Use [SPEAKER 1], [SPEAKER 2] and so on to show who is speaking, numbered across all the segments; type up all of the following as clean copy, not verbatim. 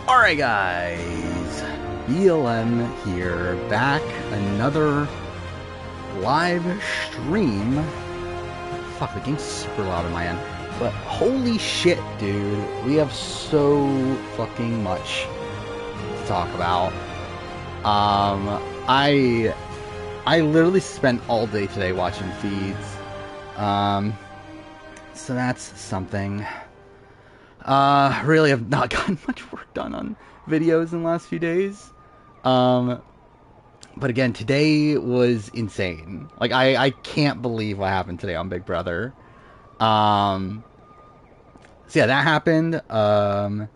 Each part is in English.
[SPEAKER 1] Alright guys, BLM here, back, another live stream. Fuck, the game's super loud on my end, but holy shit, dude, we have so fucking much to talk about. I literally spent all day today watching feeds, so that's something. Really have not gotten much work done on videos in the last few days. But again, today was insane. Like, I can't believe what happened today on Big Brother. So yeah, that happened. Yeah,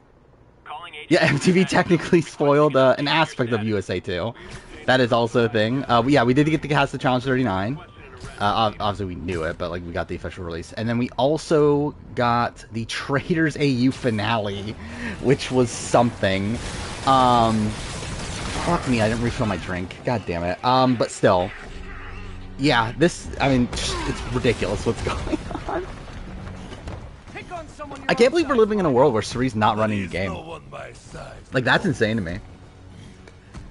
[SPEAKER 1] MTV technically spoiled an aspect of USA 2. That is also a thing. Yeah, we did get to cast the Challenge 39. Obviously we knew it, but like we got the official release, and then we also got the Traders AU finale, which was something. Fuck me, I didn't refill my drink. God damn it. But still, yeah, this, I mean, it's ridiculous what's going on. I can't believe we're living in a world where Suri's not running the game. Like, that's insane to me.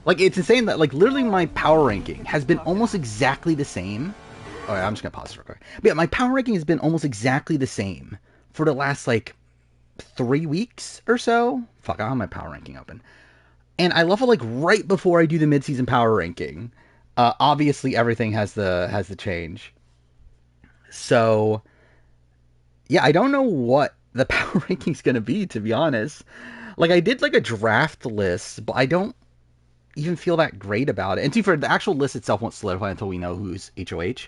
[SPEAKER 1] Like, it's insane that, like, literally my power ranking has been almost exactly the same. Alright, I'm just gonna pause real quick. But yeah, my power ranking has been almost exactly the same for the last, like, 3 weeks or so. Fuck, I don't have my power ranking open. And I love it, like, right before I do the mid-season power ranking. Obviously, everything has the change. So, yeah, I don't know what the power ranking's gonna be, to be honest. Like, I did, like, a draft list, but I don't even feel that great about it. And to be fair, the actual list itself won't solidify until we know who's HOH.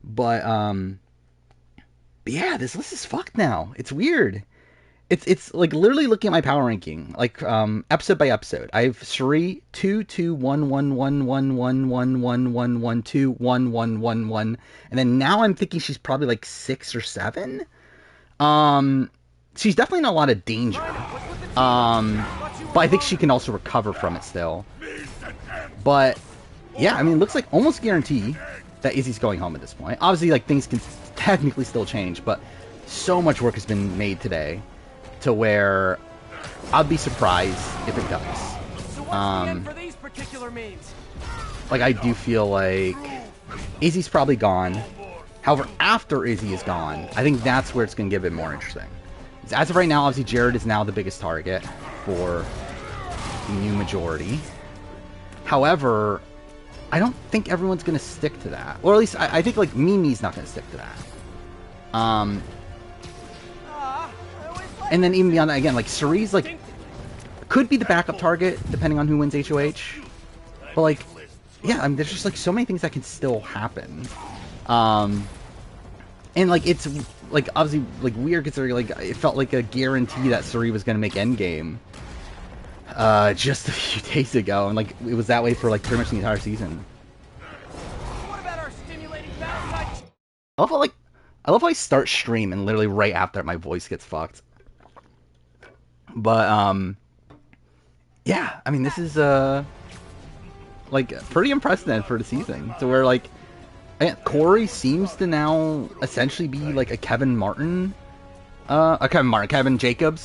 [SPEAKER 1] But yeah, this list is fucked now. It's weird. It's like literally looking at my power ranking, like episode by episode. I have Suri 2 2 1 1 1 1 1 1 1 1 1 2 1 1 1 1, and then now I'm thinking she's probably like 6 or 7. She's definitely in a lot of danger. But I think she can also recover from it still. But yeah, I mean, it looks like almost guarantee that Izzy's going home at this point. Obviously, like, things can technically still change, but so much work has been made today to where I'd be surprised if it does. Like, I do feel like Izzy's probably gone. However, after Izzy is gone, I think that's where it's going to get a bit more interesting. As of right now, obviously, Jared is now the biggest target for the new majority. However, I don't think everyone's going to stick to that. Or at least, I think, like, Mimi's not going to stick to that. And then even beyond that, again, like, Suri's, like, could be the backup target, depending on who wins HOH. But, like, yeah, I mean, there's just, like, so many things that can still happen. And, like, it's, like, obviously, like, weird considering, like, it felt like a guarantee that Suri was going to make Endgame. Just a few days ago, and like it was that way for like pretty much the entire season. What about our stimulating battle? I love how I start stream and literally right after my voice gets fucked. But yeah, I mean, this is like pretty unprecedented for the season, to where like Corey seems to now essentially be like a Kevin Jacobs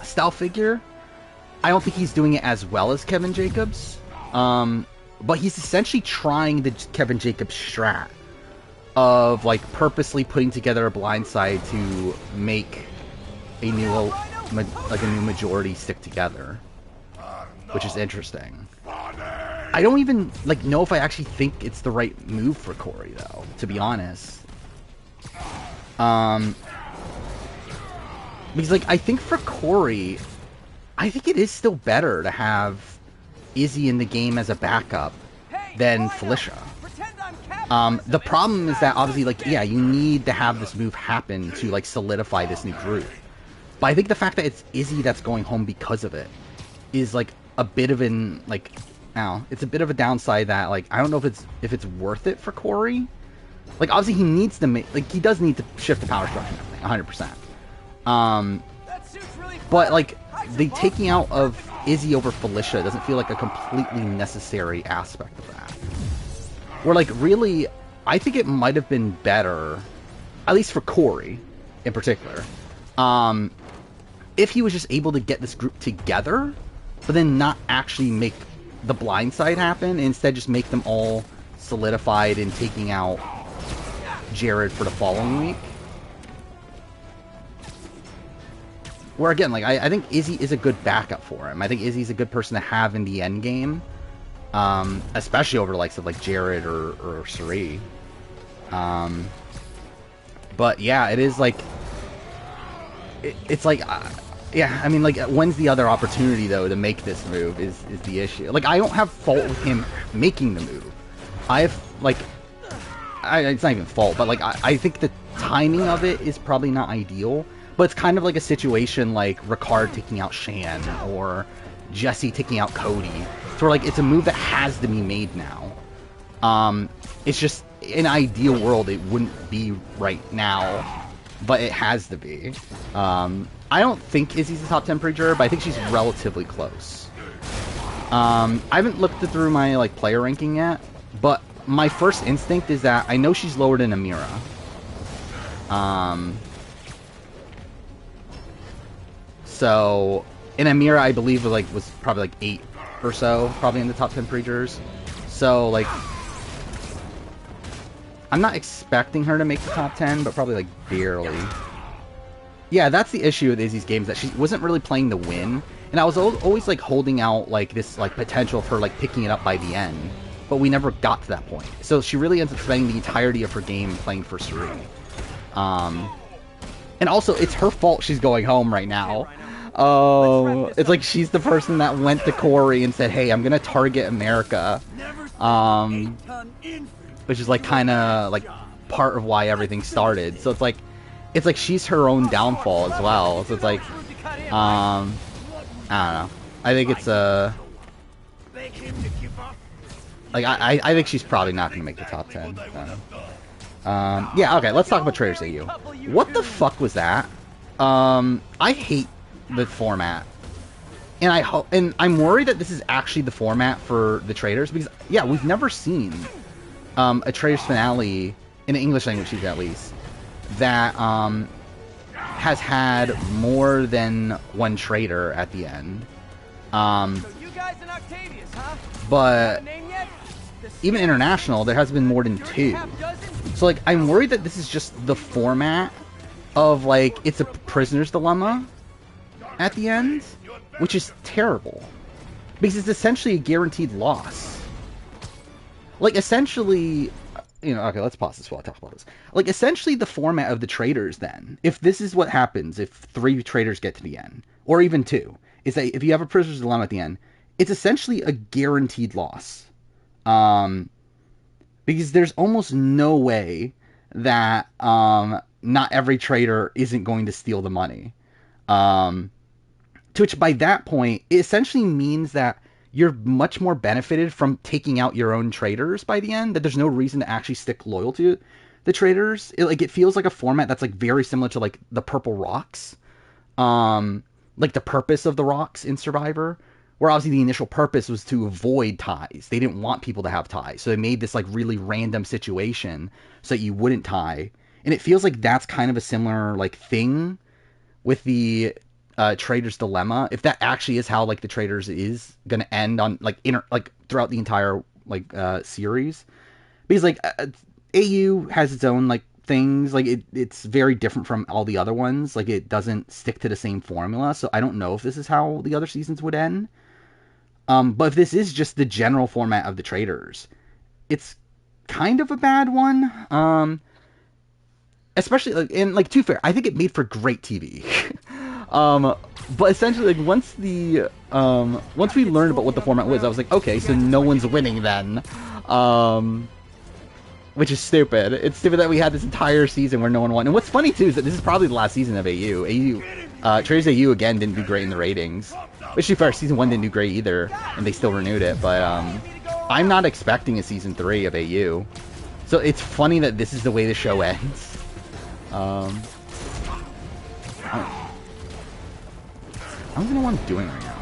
[SPEAKER 1] style figure. I don't think he's doing it as well as Kevin Jacobs, but he's essentially trying the Kevin Jacobs strat of like purposely putting together a blindside to make a new majority stick together, which is interesting. I don't even like know if I actually think it's the right move for Corey, though, to be honest. Because like I think for Corey, I think it is still better to have Izzy in the game as a backup than Felicia. The problem is that obviously, like, yeah, you need to have this move happen to like solidify this new group. But I think the fact that it's Izzy that's going home because of it is like a bit of an like, it's a bit of a downside that like I don't know if it's worth it for Corey. Like obviously he needs to make, like, he does need to shift the power structure and everything, 100%. But like, the taking out of Izzy over Felicia doesn't feel like a completely necessary aspect of that. Where, like, really, I think it might have been better, at least for Corey in particular, if he was just able to get this group together, but then not actually make the blind side happen, and instead just make them all solidified in taking out Jared for the following week. Where again, like I think Izzy is a good backup for him. I think Izzy's a good person to have in the end game, especially over the likes of like Jared or Suri. But yeah, it is like it's like yeah. I mean, like when's the other opportunity though to make this move is the issue. Like I don't have fault with him making the move. I have like it's not even fault, but like I think the timing of it is probably not ideal. But it's kind of like a situation like Ricard taking out Shan or Jesse taking out Cody. So like it's a move that has to be made now. It's just in an ideal world it wouldn't be right now, but it has to be. I don't think Izzy's a top 10 preacher, but I think she's relatively close. I haven't looked through my like player ranking yet, but my first instinct is that I know she's lower than Amira. So, in Amira, I believe was probably like 8 or so, probably in the top 10 preachers. So, like, I'm not expecting her to make the top 10, but probably like barely. Yeah, that's the issue with Izzy's games, that she wasn't really playing to win, and I was always like holding out like this like potential of her like picking it up by the end, but we never got to that point. So she really ends up spending the entirety of her game playing for Suri. And also, it's her fault she's going home right now. Oh, it's like she's the person that went to Corey and said, hey, I'm going to target America. Which is like kind of like part of why everything started. So it's like she's her own downfall as well. So it's like, I don't know. I think it's like I think she's probably not going to make the top 10. Yeah, okay, let's talk about Traders AU. What the fuck was that? I hate the format. And I'm worried that this is actually the format for the Traders, because, yeah, we've never seen a Traders finale, in the English language at least, that has had more than one Trader at the end. But even international, there has been more than 2. So, like, I'm worried that this is just the format of, like, it's a prisoner's dilemma at the end, which is terrible. Because it's essentially a guaranteed loss. Like, essentially, you know, okay, let's pause this while I talk about this. Like, essentially the format of the Traders, then, if this is what happens, if 3 Traders get to the end, or even 2, is that if you have a prisoner's dilemma at the end, it's essentially a guaranteed loss. Because there's almost no way that not every trader isn't going to steal the money. To which, by that point, it essentially means that you're much more benefited from taking out your own traders by the end, that there's no reason to actually stick loyal to the traders. It feels like a format that's like very similar to like the purple rocks. Like the purpose of the rocks in Survivor, where obviously the initial purpose was to avoid ties. They didn't want people to have ties. So they made this like really random situation so that you wouldn't tie. And it feels like that's kind of a similar like thing with the Trader's Dilemma. If that actually is how like the Traders is going to end on like throughout the entire like series. Because like AU has its own like things, like it's very different from all the other ones. Like it doesn't stick to the same formula. So I don't know if this is how the other seasons would end. But if this is just the general format of the Traders, it's kind of a bad one. Especially like, and like, to be fair, I think it made for great TV. But essentially, like once we learned about what the format was, I was like, okay, so no one's winning then. Which is stupid. It's stupid that we had this entire season where no one won. And what's funny too is that this is probably the last season of AU. Traders AU again didn't do great in the ratings. Which, to be fair, season 1 didn't do great either, and they still renewed it. But I'm not expecting a season 3 of AU. So it's funny that this is the way the show ends. I don't even know what I'm doing right now.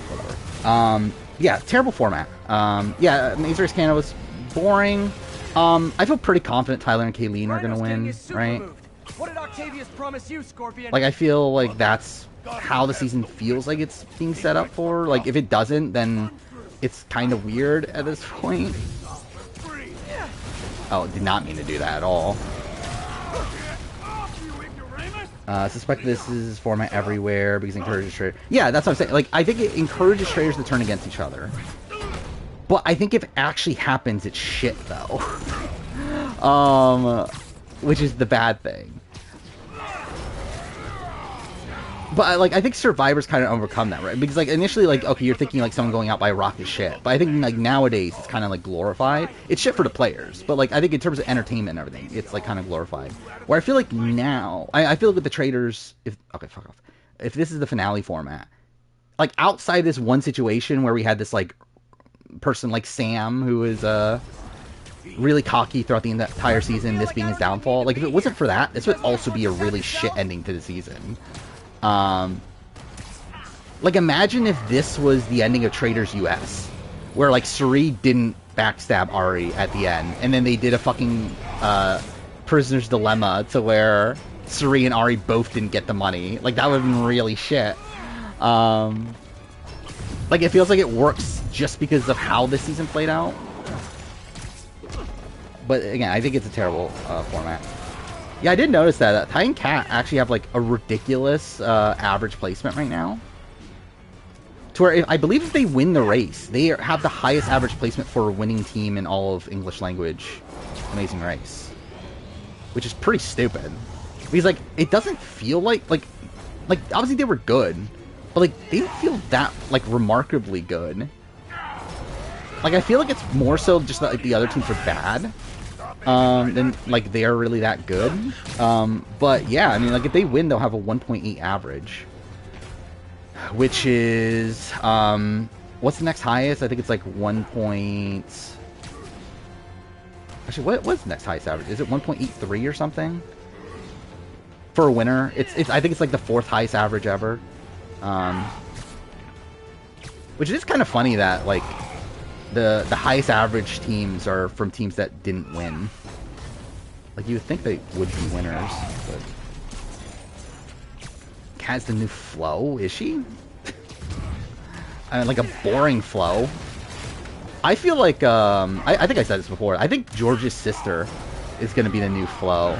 [SPEAKER 1] Whatever. Yeah, terrible format. Yeah, Mazer's Canada was boring. I feel pretty confident Tyler and Kayleen are gonna win, right?
[SPEAKER 2] Octavius promised you, Scorpion.
[SPEAKER 1] Like, I feel like that's how the season feels like it's being set up for. Like, if it doesn't, then it's kind of weird at this point. Oh, did not mean to do that at all. Suspect this is format everywhere because it encourages traders. Yeah, that's what I'm saying. Like, I think it encourages traders to turn against each other. But I think if it actually happens, it's shit, though. Which is the bad thing. But, like, I think Survivor's kind of overcome that, right? Because, like, initially, like, okay, you're thinking, like, someone going out by a rock is shit. But I think, like, nowadays, it's kind of, like, glorified. It's shit for the players. But, like, I think in terms of entertainment and everything, it's, like, kind of glorified. Where I feel like now, I feel like with the traders, okay, fuck off. If this is the finale format, like, outside this one situation where we had this, like, person like Sam, who is, really cocky throughout the entire season, this being his downfall. Like, if it wasn't for that, this would also be a really shit ending to the season. Like, imagine if this was the ending of Traders US, where, like, Suri didn't backstab Ari at the end, and then they did a fucking, Prisoner's Dilemma to where Suri and Ari both didn't get the money. Like, that would have been really shit. Like, it feels like it works just because of how this season played out. But, again, I think it's a terrible, format. Yeah, I did notice that Titan Cat actually have, like, a ridiculous average placement right now. To where, I believe if they win the race, they have the highest average placement for a winning team in all of English language Amazing Race. Which is pretty stupid. Because, like, it doesn't feel like, obviously they were good. But, like, they don't feel that, like, remarkably good. Like, I feel like it's more so just that, like, the other teams are bad. Then, like, they are really that good. But, yeah, I mean, like, if they win, they'll have a 1.8 average. Which is, what's the next highest? I think it's, like, 1. Actually, what's the next highest average? Is it 1.83 or something? For a winner? I think it's, like, the 4th highest average ever. Which is kind of funny that, like, the highest average teams are from teams that didn't win. Like, you would think they would be winners, but... Cat's the new Flo? Is she? I mean, like, a boring Flo. I feel like, I think I said this before. I think George's sister is going to be the new Flo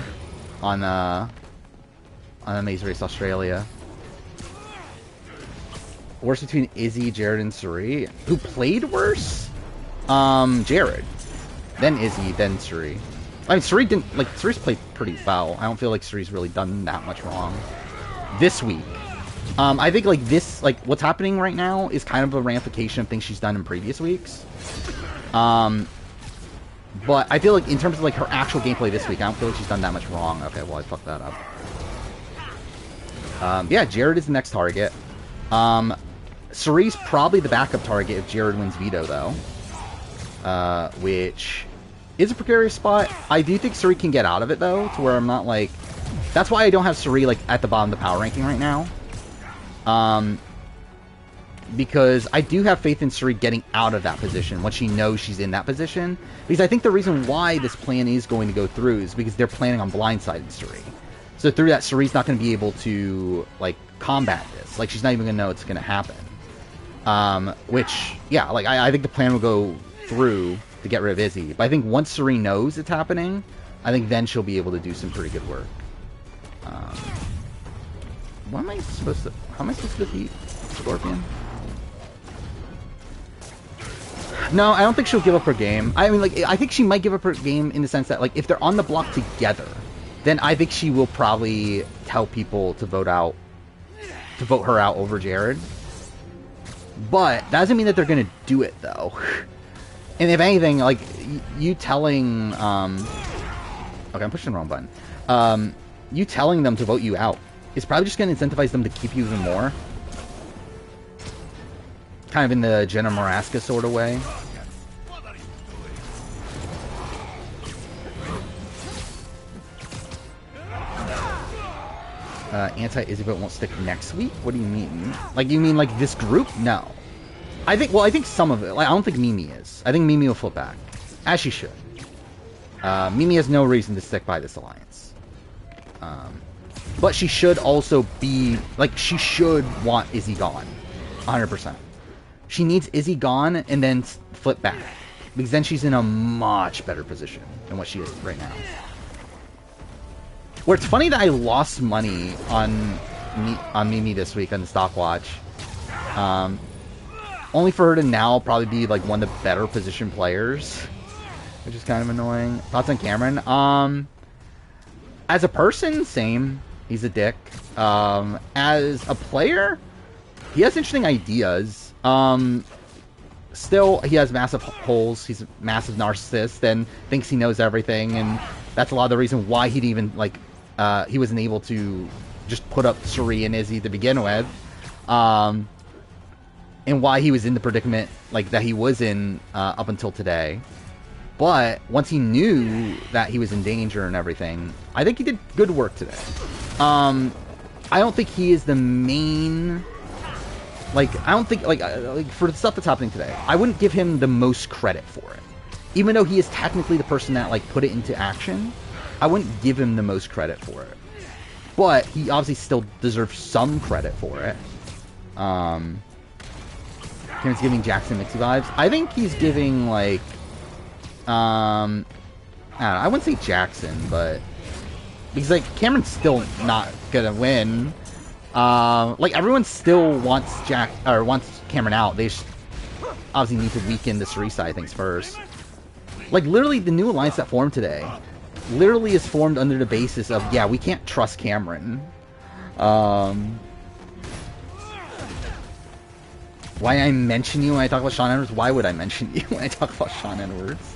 [SPEAKER 1] on Amazing Race Australia. Worse between Izzy, Jared, and Suri. Who played worse? Jared. Then Izzy, then Suri. I mean, Suri didn't, like, Suri's played pretty well. I don't feel like Suri's really done that much wrong. This week. I think, like, this, like, what's happening right now is kind of a ramification of things she's done in previous weeks. But I feel like in terms of, like, her actual gameplay this week, I don't feel like she's done that much wrong. Okay, well, I fucked that up. Yeah, Jared is the next target. Suri's probably the backup target if Jared wins Veto, though. Which is a precarious spot. I do think Suri can get out of it, though, to where I'm not, like... That's why I don't have Suri, like, at the bottom of the power ranking right now. Because I do have faith in Suri getting out of that position once she knows she's in that position. Because I think the reason why this plan is going to go through is because they're planning on blindsiding Suri. So through that, Suri's not going to be able to, like, combat this. Like, she's not even going to know it's going to happen. Which, yeah, like, I think the plan will go through to get rid of Izzy. But I think once Suri knows it's happening, I think then she'll be able to do some pretty good work. What am I supposed to... How am I supposed to defeat Scorpion? No, I don't think she'll give up her game. I mean, like, I think she might give up her game in the sense that, like, if they're on the block together, then I think she will probably tell people to vote her out over Jared. But that doesn't mean that they're gonna do it, though. And if anything, like, you telling... Okay, I'm pushing the wrong button. You telling them to vote you out is probably just going to incentivize them to keep you even more. Kind of in the Jenna Maraska sort of way. Anti-Izzy vote won't stick next week? What do you mean? Like, you mean, like, this group? No. I think some of it. Like, I don't think Mimi is. I think Mimi will flip back. As she should. Mimi has no reason to stick by this alliance. But she should also be, like, she should want Izzy gone. 100%. She needs Izzy gone and then flip back. Because then she's in a much better position than what she is right now. Where it's funny that I lost money on Mimi this week on the stock watch. Only for her to now probably be, like, one of the better position players. Which is kind of annoying. Thoughts on Cameron? As a person, same. He's a dick. As a player, he has interesting ideas. Still, he has massive holes. He's a massive narcissist and thinks he knows everything. And that's a lot of the reason why he'd even, like, he wasn't able to just put up Suri and Izzy to begin with. And why he was in the predicament, like, that he was in up until today. But once he knew that he was in danger and everything, I think he did good work today. I don't think he is the main... Like, I don't think... Like for the stuff that's happening today, I wouldn't give him the most credit for it. Even though he is technically the person that, like, put it into action, I wouldn't give him the most credit for it. But he obviously still deserves some credit for it. Cameron's giving Jackson Mixie vibes. I think he's giving, like... I don't know, I wouldn't say Jackson, but because, like, Cameron's still not gonna win. Like, everyone still wants wants Cameron out. They just obviously need to weaken the Suri side things first. Like, literally, the new alliance that formed today literally is formed under the basis of, yeah, we can't trust Cameron. Why I mention you when I talk about Sean Edwards? Why would I mention you when I talk about Sean Edwards?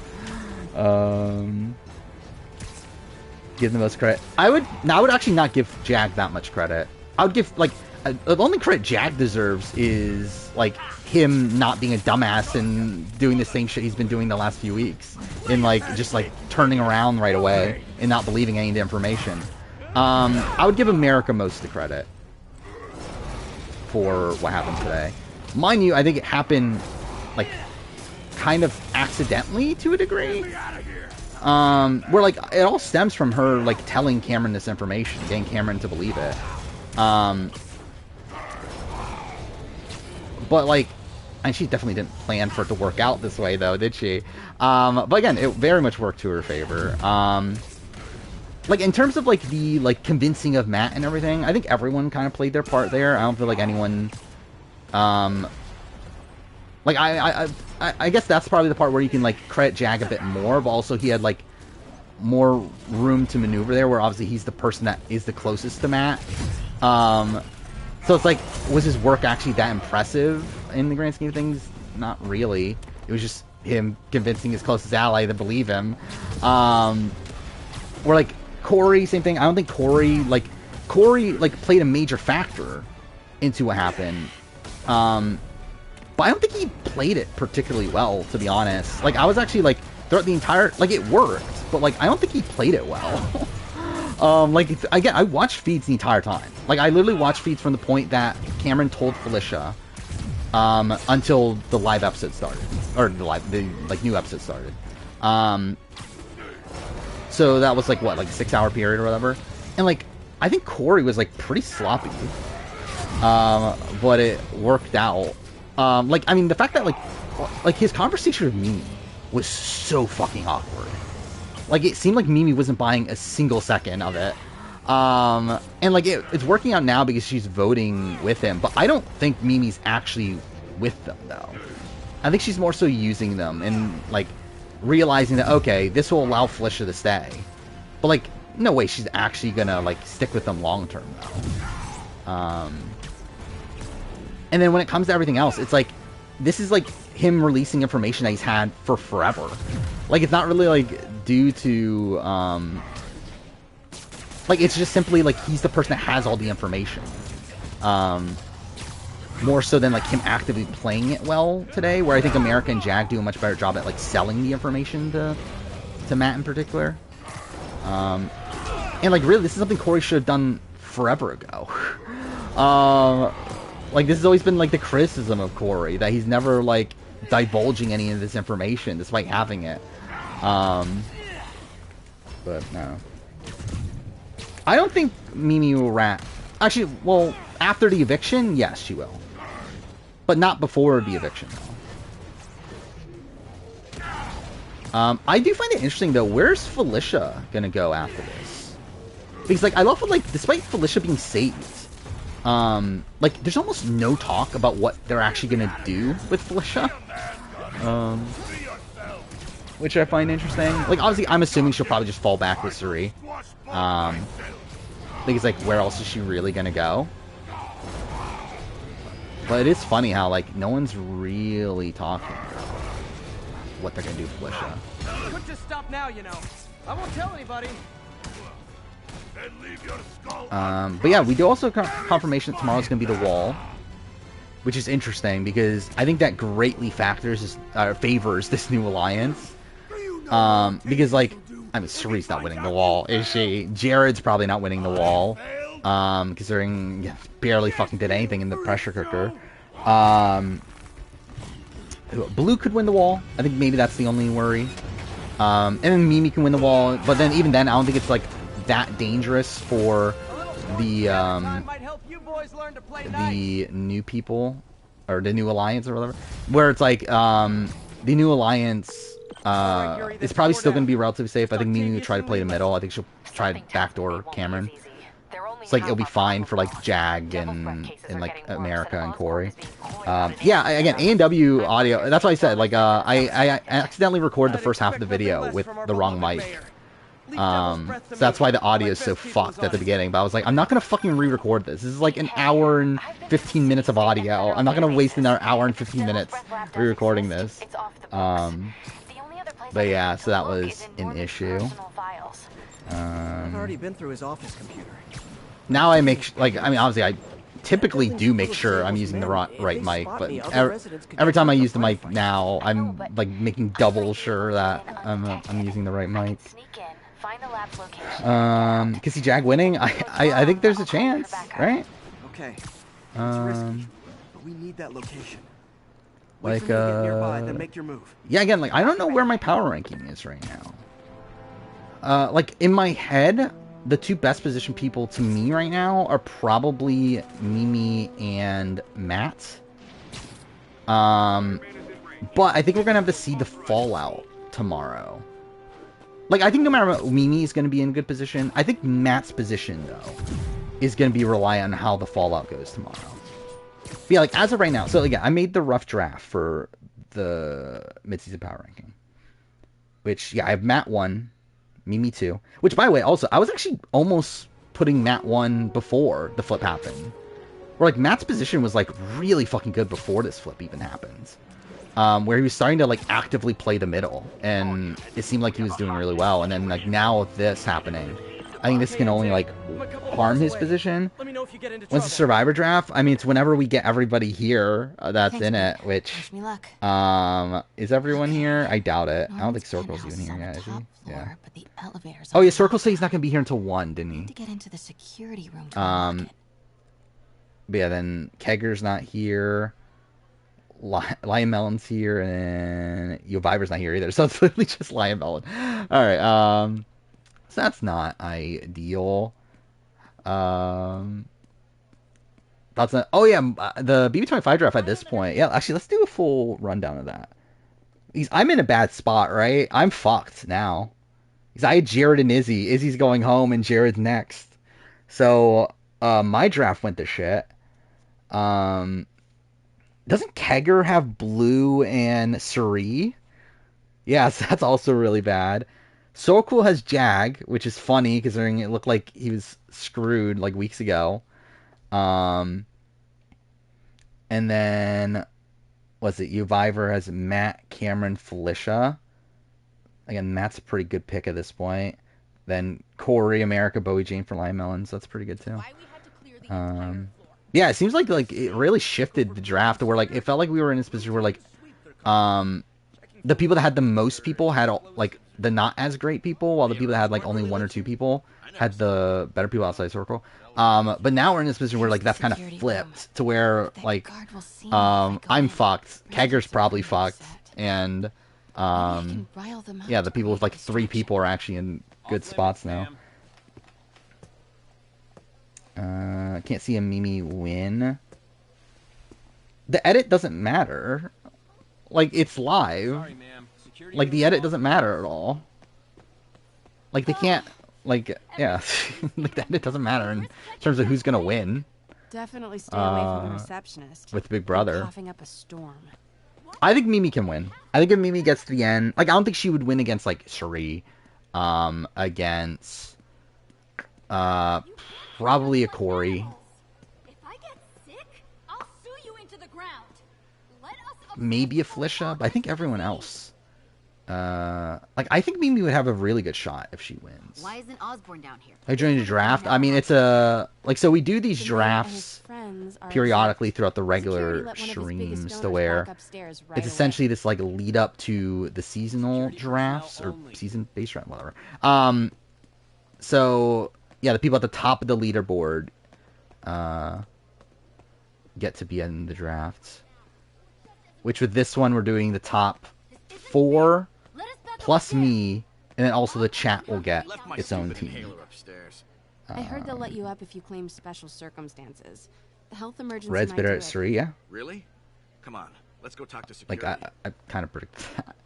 [SPEAKER 1] Give the most credit. I would actually not give Jag that much credit. I would give, like, the only credit Jag deserves is, like, him not being a dumbass and doing the same shit he's been doing the last few weeks. And, like, just, like, turning around right away and not believing any of the information. I would give America most of the credit for what happened today. Mind you, I think it happened, like, kind of accidentally to a degree. Where, like, it all stems from her, like, telling Cameron this information, getting Cameron to believe it. But, like, and she definitely didn't plan for it to work out this way, though, did she? But again, it very much worked to her favor. Like, in terms of, like, the, like, convincing of Matt and everything, I think everyone kind of played their part there. I don't feel like anyone... Like, I guess that's probably the part where you can, like, credit Jag a bit more, but also he had, like, more room to maneuver there, where obviously he's the person that is the closest to Matt. So it's like, was his work actually that impressive in the grand scheme of things? Not really. It was just him convincing his closest ally to believe him. Or, like, Corey, same thing. I don't think Corey, like, played a major factor into what happened. But I don't think he played it particularly well, to be honest. Like, I was actually, like, throughout the entire... Like, it worked, but, like, I don't think he played it well. Like, again, I watched feeds the entire time. Like, I literally watched feeds from the point that Cameron told Felicia, until the live episode started. Or the new episode started. So that was, like, what, like, a 6-hour period or whatever? And, like, I think Corey was, like, pretty sloppy. But it worked out. Like, I mean, the fact that, like his conversation with Mimi was so fucking awkward. Like, it seemed like Mimi wasn't buying a single second of it. And, like, it's working out now because she's voting with him. But I don't think Mimi's actually with them, though. I think she's more so using them and, like, realizing that, okay, this will allow Felicia to stay. But, like, no way she's actually gonna, like, stick with them long term, though. And then when it comes to everything else, it's like, this is, like, him releasing information that he's had for forever. Like, it's not really, like, due to, like, it's just simply, like, he's the person that has all the information. More so than, like, him actively playing it well today, where I think America and Jag do a much better job at, like, selling the information to Matt in particular. And, like, really, this is something Corey should have done forever ago. Like, this has always been, like, the criticism of Corey, that he's never, like, divulging any of this information, despite having it. But, no. I don't think Mimi will rat. Actually, well, after the eviction, yes, she will. But not before the eviction, though. I do find it interesting, though. Where's Felicia gonna go after this? Because, like, I love what, like, despite Felicia being saved, like, there's almost no talk about what they're actually gonna do with Felicia. Which I find interesting. Like, obviously, I'm assuming she'll probably just fall back with Suri. Because, like, where else is she really gonna go? But it is funny how, like, no one's really talking about what they're gonna do with Felicia.
[SPEAKER 2] Could just stop now, you know. I won't tell anybody.
[SPEAKER 1] But yeah, we do also confirmation that tomorrow's gonna be the wall, which is interesting because I think that greatly favors this new alliance. Because, like, I mean, Suri's not winning the wall, is she? Jared's probably not winning the wall. Considering barely fucking did anything in the pressure cooker. Blue could win the wall. I think maybe that's the only worry. And then Mimi can win the wall, but then even then, I don't think it's like that dangerous for the new people or the new alliance or whatever. Where it's like the new alliance is probably still going to be relatively safe. I think Mimi will try to play the middle. I think she'll try to backdoor Cameron. It's like it'll be fine for like Jag and like America and Corey. Yeah, again, A&W audio. That's what I said. Like I accidentally recorded the first half of the video with the wrong mic. So that's why the audio is so fucked at the beginning. But I was like, I'm not gonna fucking re-record this. This is like an hour and 15 minutes of audio. I'm not gonna waste another hour and 15 minutes re-recording this. But yeah, so that was an issue.
[SPEAKER 2] I've already been through his office computer.
[SPEAKER 1] Now I make, like, I mean, obviously I typically do make sure I'm using the right mic, but every time I use the mic now, I'm, like, making double sure that I'm using the right mic. Can see Jag winning? I think there's a chance, right?
[SPEAKER 2] Okay. It's risky, but we need that location.
[SPEAKER 1] Like,
[SPEAKER 2] nearby, then make your move.
[SPEAKER 1] Yeah, again, like, I don't know where my power ranking is right now. Like, in my head, the two best positioned people to me right now are probably Mimi and Matt. But I think we're going to have to see the fallout tomorrow. Like, I think no matter what, Mimi is going to be in good position. I think Matt's position, though, is going to be reliant on how the fallout goes tomorrow. But yeah, like, as of right now, so again, I made the rough draft for the mid-season power ranking. Which, yeah, I have Matt 1. Mimi 2. Which, by the way, also, I was actually almost putting Matt 1 before the flip happened. Where, like, Matt's position was, like, really fucking good before this flip even happened. Where he was starting to, like, actively play the middle. And it seemed like he was doing really well. And then, like, now with this happening, I think this can only, like, harm his position. Once the Survivor draft, I mean, it's whenever we get everybody here that's in it, which, is everyone here? I doubt it. I don't think Circle's even here yet, is he? Yeah. Oh, yeah, Circle said he's not going to be here until 1, didn't he? But yeah, then Kegger's not here. Lion Melon's here, and Viber's not here either, so it's literally just Lion Melon. Alright, so that's not ideal. That's not... Oh, yeah, the BB25 draft at this point. Yeah, actually, let's do a full rundown of that. I'm in a bad spot, right? I'm fucked now. Because I had Jared and Izzy. Izzy's going home, and Jared's next. So, my draft went to shit. Doesn't Kegger have Blue and Suri? Yes, that's also really bad. So Cool has Jag, which is funny considering it looked like he was screwed like weeks ago. And then was it Uviver has Matt, Cameron, Felicia. Again, Matt's a pretty good pick at this point. Then Corey, America, Bowie, Jane for Lion Melons. That's pretty good too. Yeah, it seems like it really shifted the draft to where like it felt like we were in this position where like the people that had the most people had like the not as great people, while the people that had like only 1 or 2 people had the better people outside circle. But now we're in this position where like that's kind of flipped to where like I'm fucked, Kegger's probably fucked, and yeah, the people with like 3 people are actually in good spots now. Can't see a Mimi win. The edit doesn't matter. Like, it's live.
[SPEAKER 3] Sorry, ma'am. Security
[SPEAKER 1] Like, the edit doesn't matter at all. Like, they can't... Like, yeah. Like, the edit doesn't matter in terms of who's gonna win.
[SPEAKER 4] Definitely stay away from the receptionist.
[SPEAKER 1] With Big Brother.
[SPEAKER 4] Coughing up a storm.
[SPEAKER 1] I think Mimi can win. I think if Mimi gets to the end... Like, I don't think she would win against, like, Cherie. Against... Probably a Corey. Maybe a Felicia, but I think everyone else. Like, I think Mimi would have a really good shot if she wins.
[SPEAKER 5] Why isn't Osborne down here?
[SPEAKER 1] I joined a draft. I mean, it's a... Like, so we do these drafts periodically throughout the regular streams to where it's essentially this, like, lead up to the seasonal drafts, or season-based draft, whatever. So, yeah, the people at the top of the leaderboard get to be in the drafts. Which with this one, we're doing the top 4 plus me, and then also the chat will get its own team.
[SPEAKER 4] I heard they'll let you up if you claim special circumstances. The health emergency.
[SPEAKER 1] Red's better at 3, yeah.
[SPEAKER 2] Really? Come on, let's go talk to security.
[SPEAKER 1] Like I kind of predicted that.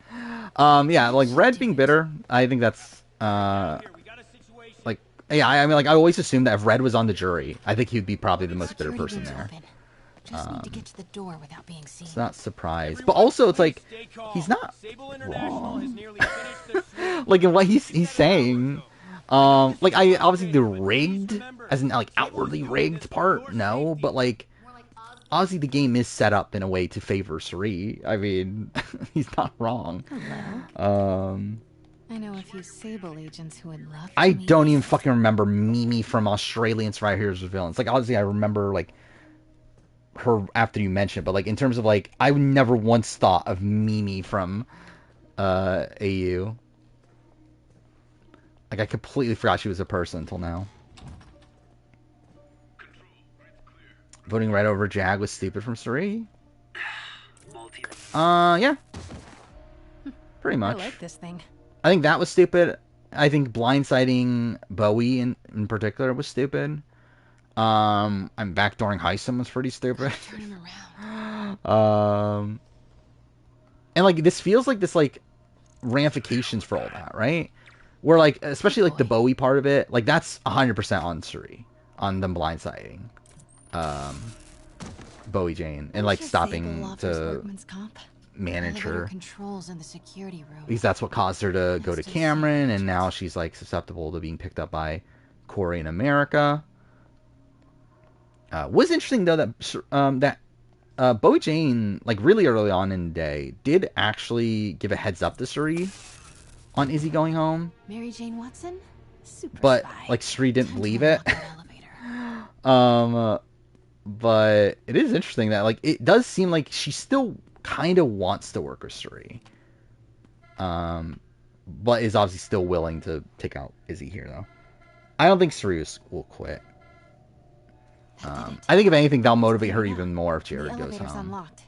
[SPEAKER 1] Yeah, like Red being bitter, I think that's like, yeah. I mean, like, I always assumed that if Red was on the jury, I think he'd be probably the most bitter person there.
[SPEAKER 5] Just need to get to the door without being seen.
[SPEAKER 1] It's not surprised, but also it's like he's not wrong. Like in what he's saying. Like, I obviously the rigged, as in like outwardly rigged part, no, but like obviously the game is set up in a way to favor Suri. I mean, he's not wrong.
[SPEAKER 5] Hello. I know a few Sable agents who would love.
[SPEAKER 1] I don't even fucking remember Mimi from Australian Survivor Heroes Villains. Like, obviously I remember like her after you mentioned it, but like in terms of like, I never once thought of Mimi from AU. Like, I completely forgot she was a person until now. Voting right over Jag was stupid from Suri. Yeah. Pretty much.
[SPEAKER 5] I like this thing.
[SPEAKER 1] I think that was stupid. I think blindsiding Bowie in particular was stupid. I'm backdooring Heisem was pretty stupid.
[SPEAKER 5] Turn him around.
[SPEAKER 1] And like, this feels like this like ramifications for all that, right? Where like, especially like the Bowie part of it, like that's 100% on Suri, on them blindsiding Bowie Jane and like stopping to manage her,
[SPEAKER 5] controls in the security room.
[SPEAKER 1] because that's what caused her to go to Cameron, and now she's like susceptible to being picked up by Corey in America. Was interesting though that Bowie Jane, like really early on in the day, did actually give a heads up to Suri on Izzy going home.
[SPEAKER 5] Mary Jane Watson? Super
[SPEAKER 1] but
[SPEAKER 5] spy.
[SPEAKER 1] like Suri didn't believe it. But it is interesting that like it does seem like she still kind of wants to work with Suri. But is obviously still willing to take out Izzy here though. I don't think Suri will quit. I think if anything, that'll motivate her even more if Jared goes home.
[SPEAKER 5] Unlocked.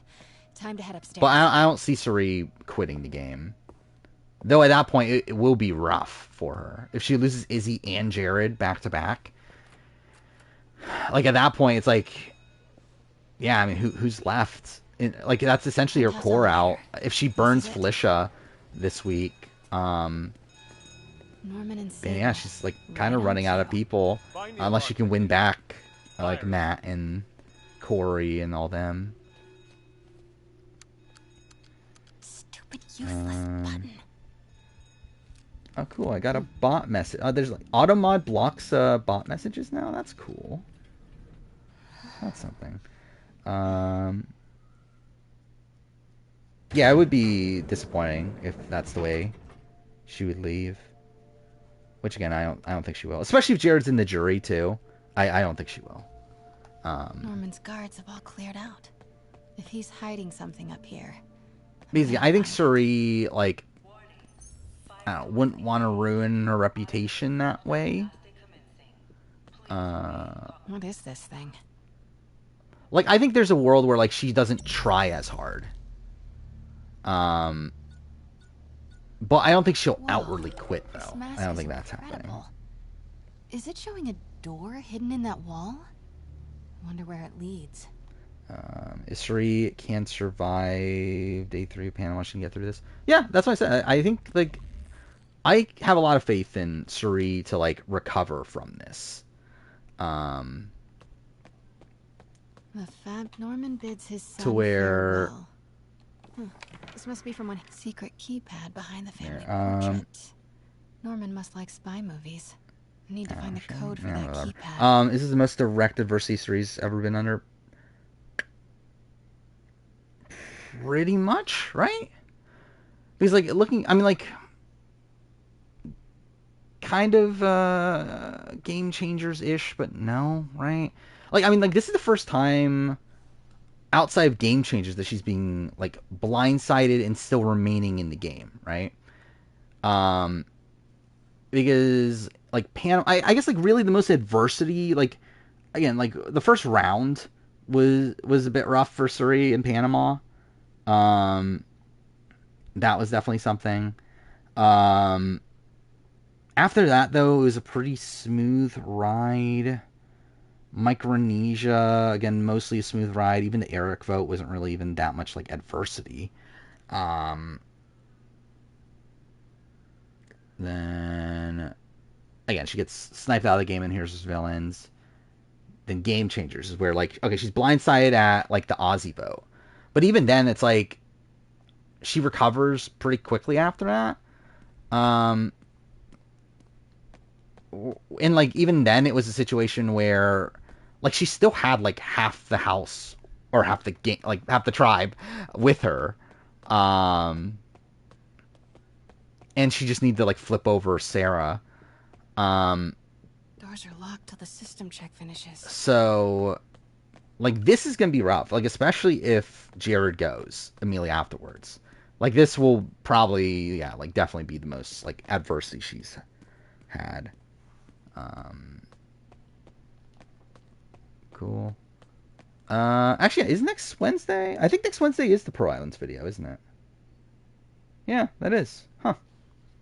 [SPEAKER 5] Time to head upstairs.
[SPEAKER 1] But I don't see Suri quitting the game. Though at that point, it will be rough for her. If she loses Izzy and Jared back to back. Like, at that point, it's like... Yeah, I mean, who's left? Like, that's essentially her core out. If she burns Felicia this week...
[SPEAKER 5] Norman and Sable.
[SPEAKER 1] Yeah, she's, like, kind of running out of people. Unless she can win back... like Matt and Corey and all them.
[SPEAKER 5] Stupid useless button.
[SPEAKER 1] Oh, cool! I got a bot message. There's like Automod blocks bot messages now. That's cool. That's something. Yeah, it would be disappointing if that's the way she would leave. Which again, I don't think she will. Especially if Jared's in the jury too. I don't think she will.
[SPEAKER 5] Norman's guards have all cleared out. If he's hiding something up here.
[SPEAKER 1] Basically, I think Suri, like, I don't know, wouldn't want to ruin her reputation that way.
[SPEAKER 5] What is this thing?
[SPEAKER 1] Like, I think there's a world where, like, she doesn't try as hard. But I don't think she'll outwardly quit, though. I don't think that's happening.
[SPEAKER 5] Is it showing a door hidden in that wall? Wonder where it leads.
[SPEAKER 1] Isuri can survive day 3 of Panama. She can get through this. Yeah, that's what I said. I think, like, I have a lot of faith in Suri to, like, recover from this.
[SPEAKER 5] The fat Norman bids his son
[SPEAKER 1] To where...
[SPEAKER 5] farewell. This must be from one secret keypad behind the family
[SPEAKER 1] Yeah,
[SPEAKER 5] portrait. Norman must like spy movies. Need to find the code for that
[SPEAKER 1] whatever.
[SPEAKER 5] keypad.
[SPEAKER 1] This is the most direct adversity Suri's ever been under. Pretty much, right? Because, like, looking, I mean, like, kind of game changers-ish, but no, right? Like, I mean, like, this is the first time outside of game changers that she's being, like, blindsided and still remaining in the game, right? Because, like, I guess, like, really the most adversity, like, again, like, the first round was a bit rough for Suri in Panama. That was definitely something. After that, though, it was a pretty smooth ride. Micronesia, again, mostly a smooth ride. Even the Eric vote wasn't really even that much, like, adversity. Then, again, she gets sniped out of the game, and here's his villains. Then Game Changers is where, like, okay, she's blindsided at, like, the Aussie vote. But even then, it's like, she recovers pretty quickly after that. And, like, even then, it was a situation where, like, she still had, like, half the house, or half the game, like, half the tribe with her. And she just needed to, like, flip over Sarah.
[SPEAKER 5] Doors are locked till the system check finishes.
[SPEAKER 1] So, like, this is going to be rough. Like, especially if Jared goes immediately afterwards. Like, this will probably, yeah, like, definitely be the most, like, adversity she's had. Cool. Actually, is next Wednesday? I think next Wednesday is the Pro Islands video, isn't it? Yeah, that is. Huh.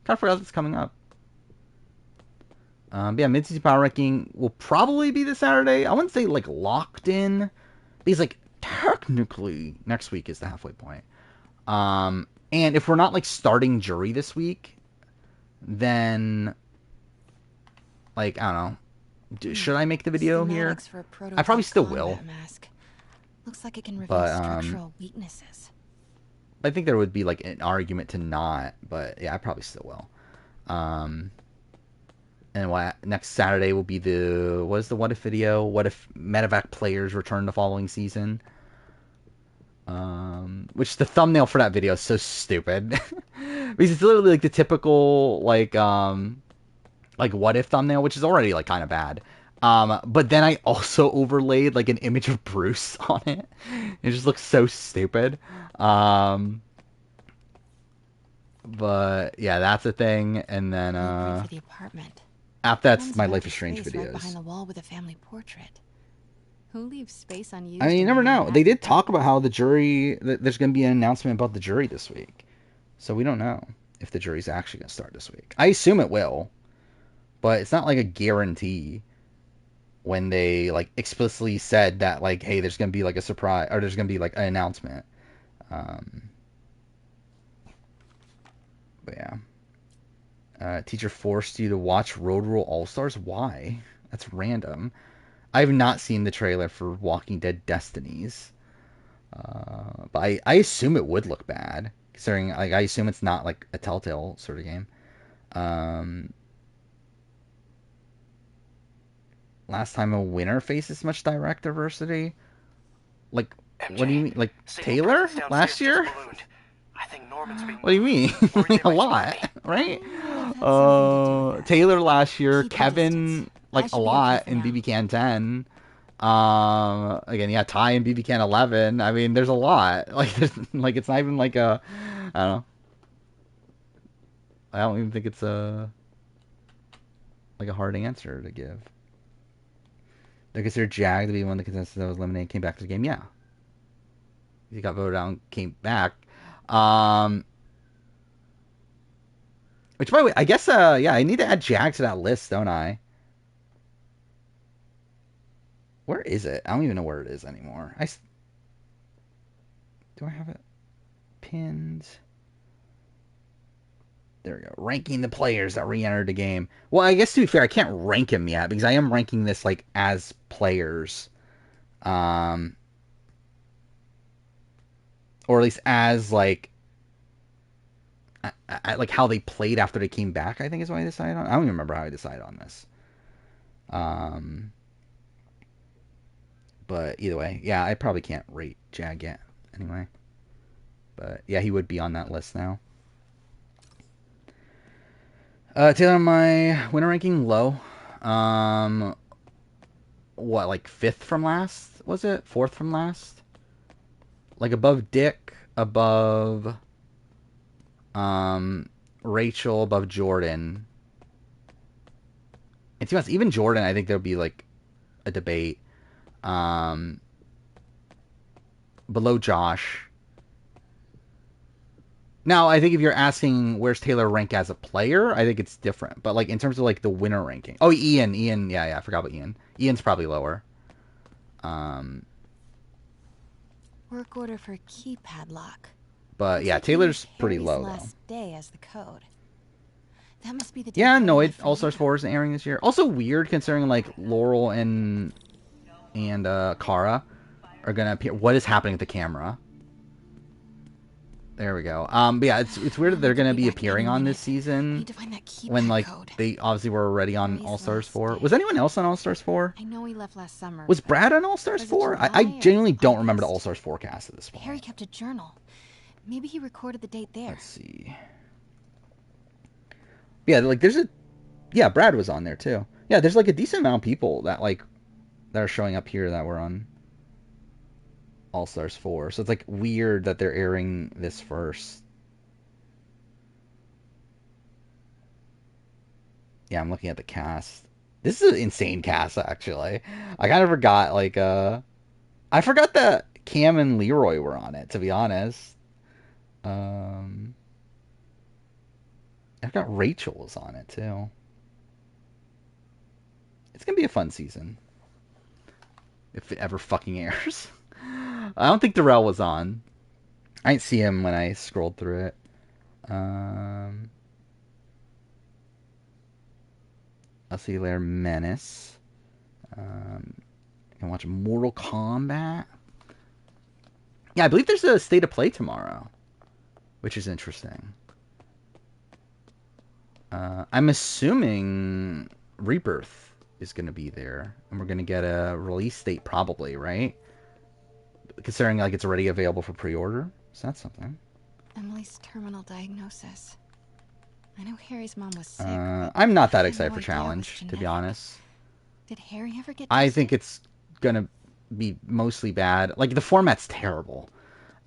[SPEAKER 1] Kind of forgot that's coming up. But yeah, mid-season power ranking will probably be this Saturday. I wouldn't say, like, locked in. Because, like, technically, next week is the halfway point. And if we're not, like, starting jury this week, then, like, I don't know. Should I make the video here? I probably still will.
[SPEAKER 5] Mask. Looks like it can reveal structural weaknesses.
[SPEAKER 1] I think there would be, like, an argument to not, but yeah, I probably still will. And next Saturday will be what is the What If video? What if Medevac players return the following season? Which the thumbnail for that video is so stupid. Because it's literally like the typical, like What If thumbnail, which is already, like, kind of bad. But then I also overlaid, like, an image of Bruce on it. It just looks so stupid. But yeah, that's a thing. And then
[SPEAKER 5] For the apartment.
[SPEAKER 1] after that's my Life is Strange videos.
[SPEAKER 5] Right behind the wall with a family portrait.
[SPEAKER 4] Who leaves space unused?
[SPEAKER 1] I mean, you never know. They did talk about how the jury, there's going to be an announcement about the jury this week. So we don't know if the jury's actually going to start this week. I assume it will, but it's not like a guarantee when they, like, explicitly said that, like, hey, there's going to be, like, a surprise, or there's going to be, like, an announcement. But yeah. Teacher forced you to watch Road Rule All-Stars? Why? That's random. I have not seen the trailer for Walking Dead Destinies. But I assume it would look bad. Considering, like, I assume it's not, like, a Telltale sort of game. Last time a winner faces much direct adversity? Like,
[SPEAKER 2] MJ,
[SPEAKER 1] what do you mean? Like, Taylor? Last year?
[SPEAKER 2] I think Norman's being
[SPEAKER 1] What do you mean? A lot, right? Taylor last year,
[SPEAKER 5] Keep the
[SPEAKER 1] Kevin,
[SPEAKER 5] distance.
[SPEAKER 1] like,
[SPEAKER 5] I
[SPEAKER 1] a
[SPEAKER 5] should be
[SPEAKER 1] lot
[SPEAKER 5] okay for
[SPEAKER 1] in
[SPEAKER 5] now.
[SPEAKER 1] BB Can 10. Again, yeah, Ty in BB Can 11. I mean, there's a lot. Like, like, it's not even like a, I don't know. I don't even think it's like a hard answer to give. They consider Jag to be one of the contestants that was eliminated, came back to the game. Yeah, he got voted out and came back. Which, by the way, I guess, yeah, I need to add Jag to that list, don't I? Where is it? I don't even know where it is anymore. Do I have it pinned? There we go. Ranking the players that re-entered the game. Well, I guess to be fair, I can't rank them yet because I am ranking this like as players, or at least as like like how they played after they came back. I think is what I decided on. I don't even remember how I decided on this. But either way, yeah, I probably can't rate Jag yet. Anyway, but yeah, he would be on that list now. Taylor, my winner ranking low. What, like 5th from last? Was it 4th from last? Like above Dick, above Rachel, above Jordan. And to be honest, even Jordan, I think there'll be like a debate. Below Josh. Now, I think if you're asking where's Taylor rank as a player, I think it's different. But like in terms of like the winner ranking. Oh, Ian, yeah, I forgot about Ian. Ian's probably lower.
[SPEAKER 5] Work order for a keypad lock.
[SPEAKER 1] But yeah, Taylor's pretty low though.
[SPEAKER 5] Last day as the code. That must be the
[SPEAKER 1] Yeah, Noid All Stars 4 is airing this year. Also weird considering like Laurel and Kara are gonna appear. What is happening with the camera? There we go. But yeah, it's weird that they're gonna be appearing on this season when like they obviously were already on All Stars 4. Was anyone else on All Stars 4?
[SPEAKER 5] I know he left last summer.
[SPEAKER 1] Was Brad on All Stars 4? I genuinely don't remember the All Stars 4 cast at this point.
[SPEAKER 5] Harry kept a journal. Maybe he recorded the date there.
[SPEAKER 1] Let's see. Yeah, like Brad was on there too. Yeah, there's like a decent amount of people that are showing up here that were on All Stars 4. So it's like weird that they're airing this first. Yeah, I'm looking at the cast. This is an insane cast actually. I kind of forgot I forgot that Cam and Leroy were on it, to be honest. I forgot Rachel was on it too. It's gonna be a fun season. If it ever fucking airs. I don't think Darrell was on. I didn't see him when I scrolled through it. I'll see you later, Menace. I can watch Mortal Kombat. Yeah, I believe there's a State of Play tomorrow, which is interesting. I'm assuming Rebirth is going to be there, and we're going to get a release date probably, right? Considering like it's already available for pre-order, so that's something.
[SPEAKER 5] Emily's terminal diagnosis. I know Harry's mom was sick.
[SPEAKER 1] I'm not that excited for Challenge, to be honest.
[SPEAKER 5] Did Harry ever get tested?
[SPEAKER 1] I think it's gonna be mostly bad. Like the format's terrible.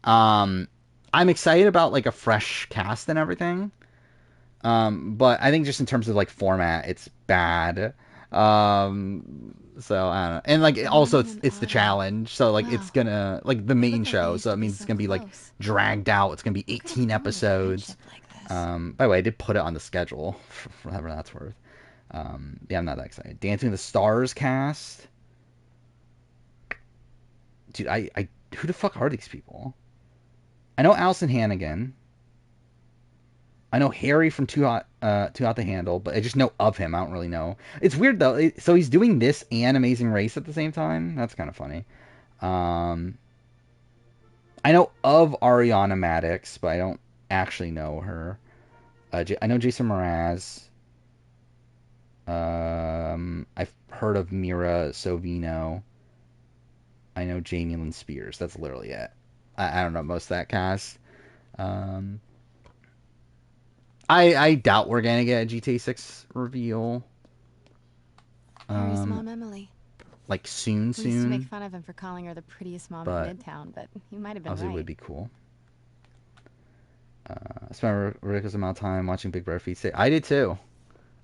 [SPEAKER 1] I'm excited about like a fresh cast and everything. But I think just in terms of like format, it's bad. So I don't know. And like also it's the challenge, so like it's gonna like the main show, so it means it's gonna be like dragged out. It's gonna be 18 episodes. By the way, I did put it on the schedule for whatever that's worth. Yeah, I'm not that excited. Dancing with the Stars cast. Dude, I who the fuck are these people? I know Allison Hannigan. I know Harry from Too Hot to Handle, but I just know of him. I don't really know. It's weird though. So he's doing this and Amazing Race at the same time. That's kind of funny. I know of Ariana Madix, but I don't actually know her. I know Jason Mraz. I've heard of Mira Sorvino. I know Jamie Lynn Spears. That's literally it. I don't know most of that cast. I doubt we're gonna get a GTA 6 reveal.
[SPEAKER 5] Harry's mom, Emily.
[SPEAKER 1] Like soon.
[SPEAKER 5] We used to make fun of him for calling her the prettiest mom in Midtown, but he might have been right.
[SPEAKER 1] It would be cool. I spent a ridiculous amount of time watching Big Brother Feet. I did too.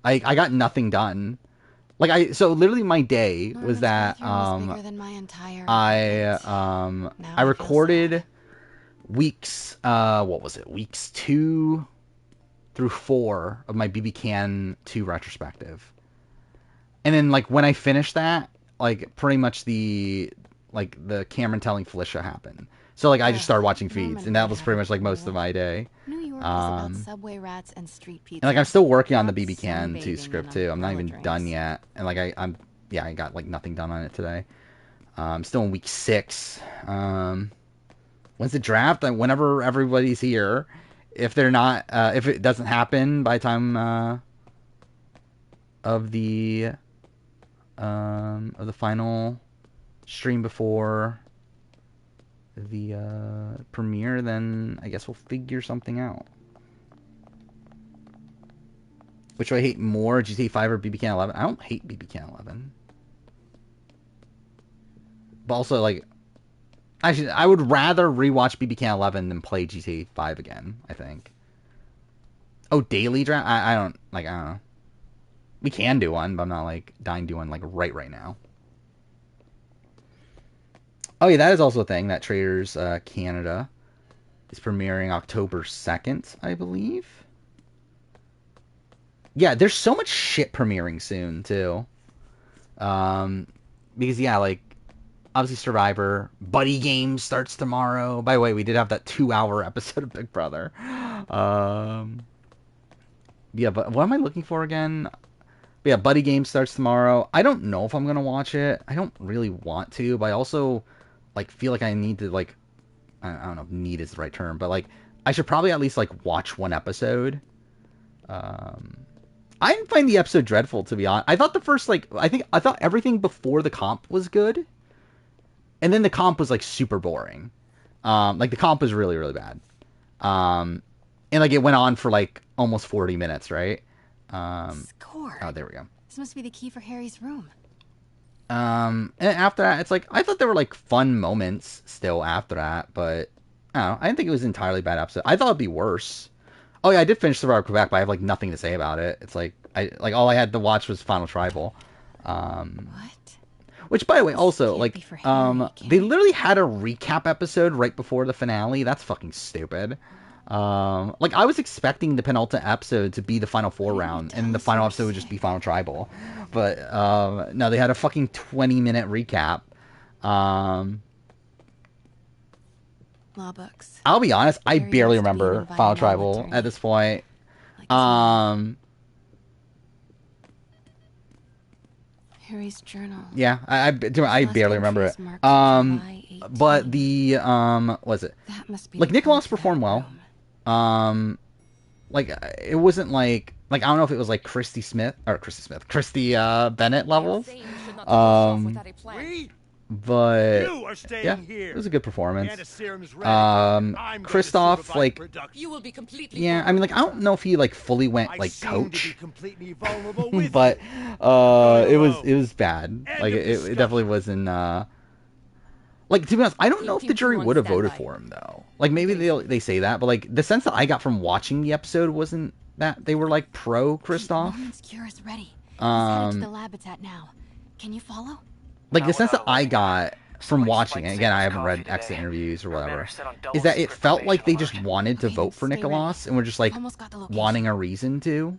[SPEAKER 1] I got nothing done. Like so literally my day was that
[SPEAKER 5] bigger than my entire
[SPEAKER 1] I recorded weeks what was it? Weeks 2 through 4 of my BB Can 2 retrospective. And then like when I finished that, like pretty much the Cameron telling Felicia happened. So like I just started watching feeds, and that was pretty much like most of my day.
[SPEAKER 5] New York is about subway rats and street pizza.
[SPEAKER 1] And like I'm still working on the
[SPEAKER 5] Not
[SPEAKER 1] BB Can 2
[SPEAKER 5] sunbathing
[SPEAKER 1] script
[SPEAKER 5] and
[SPEAKER 1] too. I'm not
[SPEAKER 5] umbrella
[SPEAKER 1] even done
[SPEAKER 5] drinks.
[SPEAKER 1] yet, and like I got like nothing done on it today. I'm still in week 6. When's the draft? Whenever everybody's here. If they're not, if it doesn't happen by the time of the final stream before the premiere, then I guess we'll figure something out. Which do I hate more, GTA 5 or BB Can 11? I don't hate BB Can 11. But also, like, actually, I would rather rewatch BB Can 11 than play GTA 5 again, I think. Oh, daily draft? I don't know. We can do one, but I'm not, like, dying to do one, like, right now. Oh, yeah, that is also a thing, that Traders Canada is premiering October 2nd, I believe. Yeah, there's so much shit premiering soon, too. Because, yeah, like, obviously Survivor. Buddy Game starts tomorrow. By the way, we did have that 2-hour episode of Big Brother. Yeah, but what am I looking for again? Yeah, Buddy Game starts tomorrow. I don't know if I'm going to watch it. I don't really want to, but I also, like, feel like I need to, like, I don't know if need is the right term, but, like, I should probably at least, like, watch one episode. I didn't find the episode dreadful, to be honest. I thought the first, like, I thought everything before the comp was good. And then the comp was, like, super boring. Like, the comp was really, really bad. And, like, it went on for, like, almost 40 minutes, right?
[SPEAKER 5] Score.
[SPEAKER 1] Oh, there we go.
[SPEAKER 5] This must be the key for Harry's room.
[SPEAKER 1] And after that, it's like, I thought there were, like, fun moments still after that, but, I don't know. I didn't think it was an entirely bad episode. I thought it'd be worse. Oh, yeah, I did finish Survivor Quebec, but I have, like, nothing to say about it. It's like, all I had to watch was Final Tribal.
[SPEAKER 5] What?
[SPEAKER 1] Which, by the way, also,
[SPEAKER 5] can't
[SPEAKER 1] like,
[SPEAKER 5] be for Harry, can
[SPEAKER 1] they
[SPEAKER 5] it?
[SPEAKER 1] literally had a recap episode right before the finale. That's fucking stupid. Like, I was expecting the penultimate episode to be the Final 4 round, and the final episode would just be Final Tribal. But, no, they had a fucking 20-minute recap.
[SPEAKER 5] Law books.
[SPEAKER 1] I'll be honest, I
[SPEAKER 5] Harry
[SPEAKER 1] barely
[SPEAKER 5] wants to be an
[SPEAKER 1] remember Final
[SPEAKER 5] environmental
[SPEAKER 1] Tribal
[SPEAKER 5] attorney.
[SPEAKER 1] at this point.
[SPEAKER 5] Like his mom. Harry's journal.
[SPEAKER 1] Yeah, I
[SPEAKER 5] Last
[SPEAKER 1] barely remember it.
[SPEAKER 5] entries marked July 18.
[SPEAKER 1] But the, what is it?
[SPEAKER 5] That must be
[SPEAKER 1] Like,
[SPEAKER 5] the
[SPEAKER 1] Nicholas
[SPEAKER 5] code for that
[SPEAKER 1] performed well.
[SPEAKER 5] room.
[SPEAKER 1] Like, it wasn't like, I don't know if it was like Christy Bennett levels. But
[SPEAKER 2] You are staying
[SPEAKER 1] yeah,
[SPEAKER 2] here.
[SPEAKER 1] it was a good performance.
[SPEAKER 2] Antiserum's ready. I'm going to
[SPEAKER 1] Christoph,
[SPEAKER 2] supervise
[SPEAKER 1] like,
[SPEAKER 2] production.
[SPEAKER 3] You will be completely.
[SPEAKER 1] yeah, I mean, like, I don't know if he like fully went
[SPEAKER 2] I
[SPEAKER 1] like
[SPEAKER 2] seem to be
[SPEAKER 1] coach,
[SPEAKER 2] completely vulnerable with
[SPEAKER 1] but
[SPEAKER 2] you.
[SPEAKER 1] it was bad.
[SPEAKER 2] End
[SPEAKER 1] Like,
[SPEAKER 2] of
[SPEAKER 1] it
[SPEAKER 2] discussion.
[SPEAKER 1] definitely wasn't. Like, to be honest, I don't know if the
[SPEAKER 3] Keep
[SPEAKER 1] jury
[SPEAKER 3] you on
[SPEAKER 1] would have voted
[SPEAKER 3] standby.
[SPEAKER 1] for him though. Like, maybe they say that, but like the sense that I got from watching the episode wasn't that they were like pro Christoph.
[SPEAKER 5] Norman's cure is ready. He's headed to the
[SPEAKER 1] Um,
[SPEAKER 5] lab it's at now. Can you follow?
[SPEAKER 1] like the sense that I got from watching it, again, I haven't read exit interviews or whatever, is that it felt like they just wanted to vote for
[SPEAKER 5] Stay
[SPEAKER 1] Nicholas
[SPEAKER 5] ready.
[SPEAKER 1] and were just like
[SPEAKER 5] Almost got the location.
[SPEAKER 1] wanting a reason to.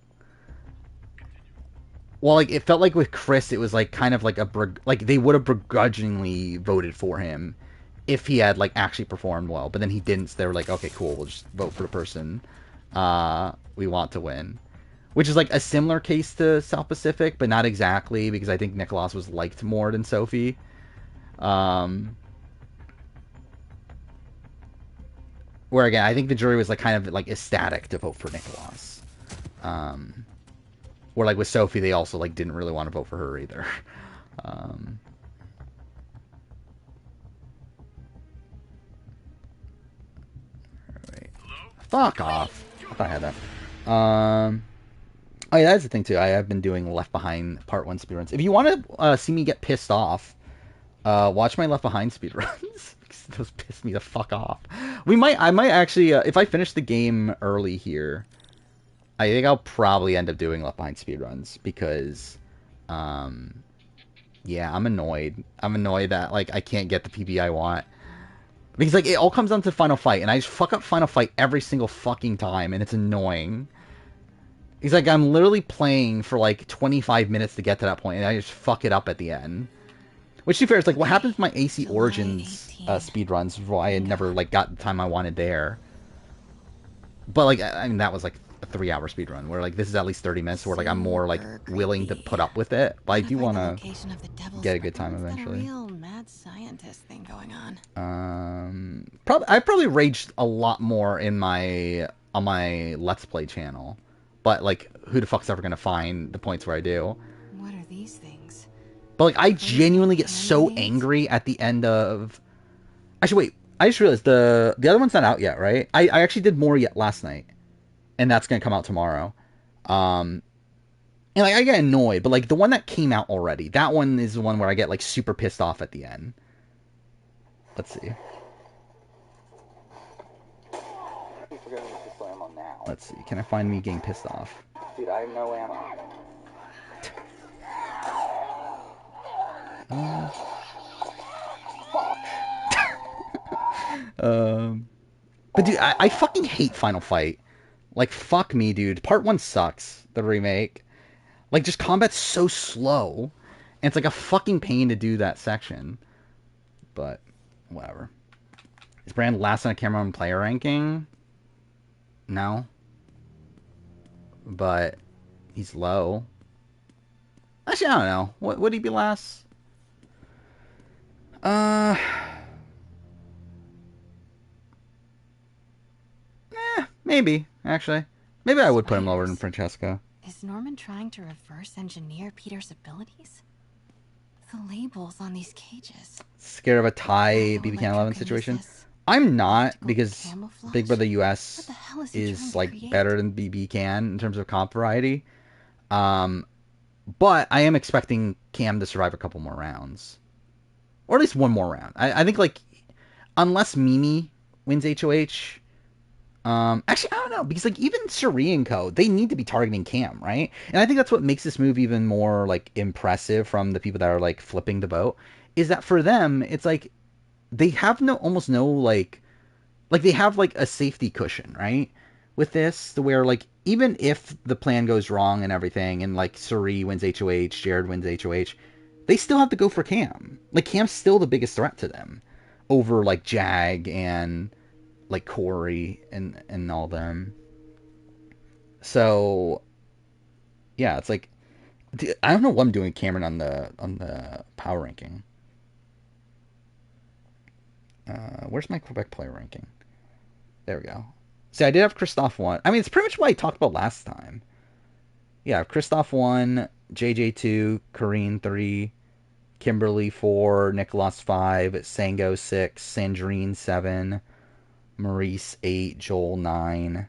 [SPEAKER 1] Well, like, it felt like with Chris, it was like kind of like like they would have begrudgingly voted for him if he had like actually performed well, but then he didn't. So they were like, okay, cool, we'll just vote for the person we want to win. Which is like a similar case to South Pacific, but not exactly, because I think Nicholas was liked more than Sophie. Where again, I think the jury was like kind of like ecstatic to vote for Nicholas. Where like with Sophie, they also like didn't really want to vote for her either. Right. Fuck off. I thought I had that. Oh yeah, that's the thing too. I have been doing Left Behind Part 1 speedruns. If you want to see me get pissed off, watch my Left Behind speedruns. Those piss me the fuck off. I might actually, if I finish the game early here, I think I'll probably end up doing Left Behind speedruns because, yeah, I'm annoyed. I'm annoyed that, like, I can't get the PB I want. Because, like, it all comes down to Final Fight, and I just fuck up Final Fight every single fucking time, and it's annoying. He's like, I'm literally playing for, like, 25 minutes to get to that point, and I just fuck it up at the end. Which, to be fair, is like what happens with my AC
[SPEAKER 5] July
[SPEAKER 1] Origins
[SPEAKER 5] 18.
[SPEAKER 1] speed runs. Why I never like got the time I wanted there. But like, I mean, that was like a 3-hour speed run. Where like this is at least 30 minutes. Where like I'm more like
[SPEAKER 5] Super
[SPEAKER 1] willing to
[SPEAKER 5] creepy.
[SPEAKER 1] put up with it. But I
[SPEAKER 5] Gotta
[SPEAKER 1] do
[SPEAKER 5] find
[SPEAKER 1] want
[SPEAKER 5] the
[SPEAKER 1] to
[SPEAKER 5] location of the devil's
[SPEAKER 1] get a good
[SPEAKER 5] sperm.
[SPEAKER 1] time
[SPEAKER 5] It's got
[SPEAKER 1] eventually.
[SPEAKER 5] a real mad scientist thing going on.
[SPEAKER 1] I probably raged a lot more in my on my Let's Play channel. But like, who the fuck's ever gonna find the points where I do?
[SPEAKER 5] What are these things?
[SPEAKER 1] But like, I
[SPEAKER 5] Crazy
[SPEAKER 1] genuinely get
[SPEAKER 5] candy
[SPEAKER 1] so
[SPEAKER 5] nades?
[SPEAKER 1] angry at the end of. Actually, wait. I just realized the other one's not out yet, right? I actually did more yet last night, and that's gonna come out tomorrow. And like, I get annoyed, but like the one that came out already, that one is the one where I get like super pissed off at the end. Let's see. Let's see. Can I find me getting pissed off? Dude, I have no ammo. But dude, I fucking hate Final Fight. Like, fuck me, dude. Part 1 sucks, the remake. Like, just combat's so slow. And it's like a fucking pain to do that section. But, whatever. Is Brand last on a camera on player ranking? No. But, he's low. Actually, I don't know. What would he be last? Maybe, actually. Maybe I would put him lower than Francesca.
[SPEAKER 5] Is Norman trying to reverse engineer Peter's abilities? The labels on these cages.
[SPEAKER 1] Scared of a tie BB Can 11 situation? I'm not, because Big Brother US is like better than BB Can in terms of comp variety. But I am expecting Cam to survive a couple more rounds. Or at least one more round. I think, like, unless Mimi wins HOH. Actually, I don't know, because, like, even Suri and Co., they need to be targeting Cam, right? And I think that's what makes this move even more, like, impressive from the people that are, like, flipping the vote, is that for them, it's, like, they have almost no, like, they have, like, a safety cushion, right? With this, to where, like, even if the plan goes wrong and everything, and, like, Suri wins HOH, Jared wins HOH, they still have to go for Cam. Like, Cam's still the biggest threat to them over, like, Jag and, like, Corey and all them. So, yeah, it's like, I don't know what I'm doing, Cameron, on the power ranking. Where's my Quebec player ranking? There we go. See, I did have Christoph 1. I mean, it's pretty much what I talked about last time. Yeah, Christoph 1, JJ 2, Karine 3, Kimberly 4, Nicholas 5, Sango 6, Sandrine 7, Maurice 8, Joel 9,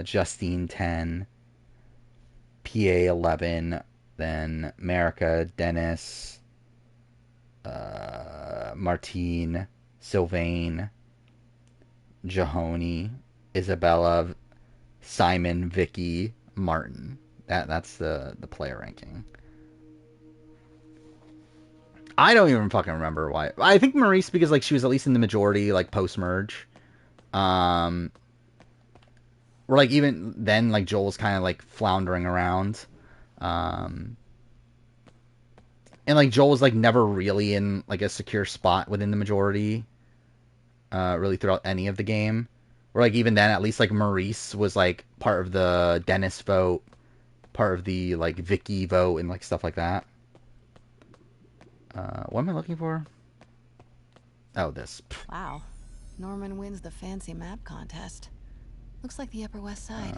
[SPEAKER 1] Justine 10, PA 11, then Marika, Dennis, Martine, Sylvain, Jahoni, Isabella, Simon, Vicky, Martin. That's the player ranking. I don't even fucking remember why. I think Maurice, because like she was at least in the majority, like post merge. Or like even then, like Joel was kind of like floundering around. And like Joel was like never really in like a secure spot within the majority. Really throughout any of the game. Or like even then, at least like Maurice was like part of the Dennis vote, part of the like Vicky vote, and like stuff like that. What am I looking for? Oh, this.
[SPEAKER 5] Wow. Norman wins the fancy map contest. Looks like the Upper West Side.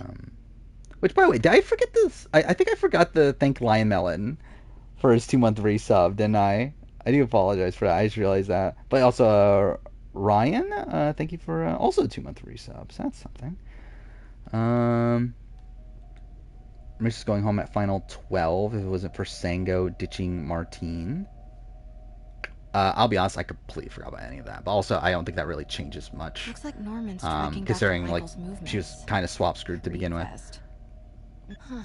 [SPEAKER 1] Which, by the way, did I forget this? I think I forgot to thank Lion Melon for his 2-month resub, didn't I? I do apologize for that. I just realized that. But also, Ryan, thank you for also 2-month resubs. That's something. I'm just going home at final 12 if it wasn't for Sango ditching Martine. I'll be honest, I completely forgot about any of that. But also, I don't think that really changes much.
[SPEAKER 5] Looks like Norman's tracking
[SPEAKER 1] considering
[SPEAKER 5] Dr.
[SPEAKER 1] like
[SPEAKER 5] Michael's movements.
[SPEAKER 1] she was kind of swap screwed to begin with,
[SPEAKER 5] Huh.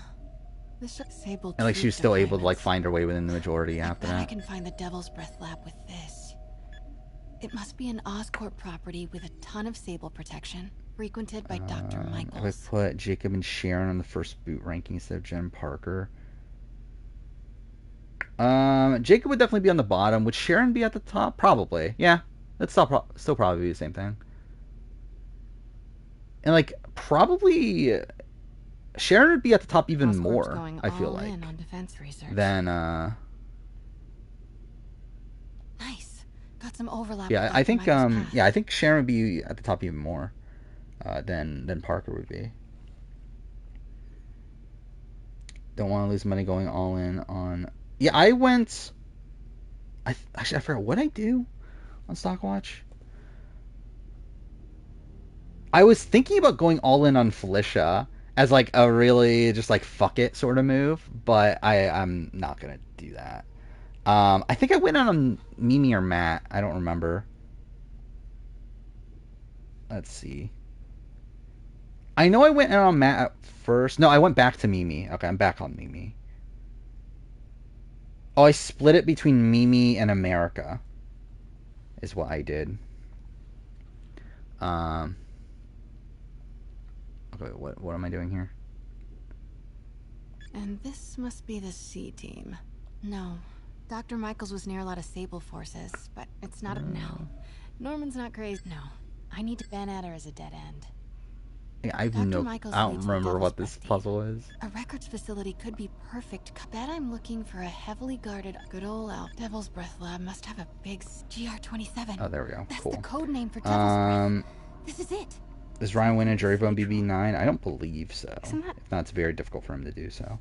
[SPEAKER 1] and like she was still able to like find her way within the majority after
[SPEAKER 5] I
[SPEAKER 1] that.
[SPEAKER 5] can find the Devil's Breath lab with this. It must be an Oscorp property with a ton of Sable protection, frequented by Dr. Michaels.
[SPEAKER 1] If I put Jacob and Sharon on the first boot ranking instead of Jen Parker. Jacob would definitely be on the bottom. Would Sharon be at the top? Probably. Yeah. That's still probably the same thing. And like probably Sharon would be at the top even more. I feel like
[SPEAKER 5] on defense research.
[SPEAKER 1] than
[SPEAKER 5] Nice. Got some overlap.
[SPEAKER 1] yeah.
[SPEAKER 5] with
[SPEAKER 1] I
[SPEAKER 5] Dr.
[SPEAKER 1] think
[SPEAKER 5] Michael's path.
[SPEAKER 1] yeah. I think Sharon would be at the top even more than Parker would be. Don't want to lose money going all in on. Yeah, I went. Actually, I forgot what I do on Stockwatch. I was thinking about going all in on Felicia as like a really just like fuck it sort of move, but I'm not gonna do that. I think I went on Mimi or Matt. I don't remember. Let's see. I know I went in on Matt at first. No, I went back to Mimi. Okay, I'm back on Mimi. Oh, I split it between Mimi and America. Is what I did. Okay, what am I doing here?
[SPEAKER 5] And this must be the C team. No. Dr. Michaels was near a lot of Sable forces, but it's not no. Norman's not crazy. No. I need to ban at her as a dead end.
[SPEAKER 1] Yeah, I don't remember what this puzzle is.
[SPEAKER 5] A records facility could be perfect. Bet I'm looking for a heavily guarded good old Al. Devil's Breath Lab must have a big GR27.
[SPEAKER 1] Oh, there we go.
[SPEAKER 5] That's
[SPEAKER 1] Cool.
[SPEAKER 5] the code name for Devil's Breath. This is it.
[SPEAKER 1] Does Ryan win a jury vote on BB9? I don't believe so.
[SPEAKER 5] Isn't that...
[SPEAKER 1] If not, it's very difficult for him to do so.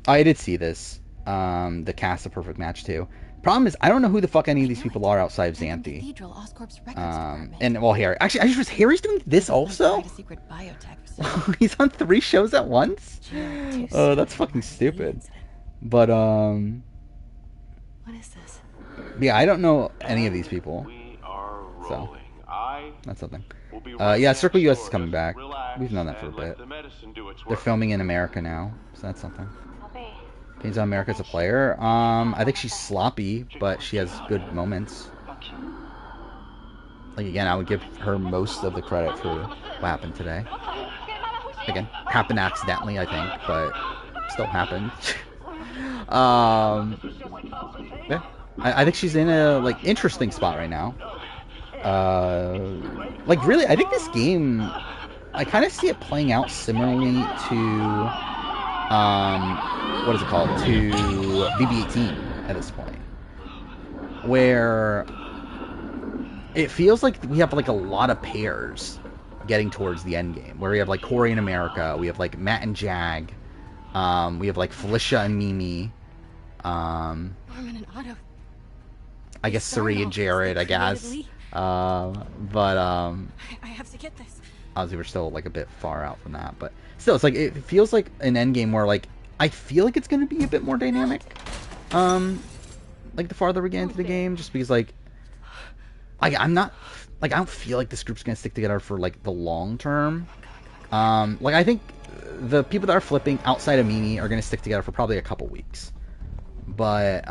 [SPEAKER 1] I did see this. The cast of Perfect Match too. Problem is, I don't know who the fuck any of these people are outside of Xanthi. And well, Harry. Actually, I just was Harry's doing this also. He's on 3 shows at once. Oh, that's fucking stupid. But
[SPEAKER 5] What is this?
[SPEAKER 1] yeah, I don't know any of these people. So that's something. Yeah, Circle US is coming back. We've known that for a bit. They're filming in America now, so that's something. Gains on America as a player. I think she's sloppy, but she has good moments. Like again, I would give her most of the credit for what happened today. Again, happened accidentally, I think, but still happened. Yeah, I think she's in a like interesting spot right now. Like really, I think this game, I kind of see it playing out similarly to what is it called, to BB-18 at this point, where it feels like we have like a lot of pairs getting towards the end game, where we have like Corey and America, we have like Matt and Jag, we have like Felicia and Mimi,
[SPEAKER 5] Norman and Otto.
[SPEAKER 1] I guess Suri and Jared, I guess, but
[SPEAKER 5] I have to get this.
[SPEAKER 1] obviously we're still like a bit far out from that, but still, it's like it feels like an end game where like I feel like it's going to be a bit more dynamic, like the farther we get into the game, just because like I'm not like I don't feel like this group's going to stick together for like the long term. Like I think the people that are flipping outside of Mimi are going to stick together for probably a couple weeks, but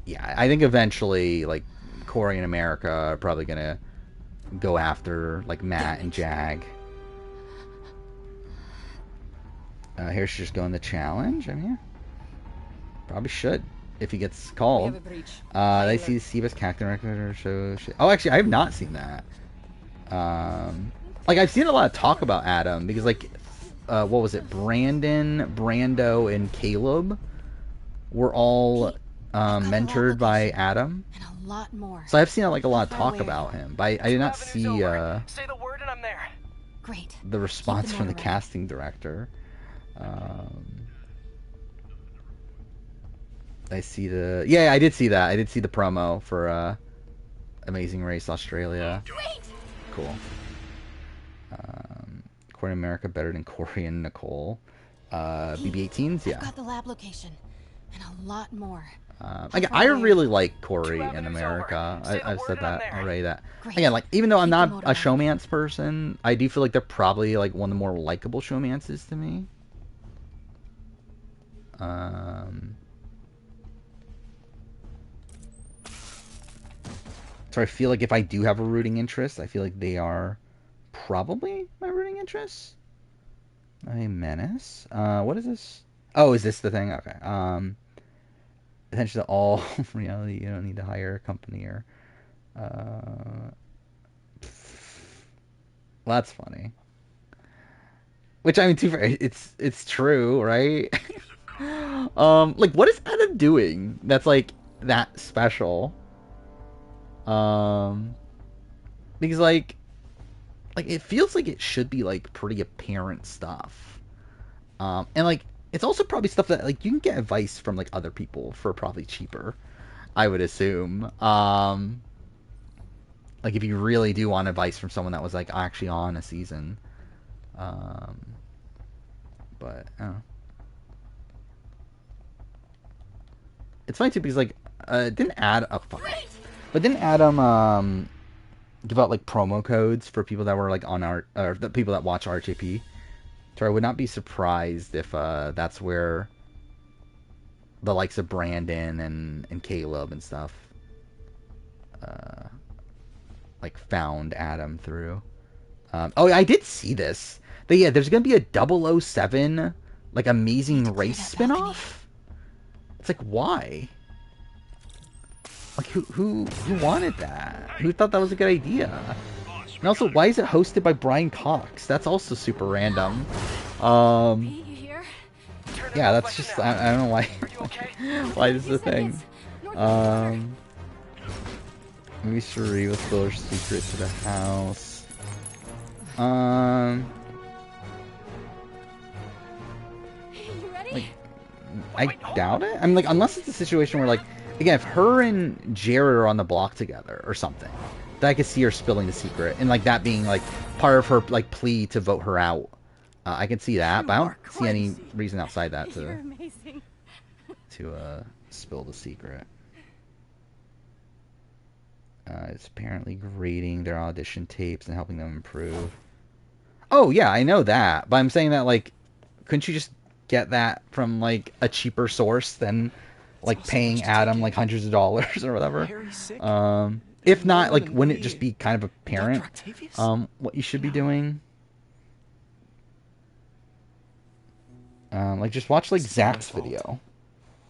[SPEAKER 1] yeah, I think eventually like Corey and America are probably going to go after like Matt and Jag. Here she's just going the challenge. I mean, probably should if he gets called. They see Seabass Cactus record show. Oh, actually, I have not seen that. Like I've seen a lot of talk about Adam because like, what was it? Brandon, Brando, and Caleb were all mentored by Adam.
[SPEAKER 5] And a lot more.
[SPEAKER 1] So I've seen like a lot of talk about him, but I did not see
[SPEAKER 2] Say the word and I'm there.
[SPEAKER 5] Great.
[SPEAKER 1] the response from the casting director. I see the I did see that. I did see the promo for Amazing Race Australia.
[SPEAKER 5] Great.
[SPEAKER 1] Cool. Corey and America better than Corey and Nicole. BB-18s, yeah.
[SPEAKER 5] I've got the lab location and a lot more.
[SPEAKER 1] I really like Corey in America. I've said that already. That again, like even though I'm not a showmance person, I do feel like they're probably like one of the more likable showmances to me. So I feel like if I do have a rooting interest, I feel like they are probably my rooting interests. A menace. What is this? Oh, is this the thing? Okay. Attention to all reality. You don't need to hire a company or. Well, that's funny. Which I mean, too fair, it's true, right? Like, what is Adam doing that's like that special? Because like it feels like it should be like pretty apparent stuff. And like it's also probably stuff that like you can get advice from like other people for probably cheaper, I would assume. Like if you really do want advice from someone that was like actually on a season. But it's funny too because like didn't Adam give out like promo codes for people that were like on our or the people that watch RJP? So I would not be surprised if that's where the likes of Brandon and Caleb and stuff like found Adam through. Oh, I did see this. But yeah, there's gonna be a 007 like Amazing Race spinoff. It's like why? Like who wanted that? Who thought that was a good idea? And also, why is it hosted by Brian Cox? That's also super random. Yeah, that's just I don't know why why this is a thing. Maybe Cherie will spill her secret to the house. Like, I doubt it. I mean, like, unless it's a situation where, like, again, if her and Jared are on the block together or something, then I could see her spilling the secret and like that being like part of her like plea to vote her out. I can see that, but I don't see any reason outside that to spill the secret. It's apparently grading their audition tapes and helping them improve. Oh yeah, I know that, but I'm saying that like, couldn't you just get that from like a cheaper source than like paying Adam like hundreds of dollars or whatever? If not, like, wouldn't it just be kind of apparent what you should be doing? Like, just watch like Zach's video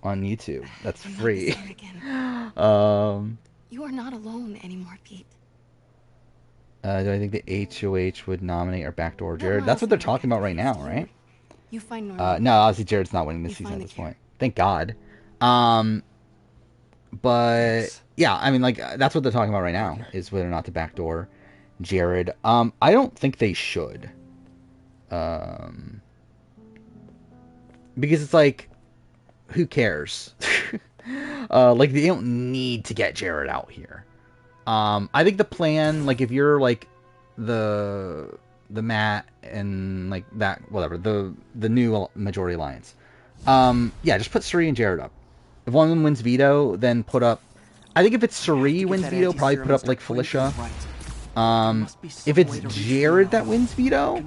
[SPEAKER 1] on YouTube. That's free.
[SPEAKER 5] You are not alone anymore, Pete.
[SPEAKER 1] Do I think the HOH would nominate or backdoor Jared? That's what they're talking about right now, right?
[SPEAKER 5] You find
[SPEAKER 1] no, obviously Jared's not winning this season at this point. Thank God. But yeah, I mean, like that's what they're talking about right now is whether or not to backdoor Jared. I don't think they should. Because it's like, who cares? Like they don't need to get Jared out here. I think the plan, like if you're like the Matt and like that whatever the new Majority Alliance, yeah, just put Suri and Jared up. If one of them wins veto, then put up. I think if it's Suri wins veto, probably put up like Felicia. If it's Jared that wins veto,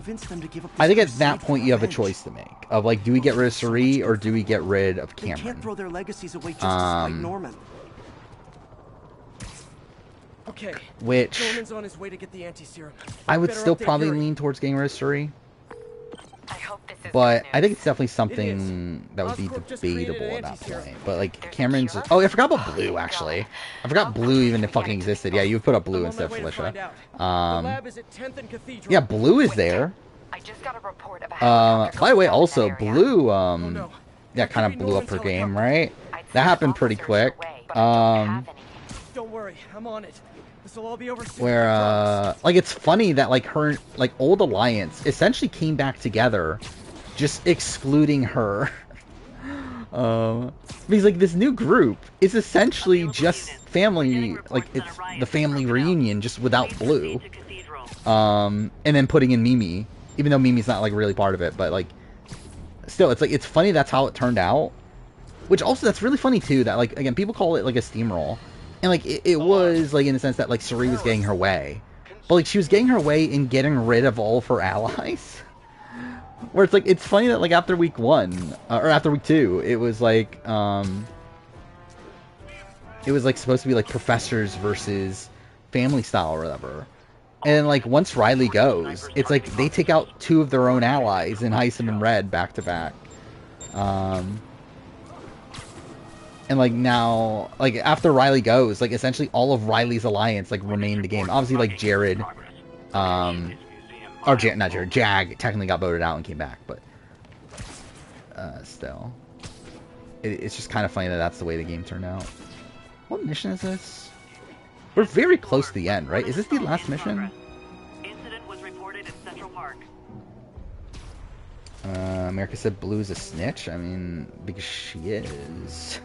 [SPEAKER 1] I think at that point you have a choice to make of like, do we get rid of Suri or do we get rid of Cameron?
[SPEAKER 2] They can't throw their legacies away just to spite Norman. Okay.
[SPEAKER 1] Which
[SPEAKER 2] Norman's on his way to get the anti-serum.
[SPEAKER 1] I would still probably lean towards getting rid of Suri. But I think it's definitely something that would be debatable at that point. But like Cameron's... Oh, I forgot about Blue, actually. I forgot Blue even fucking existed. Yeah, you put up Blue instead of Felicia. Yeah, Blue is there. By the way, also, Blue, yeah, kind of blew up her game, right? That happened pretty quick.
[SPEAKER 2] Don't worry, I'm on it. This will all be over soon.
[SPEAKER 1] Where, like, it's funny that, like, her, like, old alliance essentially came back together, just excluding her. Because, like, this new group is essentially just family, like, it's the family reunion, just without Blue. And then putting in Mimi, even though Mimi's not, like, really part of it, but, like, still, it's, like, it's funny that's how it turned out. Which also, that's really funny, too, that, like, again, people call it, like, a steamroll. And, like, it was, like, in the sense that, like, Suri was getting her way. But, like, she was getting her way in getting rid of all of her allies. Where it's, like, it's funny that, like, after week 1, or after week 2, it was, like, supposed to be, like, professors versus family style or whatever. And like once Riley goes, it's like they take out 2 of their own allies in Heisem and Red back to back. And like now, like after Riley goes, like essentially all of Riley's alliance like remain in the game. Obviously, like Jared, or not Jared, Jag technically got voted out and came back, but still, it's just kind of funny that that's the way the game turned out. What mission is this? We're very close to the end, right? Is this the last mission?
[SPEAKER 3] Incident was reported in Central Park.
[SPEAKER 1] America said Blue is a snitch. I mean, because she is.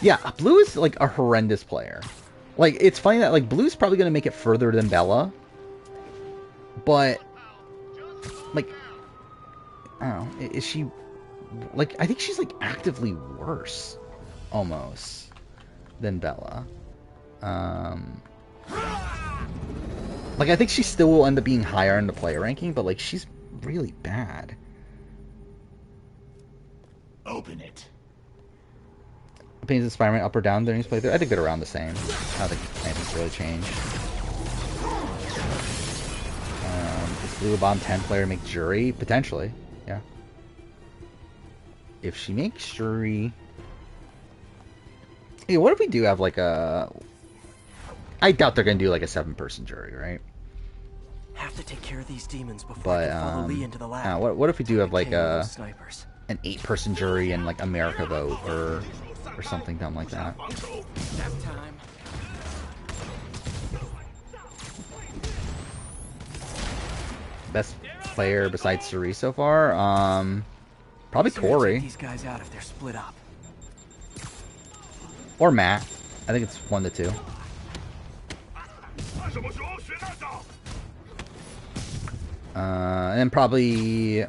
[SPEAKER 1] Yeah, Blue is like a horrendous player. Like, it's funny that like Blue's probably gonna make it further than Bella, but like, I don't know. Is she like? I think she's like actively worse, almost, than Bella. Like, I think she still will end up being higher in the player ranking, but like, she's really bad.
[SPEAKER 6] Open it.
[SPEAKER 1] Opinions of Spider-Man up or down during his playthrough? I think they're around the same. I don't think anything's really changed. Does Blue a Bomb 10 player make Jury? Potentially, yeah. If she makes Jury... Hey, what if we do have like a... I doubt they're going to do like a 7-person jury, right?
[SPEAKER 2] Have to take care of these demons before I can follow Lee into the lab.
[SPEAKER 1] What if we do have like an
[SPEAKER 2] snipers.
[SPEAKER 1] 8-person jury and like America vote or something dumb like that?
[SPEAKER 2] Nap time.
[SPEAKER 1] Best player besides Cerise so far? Probably Corey.
[SPEAKER 2] These guys out if they're split up.
[SPEAKER 1] Or Matt. I think it's 1 to 2. And then probably...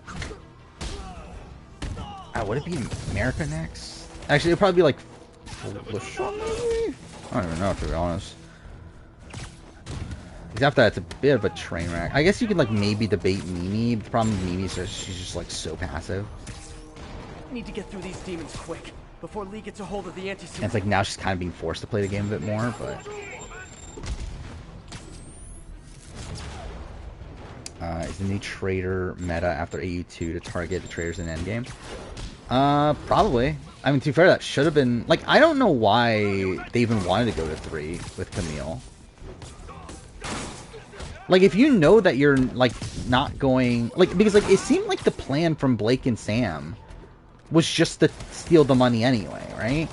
[SPEAKER 1] would it be America next? Actually, it'd probably be like... Felicia, maybe? I don't even know, to be honest. Because after that, it's a bit of a train wreck. I guess you could like maybe debate Mimi. The problem with Mimi is that she's just like so passive.
[SPEAKER 2] I need to get through these demons quick before Lee gets a hold of the anti-suit.
[SPEAKER 1] And it's like now she's kind of being forced to play the game a bit more, but... is the new trader meta after AU2 to target the traders in endgame? Probably. I mean, to be fair, that should have been... Like, I don't know why they even wanted to go to 3 with Camille. Like, if you know that you're, like, not going... Like, because, like, it seemed like the plan from Blake and Sam was just to steal the money anyway, right?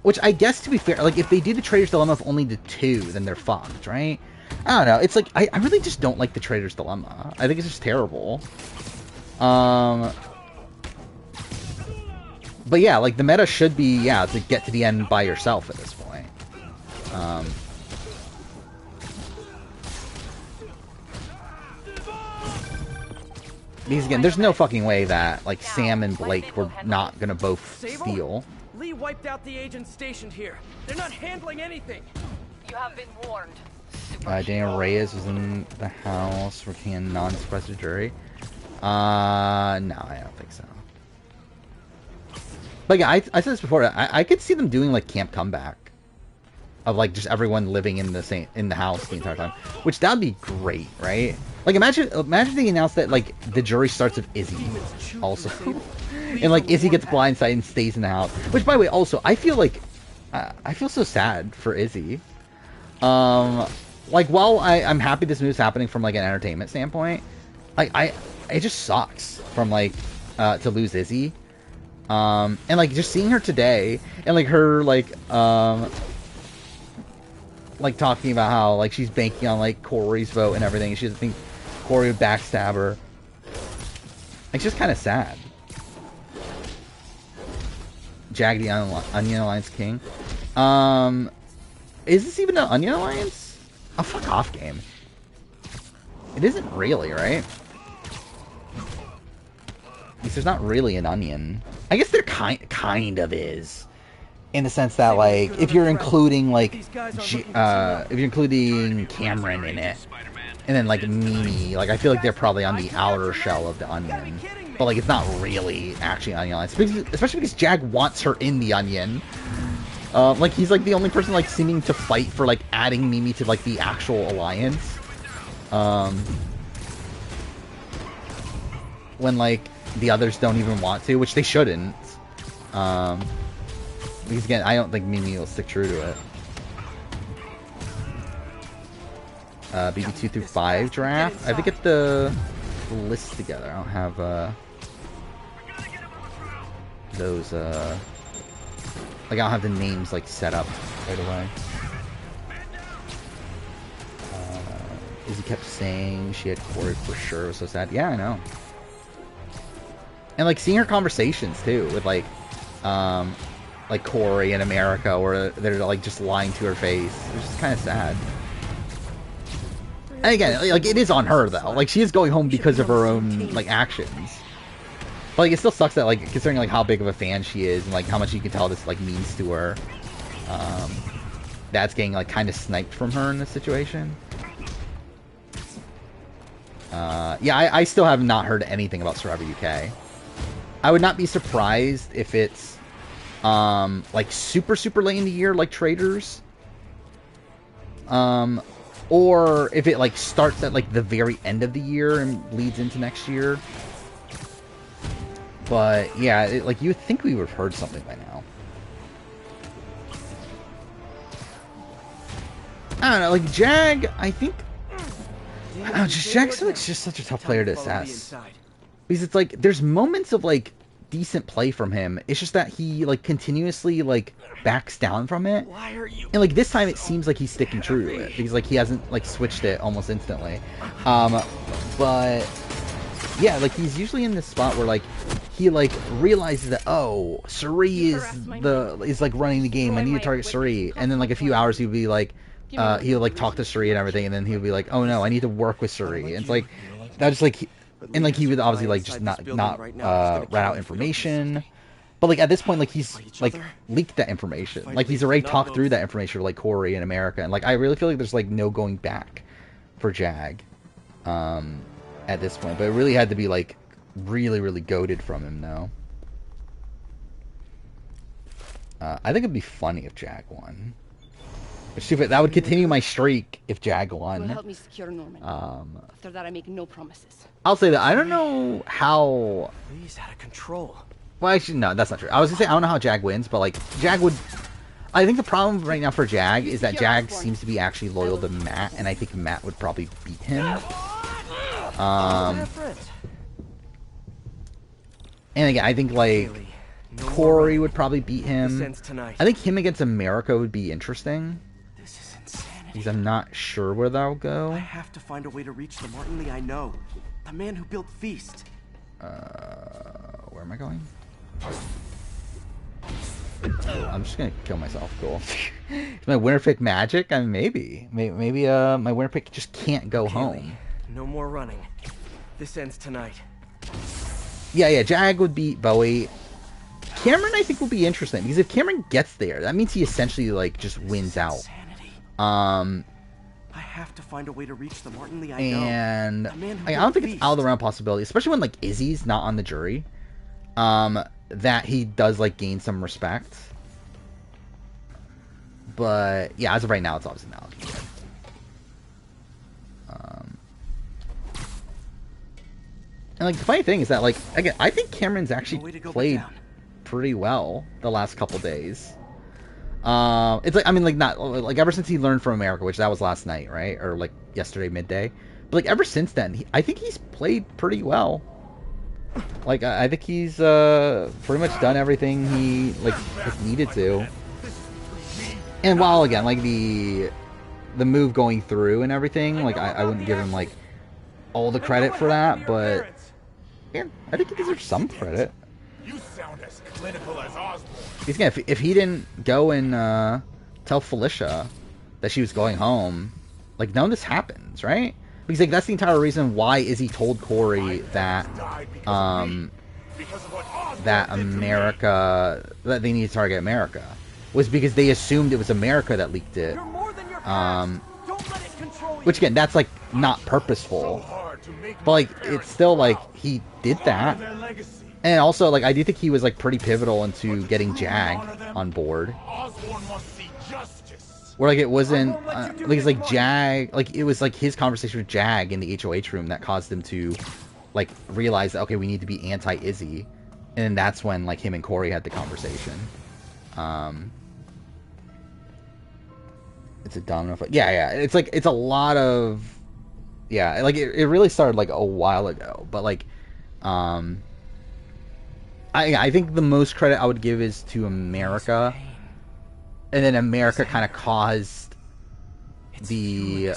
[SPEAKER 1] Which I guess, to be fair, like, if they do the Trader's Dilemma of only the 2, then they're fucked, right? I don't know. It's like, I really just don't like the Trader's Dilemma. I think it's just terrible. But yeah, like, the meta should be, yeah, to get to the end by yourself at this point. Because again, there's no fucking way that, like, Sam and Blake were not gonna both steal.
[SPEAKER 2] Lee wiped out the agents stationed here. They're not handling anything.
[SPEAKER 3] You have been warned.
[SPEAKER 1] Daniel Reyes was in the house working in non-suppressive jury. No, I don't think so. But yeah, I said this before. I could see them doing like Camp Comeback, of like just everyone living in the house the entire time, which that'd be great, right? Like imagine they announced that like the jury starts with Izzy also, and like Izzy gets blindsided and stays in the house. Which, by the way, also I feel like I feel so sad for Izzy. Like while I'm happy this move's happening from like an entertainment standpoint, like it just sucks from like to lose Izzy. And like just seeing her today and like her like talking about how like she's banking on like Corey's vote and everything. She doesn't think Corey would backstab her. It's just kind of sad. Jag the Onion Alliance King. Is this even an Onion Alliance? A fuck off game. It isn't really, right? At least there's not really an onion. I guess there kind of is, in the sense that like if you're including like if you're including Cameron in it, and then like Mimi, like I feel like they're probably on the outer shell of the onion, but like it's not really actually an Onion Alliance, especially because Jag wants her in the onion. Like, he's, like, the only person, like, seeming to fight for, like, adding Mimi to, like, the actual alliance. When, like, the others don't even want to, which they shouldn't. Because, again, I don't think Mimi will stick true to it. BB2 through 5 draft. I have to get the list together. I don't have, those, like, I don't have the names, like, set up right away. Izzy kept saying she had Corey for sure. It was so sad. Yeah, I know. And, like, seeing her conversations, too, with, like Corey in America, where they're, like, just lying to her face. It's just kind of sad. And again, like, it is on her, though. Like, she is going home because of her own, like, actions. But, like, it still sucks that, like, considering, like, how big of a fan she is and, like, how much you can tell this, like, means to her. That's getting, like, kind of sniped from her in this situation. Yeah, I still have not heard anything about Survivor UK. I would not be surprised if it's, like, super late in the year, like Traders. Or if it, like, starts at, like, the very end of the year and leads into next year. But, yeah, like, you would think we would have heard something by now. I don't know, like, Jag, I think... I don't know, Jag's like, just such a tough player to assess. Because it's like, there's moments of, like, decent play from him. It's just that he, like, continuously, like, backs down from it. And, like, this time it seems like he's sticking true to it. Because, like, he hasn't, like, switched it almost instantly. But, yeah, like, he's usually in this spot where, like, he, like, realizes that, oh, Suri is, like, running the game. I need to target Suri. And then, like, a few hours he'll be, like, he'll, like, talk to Suri and everything. And then he'll be like, oh, no, I need to work with Suri. And it's, like, that's just, like... And, like, he would obviously, like, just not rat out information. But, like, at this point, like, he's, like, leaked that information. Like, he's already talked through that information with, like, Corey in America. And, like, I really feel like there's, like, no going back for Jag at this point. But it really had to be, like, really goated from him, though. I think it'd be funny if Jag won. That would continue my streak if Jag won.
[SPEAKER 6] Will help me secure Norman. After that, I make no promises.
[SPEAKER 1] I'll say that I don't know how.
[SPEAKER 2] He's out of control.
[SPEAKER 1] Well, actually, no, that's not true. I was gonna say I don't know how Jag wins, but like Jag would. I think the problem right now for Jag is that Jag seems to be actually loyal to Matt, and I think Matt would probably beat him. And again, I think like Corey would probably beat him. I think him against America would be interesting. Because I'm not sure where that'll go.
[SPEAKER 2] I have to find a way to reach the Martin Lee I know. The man who built Feast.
[SPEAKER 1] Where am I going? I'm just gonna kill myself. Cool. Is my winner pick magic? I mean, maybe my winner pick just can't go home.
[SPEAKER 2] No more running. This ends tonight.
[SPEAKER 1] Yeah. Jag would beat Bowie. Cameron, I think, will be interesting because if Cameron gets there, that means he essentially like just wins out.
[SPEAKER 2] I have to find a way to reach the Martin Lee I know.
[SPEAKER 1] And like, I don't think it's out of the realm possibility, especially when like Izzy's not on the jury. That he does like gain some respect. But yeah, as of right now, it's obviously not looking good. And like the funny thing is that like again, I think Cameron's actually played pretty well the last couple days. It's like, I mean, like, not, like, ever since he learned from America, which that was last night, right? Or, like, yesterday midday. But, like, ever since then, I think he's played pretty well. Like, I think he's, pretty much done everything he, like, has needed to. And while, again, like, the move going through and everything, like, I wouldn't give him, like, all the credit for that, but, yeah, I think he deserves some credit.
[SPEAKER 7] You sound as clinical as Osborne.
[SPEAKER 1] Again, if he didn't go and tell Felicia that she was going home, like, none of this happens, right? Because like that's the entire reason why Izzy told Corey that that America, that they need to target America, was because they assumed it was America that leaked it. Which again, that's like not purposeful, but like it's still like he did that. And also, like, I do think he was, like, pretty pivotal into getting Jag on board.
[SPEAKER 7] Osborn must see justice.
[SPEAKER 1] Where, like, it wasn't, like, it's like Jag, like, it was, like, his conversation with Jag in the HOH room that caused him to, like, realize that, okay, we need to be anti-Izzy. And then that's when, like, him and Corey had the conversation. It's a domino effect. Yeah. It's, like, it's a lot of, yeah, like, it really started, like, a while ago. But, like, I think the most credit I would give is to America. And then America kind of caused the,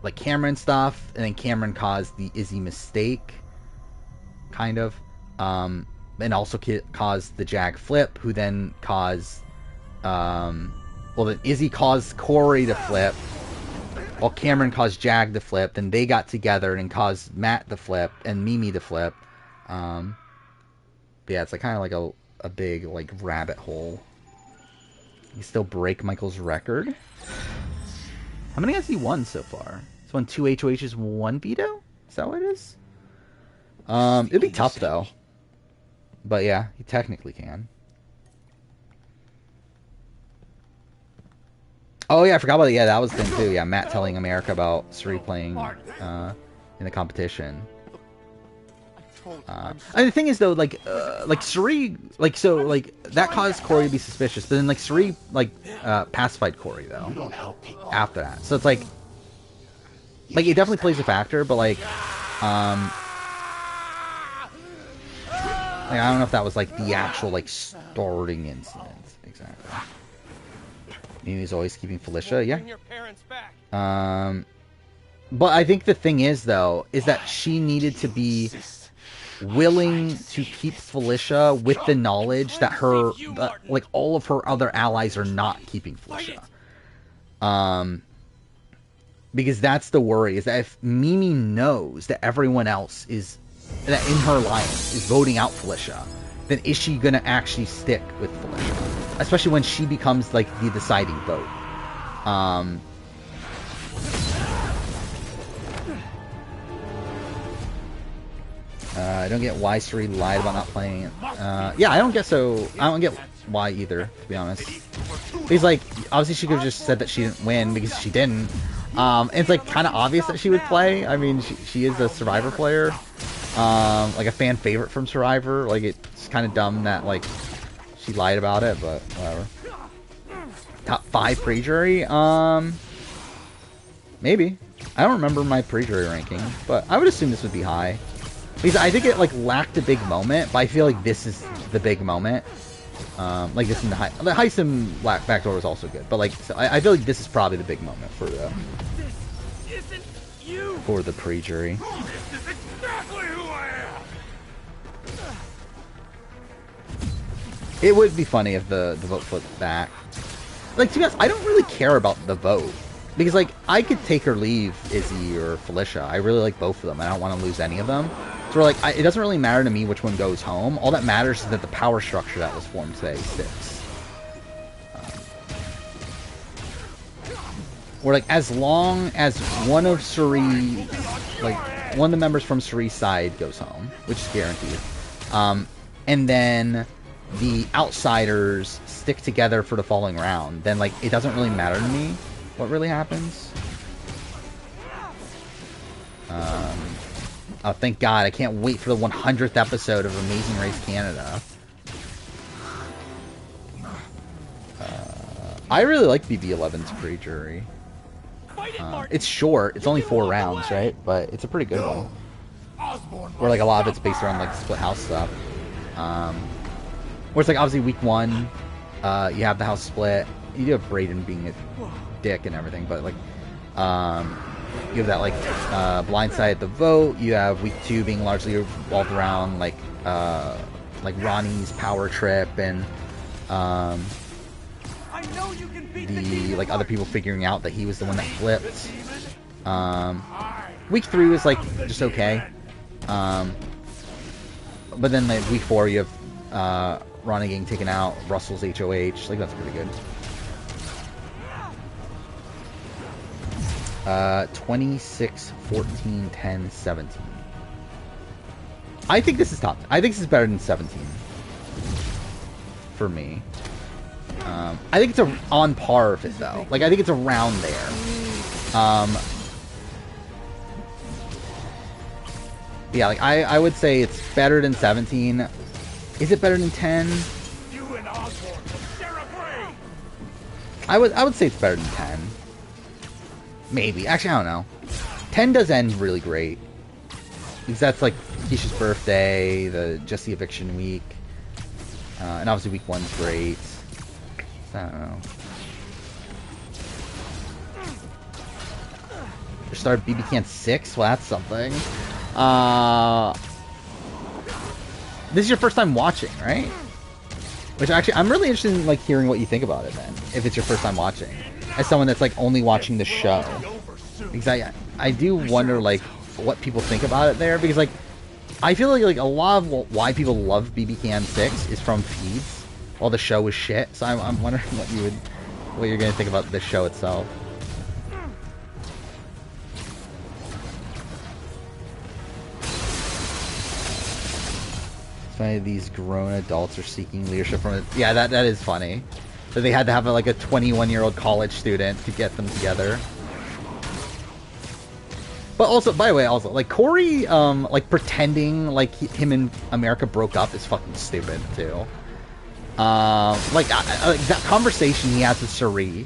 [SPEAKER 1] like, Cameron stuff. And then Cameron caused the Izzy mistake. Kind of. And also caused the Jag flip, who then caused, well, then Izzy caused Corey to flip, while Cameron caused Jag to flip. Then they got together and caused Matt to flip and Mimi to flip. But yeah, it's like kind of like a big, like, rabbit hole. He still break Michael's record. How many has he won so far? He's won 2 HOHs, 1 veto? Is that what it is? It'd be tough, though. But yeah, he technically can. Oh yeah, I forgot about it. Yeah, that was the thing too. Yeah, Matt telling America about Suri playing in the competition. And the thing is though, like Suri, like, so, like, that caused Corey to be suspicious, but then, like, Suri, like, pacified Corey though after that. So it's like it definitely plays a factor, but like I don't know if that was, like, the actual, like, starting incident. Exactly. Mimi's always keeping Felicia, yeah. But I think the thing is, though, is that she needed to be willing to keep Felicia with the knowledge that her, like, all of her other allies are not keeping Felicia. Because that's the worry, is that if Mimi knows that everyone else is, that in her alliance is voting out Felicia, then is she gonna actually stick with Felicia? Especially when she becomes, like, the deciding vote. I don't get why Suri lied about not playing it. Yeah, I don't get why either, to be honest. Because, like, obviously she could have just said that she didn't win because she didn't. And it's, like, kind of obvious that she would play. I mean, she is a Survivor player. Like a fan favorite from Survivor. Like, it's kind of dumb that, like, she lied about it, but whatever. Top 5 pre-jury? Maybe. I don't remember my pre-jury ranking, but I would assume this would be high. Because I think it, like, lacked a big moment, but I feel like this is the big moment. Like this in the Heist and Backdoor was also good, but, like, so I feel like this is probably the big moment for the pre-jury.
[SPEAKER 7] This is exactly who I am.
[SPEAKER 1] It would be funny if the vote flipped back. Like, to be honest, I don't really care about the vote. Because, like, I could take or leave Izzy or Felicia. I really like both of them. I don't want to lose any of them. So, like, it doesn't really matter to me which one goes home. All that matters is that the power structure that was formed today sticks. Or, like, as long as one of Suri, like, one of the members from Suri's side goes home, which is guaranteed, and then the outsiders stick together for the following round, then, like, it doesn't really matter to me what really happens. Oh, thank God. I can't wait for the 100th episode of Amazing Race Canada. I really like BB11's pre-jury. It's short. It's only 4 rounds, right? But it's a pretty good one. Where, like, a lot of it's based around, like, split house stuff. Where it's, like, obviously week 1, you have the house split. You do have Brayden being a dick and everything, but, like, you have that, like, blindside at the vote. You have week 2 being largely revolved around, like Ronnie's power trip and the, like, other people figuring out that he was the one that flipped. Week 3 was, like, just okay. But then, like, week 4 you have Ronnie getting taken out, Russell's HOH. Like, that's pretty good. 26, 14, 10, 17. I think this is top. I think this is better than 17 for me. I think it's on par with it though. Like I think it's around there. Yeah, like I would say it's better than 17. Is it better than 10?
[SPEAKER 7] You and Osborn will share a grave.
[SPEAKER 1] I would say it's better than 10. Maybe. Actually, I don't know. 10 does end really great. Because that's like Keisha's birthday, just the eviction week. And obviously week 1's great. So, I don't know. Start BB Can 6? Well, that's something. This is your first time watching, right? Which actually, I'm really interested in like hearing what you think about it then. If it's your first time watching. As someone that's like only watching the show. Because I do wonder like what people think about it there. Because like, I feel like a lot of why people love BB Can 6 is from feeds. While the show is shit. So I'm wondering what you're going to think about the show itself. These grown adults are seeking leadership from it. Yeah, that is funny. That they had to have like a 21-year-old college student to get them together. But also, by the way, like Corey, like pretending like him and America broke up is fucking stupid too. Like that conversation he has with Suri,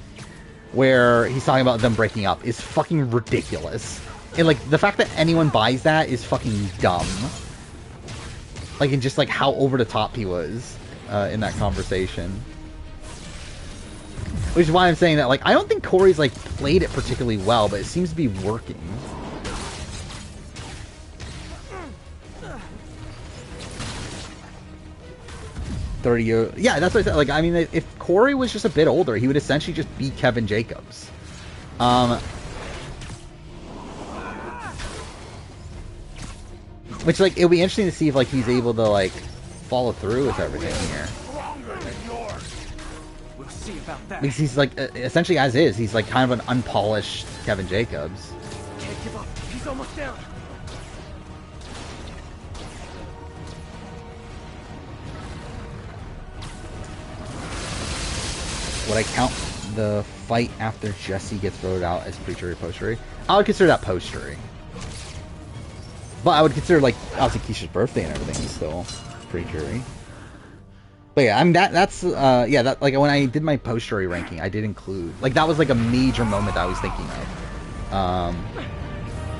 [SPEAKER 1] where he's talking about them breaking up, is fucking ridiculous. And like the fact that anyone buys that is fucking dumb. Like, and just like how over the top he was in that conversation. Which is why I'm saying that, like, I don't think Corey's like played it particularly well, but it seems to be working. Yeah, that's what I said. Like, I mean, if Corey was just a bit older, he would essentially just be Kevin Jacobs. Which, like, it'll be interesting to see if, like, he's able to, like, follow through with everything here.
[SPEAKER 2] We'll see about that.
[SPEAKER 1] Because he's, like, essentially as is. He's, like, kind of an unpolished Kevin Jacobs.
[SPEAKER 2] Can't give up. He's almost down.
[SPEAKER 1] Would I count the fight after Jesse gets voted out as pre-jury or post-jury? I would consider that post-jury. But I would consider, like, obviously Keisha's birthday and everything is still pre-jury. But yeah, I mean, that's, yeah, that, like, when I did my post-jury ranking, I did include, like, that was, like, a major moment I was thinking of,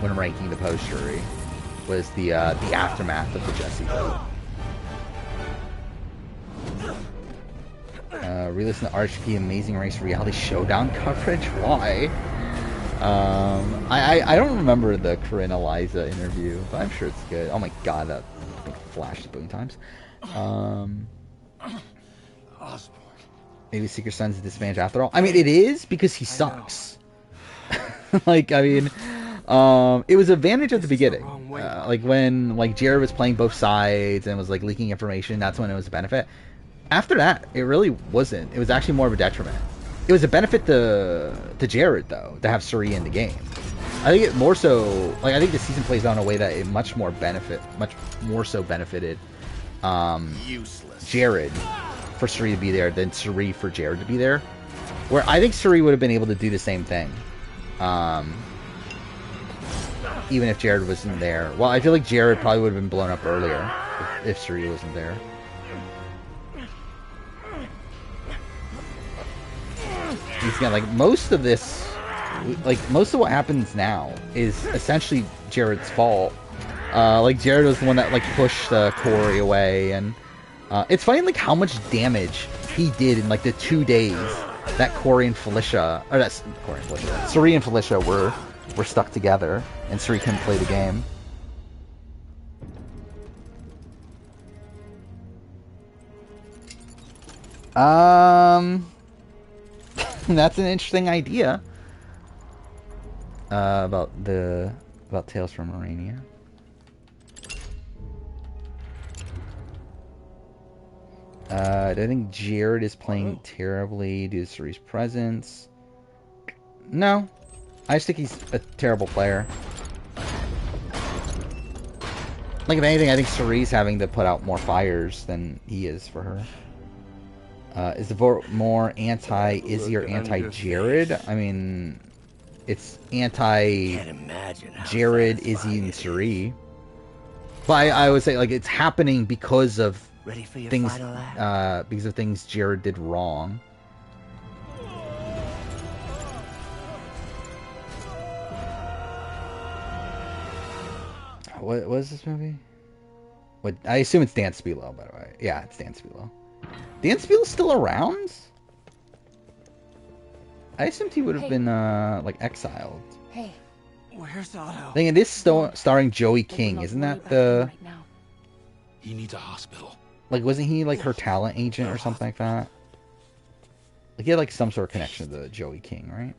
[SPEAKER 1] when ranking the post-jury, was the aftermath of the Jesse vote. Re-listen to RHP Amazing Race Reality Showdown coverage? Why? I don't remember the Corinne Eliza interview, but I'm sure it's good. Oh my god, that thing flashed a billion times. Maybe Secret Son's a disadvantage after all. I mean, it is because he sucks. Like, I mean, it was advantage at the beginning. Like when like Jared was playing both sides and was like leaking information, that's when it was a benefit. After that, it really wasn't. It was actually more of a detriment. It was a benefit to Jared, though, to have Suri in the game. I think it more so, like, I think the season plays out in a way that it much more so benefited Jared for Suri to be there than Suri for Jared to be there. Where I think Suri would have been able to do the same thing. Even if Jared wasn't there. Well, I feel like Jared probably would have been blown up earlier if Suri wasn't there. Again, like, most of this, like, most of what happens now is essentially Jared's fault. Like, Jared was the one that, like, pushed Corey away, and it's funny, like, how much damage he did in, like, the 2 days that Corey and Felicia, or that's Corey and Felicia, Suri and Felicia were stuck together, and Suri couldn't play the game. That's an interesting idea. About Tales from Arania. I don't think Jared is playing terribly due to Suri's presence. No. I just think he's a terrible player. Like, if anything, I think Cerise having to put out more fires than he is for her. Is the vote more anti-Izzy or anti-Jared? I mean, it's anti-Jared, Izzy, and Cerise. But I would say, like, it's happening because of things Jared did wrong. What was this movie? What, I assume it's Dan Spilo, by the way. Yeah, it's Dan Spilo. Dan Spilo's still around? I assumed he would have been like exiled.
[SPEAKER 6] Hey,
[SPEAKER 2] Where's Otto?
[SPEAKER 1] I think it is starring Joey King. Isn't that the?
[SPEAKER 6] Right now.
[SPEAKER 7] He needs a hospital.
[SPEAKER 1] Like, wasn't he like her talent agent or something like that? Like, he had like some sort of connection to Joey King, right?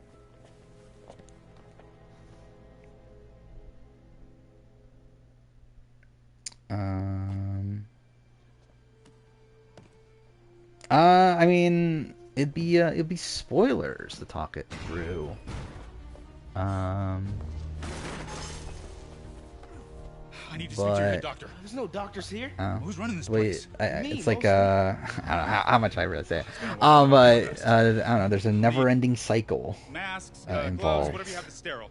[SPEAKER 1] I mean, it'd be spoilers to talk it through.
[SPEAKER 7] I need to speak to your doctor.
[SPEAKER 2] There's no doctors here.
[SPEAKER 7] Who's running this place?
[SPEAKER 1] It's like I don't know how much I really say it. But I don't know. There's a never-ending cycle
[SPEAKER 7] Masks,
[SPEAKER 1] involved.
[SPEAKER 7] gloves, whatever you have to sterile.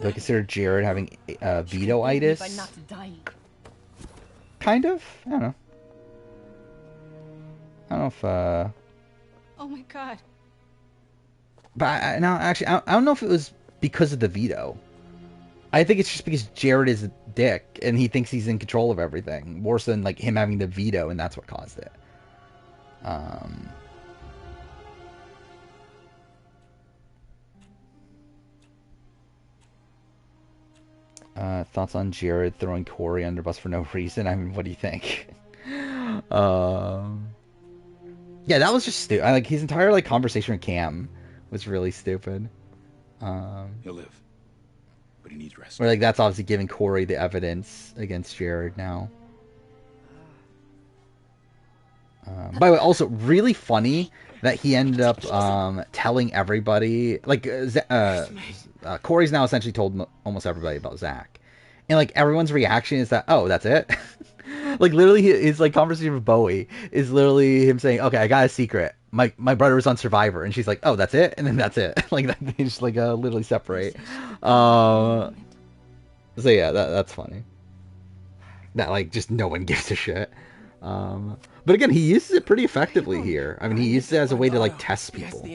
[SPEAKER 1] Do I consider Jared having veto-itis?
[SPEAKER 6] By not dying.
[SPEAKER 1] Kind of. I don't know. I don't know if.
[SPEAKER 5] Oh my god.
[SPEAKER 1] But no, actually, I don't know if it was because of the veto. I think it's just because Jared is a dick and he thinks he's in control of everything, worse than like him having the veto, and that's what caused it. Thoughts on Jared throwing Corey under bus for no reason? I mean, what do you think? Yeah, that was just stupid. Like, his entire like conversation with Cam was really stupid.
[SPEAKER 7] He'll live, but he needs rest.
[SPEAKER 1] Where like that's obviously giving Corey the evidence against Jared now. By the way, also really funny that he ended up telling everybody, like Corey's now essentially told almost everybody about Zach, and like everyone's reaction is that, oh, that's it. Like literally his like conversation with Bowie is literally him saying, okay, I got a secret, my brother was on Survivor, and she's like, oh, that's it, and then that's it. Like they just like literally separate. So yeah, that's funny that like just no one gives a shit. But again, he uses it pretty effectively here. I mean, he uses it as a way to like test people.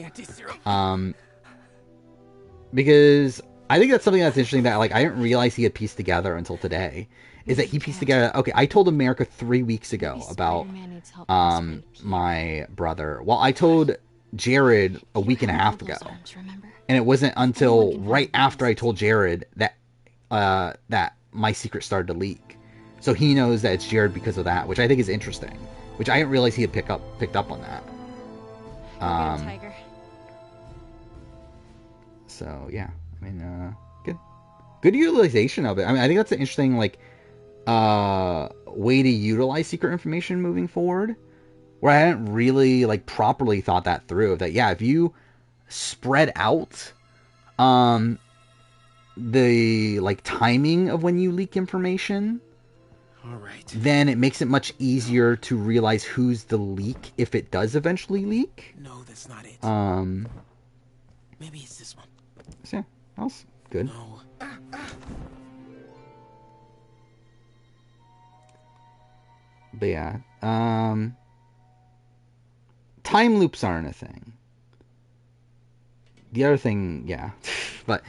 [SPEAKER 1] Because I think that's something that's interesting that like I didn't realize he had pieced together until today. Is that he pieced together? Okay, I told America 3 weeks ago about my brother. Well, I told Jared a week and a half ago, and it wasn't until right after I told Jared that that my secret started to leak. So he knows that it's Jared because of that, which I think is interesting. Which I didn't realize he had picked up on that.
[SPEAKER 5] Tiger.
[SPEAKER 1] So yeah, I mean, good utilization of it. I mean, I think that's an interesting like way to utilize secret information moving forward. Where I hadn't really like properly thought that through. That yeah, if you spread out the like timing of when you leak information.
[SPEAKER 2] All right.
[SPEAKER 1] Then it makes it much easier to realize who's the leak if it does eventually leak.
[SPEAKER 2] No, that's not it. Maybe it's this one.
[SPEAKER 1] So, yeah, that was good.
[SPEAKER 2] No.
[SPEAKER 1] But yeah, time loops aren't a thing. The other thing, yeah, but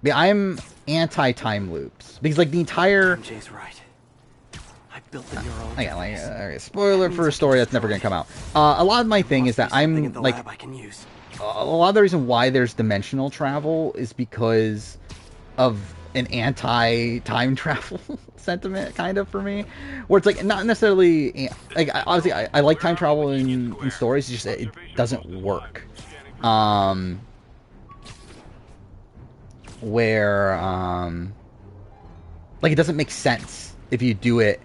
[SPEAKER 1] yeah, I'm anti-time loops because like the entire
[SPEAKER 2] MJ's right. I built the neural.
[SPEAKER 1] Again, like okay, spoiler for a story that's never gonna come out. A lot of my thing is that I'm like
[SPEAKER 2] I can use.
[SPEAKER 1] a lot of the reason why there's dimensional travel is because of an anti-time travel sentiment, kind of, for me, where it's like not necessarily like obviously I like time travel in stories. It's just it doesn't work. Where like it doesn't make sense if you do it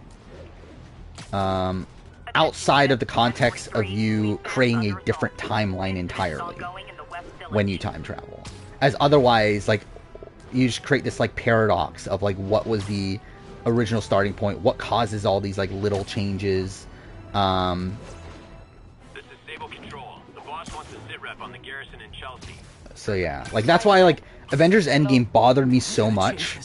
[SPEAKER 1] outside of the context of you creating a different timeline entirely. when you time travel. As otherwise, like, you just create this, like, paradox of, like, what was the original starting point, what causes all these, like, little changes.
[SPEAKER 8] This is Stable Control. The boss wants a sit rep on the garrison in Chelsea.
[SPEAKER 1] So yeah, like, that's why, like, Avengers Endgame bothered me so much,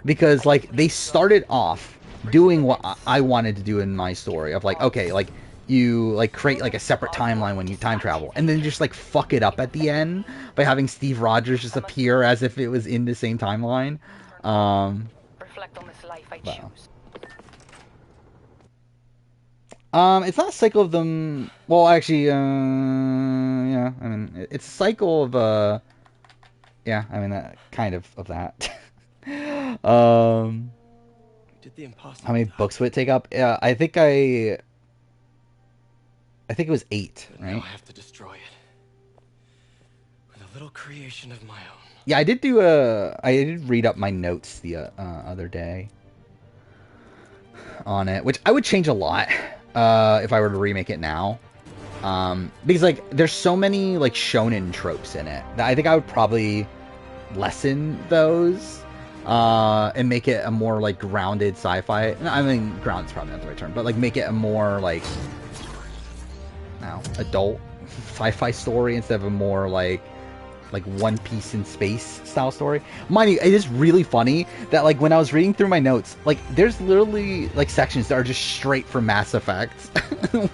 [SPEAKER 1] because, like, they started off doing what I wanted to do in my story, of, like, okay, like, you, like, create, like, a separate timeline when you time travel, and then just, like, fuck it up at the end by having Steve Rogers just appear as if it was in the same timeline.
[SPEAKER 3] Reflect on this life I
[SPEAKER 1] Wow.
[SPEAKER 3] choose.
[SPEAKER 1] It's not a cycle of them. Well, actually, yeah. I mean, it's a cycle of yeah. I mean, kind of that.
[SPEAKER 2] Did the impossible.
[SPEAKER 1] How many books would it take up? Yeah, I think it was 8,
[SPEAKER 2] Now
[SPEAKER 1] right?
[SPEAKER 2] I have to destroy it with a little creation of my own.
[SPEAKER 1] Yeah, I did read up my notes the other day on it, which I would change a lot if I were to remake it now. Because, like, there's so many, like, shonen tropes in it that I think I would probably lessen those and make it a more, like, grounded sci-fi. I mean, grounded's probably not the right term, but, like, make it a more, like, adult sci-fi story instead of a more, like One Piece in space style story. Mind you, it is really funny that, like, when I was reading through my notes, like, there's literally, like, sections that are just straight from Mass Effect,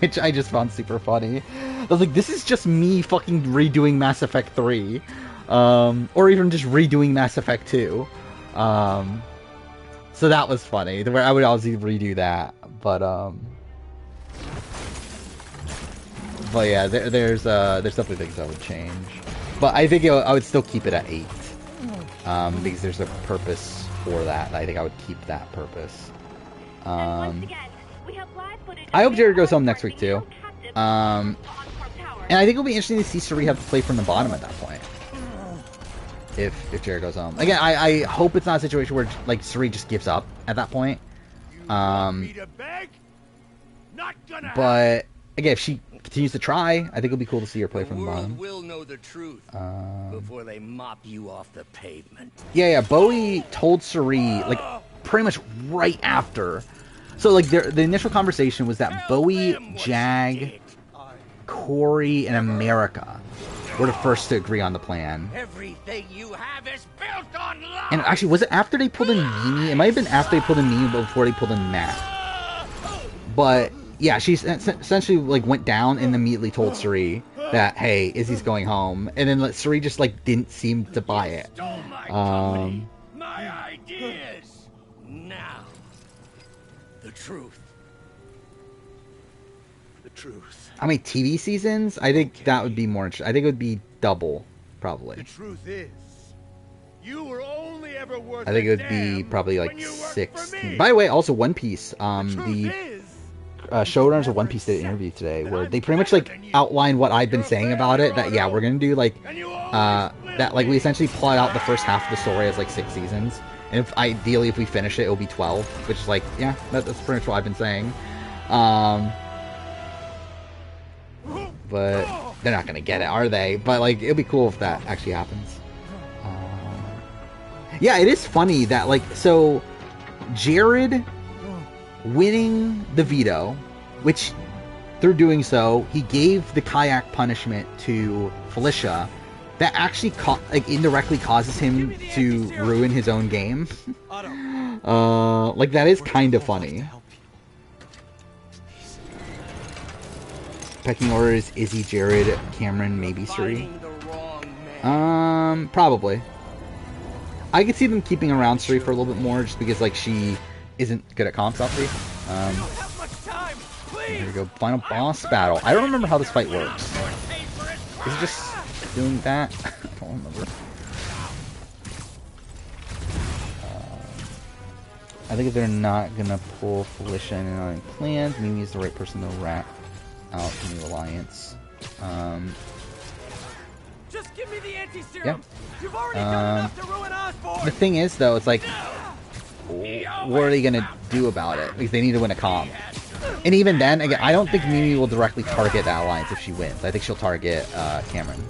[SPEAKER 1] which I just found super funny. I was like, this is just me fucking redoing Mass Effect 3, or even just redoing Mass Effect 2. So that was funny. Where I would obviously redo that, but yeah, there's definitely things I would change. But I think I would still keep it at 8. Because there's a purpose for that. I think I would keep that purpose. I hope Jared goes home next week too. And I think it'll be interesting to see Suri have to play from the bottom at that point. If Jared goes home. Again, I hope it's not a situation where, like, Suri just gives up at that point. But again, if she continues to try, I think it'll be cool to see her play from the bottom.
[SPEAKER 9] Will know the truth before they mop you off the pavement.
[SPEAKER 1] Yeah, Bowie told Suri, like, pretty much right after. So, like, the initial conversation was that Bowie, Jag, Corey, and America were the first to agree on the plan.
[SPEAKER 9] Everything you have is built on love.
[SPEAKER 1] And actually, was it after they pulled in Mimi? It might have been after they pulled in Mimi, but before they pulled in Matt. But yeah, she essentially, like, went down and immediately told Suri that, hey, Izzy's going home. And then Suri just, like, didn't seem to buy it.
[SPEAKER 9] My ideas. Now, the truth.
[SPEAKER 7] The truth.
[SPEAKER 1] How many TV seasons? I think that would be more interesting. I think it would be double, probably.
[SPEAKER 7] The truth is, you were only ever worth
[SPEAKER 1] I think it would be probably like 16. By the way, also One Piece. The showrunners of One Piece did an interview today where they pretty much, like, outlined what I've been saying about it. That, yeah, we're gonna do, like, that, like, we essentially plot out the first half of the story as, like, 6 seasons, and if ideally if we finish it, it'll be 12, which is, like, yeah, that's pretty much what I've been saying. But they're not gonna get it, are they? But, like, it'll be cool if that actually happens. Yeah, it is funny that, like, so Jared winning the veto, which through doing so, he gave the kayak punishment to Felicia, that actually indirectly causes him to ruin his own game. Like, that is kind of funny. Pecking order is Izzy, Jared, Cameron, maybe Suri. Probably. I could see them keeping around Suri for a little bit more, just because, like, she isn't good at comps, obviously. Here we go, final boss battle. I don't remember how this fight works. Is it just doing that? I don't remember. I think if they're not gonna pull Felicia in on any plans, Mimi is the right person to rat out the new alliance.
[SPEAKER 2] Just give me the anti-serum.
[SPEAKER 1] Yeah.
[SPEAKER 2] You've already done enough to ruin Osborn.
[SPEAKER 1] The thing is, though, it's like, what are they gonna do about it? Because they need to win a comp. And even then, again, I don't think Mimi will directly target that alliance if she wins. I think she'll target Cameron.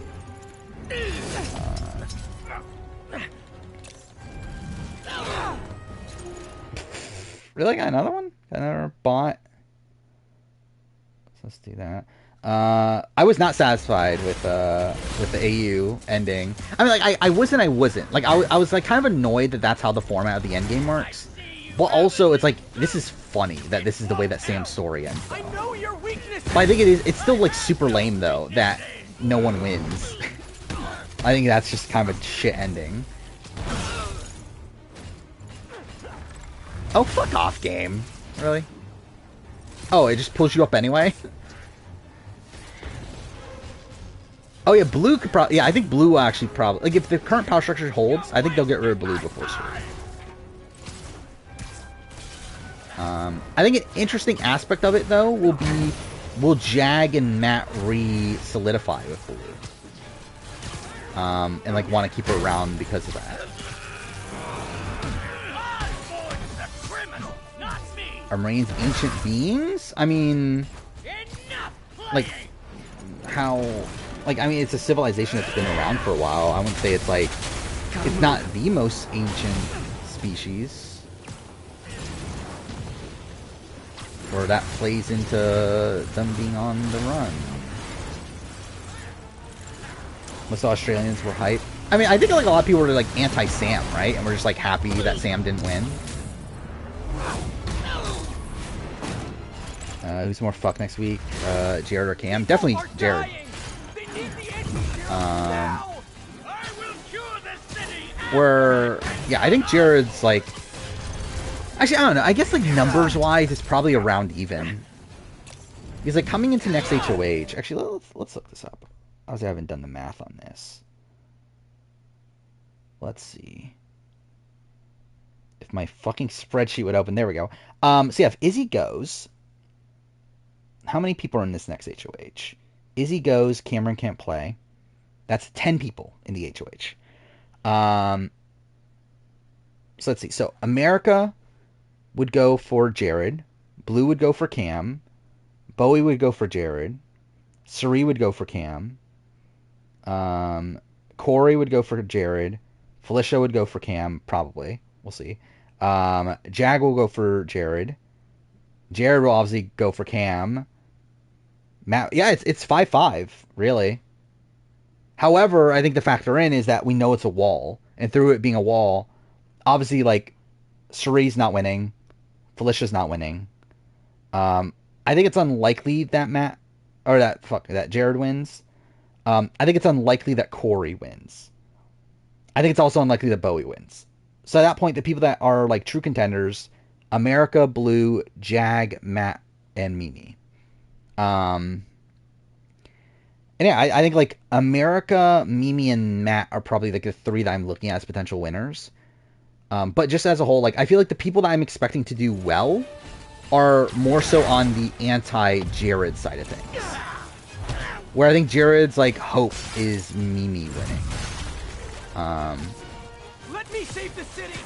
[SPEAKER 1] Really? Got another one? Got another bot? Let's do that. I was not satisfied with the AU ending. I mean, like, I wasn't. Like, I was, like, kind of annoyed that that's how the format of the endgame works. But also, it's like, this is funny that this is the way that Sam's story ends, though. But I think it's still, like, super lame, though, that no one wins. I think that's just kind of a shit ending. Oh, fuck off, game. Really? Oh, it just pulls you up anyway? Oh yeah, blue could probably... Yeah, I think blue will actually probably... Like, if the current power structure holds, I think they'll get rid of blue before Suri. I think an interesting aspect of it, though, will be... Will Jag and Matt re-solidify with blue? And, like, want to keep her around because of that. Are Marines ancient beings? I mean... Like... How... Like, I mean, it's a civilization that's been around for a while. I wouldn't say it's, like... It's not the most ancient species. Or that plays into them being on the run. Most Australians were hyped. I mean, I think, like, a lot of people were, like, anti-Sam, right? And we're just, like, happy that Sam didn't win. Who's more fucked next week? Jared or Cam? Definitely Jared. Yeah, I think Jared's like... Actually, I don't know. I guess, like, numbers-wise, it's probably around even. Because, like, coming into next HOH... Actually, let's look this up. Obviously, I haven't done the math on this. Let's see. If my fucking spreadsheet would open. There we go. So, yeah, if Izzy goes... How many people are in this next HOH? Izzy goes, Cameron can't play. That's 10 people in the HOH. So let's see. So America would go for Jared. Blue would go for Cam. Bowie would go for Jared. Suri would go for Cam. Corey would go for Jared. Felicia would go for Cam, probably. We'll see. Jag will go for Jared. Jared will obviously go for Cam. Matt, yeah, it's 5-5, really. However, I think the factor in is that we know it's a wall. And through it being a wall, obviously, like, Suri's not winning. Felicia's not winning. I think it's unlikely that that Jared wins. I think it's unlikely that Corey wins. I think it's also unlikely that Bowie wins. So at that point, the people that are, like, true contenders, America, Blue, Jag, Matt, and Mimi. And yeah, I think, like, America, Mimi, and Matt are probably, like, the three that I'm looking at as potential winners. But just as a whole, like, I feel like the people that I'm expecting to do well are more so on the anti-Jared side of things. Where I think Jared's, like, hope is Mimi winning.
[SPEAKER 2] Let me save the city.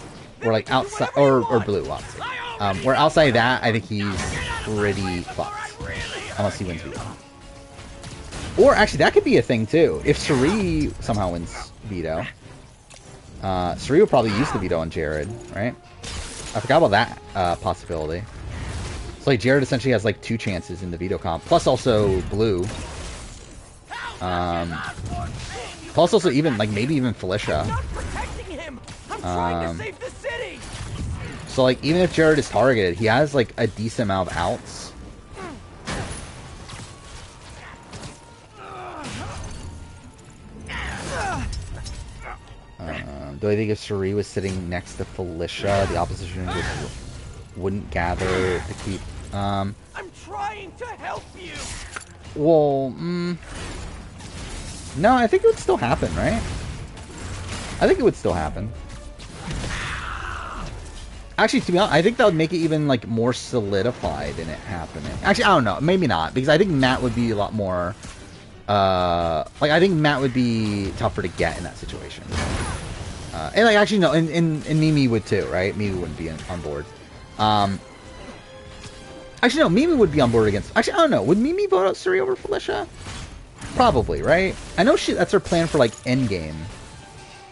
[SPEAKER 1] Or, like, outside, or Blue, obviously. Where outside that, I think he's pretty fucked. Unless he wins veto. Or, actually, that could be a thing, too. If Suri somehow wins veto. Suri will probably use the veto on Jared, right? I forgot about that possibility. So, like, Jared essentially has, like, 2 chances in the veto comp. Plus, also, Blue. Plus, also, even, like, maybe even Felicia. So, like, even if Jared is targeted, he has, like, a decent amount of outs. Do I think if Suri was sitting next to Felicia, the opposition wouldn't gather to keep... I'm
[SPEAKER 2] trying to help you!
[SPEAKER 1] Well, no, I think it would still happen, right? I think it would still happen. Actually, to be honest, I think that would make it even, like, more solidified in it happening. Actually, I don't know. Maybe not. Because I think Matt would be a lot more... like, I think Matt would be tougher to get in that situation. And, like, actually, no, and Mimi would too, right? Mimi wouldn't be on board. Actually, no, Mimi would be on board against... Actually, I don't know. Would Mimi vote out Suri over Felicia? Probably, right? I know that's her plan for, like, endgame.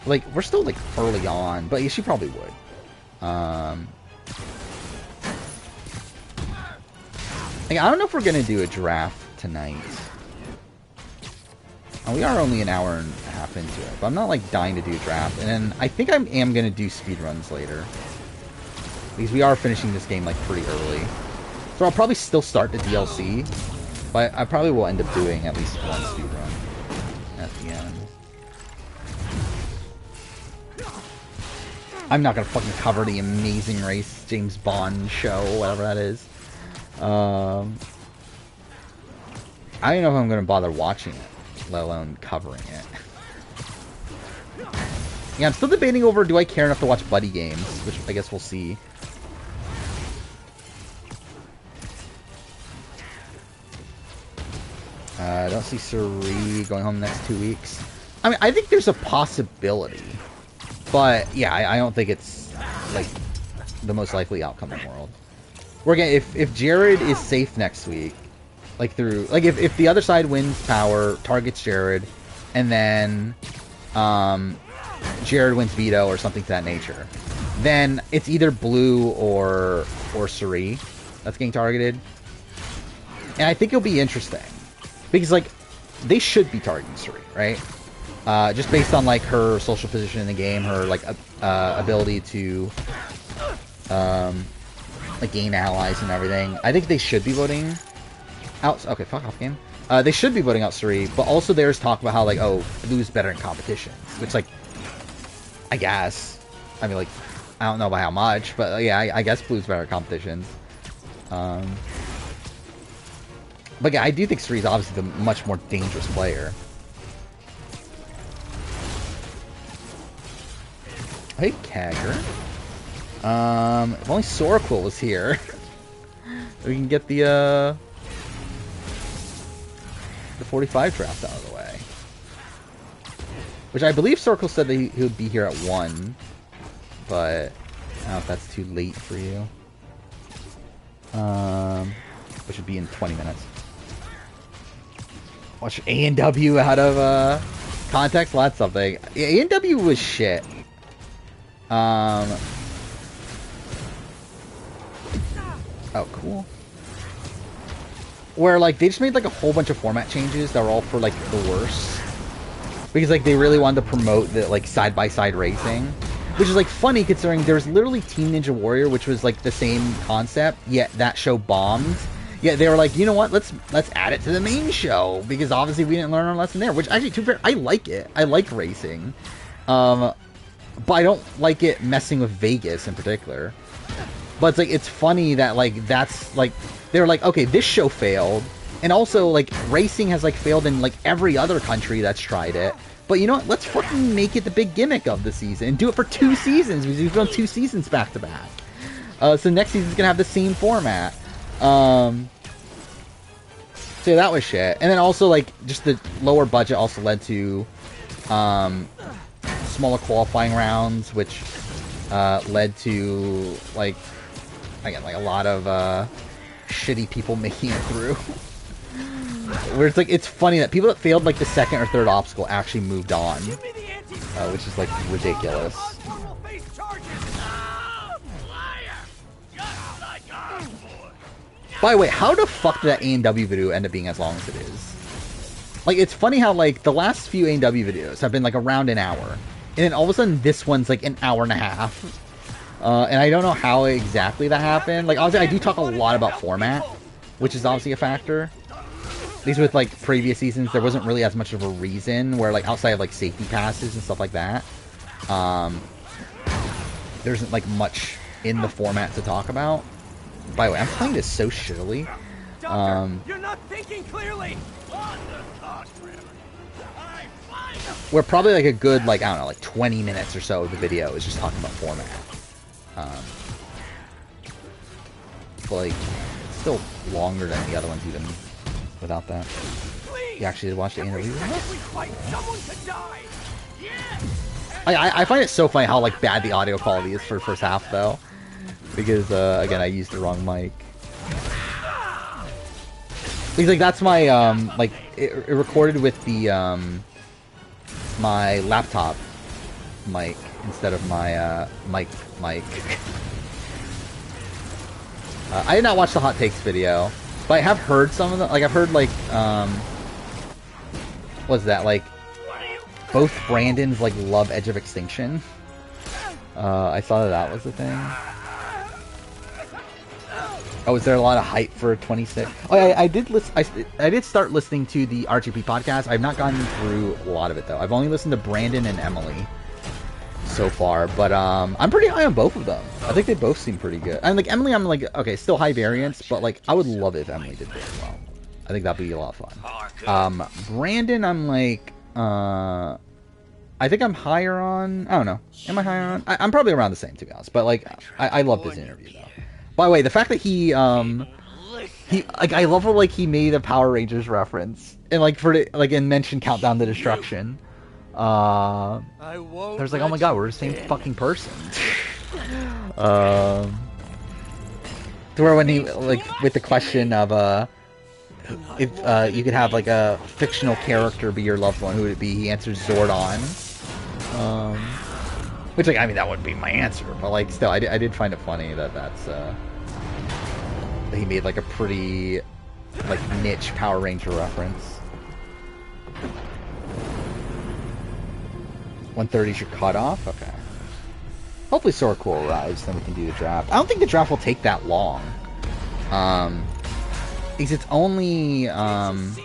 [SPEAKER 1] Like, we're still, like, early on, but yeah, she probably would. Like, I don't know if we're gonna do a draft tonight. We are only an hour and a half into it, but I'm not like dying to do a draft. And then I think I am gonna do speedruns later. Because we are finishing this game like pretty early. So I'll probably still start the DLC, but I probably will end up doing at least one speedrun at the end. I'm not gonna fucking cover the Amazing Race James Bond show, whatever that is. I don't know if I'm gonna bother watching it, let alone covering it. Yeah, I'm still debating over, do I care enough to watch buddy games, which I guess we'll see. I don't see Suri going home the next 2 weeks. I mean, I think there's a possibility. But, yeah, I don't think it's, like, the most likely outcome in the world. We're gonna, if Jared is safe next week, like, through... Like, if the other side wins power, targets Jared, and then, Jared wins veto or something to that nature, then it's either Blue or Suri that's getting targeted. And I think it'll be interesting. Because, like, they should be targeting Suri, right? Just based on, like, her social position in the game, her, like, ability to, like, gain allies and everything. I think they should be voting out... Okay, fuck off, game. They should be voting out Suri, but also there's talk about how, like, oh, Blue's better in competitions. Which, like, I guess. I mean, like, I don't know by how much, but, yeah, I guess Blue's better at competitions. But yeah, I do think Suri's obviously the much more dangerous player. Hey, Kagger. If only Soraquil was here, we can get the 45 draft out of the way. Which I believe Soraquil said that he would be here at 1, but I don't know if that's too late for you. Which would be in 20 minutes. Watch A&W out of context. Well, that's something. Yeah, A&W was shit. Oh, cool. Where, like, they just made, like, a whole bunch of format changes that were all for, like, the worse. Because, like, they really wanted to promote the, like, side-by-side racing. Which is, like, funny considering there's literally Team Ninja Warrior, which was, like, the same concept, yet that show bombed. Yeah, they were like, you know what? Let's add it to the main show because obviously we didn't learn our lesson there. Which actually, to be fair, I like it. I like racing, but I don't like it messing with Vegas in particular. But it's like it's funny that like that's like they're like, okay, this show failed, and also like racing has like failed in like every other country that's tried it. But you know what? Let's fucking make it the big gimmick of the season and do it for 2 seasons because we've done 2 seasons back to back. So next season's gonna have the same format. So yeah, that was shit. And then also, like, just the lower budget also led to smaller qualifying rounds, which led to, like, again, like, a lot of shitty people making it through. Where it's, like, it's funny that people that failed, like, the second or third obstacle actually moved on. Which is, like, ridiculous. By the way, how the fuck did that A&W video end up being as long as it is? Like, it's funny how, like, the last few A&W videos have been, like, around an hour. And then all of a sudden, this one's, like, an hour and a half. And I don't know how exactly that happened. Like, obviously, I do talk a lot about format, which is obviously a factor. At least with, like, previous seasons, there wasn't really as much of a reason where, like, outside of, like, safety passes and stuff like that, there isn't, like, much in the format to talk about. By the way, I'm playing this so shittily.
[SPEAKER 2] Doctor, you're not thinking clearly.
[SPEAKER 1] Where probably like a good, like, I don't know, like 20 minutes or so of the video is just talking about format. But like, it's still longer than the other ones even without that. You actually did watch the interview? I find it so funny how like bad the audio quality is for the first half though. Because, again, I used the wrong mic. Because, like, that's my, like, it recorded with the, my laptop mic instead of my, mic. I did not watch the Hot Takes video. But I have heard some of them. Like I've heard like what's that like? Both Brandons like love Edge of Extinction. I saw that was the thing. Oh, is there a lot of hype for 26? Oh, I did listen. I did start listening to the RGP podcast. I've not gotten through a lot of it though. I've only listened to Brandon and Emily so far, but I'm pretty high on both of them. I think they both seem pretty good. And like Emily, I'm like okay, still high variance, but like I would love it if Emily did very well. I think that'd be a lot of fun. Brandon, I'm like I think I'm higher on. I don't know. Am I higher on? I'm probably around the same to be honest. But like I love this interview though. By the way, the fact that he like I love how like he made a Power Rangers reference and like for the, like and mentioned Countdown to Destruction. There's like, oh my god, we're the same fucking person. To where when he like with the question of if you could have like a fictional character be your loved one, who would it be? He answers Zordon. Which like I mean that wouldn't be my answer, but like still I did find it funny that that's that he made like a pretty like niche Power Ranger reference. 1:30 is your cutoff? Okay. Hopefully Sorcool arrives, then we can do the draft. I don't think the draft will take that long. Because it's only 18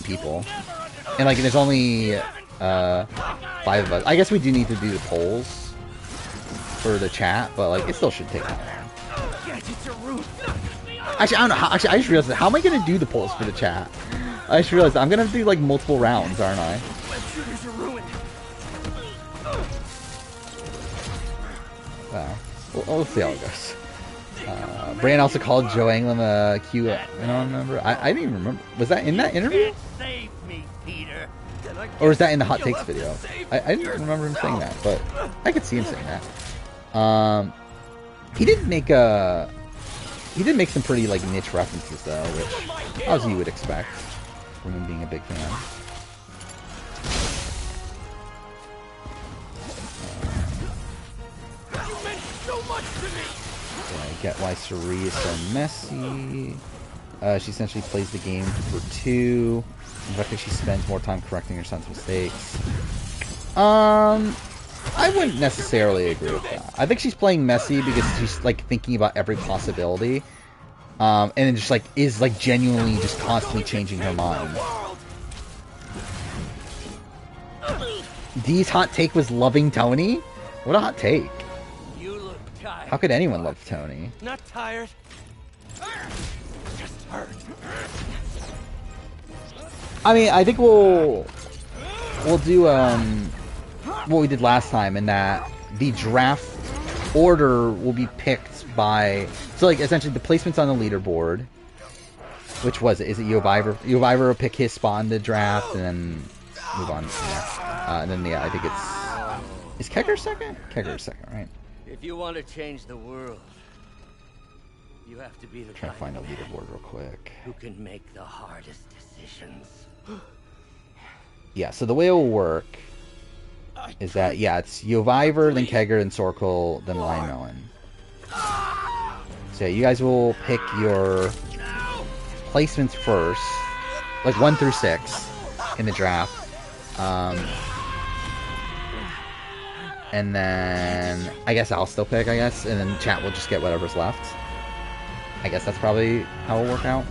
[SPEAKER 1] people. And like there's only 5 of us. I guess we do need to do the polls for the chat, but like it still should take that long. Actually, I don't know how. Actually, I just realized how am I gonna do the polls for the chat? I just realized I'm gonna have to do like multiple rounds, aren't I? Wow. We'll see how it goes. Bran also called Joe Anglin a Q. I don't remember. I didn't even remember. Was that in that interview? Or was that in the Hot Takes video? I didn't remember him saying that, but I could see him saying that. He did make some pretty like niche references though, which as you would expect from him being a big fan. I get why Cerie is so messy. She essentially plays the game for 2. In fact, she spends more time correcting her son's mistakes. I wouldn't necessarily agree with that. I think she's playing messy because she's like thinking about every possibility, and then just like is like genuinely just constantly changing her mind. Dee's hot take was loving Tony. What a hot take! How could anyone love Tony?
[SPEAKER 2] Not tired. Just hurt.
[SPEAKER 1] I mean, I think we'll do what we did last time, in that the draft order will be picked by, so like essentially the placements on the leaderboard. Which was it? Is it Yovivor? Yovivor will pick his spot in the draft and then move on. And then yeah, I think is Kegger second? Kegger second, right?
[SPEAKER 9] If you want to change the world, you have to be the
[SPEAKER 1] Trying to find a leaderboard real quick.
[SPEAKER 9] Who can make the hardest decisions.
[SPEAKER 1] Yeah, so the way it will work is that, yeah, it's Yovivor, then Kegger, then Sorkle, then Linemelon. So yeah, you guys will pick your placements first, like 1 through 6 in the draft. And then I guess I'll still pick, and then chat will just get whatever's left. I guess that's probably how it'll work out.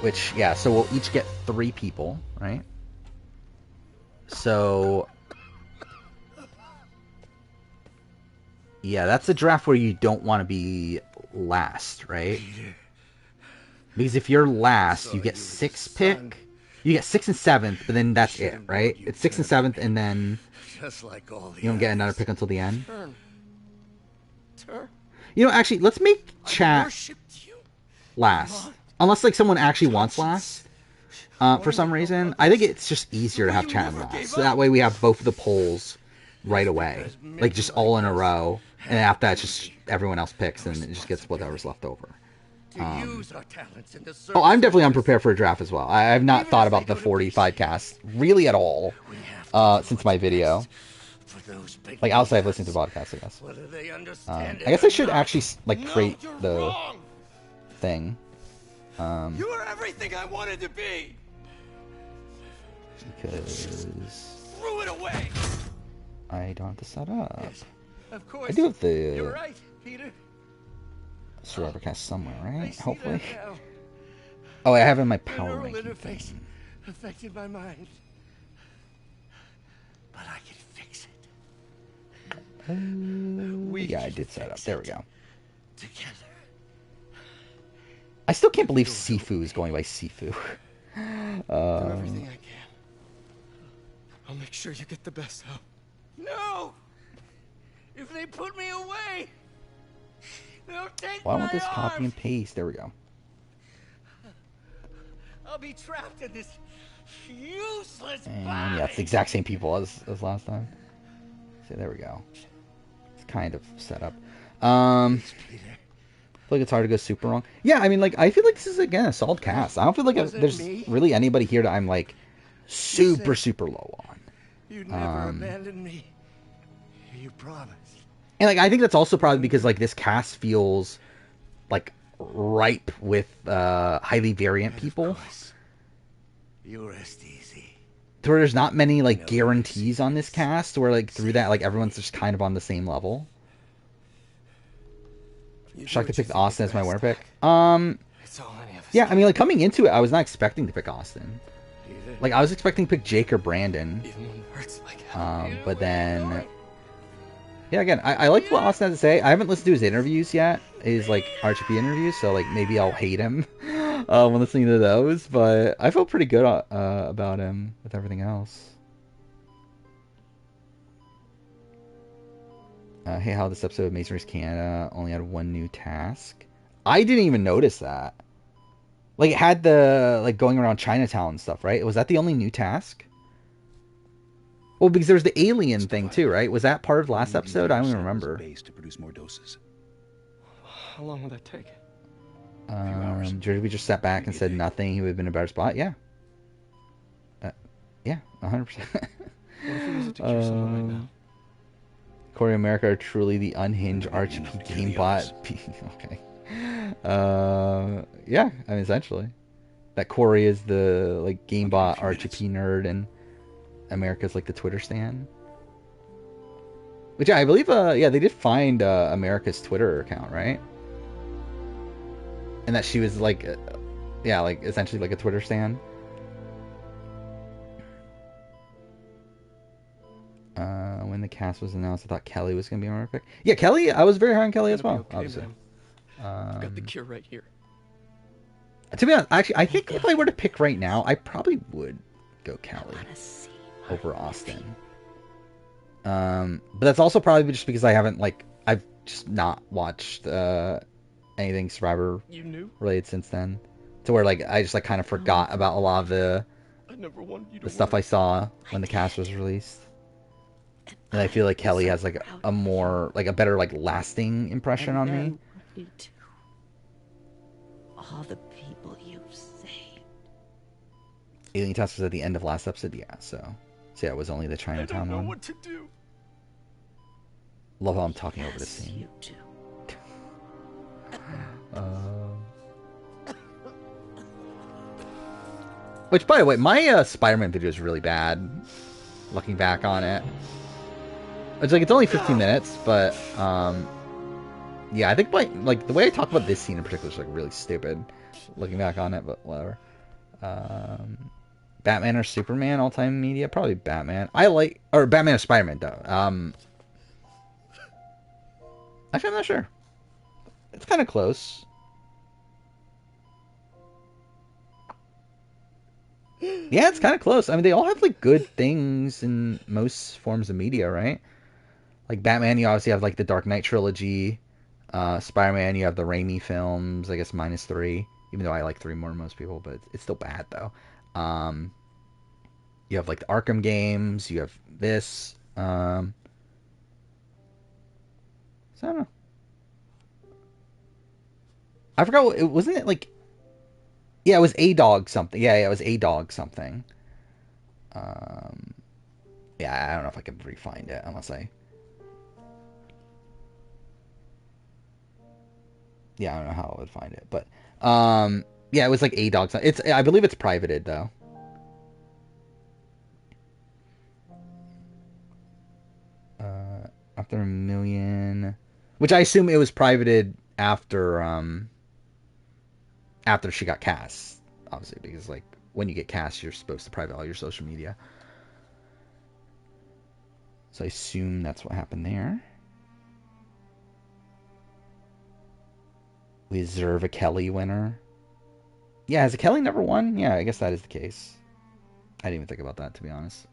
[SPEAKER 1] Which, yeah, so we'll each get 3 people, right? So, yeah, that's a draft where you don't want to be last, right? Because if you're last, you get 6 pick. You get 6th and 7th, but then that's it, right? It's 6th and 7th, and then you don't get another pick until the end. You know, actually, let's make chat last. Unless, like, someone actually wants last, for some reason. I think it's just easier to have chat last. So that way we have both of the polls right away. Like, just all in a row. And after that, it's just everyone else picks, and it just gets whatever's left over. Oh, I'm definitely unprepared for a draft as well. I have not thought about the 45 cast really at all since my video.
[SPEAKER 9] those big
[SPEAKER 1] Like outside of listening to podcasts, I guess.
[SPEAKER 9] Whether they understand
[SPEAKER 1] I guess I should
[SPEAKER 9] not.
[SPEAKER 1] actually like create
[SPEAKER 9] you're
[SPEAKER 1] the
[SPEAKER 9] wrong.
[SPEAKER 1] thing.
[SPEAKER 9] You are everything I wanted to be.
[SPEAKER 1] Because
[SPEAKER 9] Threw it away.
[SPEAKER 1] I don't have to set up.
[SPEAKER 9] Yes, of course.
[SPEAKER 1] I do have
[SPEAKER 9] You're
[SPEAKER 1] the
[SPEAKER 9] right, Peter.
[SPEAKER 1] Survivor cast somewhere,
[SPEAKER 9] I
[SPEAKER 1] right?
[SPEAKER 9] see
[SPEAKER 1] Hopefully.
[SPEAKER 9] that now.
[SPEAKER 1] Oh, I have it in my
[SPEAKER 9] The
[SPEAKER 1] power
[SPEAKER 9] neural
[SPEAKER 1] ranking
[SPEAKER 9] interface
[SPEAKER 1] thing.
[SPEAKER 9] affected my mind, but I can fix it.
[SPEAKER 1] Yeah, I did set up. There we go.
[SPEAKER 9] Together.
[SPEAKER 1] I still can't believe Sifu is going by Sifu.
[SPEAKER 2] Do everything I can. I'll make sure you get the best help.
[SPEAKER 9] No! If they put me away, they'll take
[SPEAKER 1] Well, I
[SPEAKER 9] my
[SPEAKER 1] want this copy
[SPEAKER 9] arm.
[SPEAKER 1] and paste. There we go.
[SPEAKER 9] I'll be trapped in this useless
[SPEAKER 1] And
[SPEAKER 9] body.
[SPEAKER 1] yeah, it's the exact same people as last time. So there we go. It's kind of set up. I feel like it's hard to go super wrong. Yeah, I mean, like, I feel like this is, again, a solid cast. I don't feel like there's really anybody here that I'm, like, super low on.
[SPEAKER 9] You'd never abandon me. You promised.
[SPEAKER 1] And, like, I think that's also probably because, like, this cast feels, like, ripe with highly variant people.
[SPEAKER 9] You rest easy.
[SPEAKER 1] To where there's not many, like, guarantees on this cast, where, like, through that, like, everyone's just kind of on the same level. Shocked to pick Austin as my winner pick.
[SPEAKER 2] It's all any of us.
[SPEAKER 1] Yeah, I mean, like, coming into it, I was not expecting to pick Austin. Like, I was expecting to pick Jake or Brandon.
[SPEAKER 2] Even when it hurts like hell.
[SPEAKER 1] But then... Yeah, again, I like what Austin has to say. I haven't listened to his interviews yet. His, like, RGP interviews, so, like, maybe I'll hate him when listening to those. But I feel pretty good about him with everything else. Hey, how this episode of Amazing Race Canada only had one new task. I didn't even notice that. Like, it had the, like, going around Chinatown and stuff, right? Was that the only new task? Well, because there was the alien thing, too, right? Was that part of last episode? I don't even remember.
[SPEAKER 7] To produce more doses.
[SPEAKER 2] How long will that take?
[SPEAKER 1] Did we just sat back and said nothing? He would have been in a better spot? Yeah. Yeah, 100%.
[SPEAKER 2] What if we use it to cure someone right now?
[SPEAKER 1] Corey and America are truly the unhinged RGP gamebot. Okay. Yeah, I mean, essentially. That Corey is the, like, gamebot RGP nerd, and America's, like, the Twitter stan. Which, yeah, I believe, yeah, they did find America's Twitter account, right? And that she was, like, yeah, like, essentially, like, a Twitter stan. When the cast was announced, I thought Kelly was going to be my pick. Yeah, Kelly, I was very high on Kelly as well,
[SPEAKER 2] Okay,
[SPEAKER 1] obviously.
[SPEAKER 2] I've got the cure right here.
[SPEAKER 1] To be honest, actually, I think if I were to pick right now, I probably would go Kelly over Austin. But that's also probably just because I haven't, like, I've just not watched anything Survivor related since then. To where, like, I just, like, kind of forgot about a lot of the stuff I saw when the cast was released. And I feel like Kelly has, like, a more, like, a better, like, lasting impression on me.
[SPEAKER 10] All the people you've saved.
[SPEAKER 1] Alien Task was at the end of last episode, yeah, so yeah, it was only the Chinatown one.
[SPEAKER 2] What to do?
[SPEAKER 1] Love how I'm talking over the scene.
[SPEAKER 10] You too.
[SPEAKER 1] Which, by the way, my Spider-Man video is really bad. Looking back on it, it's like it's only 15 minutes, but yeah, I think like the way I talk about this scene in particular is like really stupid. Looking back on it, but whatever. Batman or Superman all-time media? Probably Batman. Or Batman or Spider-Man though. Actually, I'm not sure. It's kind of close. Yeah, it's kind of close. I mean, they all have, like, good things in most forms of media, right? Like, Batman, you obviously have, like, the Dark Knight trilogy. Spider-Man, you have the Raimi films, I guess -3. Even though I like 3 more than most people, but it's still bad, though. You have, like, the Arkham games. You have this. So, I don't know. I forgot, wasn't it, like... Yeah, it was A-Dog something. Yeah, it was A-Dog something. Yeah, I don't know if I can re-find it unless I... Yeah, I don't know how I would find it, but yeah, it was like A-Dog. I believe it's privated though. After a million, which I assume it was privated after after she got cast, obviously, because like when you get cast, you're supposed to private all your social media. So I assume that's what happened there. We deserve a Kelly winner. Yeah, has a Kelly never won? Yeah, I guess that is the case. I didn't even think about that, to be honest.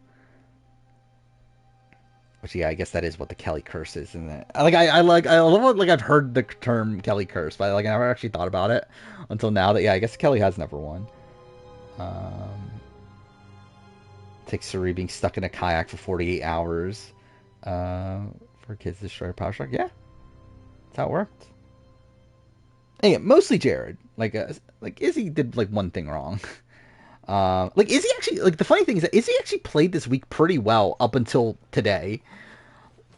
[SPEAKER 1] Which, yeah, I guess that is what the Kelly curse is, isn't it? I love it, like I've heard the term Kelly curse, but like I never actually thought about it until now. That, yeah, I guess Kelly has never won. Takes Suri being stuck in a kayak for 48 hours for kids to destroy a power shark. Yeah, that's how it worked. And yeah, mostly Jared. Like Izzy did like one thing wrong. Like Izzy actually, like the funny thing is that Izzy actually played this week pretty well up until today.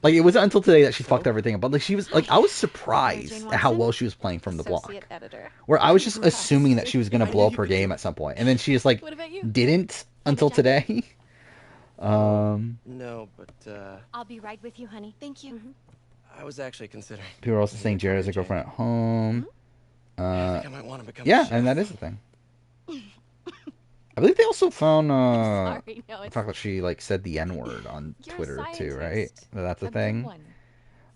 [SPEAKER 1] Like it wasn't until today that she fucked everything up. But like she was like, I was surprised at how well she was playing from the block. Where I was just assuming that she was gonna blow up her game at some point, and then she just like didn't until today.
[SPEAKER 2] No, but
[SPEAKER 5] I'll be right with you, honey. Thank you.
[SPEAKER 2] I was actually considering.
[SPEAKER 1] People are also saying Jared has a girlfriend at home.
[SPEAKER 2] I think I might want to become
[SPEAKER 1] Yeah, and that is the thing. I believe they also found
[SPEAKER 5] Sorry, no,
[SPEAKER 1] the fact that she like said the N-word on Twitter too, right? That's a thing.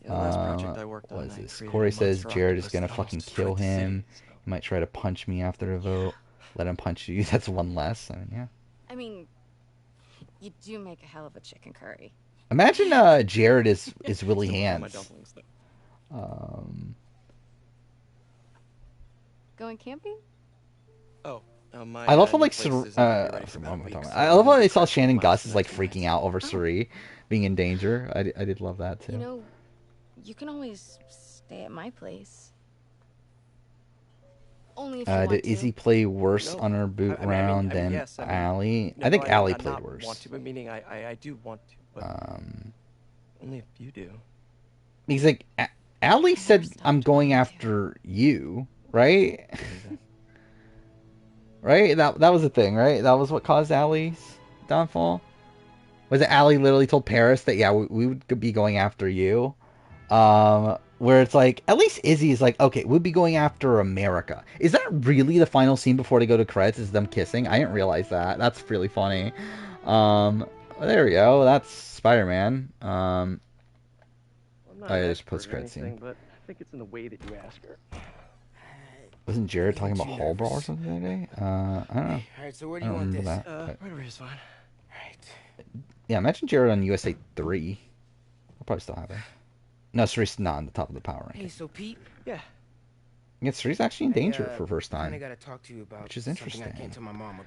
[SPEAKER 2] Yeah, the last project I worked on,
[SPEAKER 1] What is
[SPEAKER 2] I
[SPEAKER 1] this?
[SPEAKER 2] created
[SPEAKER 1] Corey
[SPEAKER 2] a
[SPEAKER 1] says
[SPEAKER 2] monster
[SPEAKER 1] Jared is
[SPEAKER 2] octopus
[SPEAKER 1] gonna
[SPEAKER 2] that
[SPEAKER 1] fucking
[SPEAKER 2] almost
[SPEAKER 1] kill
[SPEAKER 2] destroyed the
[SPEAKER 1] him.
[SPEAKER 2] city.
[SPEAKER 1] He might try to punch me after the vote. Let him punch you. That's one less. I mean, yeah.
[SPEAKER 5] I mean, you do make a hell of a chicken curry.
[SPEAKER 1] Imagine Jared is Willie Hands.
[SPEAKER 5] Going camping?
[SPEAKER 2] Oh.
[SPEAKER 1] I love how like I love how they saw Shannon Gus is like freaking out over Suri being in danger. I did love that too.
[SPEAKER 5] You know, you can always stay at my place. Only if you want
[SPEAKER 1] Did
[SPEAKER 5] to.
[SPEAKER 1] Izzy play worse on her boot round than
[SPEAKER 2] yes,
[SPEAKER 1] Allie?
[SPEAKER 2] No,
[SPEAKER 1] I think Allie
[SPEAKER 2] I'm
[SPEAKER 1] played
[SPEAKER 2] not
[SPEAKER 1] worse.
[SPEAKER 2] Want to, but meaning I do want to, but only if you do.
[SPEAKER 1] Because like Allie said, "I'm going after you," right? Right? That was the thing, right? That was what caused Allie's downfall. Was it Allie literally told Paris that yeah, we would be going after you? Where it's like, at least Izzy is like, okay, we'll be going after America. Is that really the final scene before they go to credits? Is them kissing? I didn't realize that. That's really funny. There we go. That's Spider-Man.
[SPEAKER 2] Well, I'm not
[SPEAKER 1] Oh, yeah,
[SPEAKER 2] an
[SPEAKER 1] there's
[SPEAKER 2] expert or
[SPEAKER 1] post-credit scene.
[SPEAKER 2] anything, but I think it's in the way that you ask her.
[SPEAKER 1] Wasn't Jared talking about Hall Brawl or something the other day? I don't know.
[SPEAKER 9] Alright, so where do you want this?
[SPEAKER 2] Right over here is fine.
[SPEAKER 9] Right.
[SPEAKER 1] Yeah, imagine Jared on USA 3. I'll probably still have it. No, Cerise not on the top of the power ranking.
[SPEAKER 9] Hey, so Pete?
[SPEAKER 2] Yeah.
[SPEAKER 1] Yeah, Cerise actually in danger for first
[SPEAKER 9] I
[SPEAKER 1] time,
[SPEAKER 9] gotta talk to you about
[SPEAKER 1] which is
[SPEAKER 9] something
[SPEAKER 1] interesting.
[SPEAKER 9] I can't tell my mom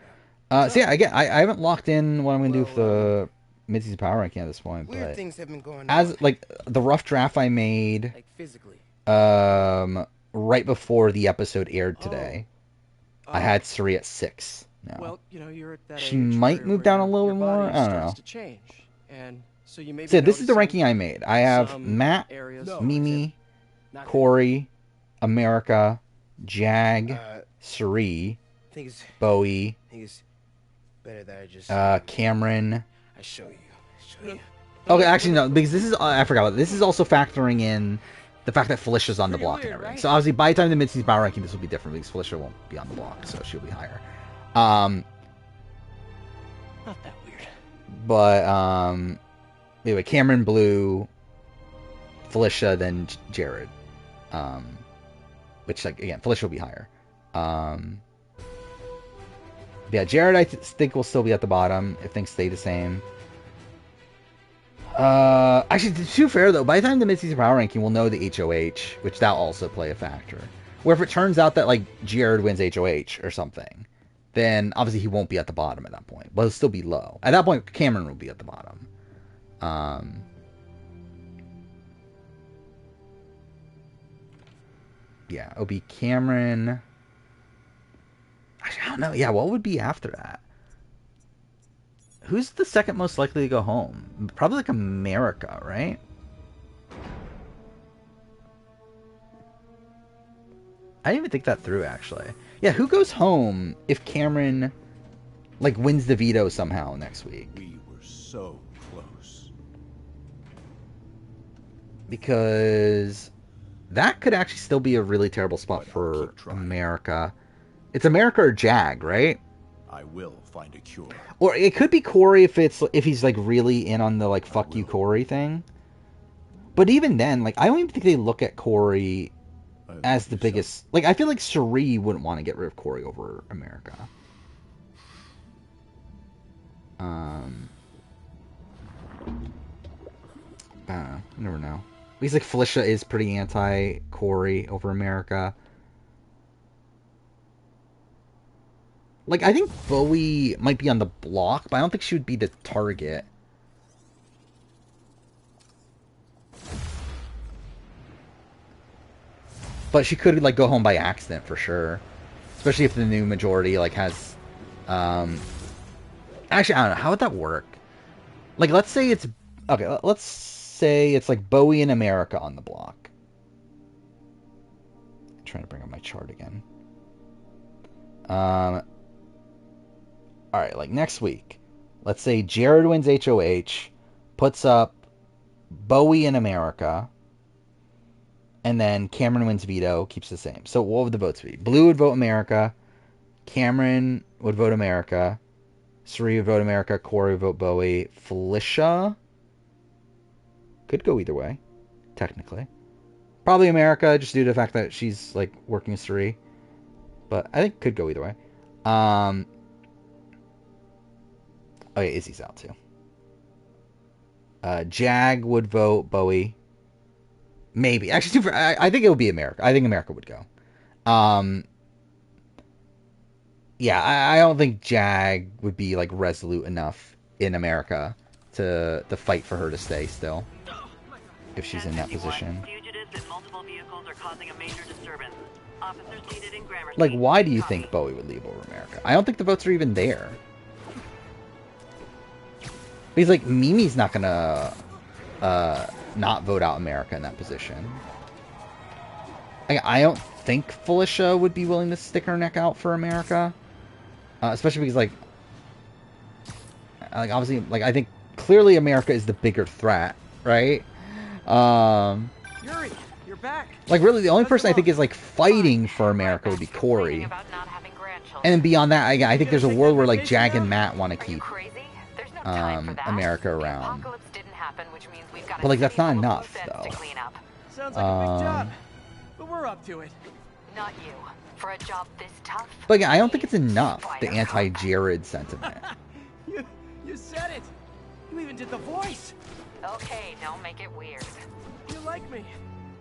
[SPEAKER 9] about.
[SPEAKER 1] So yeah, again, I haven't locked in what I'm gonna do with the mid-season power ranking at this point,
[SPEAKER 9] Weird
[SPEAKER 1] but
[SPEAKER 9] things have been going
[SPEAKER 1] as
[SPEAKER 9] on.
[SPEAKER 1] like the rough draft I made,
[SPEAKER 9] Like physically.
[SPEAKER 1] right before the episode aired today, I had Suri at 6 now.
[SPEAKER 2] Well, you know, you're at that
[SPEAKER 1] She
[SPEAKER 2] age
[SPEAKER 1] might move down a little
[SPEAKER 2] your
[SPEAKER 1] bit more.
[SPEAKER 2] body
[SPEAKER 1] I don't
[SPEAKER 2] starts
[SPEAKER 1] know.
[SPEAKER 2] to change. And so you may
[SPEAKER 1] So
[SPEAKER 2] be
[SPEAKER 1] this is the
[SPEAKER 2] noticing
[SPEAKER 1] ranking I made. I have
[SPEAKER 2] some
[SPEAKER 1] Matt,
[SPEAKER 2] areas-
[SPEAKER 1] Mimi,
[SPEAKER 9] Not
[SPEAKER 1] Corey, America, Jag, Suri,
[SPEAKER 9] I think it's
[SPEAKER 1] Bowie,
[SPEAKER 9] better that I just
[SPEAKER 1] Cameron.
[SPEAKER 9] I show you.
[SPEAKER 1] Okay, actually no, because this is I forgot about it. This is also factoring in the fact that Felicia's on the block and everything. So obviously by the time the mid-season power ranking, this will be different because Felicia won't be on the block, so she'll be higher.
[SPEAKER 2] Not that weird.
[SPEAKER 1] But anyway, Cameron, Blue, Felicia, then Jared. Which like again, Felicia will be higher. Yeah, Jared I think will still be at the bottom if things stay the same. Actually, to be fair though, by the time the mid-season power ranking, we'll know the HOH, which that'll also play a factor. Where if it turns out that like Jared wins HOH or something, then obviously he won't be at the bottom at that point, but he'll still be low. At that point, Cameron will be at the bottom. Yeah, it'll be Cameron. Actually, I don't know. Yeah, what would be after that? Who's the second most likely to go home? Probably like America, right? I didn't even think that through, actually. Yeah, who goes home if Cameron, like, wins the veto somehow next week?
[SPEAKER 7] We were so close.
[SPEAKER 1] Because that could actually still be a really terrible spot for America. It's America or Jag, right?
[SPEAKER 7] I will find a cure.
[SPEAKER 1] Or it could be Corey if he's like really in on the like fuck you Corey thing. But even then, like I don't even think they look at Corey as the biggest. Like I feel like Suri wouldn't want to get rid of Corey over America. I never know. He's like Felicia is pretty anti Corey over America. Like, I think Bowie might be on the block, but I don't think she would be the target. But she could, like, go home by accident, for sure. Especially if the new majority, like, has... Actually, I don't know. How would that work? Like, let's say it's... Okay, let's say it's, like, Bowie and America on the block. I'm trying to bring up my chart again. Alright, like next week, let's say Jared wins HOH, puts up Bowie in America, and then Cameron wins veto, keeps the same. So what would the votes be? Blue would vote America, Cameron would vote America, Suri would vote America, Corey would vote Bowie, Felicia could go either way, technically. Probably America, just due to the fact that she's like working with Suri. But I think could go either way. Oh yeah, Izzy's out too. Jag would vote Bowie. Maybe. Actually, I think it would be America. I think America would go. Yeah, I don't think Jag would be like resolute enough in America to fight for her to stay still. If she's in that position.
[SPEAKER 3] Fugitives and multiple vehicles are causing a major disturbance. Officers needed in Gramercy.
[SPEAKER 1] Like, why do you think Bowie would leave over America? I don't think the votes are even there. Because, like, Mimi's not gonna not vote out America in that position. Like, I don't think Felicia would be willing to stick her neck out for America. Especially because, like, obviously, like, I think clearly America is the bigger threat, right?
[SPEAKER 2] Yuri, you're back.
[SPEAKER 1] Like, really, the only person I think is, like, fighting for America would be Corey. And then beyond that, I think there's a world where, like, Jag and Matt want to keep America around. But, like, that's not enough, though.
[SPEAKER 2] Sounds like a big job, but we're up to it.
[SPEAKER 3] Not you. For a job this tough.
[SPEAKER 1] But again, I don't think it's enough, the anti-Jared sentiment.
[SPEAKER 2] You said it. You even did the voice.
[SPEAKER 3] Okay, don't make it weird.
[SPEAKER 2] You like me.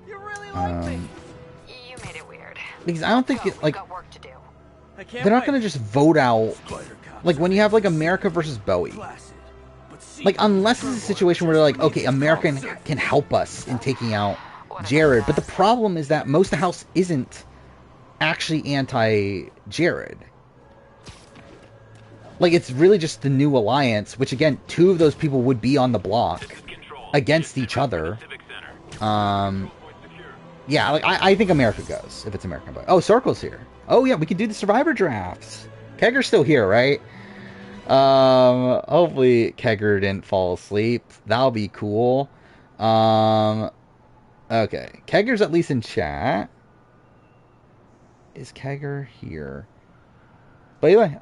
[SPEAKER 2] You really like me.
[SPEAKER 3] You made it weird.
[SPEAKER 1] Because I don't think it, like,
[SPEAKER 3] got work to do.
[SPEAKER 1] they're not going to just vote out, like, when you have, like, America versus Bowie. Like, unless it's a situation where they're like, okay, America can help us in taking out Jared. But the problem is that most of the House isn't actually anti-Jared. Like, it's really just the new alliance, which, again, two of those people would be on the block against each other. Yeah, like, I think America goes, if it's American. Oh, Circle's here. Oh, yeah, we can do the Survivor drafts. Kegger's still here, right? Hopefully Kegger didn't fall asleep. That'll be cool. Okay, Kegger's at least in chat. Is Kegger here? But anyway,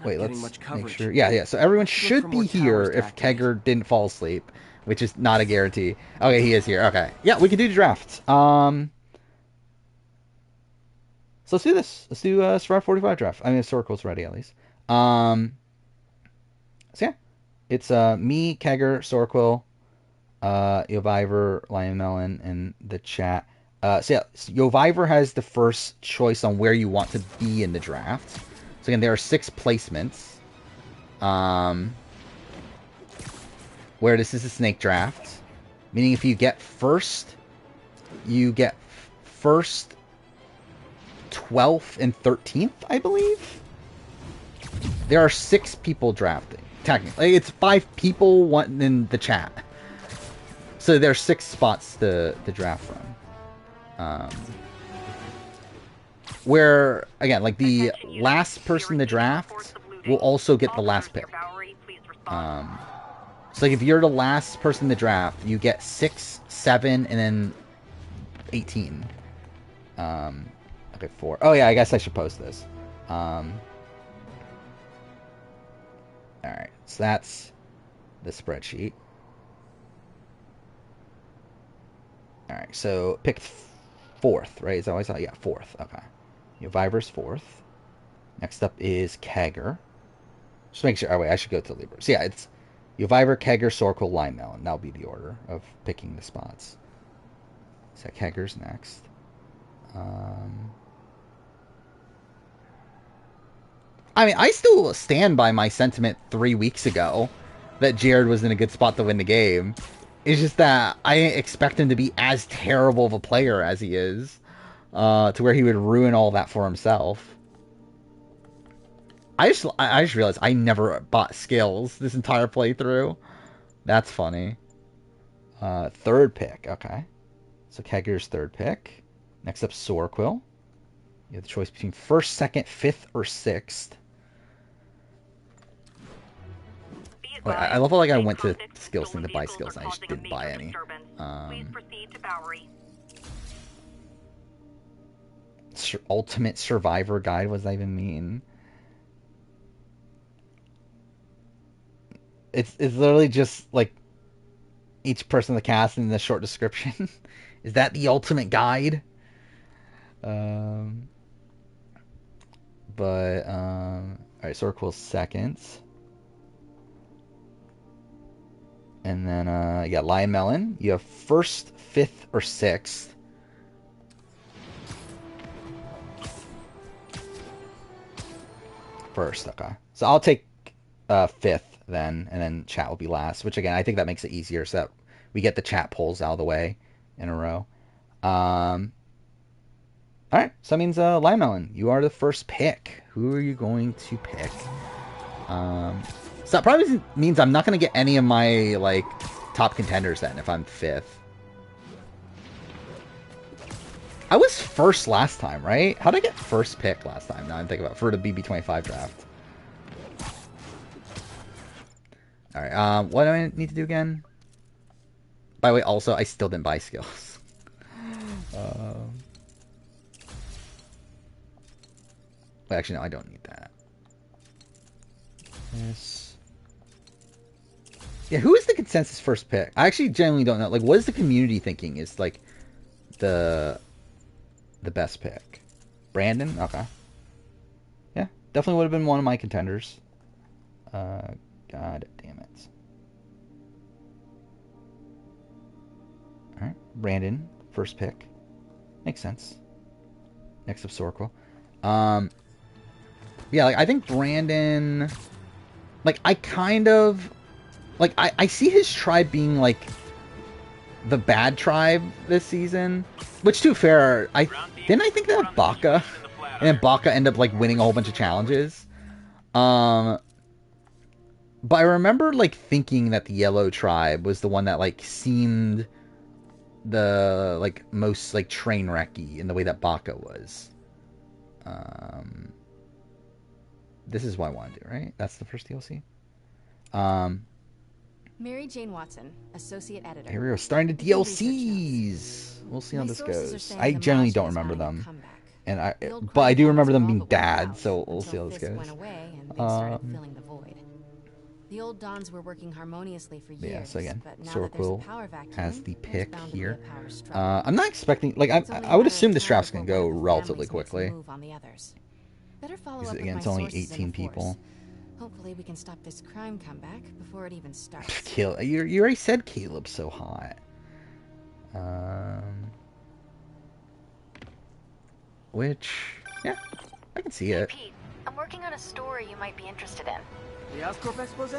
[SPEAKER 1] wait, let's make sure. Yeah, so everyone should be here if Kegger didn't fall asleep, which is not a guarantee. Okay, he is here. Okay. Yeah, we can do the draft. So let's do this. Let's do Survivor 45 draft. I mean, Circle's ready at least. So yeah, it's me, Kegger, Sorquil, Yovivor, Lion Melon, in the chat. So yeah, Yovivor has the first choice on where you want to be in the draft. So again, there are 6 placements. Where this is a snake draft, meaning if you get first, you get first, 12th, and 13th, I believe. there are 6 people drafting. Technically, it's 5 people, one in the chat. So there's 6 spots to draft from. Where again, like the last person to draft will also get the last pick. So like if you're the last person to draft, you get 6, 7, and then 18. Okay, 4. Oh yeah, I guess I should post this. Alright, so that's the spreadsheet. Alright, so pick 4th, right? Is that what I saw? Yeah, 4th. Okay. Viver's 4th. Next up is Kegger. Just make sure. Oh, wait, I should go to Libra. So yeah, it's Viver, Kegger, Sorkel, Limemelon. That'll be the order of picking the spots. So Kegger's next. I mean, I still stand by my sentiment 3 weeks ago that Jared was in a good spot to win the game. It's just that I didn't expect him to be as terrible of a player as he is, to where he would ruin all that for himself. I just realized I never bought skills this entire playthrough. That's funny. 3rd pick, okay. So Kegger's 3rd pick. Next up, Sorquill. You have the choice between 1st, 2nd, 5th, or 6th. Wait, I love how like I went to skills thing to buy skills and I just didn't buy any. Ultimate Survivor Guide, what does that even mean? It's literally just like each person in the cast in the short description. Is that the ultimate guide? Alright, Sorquill's 2nd. And then, yeah, Limemelon. You have 1st, 5th, or 6th. First, okay. So I'll take 5th then, and then chat will be last. Which, again, I think that makes it easier so that we get the chat polls out of the way in a row. Alright, so that means Limemelon, you are the first pick. Who are you going to pick? So that probably means I'm not going to get any of my, like, top contenders then if I'm 5th. I was 1st last time, right? How did I get 1st pick last time? Now I'm thinking about for the BB25 draft. Alright, what do I need to do again? By the way, also, I still didn't buy skills. Wait, actually, no, I don't need that. Yes. Yeah, who is the consensus first pick? I actually genuinely don't know. Like, what is the community thinking is, like, the best pick? Brandon? Okay. Yeah, definitely would have been one of my contenders. God damn it. Alright, Brandon, first pick. Makes sense. Next up, Sorquil. Yeah, like, I think Brandon... Like, I kind of... Like, I see his tribe being, like, the bad tribe this season. Which, to be fair, didn't I think that Baka? And then Baka ended up, like, winning a whole bunch of challenges. But I remember, like, thinking that the Yellow tribe was the one that, like, seemed the, like, most, like, train wrecky in the way that Baka was. This is what I want to do, right? That's the first DLC?
[SPEAKER 4] Mary Jane Watson, associate editor.
[SPEAKER 1] Here we go, starting the DLCs. We'll see how this goes. I generally don't remember them, and but I do remember them being bad. So we'll see how this goes.
[SPEAKER 4] The old Dons were working harmoniously for years.
[SPEAKER 1] Yeah. So again,
[SPEAKER 4] but now
[SPEAKER 1] Sorquil
[SPEAKER 4] vacuum,
[SPEAKER 1] has the pick here. I'm not expecting. Like I would assume this draft's gonna go relatively quickly. Because again, it's only 18 people.
[SPEAKER 4] Hopefully we can stop this crime comeback before it even starts.
[SPEAKER 1] You already said Caleb's so hot. Which, yeah, I can see it.
[SPEAKER 5] Pete, I'm working on a story you might be interested in.
[SPEAKER 2] The Oscorp expose?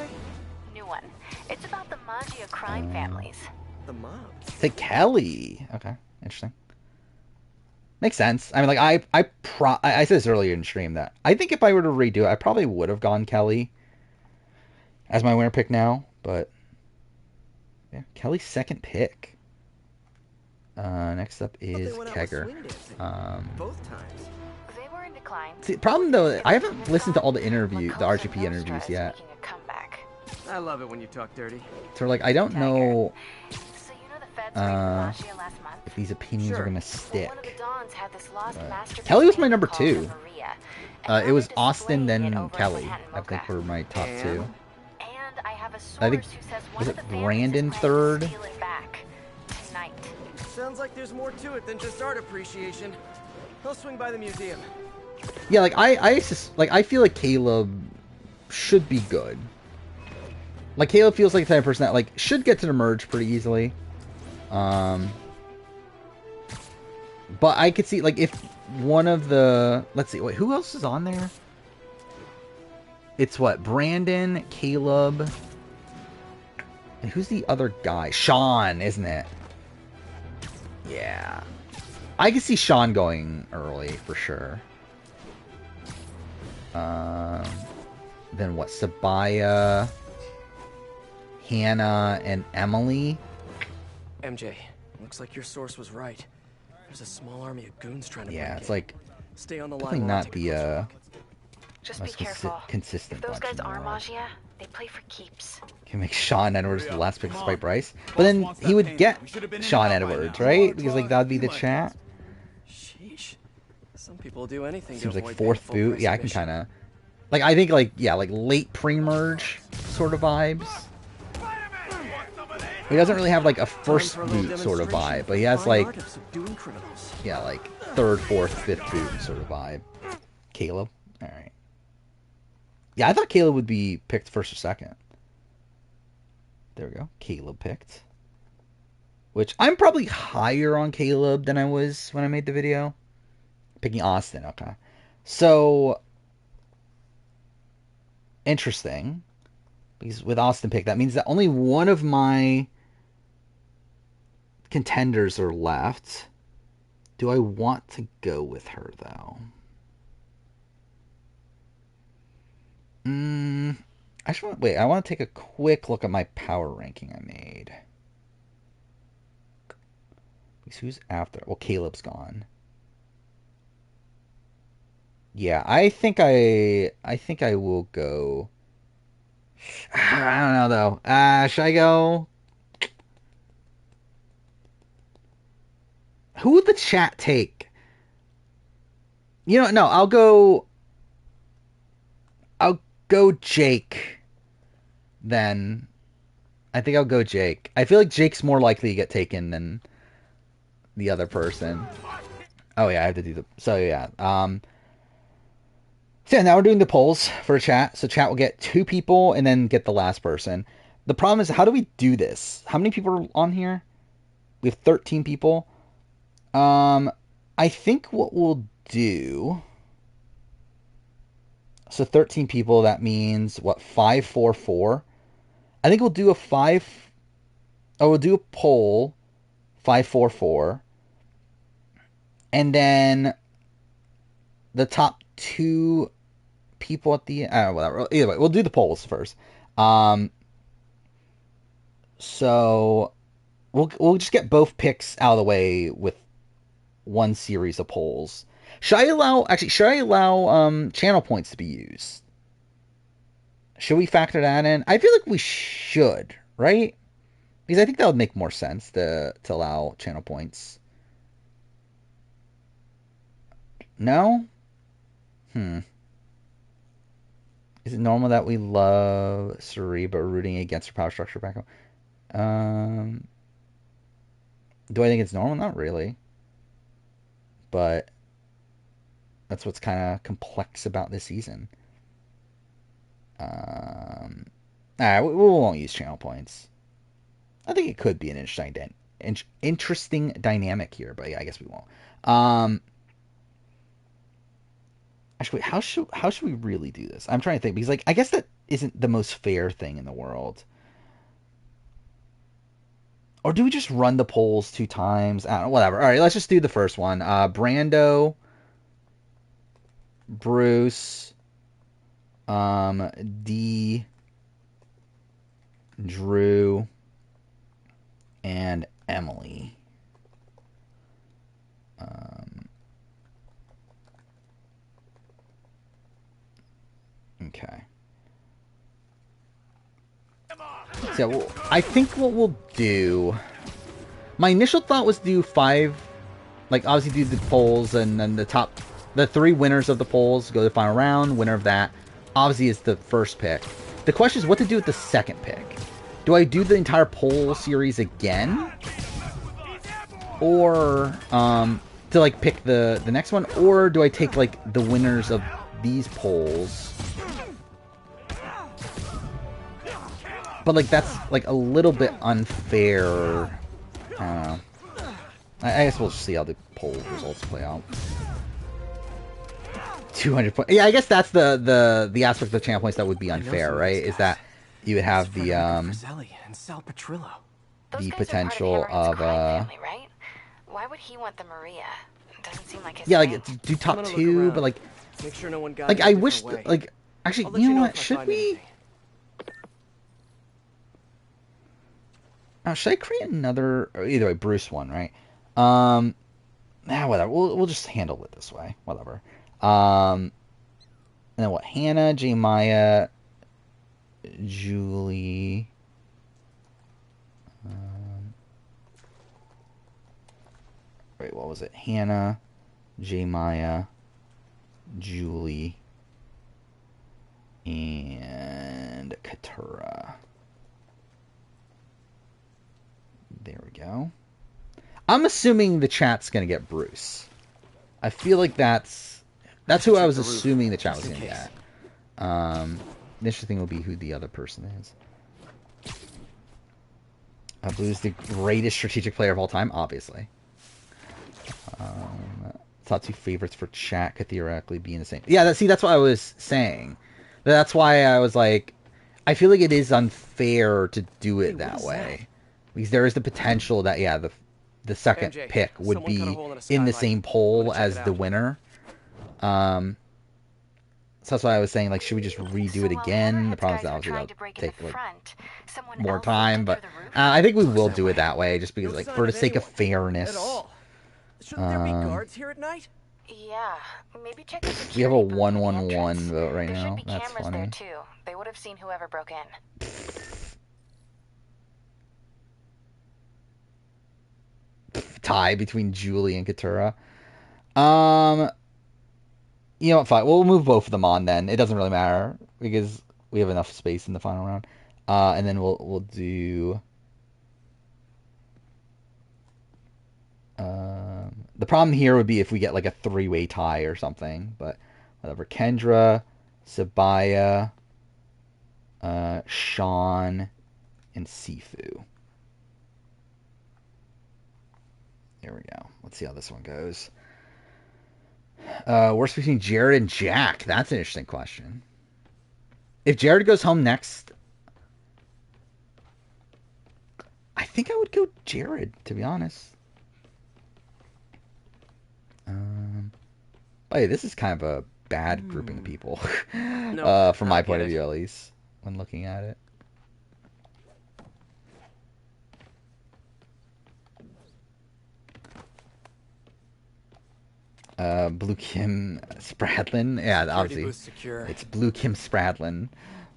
[SPEAKER 5] New one. It's about the Maggia crime families.
[SPEAKER 2] The mobs?
[SPEAKER 1] The Kelly. Okay, interesting. Makes sense. I mean, like, I said this earlier in stream that I think if I were to redo it, I probably would have gone Kelly as my winner pick now, but yeah, Kelly's second pick. Next up is Kegger.
[SPEAKER 2] Both times.
[SPEAKER 5] They were in decline.
[SPEAKER 1] See, the problem though, I haven't listened to all the RGP interviews yet.
[SPEAKER 2] I love it when you talk dirty.
[SPEAKER 1] So like, I don't know
[SPEAKER 5] So you know the feds raided Bellagio last month?
[SPEAKER 1] if these opinions are gonna stick.
[SPEAKER 5] One of the Dons had this lost masterpiece
[SPEAKER 1] Kelly was my
[SPEAKER 5] painting
[SPEAKER 1] number
[SPEAKER 5] called
[SPEAKER 1] 2.
[SPEAKER 5] the Maria,
[SPEAKER 1] It was
[SPEAKER 5] and
[SPEAKER 1] Austin,
[SPEAKER 5] they're
[SPEAKER 1] then
[SPEAKER 5] displaying it over
[SPEAKER 1] Kelly.
[SPEAKER 5] Manhattan
[SPEAKER 1] I think
[SPEAKER 5] Mocha.
[SPEAKER 1] were my top 2.
[SPEAKER 5] And I have a source
[SPEAKER 1] I think,
[SPEAKER 5] who says one
[SPEAKER 1] was
[SPEAKER 5] of
[SPEAKER 1] it
[SPEAKER 5] the families
[SPEAKER 1] Brandon
[SPEAKER 5] is planning to
[SPEAKER 1] 3rd?
[SPEAKER 5] steal it back tonight.
[SPEAKER 2] Sounds like there's more to it than just art appreciation. I'll swing by the museum.
[SPEAKER 1] Yeah, like I feel like Caleb should be good. Like Caleb feels like the type of person that like should get to the merge pretty easily. But I could see like if one of the, let's see, wait, who else is on there? It's what, Brandon, Caleb, and who's the other guy? Sean, isn't it? Yeah, I could see Sean going early for sure. Then what? Sabaya, Hannah, and Emily.
[SPEAKER 2] MJ, looks like your source was right. There's a small army of goons trying to
[SPEAKER 1] Yeah,
[SPEAKER 2] break
[SPEAKER 1] it's
[SPEAKER 2] in.
[SPEAKER 1] like
[SPEAKER 2] Stay on the
[SPEAKER 1] definitely
[SPEAKER 2] line. while I
[SPEAKER 1] not
[SPEAKER 2] take a closer
[SPEAKER 1] the
[SPEAKER 2] look.
[SPEAKER 5] Just be
[SPEAKER 1] most
[SPEAKER 5] careful.
[SPEAKER 1] consistent
[SPEAKER 5] If those
[SPEAKER 1] bunch in
[SPEAKER 5] guys
[SPEAKER 1] the
[SPEAKER 5] are
[SPEAKER 1] world.
[SPEAKER 5] Magia, they play for keeps.
[SPEAKER 1] Can make Sean Edwards the last pick despite Bryce, but then he would get Sean Edwards, right? Because like that'd be the chat.
[SPEAKER 2] Sheesh. Some people do anything
[SPEAKER 1] Seems
[SPEAKER 2] to
[SPEAKER 1] like
[SPEAKER 2] avoid
[SPEAKER 1] 4th
[SPEAKER 2] painful
[SPEAKER 1] boot. Yeah, I can
[SPEAKER 2] exhibition.
[SPEAKER 1] kind of like, I think like, yeah, like late pre-merge sort of vibes. He doesn't really have like a first boot sort of vibe, but he has like, yeah, like 3rd, 4th, 5th boot sort of vibe. Caleb, all right. Yeah, I thought Caleb would be picked 1st or 2nd. There we go. Caleb picked. Which I'm probably higher on Caleb than I was when I made the video. Picking Austin, okay. So, interesting. Because with Austin picked, that means that only one of my contenders are left. Do I want to go with her, though? Wait, I want to take a quick look at my power ranking I made. Because who's after? Well, Caleb's gone. Yeah, I think I will go. I don't know though. Should I go? Who would the chat take? You know, no, I'll go Jake. Then I think I'll go Jake. I feel like Jake's more likely to get taken than the other person. Oh yeah, I have to do the, so yeah. So yeah, now we're doing the polls for chat. So chat will get 2 people and then get the last person. The problem is, how do we do this? How many people are on here? We have 13 people. I think what we'll do, so 13 people, that means what, 5, 4, 4? I think we'll do we'll do a poll, 5, 4, 4. And then the top 2 people at the end, I don't know, whatever. Either way, we'll do the polls first. So we'll just get both picks out of the way with one series of polls. Should I allow channel points to be used? Should we factor that in? I feel like we should, right? Because I think that would make more sense to allow channel points. No? Is it normal that we love Suri but rooting against her power structure back home? Do I think it's normal? Not really. But that's what's kind of complex about this season. Alright, we won't use channel points. I think it could be an interesting dynamic here, but yeah, I guess we won't. Actually, how should we really do this? I'm trying to think, because like I guess that isn't the most fair thing in the world. Or do we just run the polls 2 times? I don't know, whatever. All right, let's just do the first one. Brando, Bruce, D, Drew, and Emily. Okay. So well, I think what we'll do... My initial thought was do 5... Like, obviously do the polls, and then the 3 winners of the polls go to the final round. Winner of that, obviously, is the first pick. The question is what to do with the second pick. Do I do the entire poll series again? Or, to, like, pick the next one? Or do I take, like, the winners of these polls... But, like, that's, like, a little bit unfair. I guess we'll see how the poll results play out. 200 points. Yeah, I guess that's the aspect of the channel points that would be unfair, right? Is that you would have the potential of
[SPEAKER 5] family, right? Why would he want the Maria? It doesn't seem like his
[SPEAKER 1] yeah,
[SPEAKER 5] thing.
[SPEAKER 1] like do top 2, but like
[SPEAKER 2] make sure no one got
[SPEAKER 1] like I wish like actually, you know what? Should we? Should I create another? Or either way, Bruce one, right? Whatever. We'll just handle it this way. Whatever. And then what? Hannah, J. Maya, Julie. Wait, what was it? Hannah, J. Maya, Julie, and Katura. There we go. I'm assuming the chat's gonna get Bruce. I feel like that's who I was assuming the chat was gonna get. The interesting thing will be who the other person is. Blue's the greatest strategic player of all time, obviously. Top 2 favorites for chat could theoretically be in the same. Yeah, that's what I was saying. That's why I was like, I feel like it is unfair to do it that way. Because there is the potential that, yeah, the second pick would be in the same poll as the winner. So that's why I was saying, like, should we just redo it again? The problem is that obviously that'll take, like, more time. But I think we will do it that way, just because, like, for the sake of fairness.
[SPEAKER 2] Shouldn't there be guards here at night?
[SPEAKER 5] Yeah, maybe check the
[SPEAKER 1] We have a
[SPEAKER 5] security booth on the
[SPEAKER 1] 1-1-1
[SPEAKER 5] entrance.
[SPEAKER 1] vote right
[SPEAKER 5] There
[SPEAKER 1] now.
[SPEAKER 5] should be
[SPEAKER 1] That's
[SPEAKER 5] cameras
[SPEAKER 1] funny.
[SPEAKER 5] there too. They would have seen whoever broke in.
[SPEAKER 1] Tie between Julie and Katura. You know what? Fine. We'll move both of them on then. It doesn't really matter because we have enough space in the final round. And then we'll do. The problem here would be if we get like a 3-way tie or something. But whatever. Kendra, Sabaya, Sean, and Sifu. There we go. Let's see how this one goes. Worst between Jared and Jack? That's an interesting question. If Jared goes home next, I think I would go Jared, to be honest. Hey, this is kind of a bad grouping of people. From my point of view, at least, when looking at it. Blue Kim Spradlin. Yeah, obviously. It's Blue Kim Spradlin.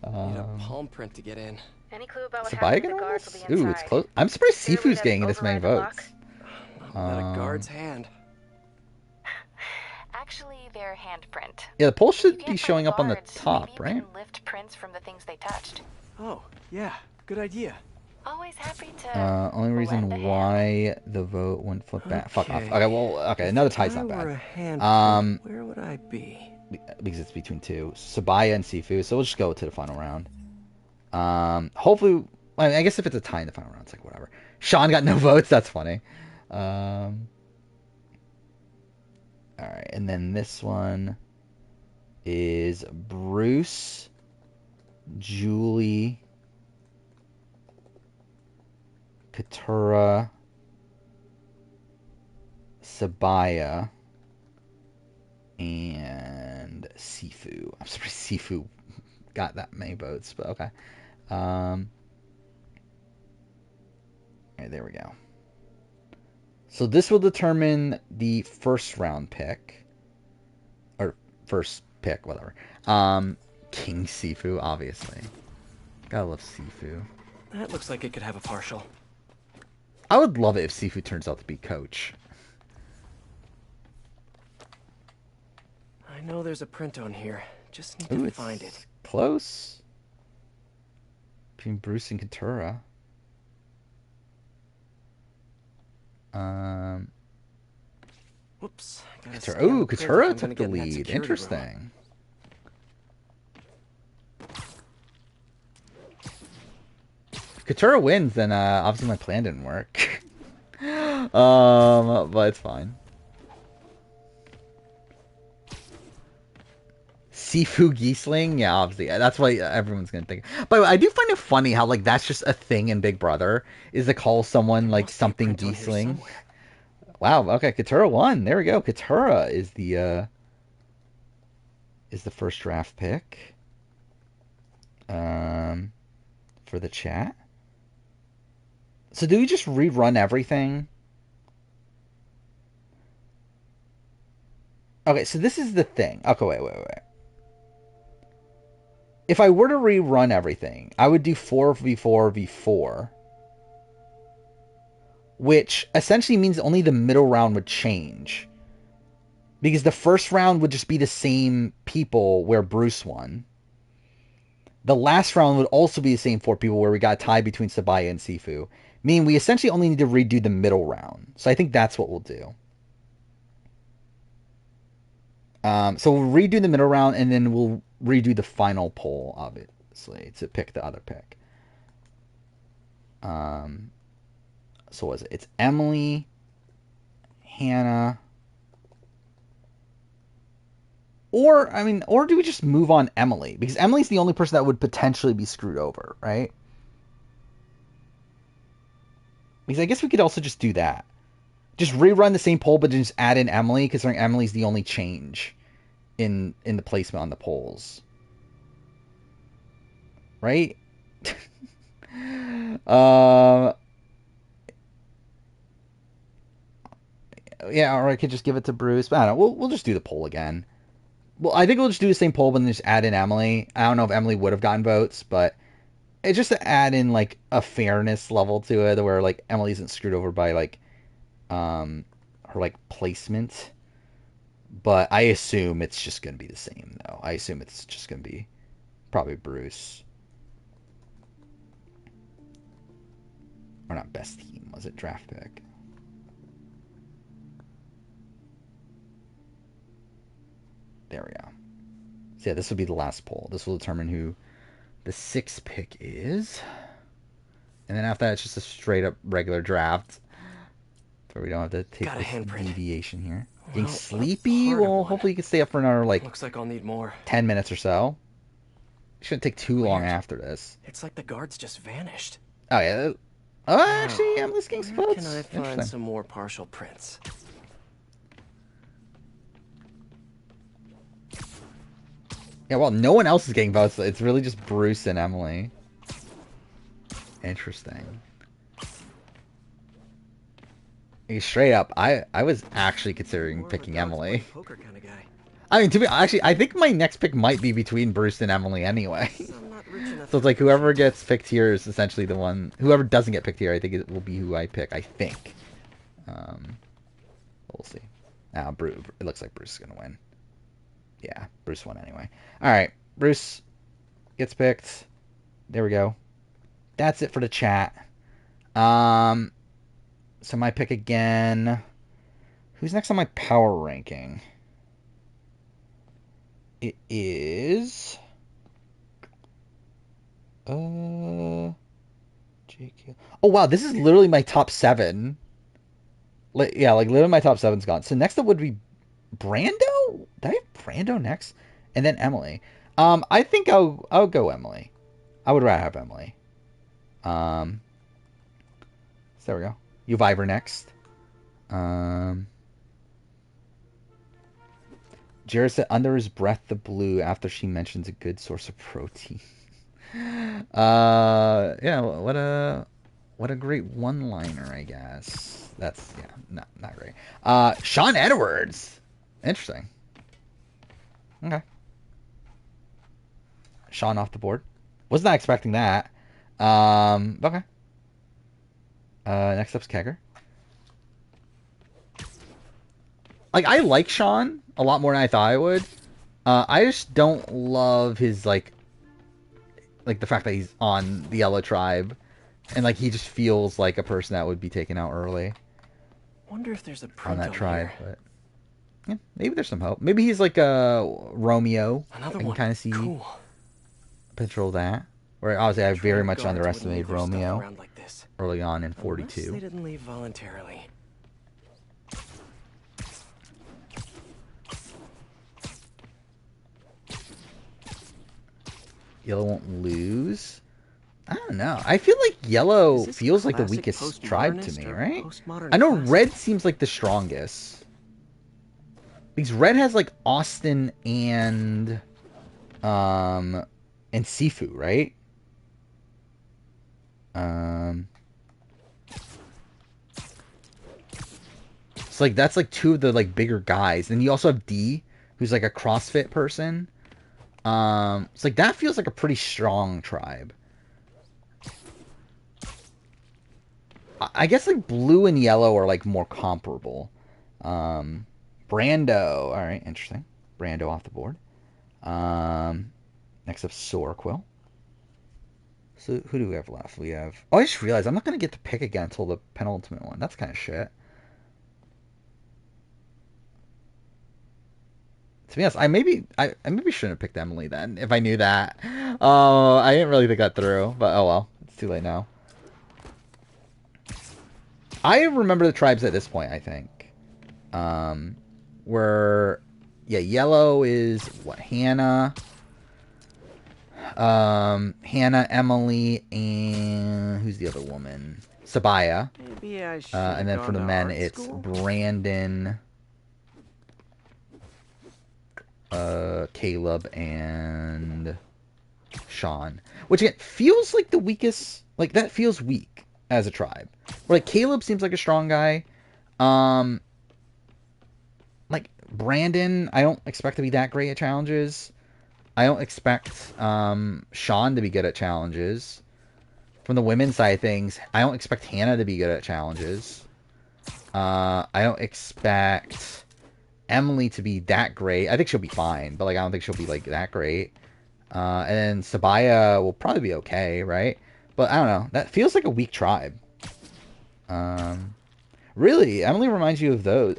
[SPEAKER 2] Need a palm print to get in.
[SPEAKER 5] Any clue about what
[SPEAKER 1] Sabaya
[SPEAKER 5] happened to the guards will be
[SPEAKER 1] Ooh,
[SPEAKER 5] inside.
[SPEAKER 1] it's close. I'm surprised Sifu's getting this many votes.
[SPEAKER 2] Not a guard's hand.
[SPEAKER 5] Actually, their handprint.
[SPEAKER 1] Yeah, the poll should be showing up on the top, right?
[SPEAKER 5] You can lift prints from the things they touched.
[SPEAKER 2] Oh, yeah, good idea.
[SPEAKER 5] Always happy to.
[SPEAKER 1] Only reason why the vote went flip back. Fuck off. Okay, well, okay, another tie's not bad.
[SPEAKER 2] Where would I be?
[SPEAKER 1] Because it's between 2, Sabaya and Sifu. So we'll just go to the final round. Hopefully, I guess if it's a tie in the final round, it's like whatever. Sean got no votes. That's funny. All right, and then this one is Bruce, Julie, Katura, Sabaya, and Sifu. I'm surprised Sifu got that many votes, but okay. Alright, there we go. So this will determine the first round pick. Or first pick, whatever. King Sifu, obviously. Gotta love Sifu.
[SPEAKER 2] That looks like it could have a partial.
[SPEAKER 1] I would love it if Sifu turns out to be coach.
[SPEAKER 2] I know there's a print on here. Just need to find it.
[SPEAKER 1] Close. Between Bruce and Katura.
[SPEAKER 2] Whoops.
[SPEAKER 1] Katura. Ooh, Katura took the lead. Interesting. If Katura wins, then obviously my plan didn't work. But it's fine. Sifu Giesling? Yeah, obviously. That's why everyone's gonna think. But I do find it funny how, like, that's just a thing in Big Brother, is to call someone, like, something Giesling. Wow, okay, Katura won. There we go. Katura is the first draft pick. For the chat. So do we just rerun everything? Okay, so this is the thing. Okay, wait. If I were to rerun everything, I would do 4v4v4. Which essentially means only the middle round would change. Because the first round would just be the same people where Bruce won. The last round would also be the same 4 people where we got tied between Sabaya and Sifu. Meaning we essentially only need to redo the middle round. So I think that's what we'll do. So we'll redo the middle round and then we'll redo the final poll, obviously, to pick the other pick. So what is it? It's Emily, Hannah, or do we just move on Emily? Because Emily's the only person that would potentially be screwed over, right? Because I guess we could also just do that. Just rerun the same poll, but just add in Emily, because Emily's the only change in the placement on the polls. Right? Yeah, or I could just give it to Bruce. But I don't know. We'll just do the poll again. Well, I think we'll just do the same poll, but then just add in Emily. I don't know if Emily would have gotten votes, but it's just to add in, like, a fairness level to it, where, like, Emily isn't screwed over by, like, her, like, placement. But I assume it's just going to be the same, though. I assume it's just going to be probably Bruce. Or not best team, was it? Draft pick. There we go. So yeah, this will be the last poll. This will determine who the 6th pick is. And then after that, it's just a straight up regular draft. So we don't have to take this deviation here. Getting sleepy? Well, hopefully you can stay up for another, like,
[SPEAKER 2] looks like I'll need more.
[SPEAKER 1] 10 minutes or so. Shouldn't take too long after this.
[SPEAKER 2] It's like the guards just vanished.
[SPEAKER 1] Oh, yeah. Oh, actually, I'm listing some votes.
[SPEAKER 2] Can I find some more partial prints?
[SPEAKER 1] Yeah, well, no one else is getting votes. It's really just Bruce and Emily. Interesting. Straight up, I was actually considering picking Emily. I mean, I think my next pick might be between Bruce and Emily anyway. So it's like whoever gets picked here is essentially the one. Whoever doesn't get picked here, I think it will be who I pick. I think. We'll see. Now, Bruce. It looks like Bruce is gonna win. Yeah, Bruce won anyway. All right, Bruce gets picked. There we go. That's it for the chat. So my pick again. Who's next on my power ranking? It is JQ. Oh wow, this is literally my top 7. Yeah, like literally my top 7's gone. So next up would be Brando? Did I have Brando next? And then Emily. I think I'll go Emily. I would rather have Emily. There we go. Uvivor next. Jared said under his breath the blue after she mentions a good source of protein. Yeah, what a great one-liner, I guess. That's not great. Sean Edwards. Interesting. Okay. Sean off the board. Was not expecting that. Okay. Next up's Kegger. Like, I like Sean a lot more than I thought I would. I just don't love his, like the fact that he's on the Yellow Tribe. And, like, he just feels like a person that would be taken out early.
[SPEAKER 2] Wonder if there's a
[SPEAKER 1] on that tribe,
[SPEAKER 2] here.
[SPEAKER 1] but yeah, maybe there's some hope. Maybe he's like a Romeo.
[SPEAKER 2] Another
[SPEAKER 1] I can
[SPEAKER 2] one.
[SPEAKER 1] kind of see
[SPEAKER 2] Cool.
[SPEAKER 1] potential of that. Where obviously I very much
[SPEAKER 2] Guards wouldn't
[SPEAKER 1] underestimated
[SPEAKER 2] leave their stuff
[SPEAKER 1] Romeo
[SPEAKER 2] around like this.
[SPEAKER 1] early on in
[SPEAKER 2] Unless
[SPEAKER 1] 42.
[SPEAKER 2] they didn't leave voluntarily.
[SPEAKER 1] Yellow won't lose. I don't know. I feel like Yellow feels like the
[SPEAKER 2] classic
[SPEAKER 1] weakest tribe to me,
[SPEAKER 2] postmodernist or
[SPEAKER 1] right?
[SPEAKER 2] postmodern
[SPEAKER 1] I know
[SPEAKER 2] classic?
[SPEAKER 1] Red seems like the strongest. Because Red has like Austin and Sifu, right? It's like that's like two of the like bigger guys. And you also have D, who's like a CrossFit person. It's like that feels like a pretty strong tribe. I guess like blue and yellow are like more comparable. Brando. All right, interesting. Brando off the board. Next up, Sorquill. So who do we have left? We have. Oh, I just realized I'm not gonna get to pick again until the penultimate one. That's kind of shit. To be honest, I maybe shouldn't have picked Emily then if I knew that. I didn't really think that through, but oh well, it's too late now. I remember the tribes at this point, I think. Where, yeah, yellow is what? Hannah, Emily, and who's the other woman? Sabaya.
[SPEAKER 2] Maybe I should
[SPEAKER 1] And then for the men, it's
[SPEAKER 2] school?
[SPEAKER 1] Brandon, Caleb, and Sean. Which again feels like the weakest. Like that feels weak as a tribe. Where like Caleb seems like a strong guy. Like Brandon, I don't expect to be that great at challenges. I don't expect Sean to be good at challenges. From the women's side of things, I don't expect Hannah to be good at challenges. I don't expect Emily to be that great. I think she'll be fine, but like I don't think she'll be like that great. And then Sabaya will probably be okay, right? But I don't know. That feels like a weak tribe. Really, Emily reminds you of those.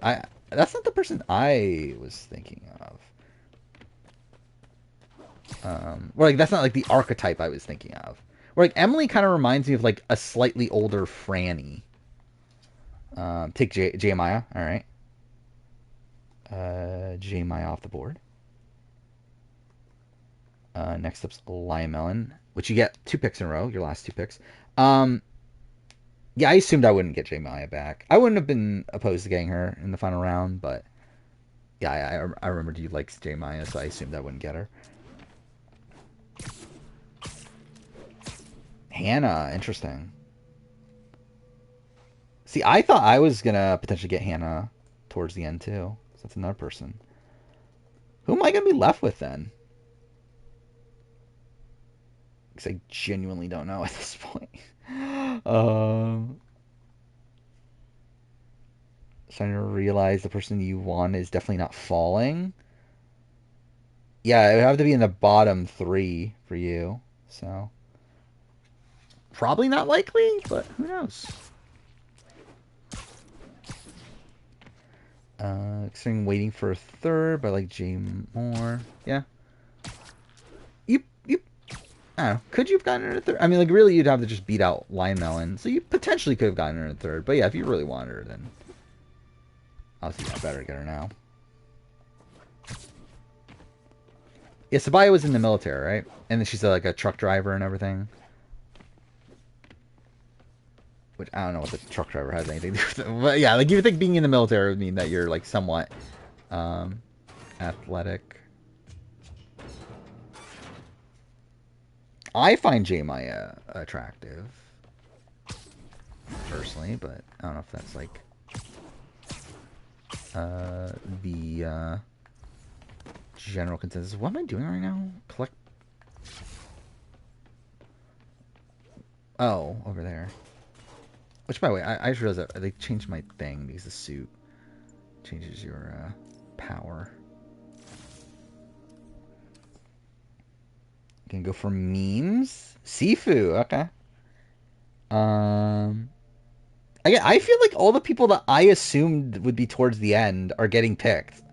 [SPEAKER 1] That's not the person I was thinking of. Or like that's not like the archetype I was thinking of. Where like Emily kind of reminds me of like a slightly older Franny. Take Jeremiah. All right. Jeremiah off the board. Next up's Lion Melon, which you get 2 picks in a row. Your last 2 picks. Yeah, I assumed I wouldn't get Jeremiah back. I wouldn't have been opposed to getting her in the final round, but yeah, I remembered you liked Jeremiah, so I assumed I wouldn't get her. Hannah, interesting. See, I thought I was gonna potentially get Hannah towards the end too. So that's another person. Who am I gonna be left with then? Because I genuinely don't know at this point. Starting to realize the person you want is definitely not falling. Yeah, it would have to be in the bottom 3 for you. So probably not likely, but who knows? Considering waiting for a third, but I like Jay more. Yeah. I don't know. Could you have gotten her in a third? I mean, like, really, you'd have to just beat out Lion Melon. So you potentially could have gotten her in a third. But yeah, if you really wanted her, then obviously I better get her now. Yeah, Sabaya was in the military, right? And then she's like a truck driver and everything. Which I don't know what the truck driver has anything to do with it. But yeah, like you would think being in the military would mean that you're like somewhat athletic. I find J Maya attractive personally, but I don't know if that's like the general consensus. What am I doing right now? Collect. Oh, over there. Which, by the way, I just realized that they changed my thing because the suit changes your power. You can go for memes. Sifu, okay. I feel like all the people that I assumed would be towards the end are getting picked.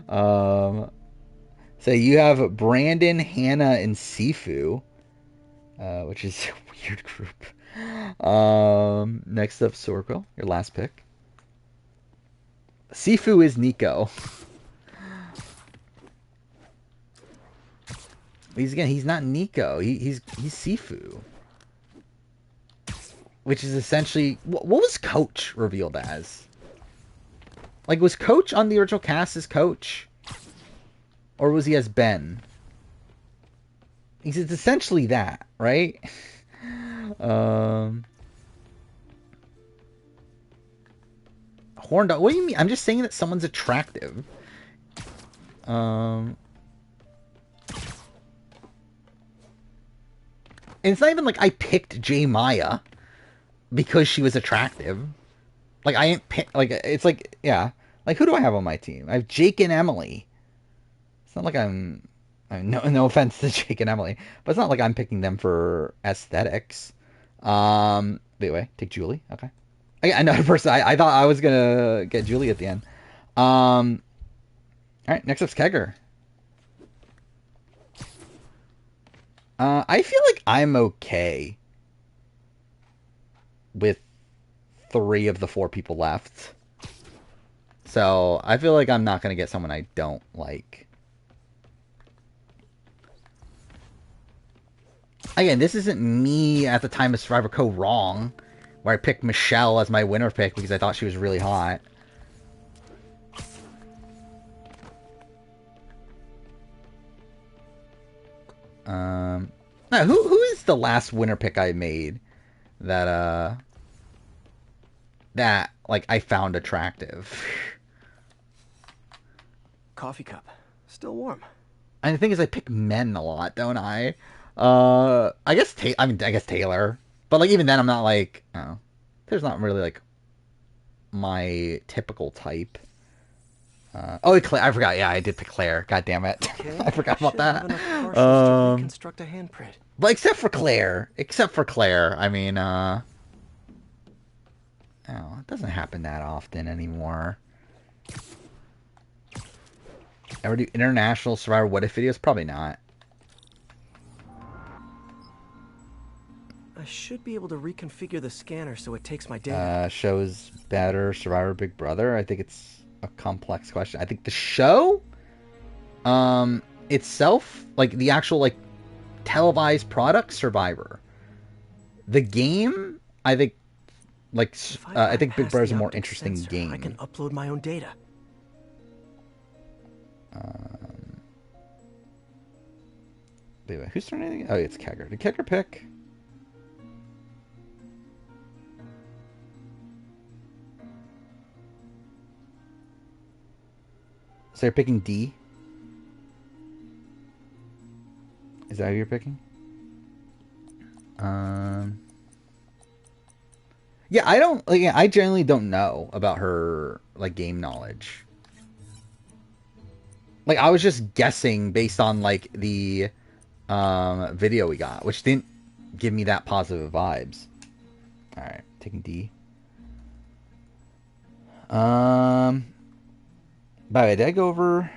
[SPEAKER 1] So you have Brandon, Hannah, and Sifu, which is a weird group. Next up, Sorko, your last pick. Sifu is Nico. He's not Nico. He's Sifu. Which is essentially... What was Coach revealed as? Like, was Coach on the original cast as Coach? Or was he as Ben? It's essentially that, right? Horn dog. What do you mean? I'm just saying that someone's attractive. And it's not even like I picked J Maya because she was attractive. Like I ain't like it's like yeah. Like who do I have on my team? I have Jake and Emily. It's not like I'm no offense to Jake and Emily, but it's not like I'm picking them for aesthetics. Anyway, take Julie. Okay. Another person. I thought I was gonna get Julie at the end. All right. Next up's Kegger. I feel like I'm okay with 3 of the 4 people left. So I feel like I'm not gonna get someone I don't like. Again, this isn't me at the time of Survivor Co. wrong, where I picked Michelle as my winner pick because I thought she was really hot. Now, who is the last winner pick I made that like I found attractive?
[SPEAKER 2] Coffee cup, still warm.
[SPEAKER 1] And the thing is, I pick men a lot, don't I? I guess Taylor, but like even then, I'm not like, oh, there's not really like my typical type. Claire, I forgot. Yeah, I did pick Claire. God damn it, okay, I forgot about that.
[SPEAKER 2] Reconstruct a handprint.
[SPEAKER 1] But except for Claire, I mean, oh, it doesn't happen that often anymore. Ever do international Survivor What If videos? Probably not.
[SPEAKER 2] I should be able to reconfigure the scanner so it takes my data.
[SPEAKER 1] Shows better Survivor Big Brother? I think it's a complex question. I think the show itself, like the actual like televised product, Survivor. The game, I think like I think Big Brother's a more interesting game.
[SPEAKER 2] I can upload my own data.
[SPEAKER 1] Wait, who's turning anything? Oh, it's Kegger. Did Kegger pick? So you're picking D? Is that who you're picking? Yeah, I generally don't know about her like game knowledge. Like I was just guessing based on like the video we got, which didn't give me that positive vibes. All right, taking D. By the way, did I go over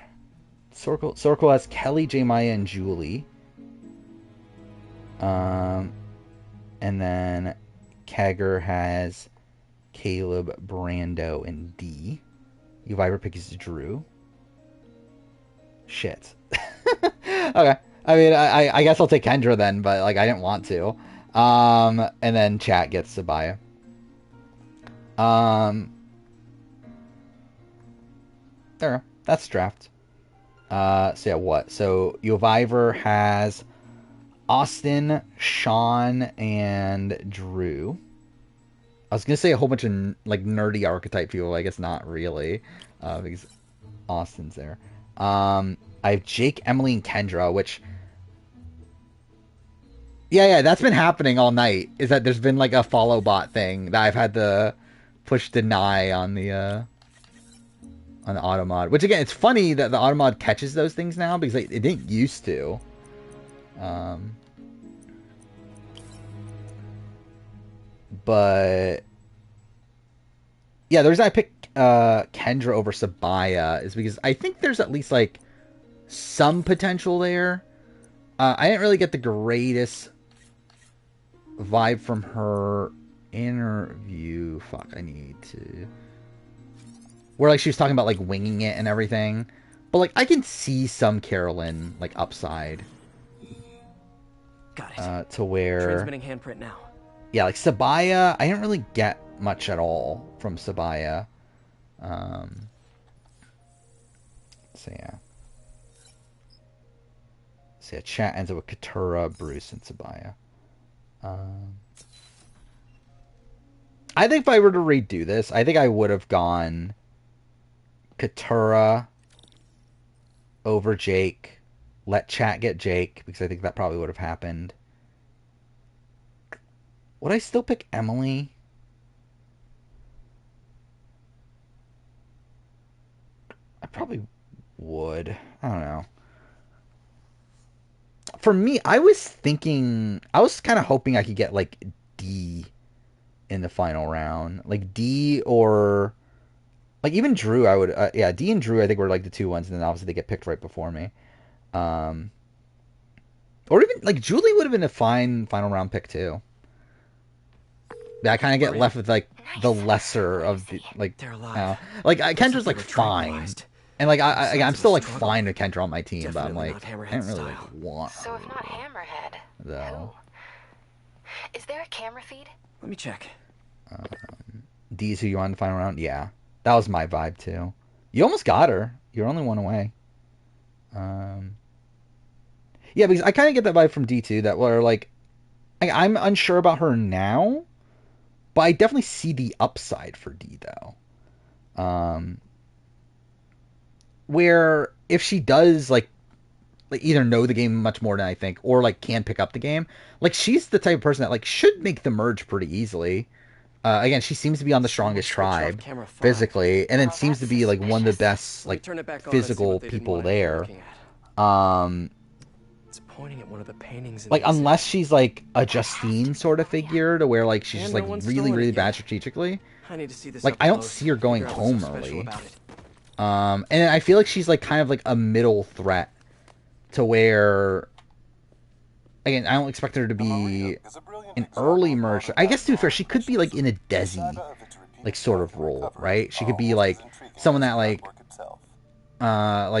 [SPEAKER 1] Sorko has Kelly, J Maya, and Julie. And then Kagger has Caleb, Brando, and D. You Viber pick is Drew. Shit. Okay. I mean, I guess I'll take Kendra then, but like I didn't want to. And then chat gets Sabaya. There, that's draft. So yeah, what? So Yoviver has Austin, Sean, and Drew. I was gonna say a whole bunch of like nerdy archetype people. I guess not really, because Austin's there. I have Jake, Emily, and Kendra, which. Yeah, that's been happening all night. Is that there's been like a follow bot thing that I've had to push deny on the automod. Which again, it's funny that the automod catches those things now because it didn't used to. But yeah, the reason I picked Kendra over Sabaya is because I think there's at least like some potential there. I didn't really get the greatest vibe from her interview. Fuck, I need to. Where like she was talking about like winging it and everything, but like I can see some Carolyn like upside.
[SPEAKER 2] Got it.
[SPEAKER 1] To where
[SPEAKER 2] transmitting handprint now.
[SPEAKER 1] Yeah, like Sabaya, I didn't really get much at all from Sabaya. So yeah. So yeah, chat ends up with Katura, Bruce, and Sabaya. I think if I were to redo this, I think I would have gone Katura over Jake. Let chat get Jake, because I think that probably would have happened. Would I still pick Emily? I probably would. I don't know. For me, I was kind of hoping I could get like D in the final round. Like D or like even Drew, I would, yeah, D and Drew I think were like the two ones, and then obviously they get picked right before me. Or even like Julie would have been a fine final round pick too. Yeah, I kind of get left with like the lesser of the like. Like Kendra's like fine, and like I'm still like fine with Kendra on my team, but I'm like I don't really like want.
[SPEAKER 5] So if not Hammerhead,
[SPEAKER 1] though.
[SPEAKER 5] Who? Is there a camera feed?
[SPEAKER 2] Let me check.
[SPEAKER 1] D's who you on the final round? Yeah, that was my vibe too. You almost got her. You're only one away. Yeah, because I kind of get that vibe from D2 that were like I'm unsure about her now. But I definitely see the upside for D, though. Where if she does, like either know the game much more than I think, or, like, can pick up the game, like, she's the type of person that, like, should make the merge pretty easily. Again, she seems to be on the strongest tribe, physically, and then seems to be, like, one of the best, like, physical people there.
[SPEAKER 2] Pointing at one of the paintings
[SPEAKER 1] like unless she's like a Justine sort of figure to where like she's just like really bad strategically.
[SPEAKER 2] I need to see this
[SPEAKER 1] like I don't see her going home early. And I feel like she's like kind of like a middle threat to where again I don't expect her to be an early merge. I guess to be fair, she could be like in a Desi like sort of role, right? She could be like someone that like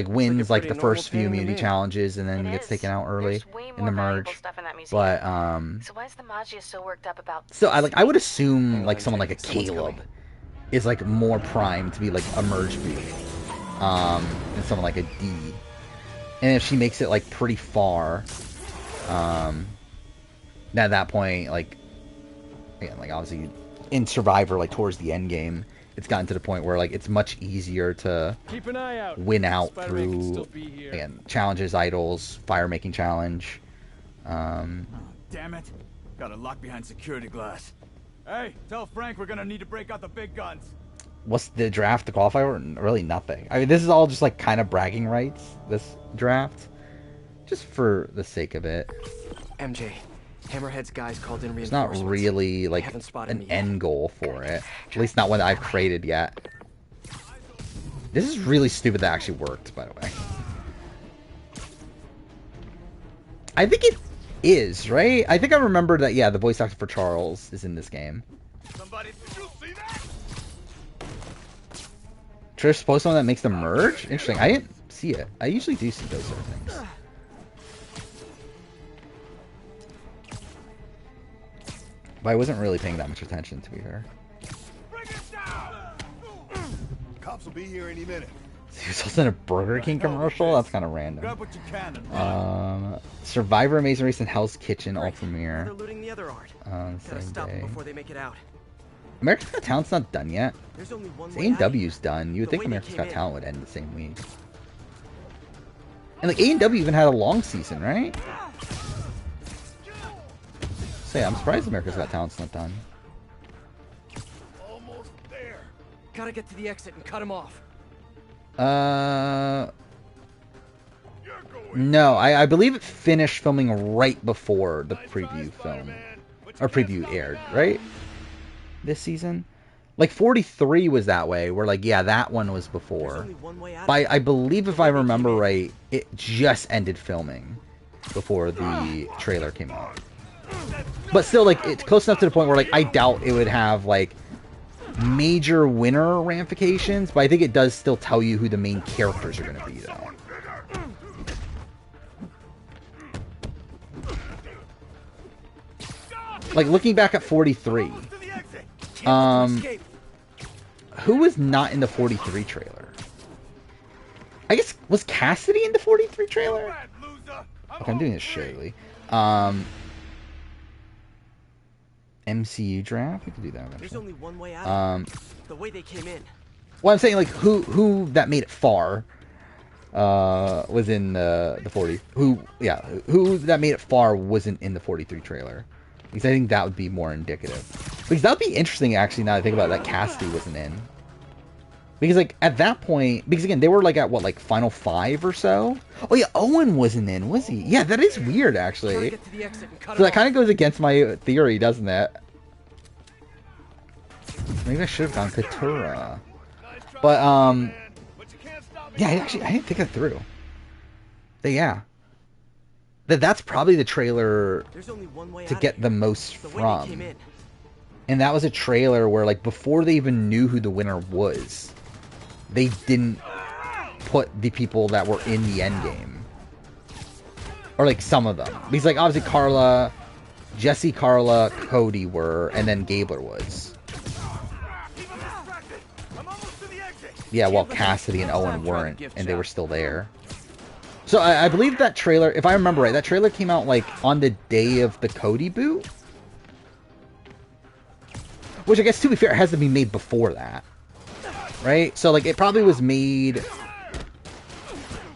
[SPEAKER 1] wins like the first few immunity challenges and then gets taken out early in the merge. But
[SPEAKER 5] so why is the Maggia so worked up about?
[SPEAKER 1] So I would assume like someone like a Caleb is like more primed to be like a merge boot than someone like a D. And if she makes it like pretty far, at that point like again like obviously in Survivor like towards the end game. It's gotten to the point where like it's much easier to win out through again challenges, idols, fire making challenge.
[SPEAKER 11] Oh, damn it! Got a lock behind security glass. Hey, tell Frank we're gonna need to break out the big guns.
[SPEAKER 1] What's the draft to qualify for? Really nothing. I mean, this is all just like kind of bragging rights. This draft, just for the sake of it.
[SPEAKER 2] MJ. Hammerhead's guys called in
[SPEAKER 1] It's not really like an end goal for it. At least not one that I've created yet. This is really stupid that actually worked, by the way. I think it is, right? I think I remember that, yeah, the voice actor for Charles is in this game. Trish post one that makes the merge? Interesting. I didn't see it. I usually do see those sort of things. But I wasn't really paying that much attention, to be fair.
[SPEAKER 12] Cops will be here any minute.
[SPEAKER 1] He was also in a Burger King commercial? That's kind of random.
[SPEAKER 11] Grab what you can and
[SPEAKER 1] Survivor Amazing Race and Hell's Kitchen all
[SPEAKER 2] They're
[SPEAKER 1] premiere
[SPEAKER 2] looting the other art.
[SPEAKER 1] on the
[SPEAKER 2] Gotta
[SPEAKER 1] same
[SPEAKER 2] stop them
[SPEAKER 1] day.
[SPEAKER 2] before they make it out.
[SPEAKER 1] America's Got Talent's not done yet.
[SPEAKER 2] There's only one way out.
[SPEAKER 1] A&W's done. You would
[SPEAKER 2] The
[SPEAKER 1] think
[SPEAKER 2] way they
[SPEAKER 1] America's
[SPEAKER 2] came
[SPEAKER 1] Got
[SPEAKER 2] in.
[SPEAKER 1] Talent would end the same week. And like A&W even had a long season, right? So yeah, I'm surprised America's Got Talent's not done.
[SPEAKER 12] Almost there.
[SPEAKER 2] Gotta get to the exit and cut him off.
[SPEAKER 1] No, I believe it finished filming right before the preview film. Or preview aired, right? This season? Like 43 was that way, where like, yeah, that one was before. But I believe if I remember right, it just ended filming before the trailer came out. But still, like, it's close enough to the point where like, I doubt it would have like major winner ramifications, but I think it does still tell you who the main characters are going to be, though. Like, looking back at 43, who was not in the 43 trailer? I guess, was Cassidy in the 43 trailer? Okay, I'm doing this shitly. MCU draft? We can do that eventually.
[SPEAKER 2] There's only one way out. The way they came in.
[SPEAKER 1] Well, I'm saying, like, who that made it far was in the 40. Who that made it far wasn't in the 43 trailer. Because I think that would be more indicative. Because that would be interesting, actually, now that I think about it, that Cassidy wasn't in. Because, like, at that point, because, again, they were, like, at, what, like, Final 5 or so? Oh, yeah, Owen wasn't in, was he? Yeah, that is weird, actually. So that kind of goes against my theory, doesn't it? Maybe I should have gone Katura. But, yeah, I didn't think that through. But, yeah. That's probably the trailer to get the most from. And that was a trailer where, like, before they even knew who the winner was, they didn't put the people that were in the end game. Or, like, some of them. Because, like, obviously Carla, Jesse, Carla, Cody were, and then Gabler was. Yeah, well, Cassidy and Owen weren't, and they were still there. So I believe that trailer, if I remember right, that trailer came out, like, on the day of the Cody boot? Which, I guess, to be fair, it has to be made before that. Right? So, like, it probably was made...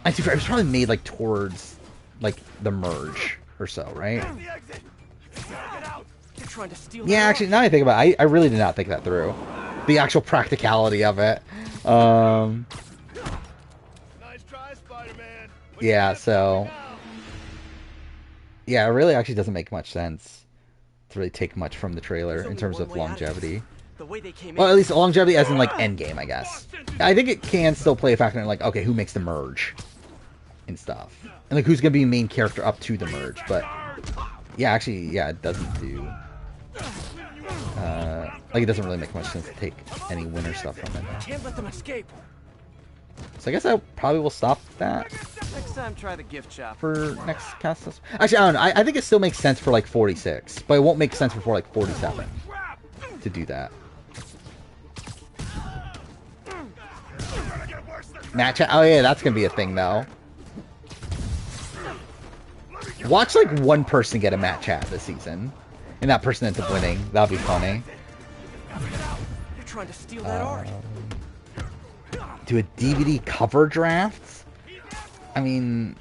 [SPEAKER 1] I think it was probably made, like, towards, like, the merge or so, right? Yeah, actually, now I think about it, I really did not think that through. The actual practicality of it. Yeah, so... Yeah, it really actually doesn't make much sense to really take much from the trailer in terms of longevity. Well, at least longevity as in, like, endgame, I guess. I think it can still play a factor in, like, okay, who makes the merge and stuff. And, like, who's going to be the main character up to the merge. But, yeah, actually, yeah, it doesn't do... like, it doesn't really make much sense to take any winner stuff from it.
[SPEAKER 2] Can't let them escape.
[SPEAKER 1] So I guess I probably will stop that.
[SPEAKER 2] Next time, try the gift shop.
[SPEAKER 1] For next cast. Actually, I don't know. I think it still makes sense for like 46, but it won't make sense for like 47 to do that. Match. Oh yeah, that's gonna be a thing though. Watch like one person get a match hat this season, and that person ends up winning. That'll be funny.
[SPEAKER 2] You're trying to steal that art.
[SPEAKER 1] Do a DVD cover draft? I mean,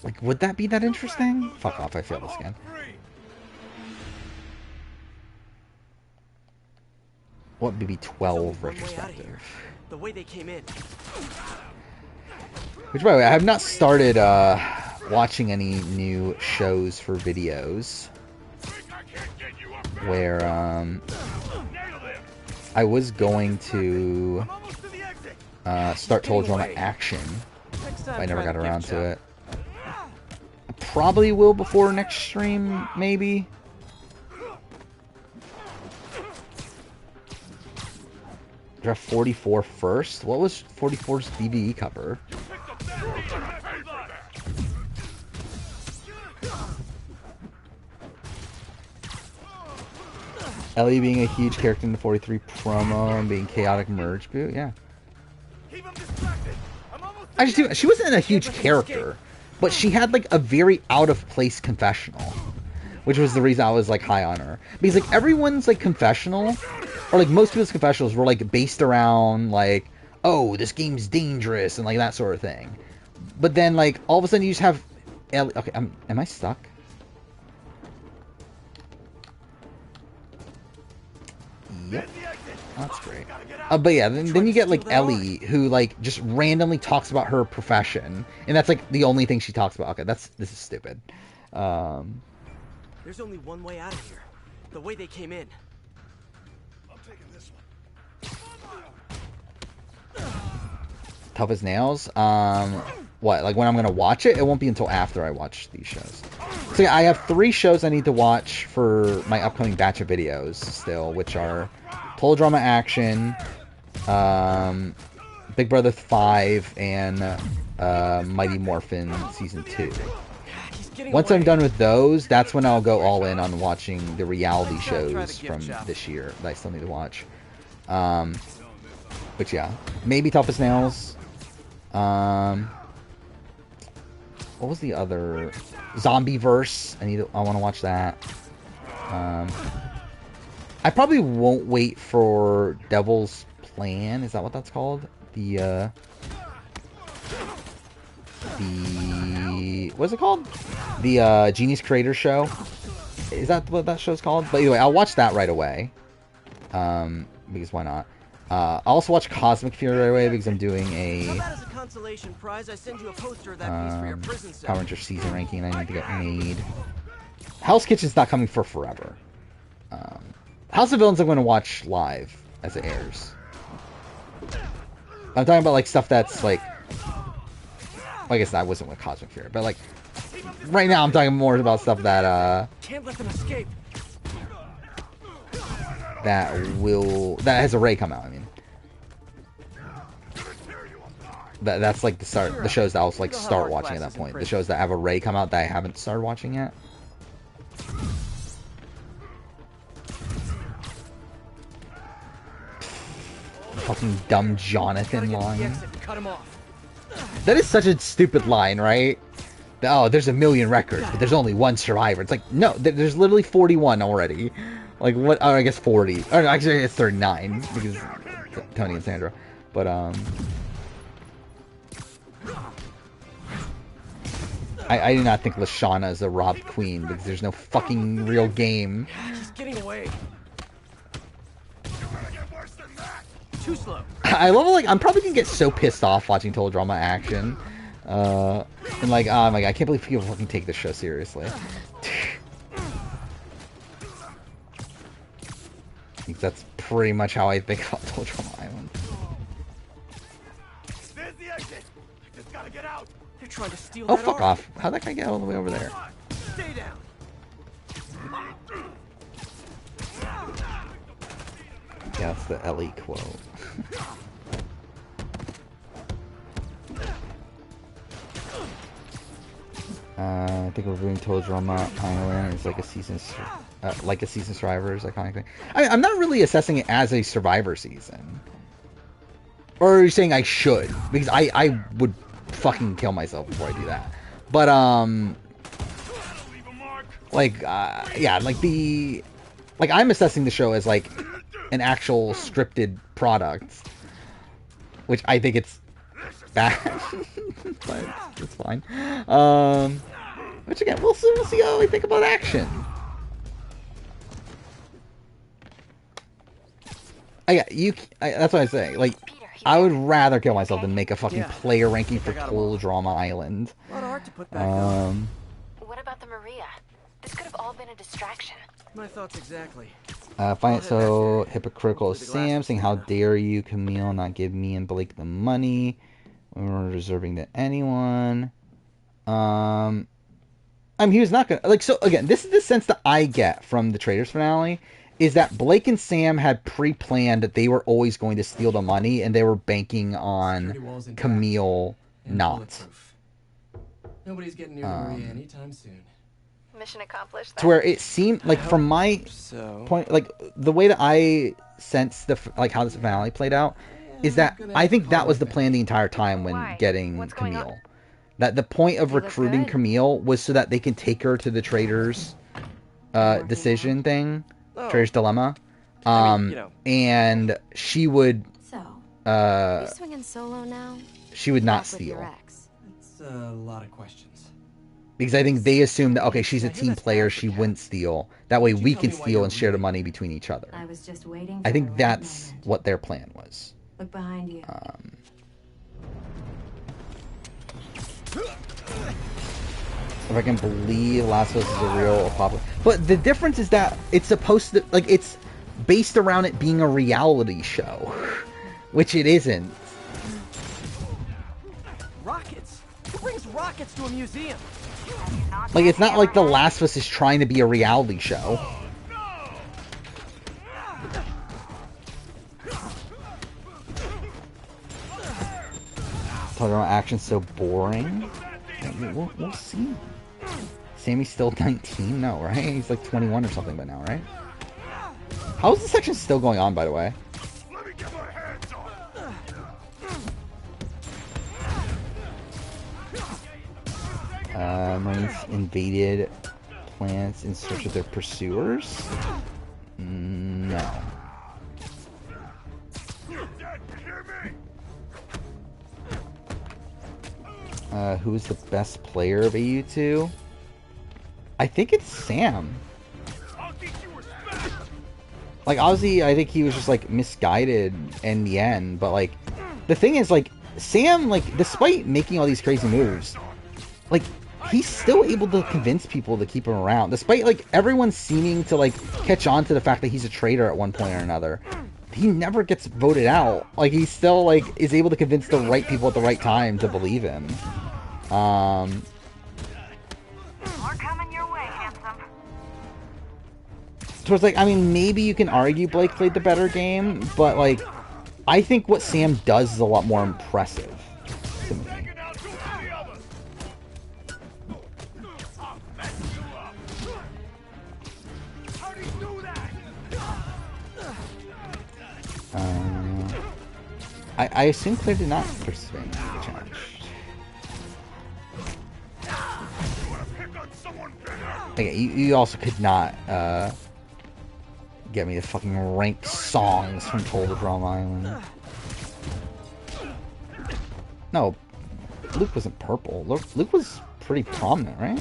[SPEAKER 1] like, would that be that interesting? Fuck off, I failed this again. What BB 12 retrospective?
[SPEAKER 2] The way they came in.
[SPEAKER 1] Which, by the way, I have not started watching any new shows for videos. Where I was going to start Total Drama Action, but I never got around to it. I probably will before next stream, maybe. Draft 44 first? What was 44's DVE cover? Ellie being a huge character in the 43 promo and being chaotic merge boot, yeah. I just do. She wasn't a huge character, but she had like a very out of place confessional, which was the reason I was like high on her. Because like everyone's like confessional, or like most people's confessionals were like based around like, oh, this game's dangerous and like that sort of thing. But then like all of a sudden you just have Ellie. Okay, am I stuck? Yep. That's great. But yeah, then you get like Ellie, who like just randomly talks about her profession, and that's like the only thing she talks about. Okay, this is stupid.
[SPEAKER 2] There's only one way out of here. The way they came in.
[SPEAKER 7] I'm taking this one.
[SPEAKER 1] Tough as nails. What? Like when I'm gonna watch it? It won't be until after I watch these shows. So yeah, I have 3 shows I need to watch for my upcoming batch of videos still, which are Total Drama Action, Big Brother 5, and Mighty Morphin Season 2. Once I'm done with those, that's when I'll go all in on watching the reality shows from this year that I still need to watch. But yeah, maybe Tough as Nails. What was the other? Zombieverse. I want to watch that. I probably won't wait for Devil's Plan. Is that what that's called? What's it called? The Genius Creator Show. Is that what that show's called? But anyway, I'll watch that right away. Because why not? I'll also watch Cosmic Fury right away because I'm doing a
[SPEAKER 2] prize, I send you a poster of that piece for your prison cell.
[SPEAKER 1] Power Rangers season ranking I need to get made. Hell's Kitchen's not coming for forever. House of Villains I'm going to watch live as it airs. I'm talking about like stuff that's like, well, I guess that wasn't with Cosmic Fury, but like right now I'm talking more about stuff that
[SPEAKER 2] can't let them escape.
[SPEAKER 1] that has a Ray come out. I mean, that's like the shows that I'll like start watching at that point. The shows that have a Ray come out that I haven't started watching yet. Fucking dumb Jonathan line. That is such a stupid line, right? Oh, there's 1 million records, but there's only 1 survivor. It's like, no, there's literally 41 already. Like, what? Oh, I guess 40. Oh, no, actually, it's 39 because Tony and Sandra. But, I do not think Lashana is a robbed queen because there's no fucking real game.
[SPEAKER 2] He's getting away. Too slow.
[SPEAKER 1] I love it, like, I'm probably gonna get so pissed off watching Total Drama Action. And like, oh my god, I can't believe people fucking take this show seriously. That's pretty much how I think about Total Drama Island.
[SPEAKER 2] There's the exit. I just gotta get out. They're trying to steal
[SPEAKER 1] Oh,
[SPEAKER 2] that
[SPEAKER 1] fuck
[SPEAKER 2] arm.
[SPEAKER 1] off. How'd that guy get all the way over there?
[SPEAKER 2] Stay down.
[SPEAKER 1] Yeah, that's the Ellie quote. I think we're doing Total Drama Island. It's like a season Survivor's iconic thing. I'm not really assessing it as a Survivor season. Or are you saying I should? Because I would fucking kill myself before I do that. But yeah, like I'm assessing the show as like an actual scripted product, which I think it's bad, but it's fine. Which again, we'll see how we think about action. That's what I'm saying. Like, I would rather kill myself than make a fucking player ranking for Total Drama Island.
[SPEAKER 5] What about the Maria? This could have all been a distraction.
[SPEAKER 2] My thoughts exactly.
[SPEAKER 1] Find it so hypocritical of Sam, saying, how dare you, Camille, not give me and Blake the money when we're reserving to anyone. He was not gonna, like, so again, this is the sense that I get from the Traitors finale, is that Blake and Sam had pre-planned that they were always going to steal the money, and they were banking on Camille not.
[SPEAKER 2] Nobody's getting near Maria anytime soon.
[SPEAKER 5] Mission accomplished.
[SPEAKER 1] To where it seemed like, from my point, like the way that I sensed how this finale played out, is that I think that was the plan the entire time when getting Camille. That the point of recruiting Camille was so that they can take her to the trader's decision thing, trader's dilemma, and she would
[SPEAKER 5] You swinging solo now?
[SPEAKER 1] she would not steal.
[SPEAKER 2] It's a lot of questions.
[SPEAKER 1] Because I think they assume that, okay, she's a team player, she wouldn't steal. That way we can steal and share the money between each other.
[SPEAKER 12] I was just waiting.
[SPEAKER 1] I think that's what their plan was.
[SPEAKER 12] Look behind you.
[SPEAKER 1] If I can believe Last of Us is a real apocalypse. But the difference is that it's supposed to, like, it's based around it being a reality show. Which it isn't.
[SPEAKER 2] Rockets? Who brings rockets to a museum?
[SPEAKER 1] Like, it's not like The Last of Us is trying to be a reality show. Talking about action's so boring. We'll see. Sammy's still 19? No, right? He's like 21 or something by now, right? How is this section still going on, by the way? Marines invaded planets in search of their pursuers? No. Who is the best player of AU2? I think it's Sam. Like, obviously, I think he was just, like, misguided in the end, but, like, the thing is, like, Sam, like, despite making all these crazy moves, like, he's still able to convince people to keep him around, despite, like, everyone seeming to, like, catch on to the fact that he's a traitor at one point or another. He never gets voted out. Like, he still, like, is able to convince the right people at the right time to believe him.
[SPEAKER 3] More coming your way, handsome.
[SPEAKER 1] So it's like, I mean, maybe you can argue Blake played the better game, but, like, I think what Sam does is a lot more impressive to me. I assume Claire did not participate in the challenge. Okay, you also could not get me the fucking ranked songs from Toll to Drum Island. No, Luke wasn't purple. Luke was pretty prominent, right?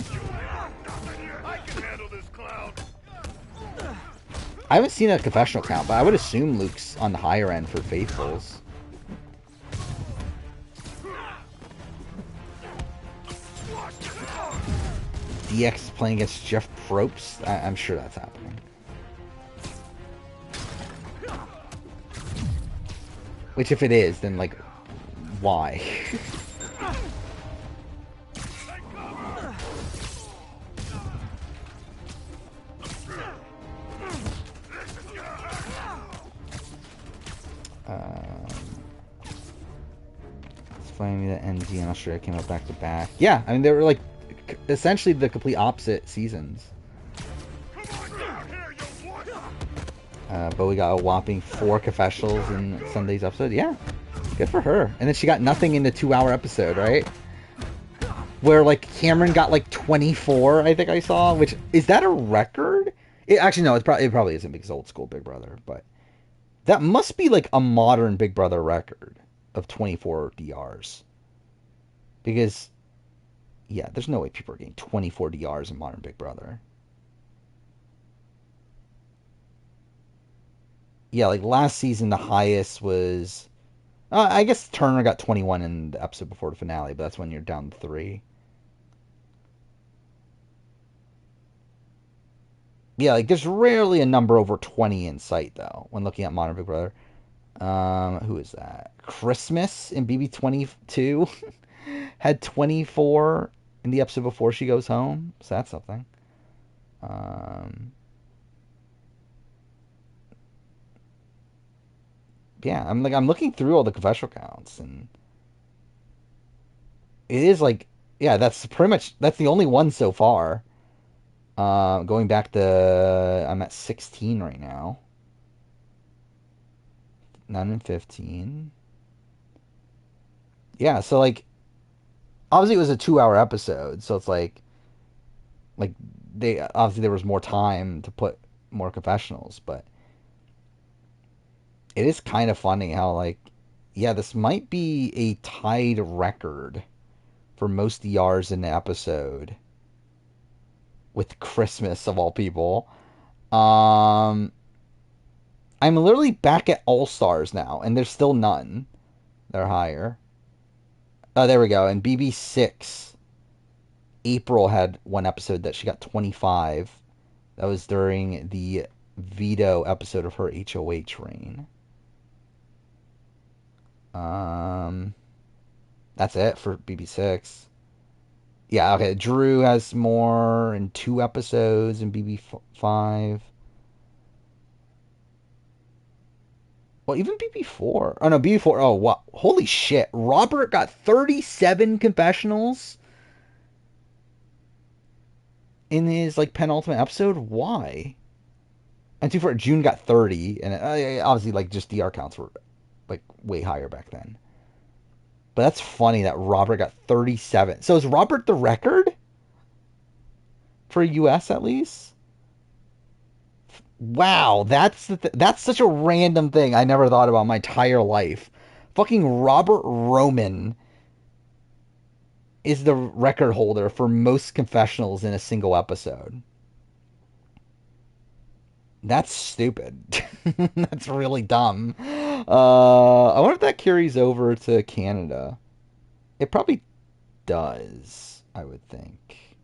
[SPEAKER 1] I haven't seen a confessional count, but I would assume Luke's on the higher end for faithfuls. DX is playing against Jeff Probst. I'm sure that's happening. Which, if it is, then, like, why? It's funny that NG and Australia came out back to back. Yeah, I mean, they were, like, essentially the complete opposite seasons. But we got a whopping 4 confessionals in Sunday's episode. Yeah, good for her. And then she got nothing in the 2-hour episode, right? Where, like, Cameron got, like, 24, I think I saw. Which, is that a record? Actually, no, it probably isn't because old school Big Brother. But that must be, like, a modern Big Brother record of 24 DRs. Because, yeah, there's no way people are getting 24 DRs in modern Big Brother. Yeah, like last season, the highest was... I guess Turner got 21 in the episode before the finale, but that's when you're down to 3. Yeah, like there's rarely a number over 20 in sight, though, when looking at modern Big Brother. Who is that? Christmas in BB22 had 24 in the episode before she goes home, so that's something. Yeah, I'm looking through all the confessional counts, and it is like, yeah, that's the only one so far. Going back to, I'm at 16 right now. 9 and 15. Yeah, so like obviously it was a 2-hour episode, so it's like they obviously there was more time to put more confessionals, but it is kind of funny how like yeah, this might be a tied record for most DRs in an episode with Christmas of all people. I'm literally back at All Stars now, and there's still none. They're higher. Oh, there we go. And BB6, April had one episode that she got 25. That was during the veto episode of her HOH reign. That's it for BB6. Yeah, okay. Drew has more in 2 episodes in BB5. Well, even BB4. Oh, no, BB4. Oh, wow. Holy shit. Robert got 37 confessionals in his, like, penultimate episode? Why? And 2 for June got 30. And obviously, like, just DR counts were, like, way higher back then. But that's funny that Robert got 37. So is Robert the record? For US, at least? Wow, that's that's such a random thing I never thought about my entire life. Fucking Robert Roman is the record holder for most confessionals in a single episode. That's stupid. That's really dumb. I wonder if that carries over to Canada. It probably does, I would think.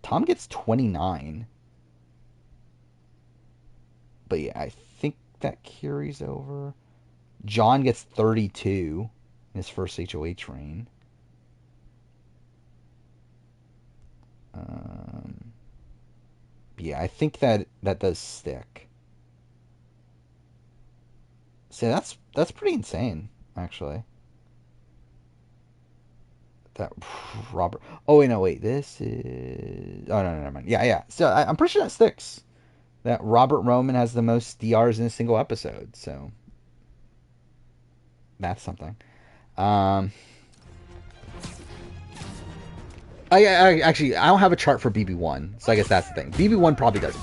[SPEAKER 1] Tom gets 29. But yeah, I think that carries over. John gets 32 in his first HOH reign. Yeah, I think that does stick. So that's pretty insane, actually. That Robert. Oh wait, no, wait. This is. Oh no, never mind. Yeah. So I'm pretty sure that sticks. That Robert Roman has the most DRs in a single episode. So that's something. I actually I don't have a chart for BB1, so I guess that's the thing. BB1 probably doesn't,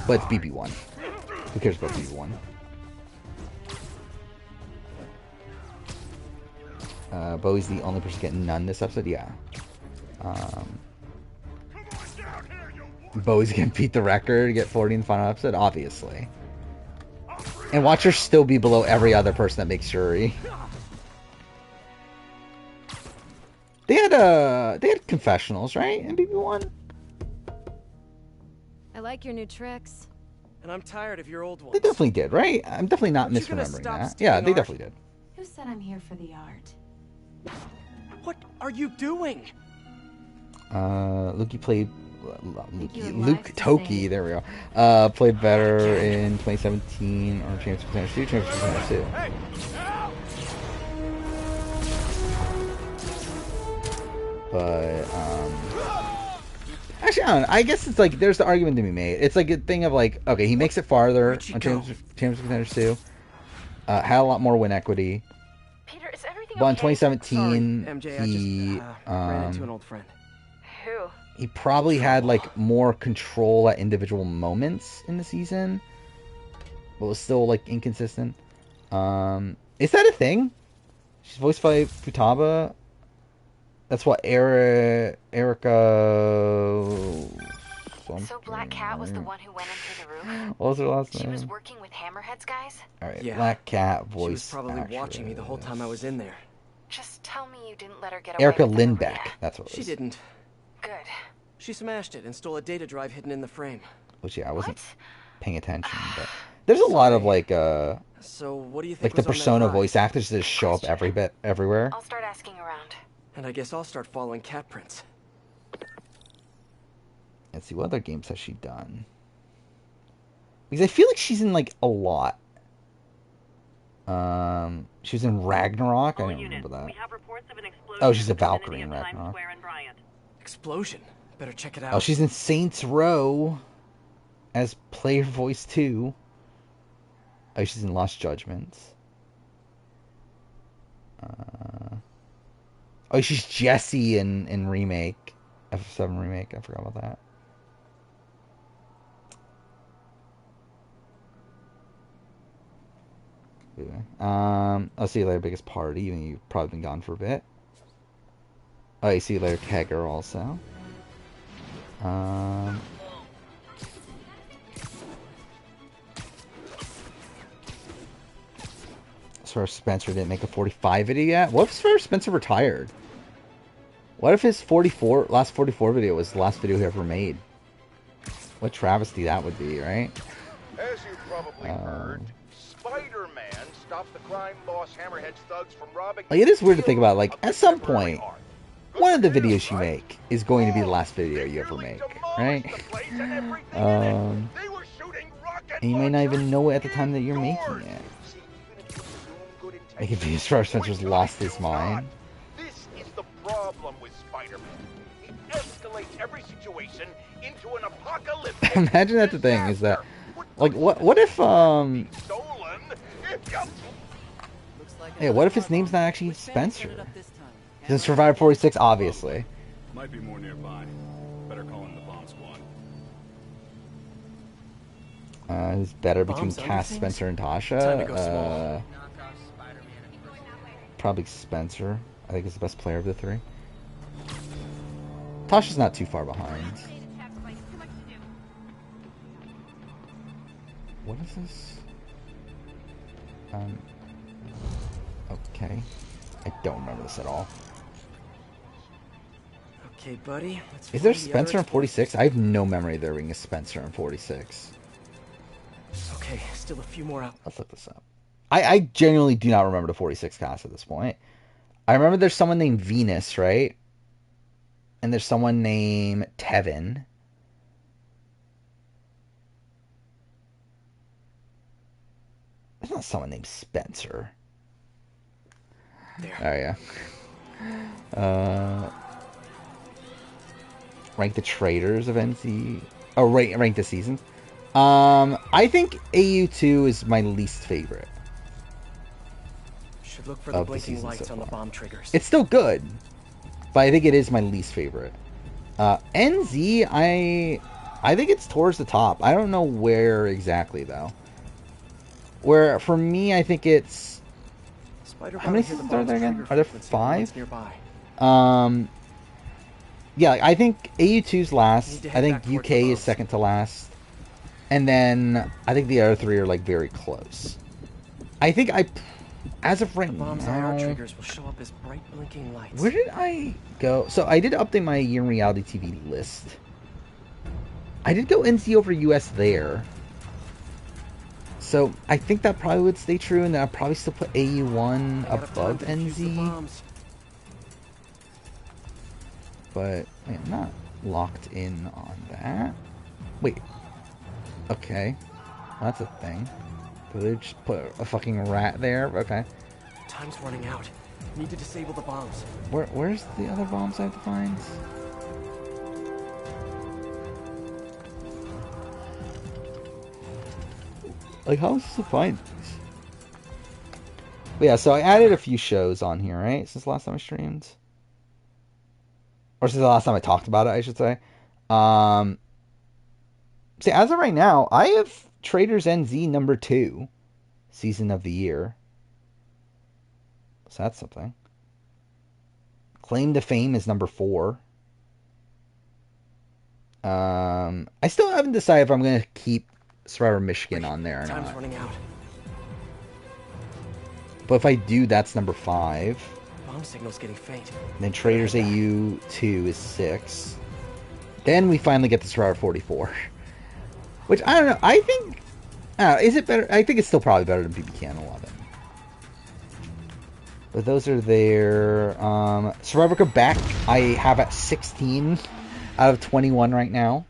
[SPEAKER 1] but it's BB1. Who cares about BB1? Bowie's the only person getting none this episode. Yeah. Bowie's gonna beat the record, get 40 in the final episode, obviously. And watch her still be below every other person that makes Shuri. They had confessionals, right? In BB1.
[SPEAKER 5] I like your new tricks.
[SPEAKER 2] And I'm tired of your old ones.
[SPEAKER 1] They definitely did, right? I'm definitely not misremembering that. Yeah, they definitely did.
[SPEAKER 5] Who said I'm here for the art?
[SPEAKER 2] What are you doing?
[SPEAKER 1] Luke Toki, there we go. Played better in 2017 or Championship 2, Championship 2.
[SPEAKER 11] Hey!
[SPEAKER 1] But actually, I don't know. I guess it's like there's the argument to be made. It's like a thing of like, okay, he makes it farther on Championship Contenders 2. Had a lot more win equity.
[SPEAKER 3] Peter, is everything
[SPEAKER 1] But in
[SPEAKER 3] okay?
[SPEAKER 1] 2017,
[SPEAKER 2] Sorry, MJ,
[SPEAKER 1] he
[SPEAKER 2] I just ran into an old friend.
[SPEAKER 3] Who?
[SPEAKER 1] he probably had like more control at individual moments in the season, but was still like inconsistent. Is that a thing? She's voiced by Futaba. That's what Erica.
[SPEAKER 5] So Black Cat was the one who went into the room?
[SPEAKER 1] What was her last name?
[SPEAKER 5] She was working with Hammerhead's guys?
[SPEAKER 1] Alright,
[SPEAKER 2] Yeah.
[SPEAKER 1] Black Cat voice.
[SPEAKER 2] She was probably watching me the whole time I was in there.
[SPEAKER 5] Just tell me you didn't let her get away
[SPEAKER 1] Erica
[SPEAKER 5] with the
[SPEAKER 1] Lindbeck.
[SPEAKER 5] Maria.
[SPEAKER 1] That's what it
[SPEAKER 2] She
[SPEAKER 1] was.
[SPEAKER 2] didn't.
[SPEAKER 5] Good.
[SPEAKER 2] She smashed it and stole a data drive hidden in the frame.
[SPEAKER 1] Which yeah, I wasn't
[SPEAKER 5] What?
[SPEAKER 1] paying attention, but there's a lot of like
[SPEAKER 2] So what do you think
[SPEAKER 1] like the
[SPEAKER 2] was on that
[SPEAKER 1] Persona
[SPEAKER 2] drive?
[SPEAKER 1] voice actors that just show up everywhere.
[SPEAKER 5] I'll start asking around.
[SPEAKER 2] And I guess I'll start following cat prints.
[SPEAKER 1] Let's see, what other games has she done? Because I feel like she's in like a lot. She was in Ragnarok. I don't remember that. Oh, she's a Valkyrie in Ragnarok.
[SPEAKER 2] Explosion. Better check it out.
[SPEAKER 1] Oh, she's in Saints Row as player voice 2. Oh, she's in Lost Judgments. Oh, she's Jessie in Remake. FF7 Remake. I forgot about that. I'll see you later, biggest party. Even you've probably been gone for a bit. Oh, you see you later, Kegger also. Sir Spencer didn't make a 45 video yet. What if Sir Spencer retired? What if his last 44 video was the last video he ever made? What travesty that would be, right?
[SPEAKER 12] As you probably heard, Spider-Man stopped the crime boss Hammerhead's thugs from robbing.
[SPEAKER 1] Like, it is weird to think about. Like, at some point, one of the videos you make is going to be the last video you ever make, right? And you may not even know it at the time that you're making it. Like, if Star Spencer's lost his mind.
[SPEAKER 12] This is the problem with Spider-Man. He escalates every situation into an apocalyptic.
[SPEAKER 1] Imagine that the thing is that, like, what if hey, what if his name's not actually Spencer? He's in Survivor 46, obviously.
[SPEAKER 7] Might be more nearby. Better call in the bomb squad.
[SPEAKER 1] Who's better between Cass, Spencer, and Tasha? Probably Spencer. I think he's the best player of the three. Tasha's not too far behind. What is this? Okay. I don't remember this at all.
[SPEAKER 2] Okay, buddy.
[SPEAKER 1] Is there Spencer in 46? I have no memory of there being a Spencer in 46.
[SPEAKER 2] Okay, still a few more out.
[SPEAKER 1] Let's look this up. I genuinely do not remember the 46 cast at this point. I remember there's someone named Venus, right? And there's someone named Tevin. There's not someone named Spencer.
[SPEAKER 2] There.
[SPEAKER 1] Oh, yeah. Rank the traders of NC. Oh, rank the seasons. I think AU2 is my least favorite.
[SPEAKER 2] Should look for the blinking lights on the bomb triggers.
[SPEAKER 1] It's still good, but I think it is my least favorite. NZ, I think it's towards the top. I don't know where exactly though. Where for me, I think it's. How many seasons are there again? Are there 5? Yeah, I think AU2's last. I think UK is second to last. And then I think the other 3 are like very close. I think as of right now,
[SPEAKER 2] triggers will show up as bright blinking lights.
[SPEAKER 1] Where did I go? So I did update my Year in Reality TV list. I did go NC over US there. So I think that probably would stay true, and then I'll probably still put AU1 above NZ. But I'm not locked in on that. Wait. Okay. Well, that's a thing. Did they just put a fucking rat there? Okay.
[SPEAKER 2] Time's running out. Need to disable the bombs.
[SPEAKER 1] Where's the other bombs I have to find? Like, how am I supposed to find these? But yeah, so I added a few shows on here, right? Since the last time I streamed. Or since the last time I talked about it, I should say. See, as of right now, I have Traders NZ number 2. Season of the year. So that's something. Claim to Fame is number 4. I still haven't decided if I'm going to keep Survivor Michigan on there or
[SPEAKER 2] Time's
[SPEAKER 1] not.
[SPEAKER 2] running out.
[SPEAKER 1] But if I do, that's number 5.
[SPEAKER 2] Bomb signal's getting faint.
[SPEAKER 1] Then Traders AU 2 is 6. Then we finally get to Survivor 44. Which, I don't know, I think... is it better? I think it's still probably better than BB Can 11. But those are there. Survivor Quebec, I have at 16 out of 21 right now.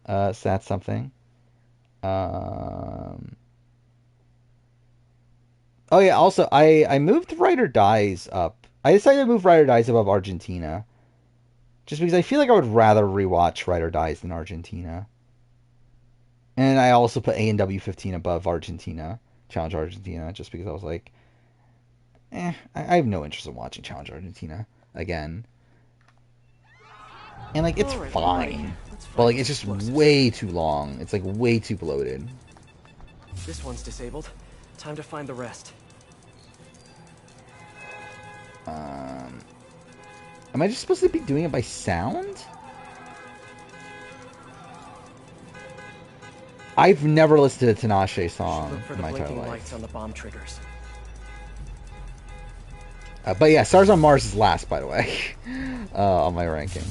[SPEAKER 1] So that's something. Oh yeah, also, I moved Ride or Dies up. I decided to move Ride or Dies above Argentina. Just because I feel like I would rather rewatch Ride or Dies than Argentina. And I also put A&W 15 above Argentina. Challenge Argentina, just because I was like... I have no interest in watching Challenge Argentina again. And like it's fine, but like it's just way too long. It's like way too bloated.
[SPEAKER 2] This one's disabled. Time to find the rest.
[SPEAKER 1] Am I just supposed to be doing it by sound? I've never listened to a Tinashe song in my entire life.
[SPEAKER 2] Lights on the bomb triggers.
[SPEAKER 1] But yeah, Stars on Mars is last, by the way, on my ranking.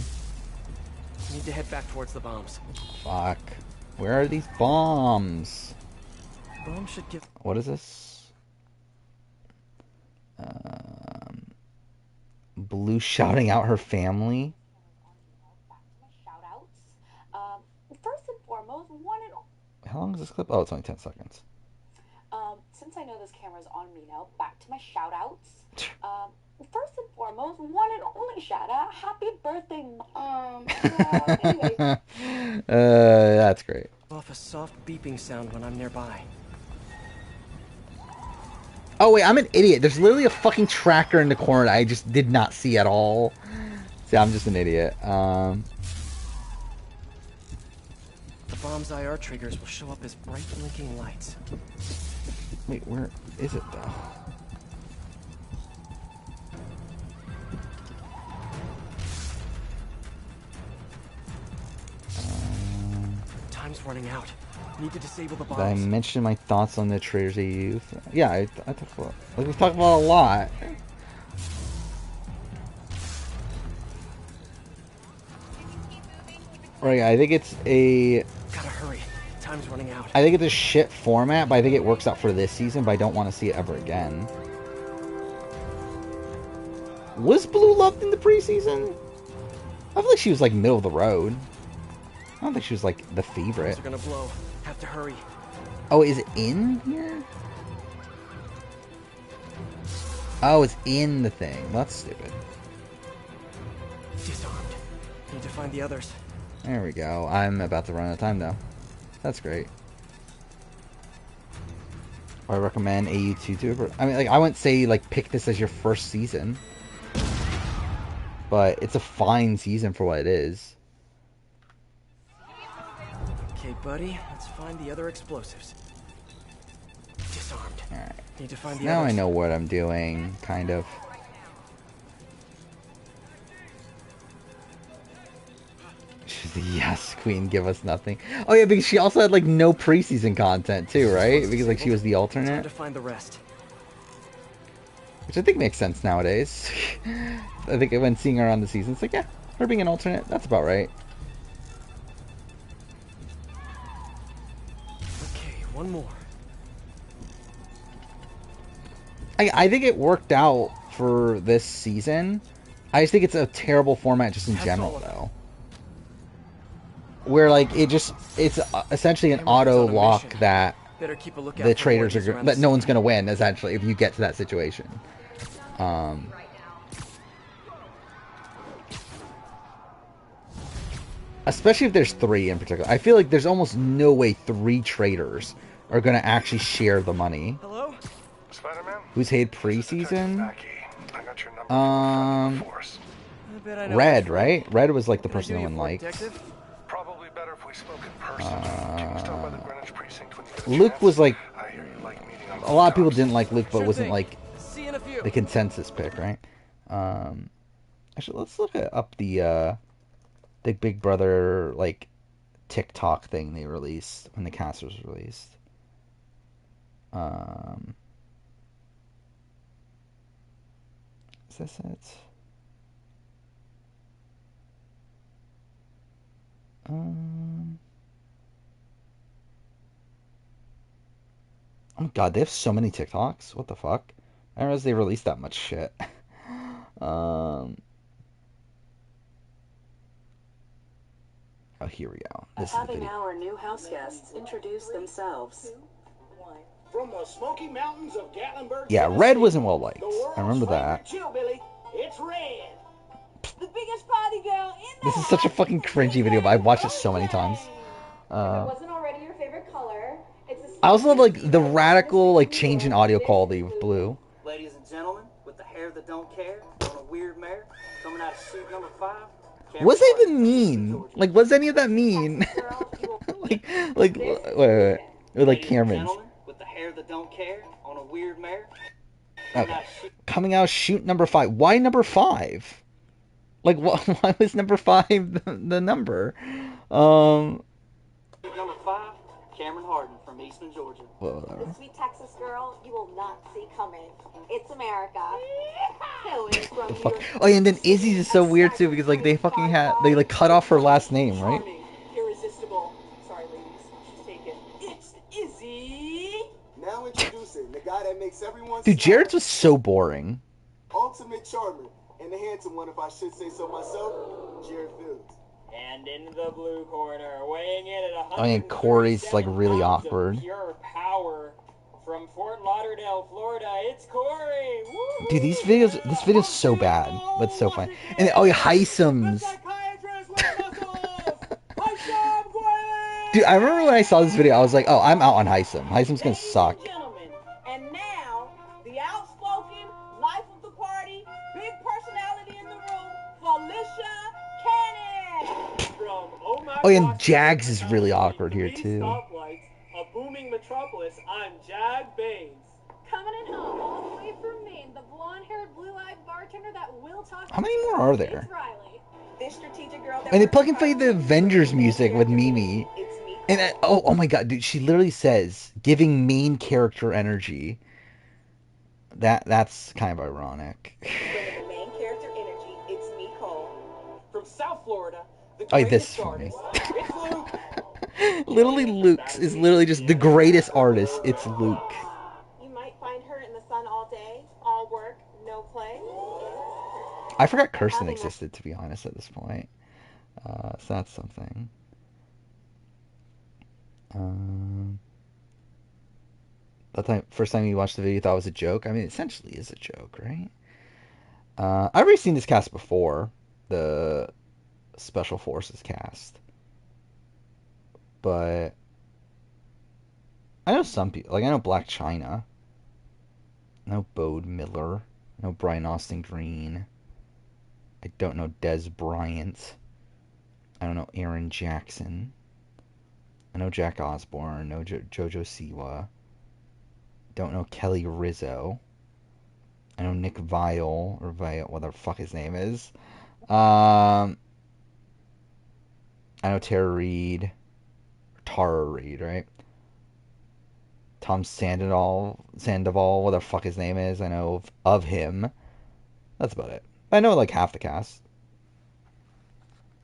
[SPEAKER 2] Need to head back towards the bombs.
[SPEAKER 1] Fuck. Where are these bombs?
[SPEAKER 2] Bomb should give.
[SPEAKER 1] What is this? Blue shouting out her family.
[SPEAKER 13] First and foremost,
[SPEAKER 1] How long is this clip? Oh, it's only 10 seconds.
[SPEAKER 13] Since I know this camera's on me now, back to my shout outs. First and foremost, one and only shout out. Happy birthday, anyway.
[SPEAKER 1] That's great.
[SPEAKER 2] Off a soft beeping sound when I'm nearby.
[SPEAKER 1] Oh wait, I'm an idiot. There's literally a fucking tracker in the corner that I just did not see at all. See, I'm just an idiot.
[SPEAKER 2] The bomb's IR triggers will show up as bright blinking lights.
[SPEAKER 1] Wait, where is it though?
[SPEAKER 2] Time's running out. Need to disable the bombs.
[SPEAKER 1] Did I mention my thoughts on the traders EU? Yeah, I talked about. Like we talked about a lot. Right, I think it's a.
[SPEAKER 2] Gotta hurry. Time's running out.
[SPEAKER 1] I think it's a shit format, but I think it works out for this season. But I don't want to see it ever again. Was Blue loved in the preseason? I feel like she was like middle of the road. I don't think she was like the favorite.
[SPEAKER 2] Are gonna blow. Have to hurry.
[SPEAKER 1] Oh, is it in here? Oh, it's in the thing. That's stupid.
[SPEAKER 2] Disarmed. Need to find the others.
[SPEAKER 1] There we go. I'm about to run out of time though. That's great. I recommend a YouTuber. I mean, like I wouldn't say like pick this as your first season, but it's a fine season for what it is.
[SPEAKER 2] Okay, buddy. Let's find the other explosives. Disarmed.
[SPEAKER 1] All right.
[SPEAKER 2] Need to find the
[SPEAKER 1] Now
[SPEAKER 2] others.
[SPEAKER 1] I know what I'm doing, kind of. She's the yes queen, give us nothing. Oh yeah, because she also had like no preseason content too, right? Because like she was the alternate.
[SPEAKER 2] Time to find the rest.
[SPEAKER 1] Which I think makes sense nowadays. I think when seeing her on the season, it's like, yeah, her being an alternate, that's about right.
[SPEAKER 2] Okay, one more.
[SPEAKER 1] I think it worked out for this season. I just think it's a terrible format just in general, though. Where like it's essentially an auto lock that the traders are that no one's gonna win essentially if you get to that situation. Especially if there's 3 in particular. I feel like there's almost no way 3 traders are gonna actually share the money.
[SPEAKER 2] Hello?
[SPEAKER 14] Spider-Man?
[SPEAKER 1] Who's had preseason?
[SPEAKER 14] I got your number
[SPEAKER 1] Red, right? Red was like the person no one liked.
[SPEAKER 14] Probably better if we spoke in person. Can you stop by the Greenwich precinct when you get a
[SPEAKER 1] Luke
[SPEAKER 14] chance?
[SPEAKER 1] was like
[SPEAKER 14] I hear you like meeting on
[SPEAKER 1] a lot of people didn't like Luke, but
[SPEAKER 2] Sure
[SPEAKER 1] wasn't
[SPEAKER 2] thing.
[SPEAKER 1] like
[SPEAKER 2] See you in a few.
[SPEAKER 1] the consensus pick, right? Actually, let's look up the Big Brother like TikTok thing they released when the cast was released. Is this it? Oh my god, they have so many TikToks. What the fuck? I didn't realize they released that much shit. Oh, here we go. This is the
[SPEAKER 3] Having
[SPEAKER 1] video.
[SPEAKER 3] our new house guests introduce themselves.
[SPEAKER 12] From the Smoky Mountains of Gatlinburg,
[SPEAKER 1] Yeah, Red wasn't well liked. I remember that.
[SPEAKER 12] Chillbilly, it's Red.
[SPEAKER 13] The biggest party girl in
[SPEAKER 1] This is such a fucking cringy video, but I've watched it so many times.
[SPEAKER 13] If it wasn't already your favorite color, it's a
[SPEAKER 1] I also love like the radical like change in audio quality with Blue.
[SPEAKER 15] Ladies and gentlemen, that don't care on a weird mare coming out of suit number 5.
[SPEAKER 1] What's that even mean? Like, what's any of that mean? like, wait. Or like Cameron's.
[SPEAKER 15] With the hair that don't care on a weird mare.
[SPEAKER 1] Okay. Coming out shoot number 5. Why number 5? Like, why was number 5 the number?
[SPEAKER 15] Number 5, Cameron Harden from Eastman, Georgia.
[SPEAKER 1] Whatever.
[SPEAKER 13] The sweet Texas girl you will not see coming. It's America.
[SPEAKER 1] The fuck? Oh, yeah, and then Izzy's is so weird too because like they like cut off her last name, right?
[SPEAKER 15] Irresistible. Sorry, ladies. She's taken. It's Izzy.
[SPEAKER 16] Now introducing the guy that makes everyone.
[SPEAKER 1] Dude, Jared's was so boring.
[SPEAKER 16] Ultimate charmer and the handsome one, if I should say so myself, Jared Fields.
[SPEAKER 15] And in the blue corner, weighing in at 100.
[SPEAKER 1] I mean, Corey's like really awkward.
[SPEAKER 15] Pure power from Fort Lauderdale, Florida. It's Corey. Woo!
[SPEAKER 1] Dude, this video's so bad, but it's so fun. And then, oh yeah, Heisem's. Dude, I remember when I saw this video, I was like, oh, I'm out on Heisem. Heisem's gonna suck.
[SPEAKER 15] And now, the outspoken life of the party, big personality in the room, Felicia Cannon. From
[SPEAKER 1] Oh, and Jags is really awkward here too.
[SPEAKER 15] A booming metropolis, I'm Jag Baines.
[SPEAKER 13] Coming in home all the way from Maine, the blonde-haired, blue-eyed bartender that will talk.
[SPEAKER 1] How many more are there?
[SPEAKER 13] Riley. This strategic girl that
[SPEAKER 1] And they plug and play the Avengers music with Mimi. And oh my god, dude, she literally says giving main character energy. That's kind of ironic.
[SPEAKER 15] The main character energy, it's me, Cole. From South Florida,
[SPEAKER 1] Oh, this is funny. Literally, Luke's is literally just the greatest artist. It's Luke.
[SPEAKER 13] You might find her in the sun all day, all work, no play.
[SPEAKER 1] I forgot Kirsten existed, to be honest, at this point. So that's something. First time you watched the video, you thought it was a joke? I mean, it essentially is a joke, right? I've already seen this cast before. The Special Forces cast. But I know some people. Like, I know Black China. I know Bode Miller. I know Brian Austin Green. I don't know Des Bryant. I don't know Aaron Jackson. I know Jack Osborne. I know Jojo Siwa. Don't know Kelly Rizzo. I know Nick Vile, or Vile, whatever the fuck his name is. I know Tara Reid. Tara Reid, right? Tom Sandoval, whatever the fuck his name is. I know of him. That's about it. I know like half the cast.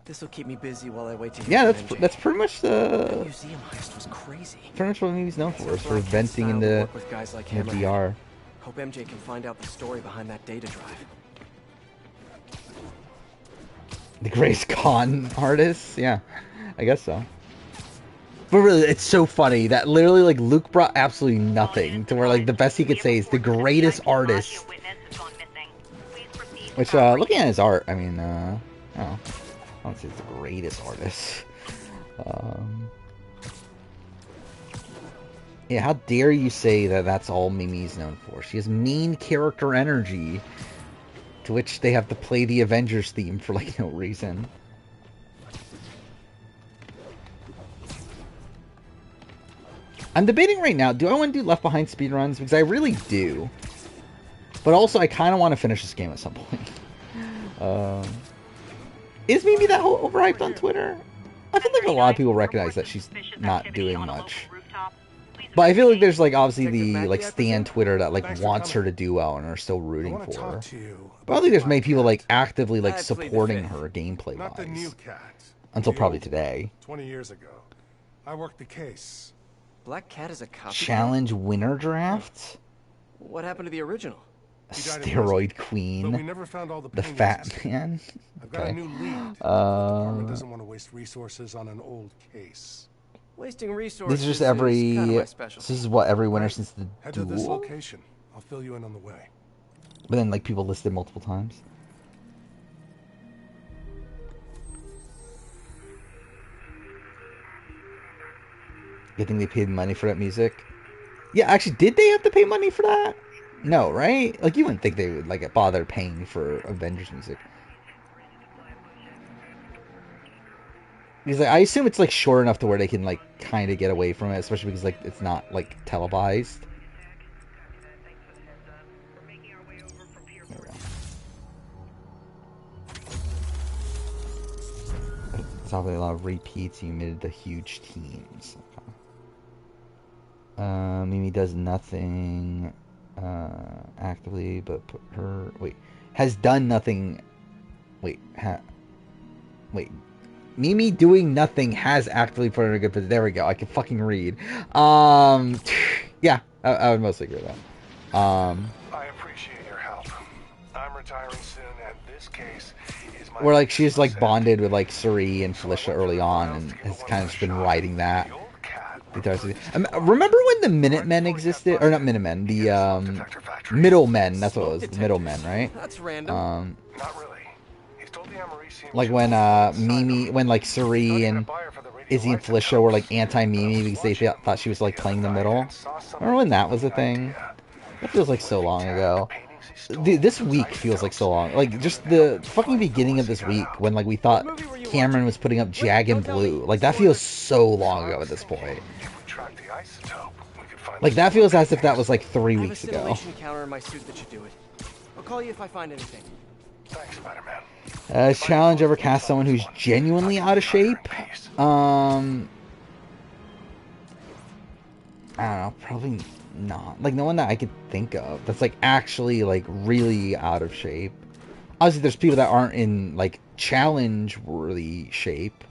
[SPEAKER 2] This will keep me busy while I wait to hear.
[SPEAKER 1] Yeah,
[SPEAKER 2] from
[SPEAKER 1] that's pretty much
[SPEAKER 2] the museum heist was crazy.
[SPEAKER 1] Pretty much what the movie's known for, is for venting in the DR.
[SPEAKER 2] Hope MJ can find out the story behind that data drive.
[SPEAKER 1] The greatest con artist? Yeah, I guess so. But really, it's so funny that literally, like, Luke brought absolutely nothing to where, like, the best he could say is the greatest artist. Which, looking at his art, I mean, I don't know. I don't say it's the greatest artist. Yeah, how dare you say that that's all Mimi's known for? She has main character energy, to which they have to play the Avengers theme for, like, no reason. I'm debating right now, do I want to do Left Behind speedruns? Because I really do. But also, I kind of want to finish this game at some point. Is Mimi that whole overhyped on Twitter? I feel like a lot of people recognize that she's not doing much. But I feel like there's, like, obviously the, like, stan Twitter that, like, wants her to do well and are still rooting for her. But I don't think there's many people, like, actively, like, supporting her gameplay-wise. Until probably today.
[SPEAKER 14] 20 years ago, I worked the case.
[SPEAKER 2] Black Cat is a copy.
[SPEAKER 1] Challenge winner draft?
[SPEAKER 2] What happened to the original?
[SPEAKER 1] Steroid Queen. The Fat Man.
[SPEAKER 14] I've got a new lead. Department doesn't want to waste resources on an old case.
[SPEAKER 2] Wasting resources.
[SPEAKER 1] This is just every. This is what every winner since the
[SPEAKER 14] Head
[SPEAKER 1] duel.
[SPEAKER 14] to this location. I'll fill you in on the way.
[SPEAKER 1] But then, like, people listed multiple times. You think they paid money for that music? Yeah, actually, did they have to pay money for that? No, right? Like, you wouldn't think they would, like, bother paying for Avengers music. Because like, I assume it's, like, short enough to where they can, like, kind of get away from it, especially because, like, it's not, like, televised. There we go. It's probably a lot of repeats. You made the huge teams. Okay. Mimi does nothing actively, but put her... Wait. Has done nothing... Wait. Wait. Mimi doing nothing has actively put her in a good position. There we go. I can fucking read. Yeah. I would mostly agree with that.
[SPEAKER 14] I appreciate your help. I'm retiring soon, and this case is my...
[SPEAKER 1] Where, like, she's, like, bonded with, like, Suri and Felicia early on, and has kind of just been riding that. Remember when the Minutemen existed? Or not Minutemen, the, Middlemen. That's what it was. The Middlemen, right?
[SPEAKER 2] That's random.
[SPEAKER 14] Not really. He's told the Americium
[SPEAKER 1] Like, when, Mimi, when, like, Suri and Izzy and Felicia were, like, anti-Mimi because they thought she was, like, playing the middle. Remember when that was a thing? That feels like so long ago. This week feels like so long. Like, just the fucking beginning of this week when, like, we thought Cameron was putting up Jag and Blue. Like, that feels so long ago at this point. Like, that feels as if that was, like, 3 weeks ago.
[SPEAKER 2] I have a simulation counter in my suit that should do it. I'll call you if I find anything.
[SPEAKER 14] Thanks, Spider-Man.
[SPEAKER 1] Has Challenge ever cast someone who's genuinely out of shape? I don't know, probably not. Like, no one that I could think of that's, like, actually, like, really out of shape. Obviously, there's people that aren't in, like, challenge-worthy shape.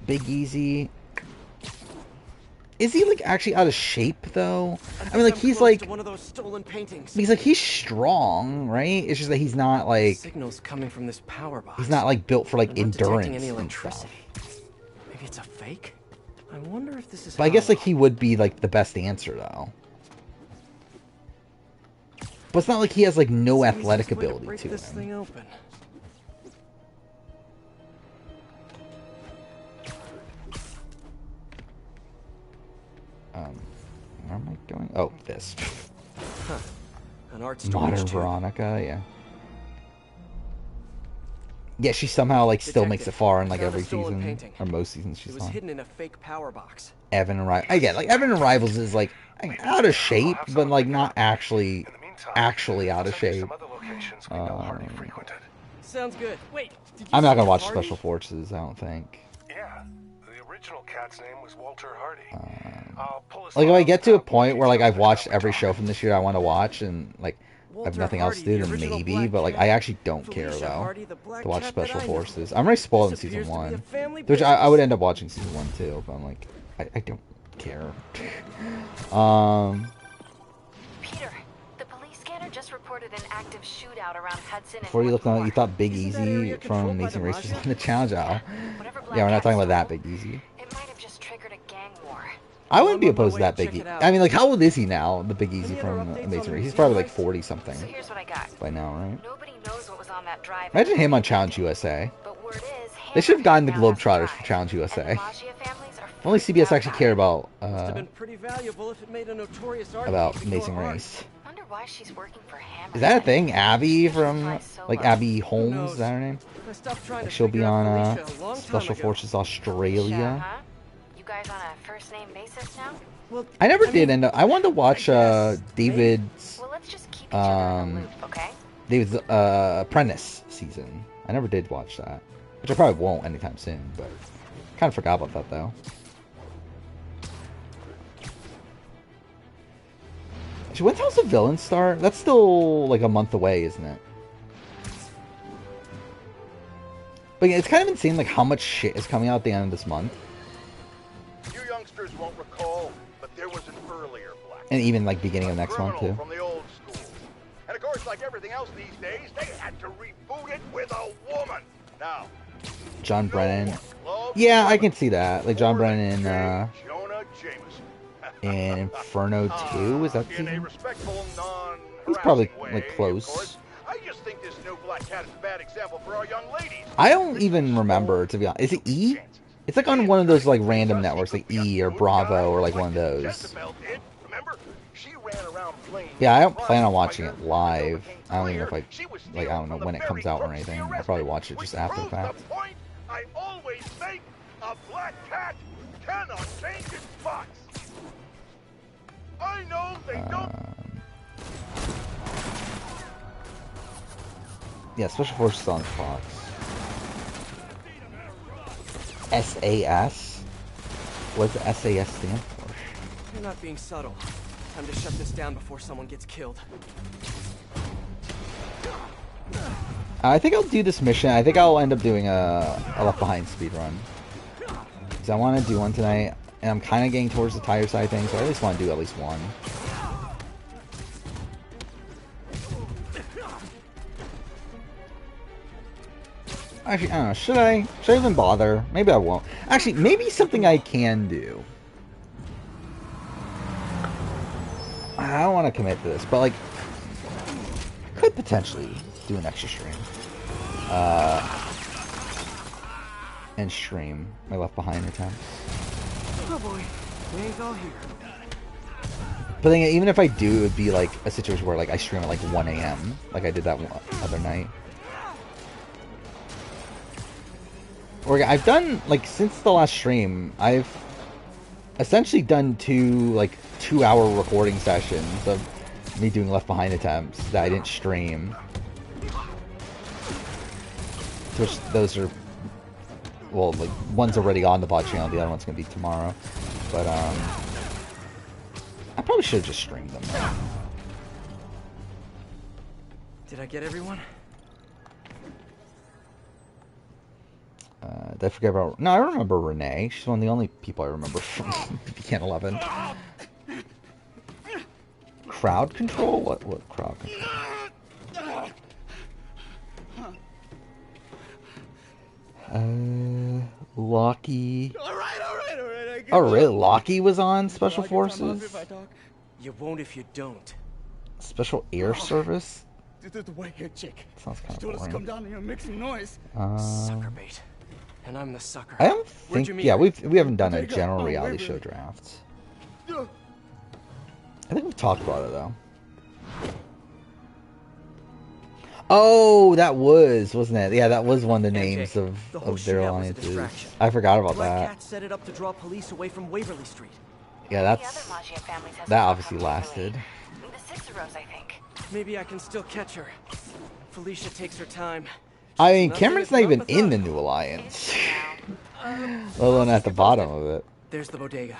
[SPEAKER 1] Big Easy. Is he, like, actually out of shape, though? I mean, like, he's, like...
[SPEAKER 2] One of those stolen paintings.
[SPEAKER 1] He's, like, he's strong, right? It's just that he's not, like...
[SPEAKER 2] Signals coming from this power box.
[SPEAKER 1] He's not, like, built for, like, endurance
[SPEAKER 2] any
[SPEAKER 1] and
[SPEAKER 2] electricity.
[SPEAKER 1] stuff.
[SPEAKER 2] Maybe it's a fake? I wonder if this is...
[SPEAKER 1] But I guess, like, he would be, like, the best answer, though. But it's not like he has, like, no athletic ability to
[SPEAKER 2] this thing
[SPEAKER 1] him.
[SPEAKER 2] Open.
[SPEAKER 1] Where am I going? Oh, this.
[SPEAKER 2] Huh. An art
[SPEAKER 1] Modern Veronica, yeah. Yeah, she somehow, like, still makes it far in, like, every season. Or most seasons she's
[SPEAKER 2] on. It was
[SPEAKER 1] on.
[SPEAKER 2] hidden in a fake power box.
[SPEAKER 1] Evan and Rivals. Again, like, Evan and Rivals is, like, out of shape, but, like, not actually out of shape.
[SPEAKER 2] Sounds good. Wait,
[SPEAKER 1] I'm not gonna watch Special Forces, I don't think.
[SPEAKER 14] Yeah, the original cat's name was Walter Hardy.
[SPEAKER 1] Like, if I get to a point where, like, I've watched every show from this year I want to watch, and, like, I have nothing else to do, then maybe, but, like, I actually don't care, though, to watch Special Forces. I'm already spoiled in Season 1, which I would end up watching Season 1, too, but I'm like, I don't care.
[SPEAKER 5] Peter, the police scanner just reported an active shootout around Hudson.
[SPEAKER 1] Before you looked on it, you thought Big Easy from Amazing Race was on the challenge out. Yeah, we're not talking about that Big Easy.
[SPEAKER 5] It might have just triggered a gang war.
[SPEAKER 1] I wouldn't be opposed to that Big Easy. I mean, like, how old is he now, the Big Easy from Amazing Race? He's probably like 40-something by now, right?
[SPEAKER 5] Nobody knows what was on that drive.
[SPEAKER 1] Imagine him on Challenge USA. They should have gotten the Globetrotters for Challenge USA. If only CBS actually cared about Amazing Race.
[SPEAKER 5] Wonder why she's working for Hammer.
[SPEAKER 1] Is that a thing? Abby from, like, Abby Holmes, is that her name? Like, she'll be on Special Forces Australia.
[SPEAKER 5] You guys on a first name basis now?
[SPEAKER 2] Well,
[SPEAKER 1] I never did end up. I wanted to watch David's
[SPEAKER 5] Well, let's just keep each other in the loop, okay?
[SPEAKER 1] David's Apprentice season. I never did watch that, which I probably won't anytime soon. But kind of forgot about that though. When's House of Villains start? That's still like a month away, isn't it? But yeah, it's kind of insane, like how much shit is coming out at the end of this month.
[SPEAKER 12] You youngsters won't recall, but there was an earlier Black.
[SPEAKER 1] And even like beginning of next month too.
[SPEAKER 12] From the old school. And of course, like everything else these days, they had to reboot it with a woman. Now,
[SPEAKER 1] John Brennan. Yeah, I can see that. Like John Brennan in Inferno 2, is that season? He's probably like close.
[SPEAKER 12] I just think this new Black Cat is a bad example for our young ladies.
[SPEAKER 1] I don't even remember, to be honest. Is it E? It's like on one of those like random networks, like E or Bravo or like one of those. Yeah, I don't plan on watching it live. I don't even know if I don't know when it comes out or anything. I'll probably watch it just after the fact.
[SPEAKER 12] I always make a black cat cannot change its spots. I know they don't.
[SPEAKER 1] Yeah, Special Forces on Fox. SAS? What does SAS stand for?
[SPEAKER 2] You're not being subtle. Time to shut this down before someone gets killed.
[SPEAKER 1] I think I'll do this mission. I think I'll end up doing a Left Behind speedrun. Because I want to do one tonight. And I'm kind of getting towards the tired side thing, so I at least want to do at least one. Actually, I don't know. Should I even bother? Maybe I won't. Actually, maybe something I can do. I don't want to commit to this, but like, could potentially do an extra stream. And stream my Left Behind attempts.
[SPEAKER 2] Oh boy, we ain't all here.
[SPEAKER 1] But then, even if I do, it would be like a situation where like I stream at like 1 a.m. like I did that other night. Or I've done, like, since the last stream, I've essentially done 2 2-hour recording sessions of me doing Left Behind attempts that I didn't stream. Which, those are, well, like, one's already on the bot channel, the other one's gonna be tomorrow. But, I probably should have just streamed them.
[SPEAKER 2] Did I get everyone?
[SPEAKER 1] Did I forget about... No, I remember Renee. She's one of the only people I remember from BBCAN 11. Crowd control? What crowd control? Lockie... Alright. Oh, really? Lockie was on Special Forces?
[SPEAKER 2] You won't if you don't.
[SPEAKER 1] Special Air Service?
[SPEAKER 11] The white hair chick.
[SPEAKER 1] Sounds kind of
[SPEAKER 11] boring. She told us to come down here and make some noise.
[SPEAKER 2] Sucker bait. And I'm the sucker.
[SPEAKER 1] I don't think... Yeah, we haven't done a general reality show draft. I think we've talked about it, though. Oh, that wasn't it? Yeah, that was one of the names of their alliances. I forgot about that.
[SPEAKER 2] Cat set it up to draw police away from Waverly Street.
[SPEAKER 1] Yeah, that obviously lasted.
[SPEAKER 3] The Ciceros, I think.
[SPEAKER 2] Maybe I can still catch her. Felicia takes her time.
[SPEAKER 1] I mean, Cameron's not even in the new alliance. Let alone at the bottom of it.
[SPEAKER 2] There's the bodega.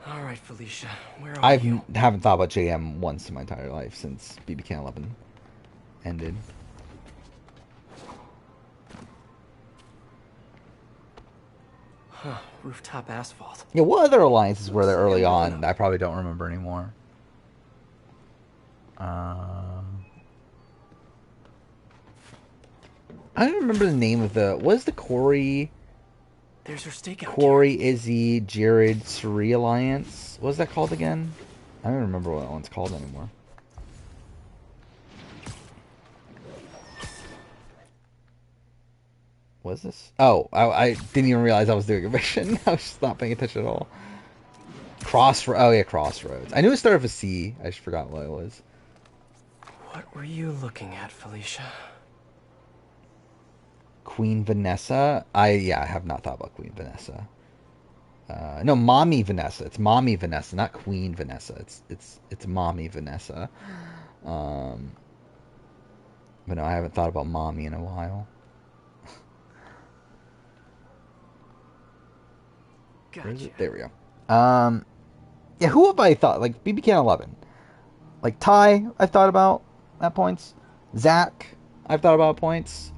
[SPEAKER 2] All right, Felicia, where are you?
[SPEAKER 1] I haven't thought about JM once in my entire life since BBCAN 11 ended.
[SPEAKER 2] Huh, rooftop asphalt.
[SPEAKER 1] Yeah, what other alliances were there early on that I probably don't remember anymore? I don't remember the name of the... What is the Corey...
[SPEAKER 2] There's her stakeout.
[SPEAKER 1] Corey, Izzy, Jared, Suri Alliance? What was that called again? I don't remember what that one's called anymore. What is this? Oh, I didn't even realize I was doing a mission. I was just not paying attention at all. Oh yeah, Crossroads. I knew it started with a C. I just forgot what it was.
[SPEAKER 2] What were you looking at, Felicia?
[SPEAKER 1] Queen Vanessa? I have not thought about Queen Vanessa. No, Mommy Vanessa. It's Mommy Vanessa, not Queen Vanessa. It's Mommy Vanessa. But no, I haven't thought about Mommy in a while.
[SPEAKER 2] Gotcha.
[SPEAKER 1] There we go. Yeah, who have I thought? Like, BBCAN 11. Like, Ty, I've thought about at points. Zach, I've thought about at points.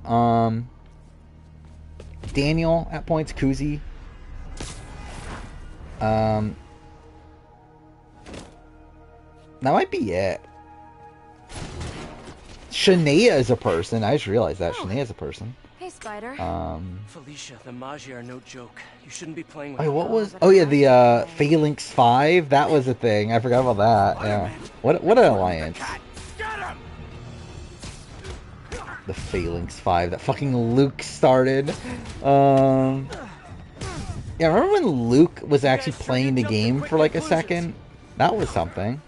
[SPEAKER 1] Daniel at points. Kuzi. That might be it. Shania is a person. I just realized that. Shania is a person.
[SPEAKER 4] Hey, Spider.
[SPEAKER 2] Felicia, the Magi are no joke. You shouldn't be playing with
[SPEAKER 1] Wait,
[SPEAKER 2] them.
[SPEAKER 1] what was... Oh, yeah, the Phalanx 5. That was a thing. I forgot about that. Yeah. What an alliance. The Phalanx 5 that fucking Luke started. Yeah, remember when Luke was actually playing the game for like a second? That was something.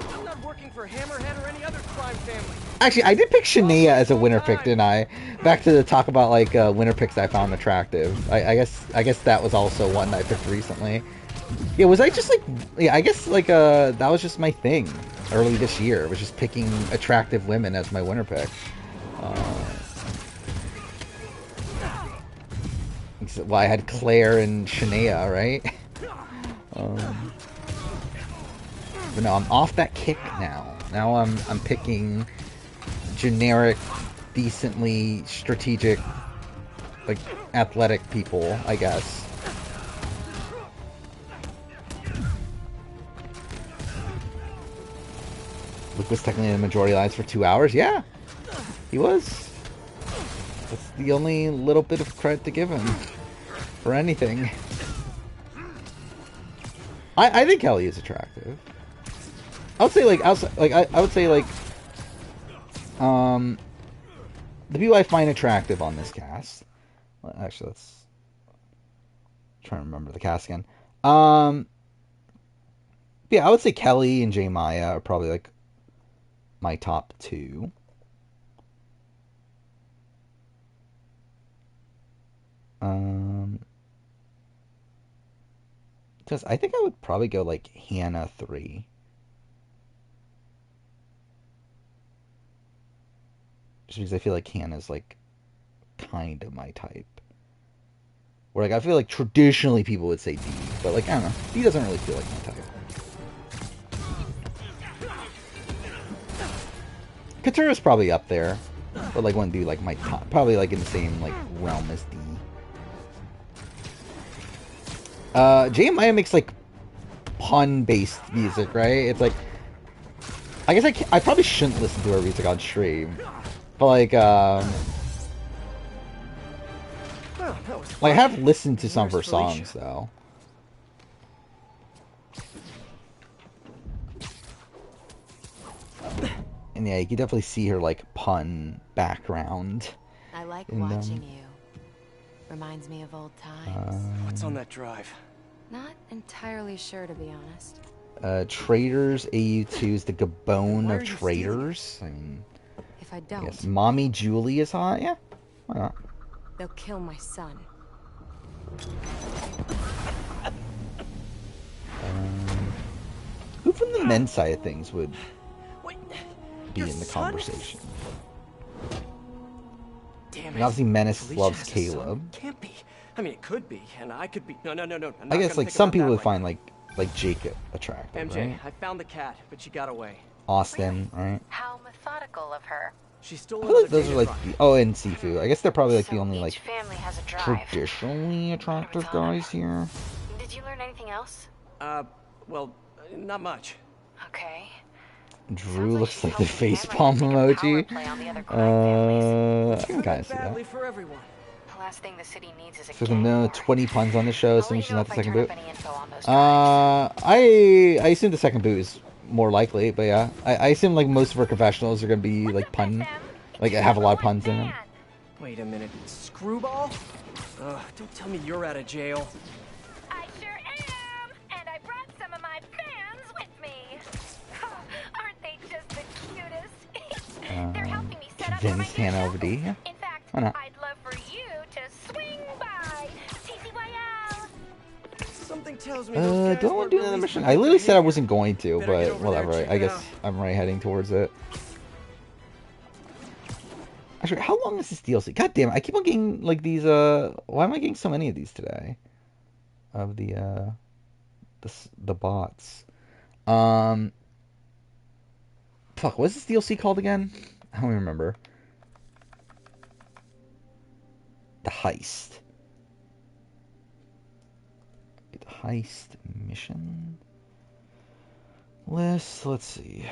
[SPEAKER 2] I'm not working for Hammerhead or any other crime family.
[SPEAKER 1] Actually, I did pick Shania as a winner pick, didn't I? Back to the talk about like winner picks I found attractive. I guess that was also one I picked recently. Yeah, was I just like... Yeah, I guess like that was just my thing early this year. Was just picking attractive women as my winner pick. Well, I had Claire and Shania, right? But no, I'm off that kick now. Now I'm picking generic, decently strategic, like athletic people, I guess. Luke was technically in the majority lines for 2 hours. Yeah, he was. That's the only little bit of credit to give him for anything. I think Kelly is attractive. I would say like outside, like I would say like the people I find attractive on this cast. Well, actually, let's try to remember the cast again. Yeah, I would say Kelly and J Maya are probably like my top two. Because I think I would probably go like Hannah 3. Just because I feel like Hannah's like kind of my type. Where like I feel like traditionally people would say D, but like I don't know, D doesn't really feel like my type. Katura's probably up there, but like wouldn't be like my top. Probably like in the same like realm as D. J and Maya makes like pun-based music, right? It's like I guess I probably shouldn't listen to her music on stream, but like I have listened to some of her songs though. And yeah, you can definitely see her like pun background.
[SPEAKER 5] I like watching you. Reminds me of old times.
[SPEAKER 2] What's on that drive?
[SPEAKER 5] Not entirely sure, to be honest.
[SPEAKER 1] Traders AU2 is the Gabon of traders. I mean,
[SPEAKER 5] if I don't,
[SPEAKER 1] yes, Mommy Julie is hot. Yeah, why not?
[SPEAKER 5] They'll kill my son.
[SPEAKER 1] Who from the men's side of things would be in the conversation?
[SPEAKER 2] Damn it.
[SPEAKER 1] And obviously, Menace
[SPEAKER 2] Felicia
[SPEAKER 1] loves
[SPEAKER 2] has a
[SPEAKER 1] Caleb.
[SPEAKER 2] son? Can't be. I mean, it could be, and I could be. No.
[SPEAKER 1] I guess like some people would find like Jacob attractive,
[SPEAKER 2] MJ,
[SPEAKER 1] right?
[SPEAKER 2] I found the cat, but she got away.
[SPEAKER 1] Austin, right?
[SPEAKER 5] How methodical of her.
[SPEAKER 2] She stole
[SPEAKER 1] I feel like
[SPEAKER 2] another
[SPEAKER 1] those are like and Sifu. I guess they're probably like the only like
[SPEAKER 5] family has a drive.
[SPEAKER 1] traditionally attractive guys here.
[SPEAKER 5] Did you learn anything else?
[SPEAKER 2] Well, not much.
[SPEAKER 5] Okay.
[SPEAKER 1] Drew looks like the facepalm emoji. I can kind of see that.
[SPEAKER 2] For everyone.
[SPEAKER 5] The last thing the city needs is a
[SPEAKER 1] So no 20 puns on the show, assuming she's not the second boot. I assume the second boot is more likely, but yeah, I assume like most of our confessionals are gonna be like pun, like have a lot of puns in them.
[SPEAKER 2] Wait a minute, Screwball? Don't tell me you're out of jail.
[SPEAKER 17] I sure am, and I brought some of my fans with me. Aren't they just the cutest? They're helping me set up
[SPEAKER 1] Convince Hannah over D. Yeah.
[SPEAKER 17] In fact,
[SPEAKER 1] Why not?
[SPEAKER 17] I'd love for you to swing by. TCYL.
[SPEAKER 2] Something tells me
[SPEAKER 1] Do I want to do another mission? I literally said I wasn't going to, but whatever. I guess I'm right heading towards it. Actually, how long is this DLC? God damn it! I keep on getting like these. Why am I getting so many of these today? Of the bots. Fuck. What's this DLC called again? I don't even remember. The Heist. The Heist mission list. Let's see.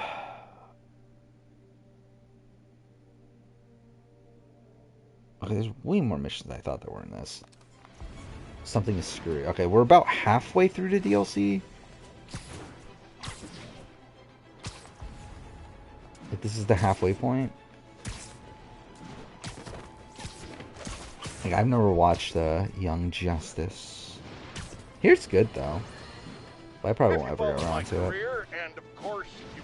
[SPEAKER 1] Okay, there's way more missions than I thought there were in this. Something is screwy. Okay, we're about halfway through the DLC. Like, this is the halfway point. Like, I've never watched Young Justice. Here's good though. But I probably won't ever go around to it.
[SPEAKER 12] And of course you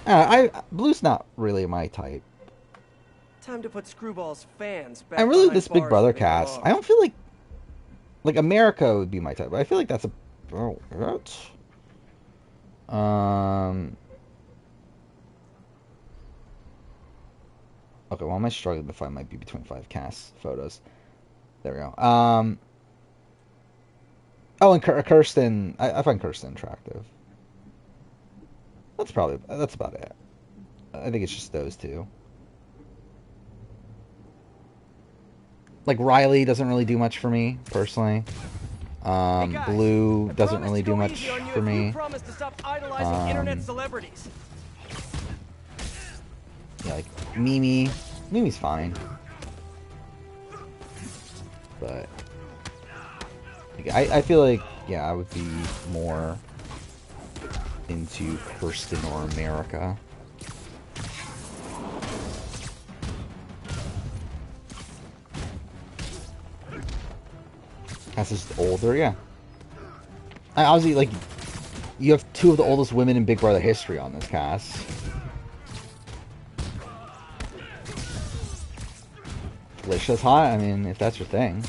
[SPEAKER 12] have.
[SPEAKER 1] Blue's not really my type.
[SPEAKER 2] Time to put Screwball's fans back.
[SPEAKER 1] And really,
[SPEAKER 2] behind
[SPEAKER 1] this Big
[SPEAKER 2] bars
[SPEAKER 1] Brother
[SPEAKER 2] where they
[SPEAKER 1] cast,
[SPEAKER 2] belong.
[SPEAKER 1] I don't feel like America would be my type, but I feel like that's a what? Okay, why am I struggling to find might be between 5 cast photos? There we go. Oh, and Kirsten, I find Kirsten attractive. That's about it. I think it's just those two. Like, Riley doesn't really do much for me, personally. Blue doesn't really do much for me. Yeah, like, Mimi's fine. But, like, I feel like, yeah, I would be more into Kirsten or America. Cass is older, yeah. Obviously, like, you have 2 of the oldest women in Big Brother history on this cast. Felicia's hot, I mean, if that's your thing.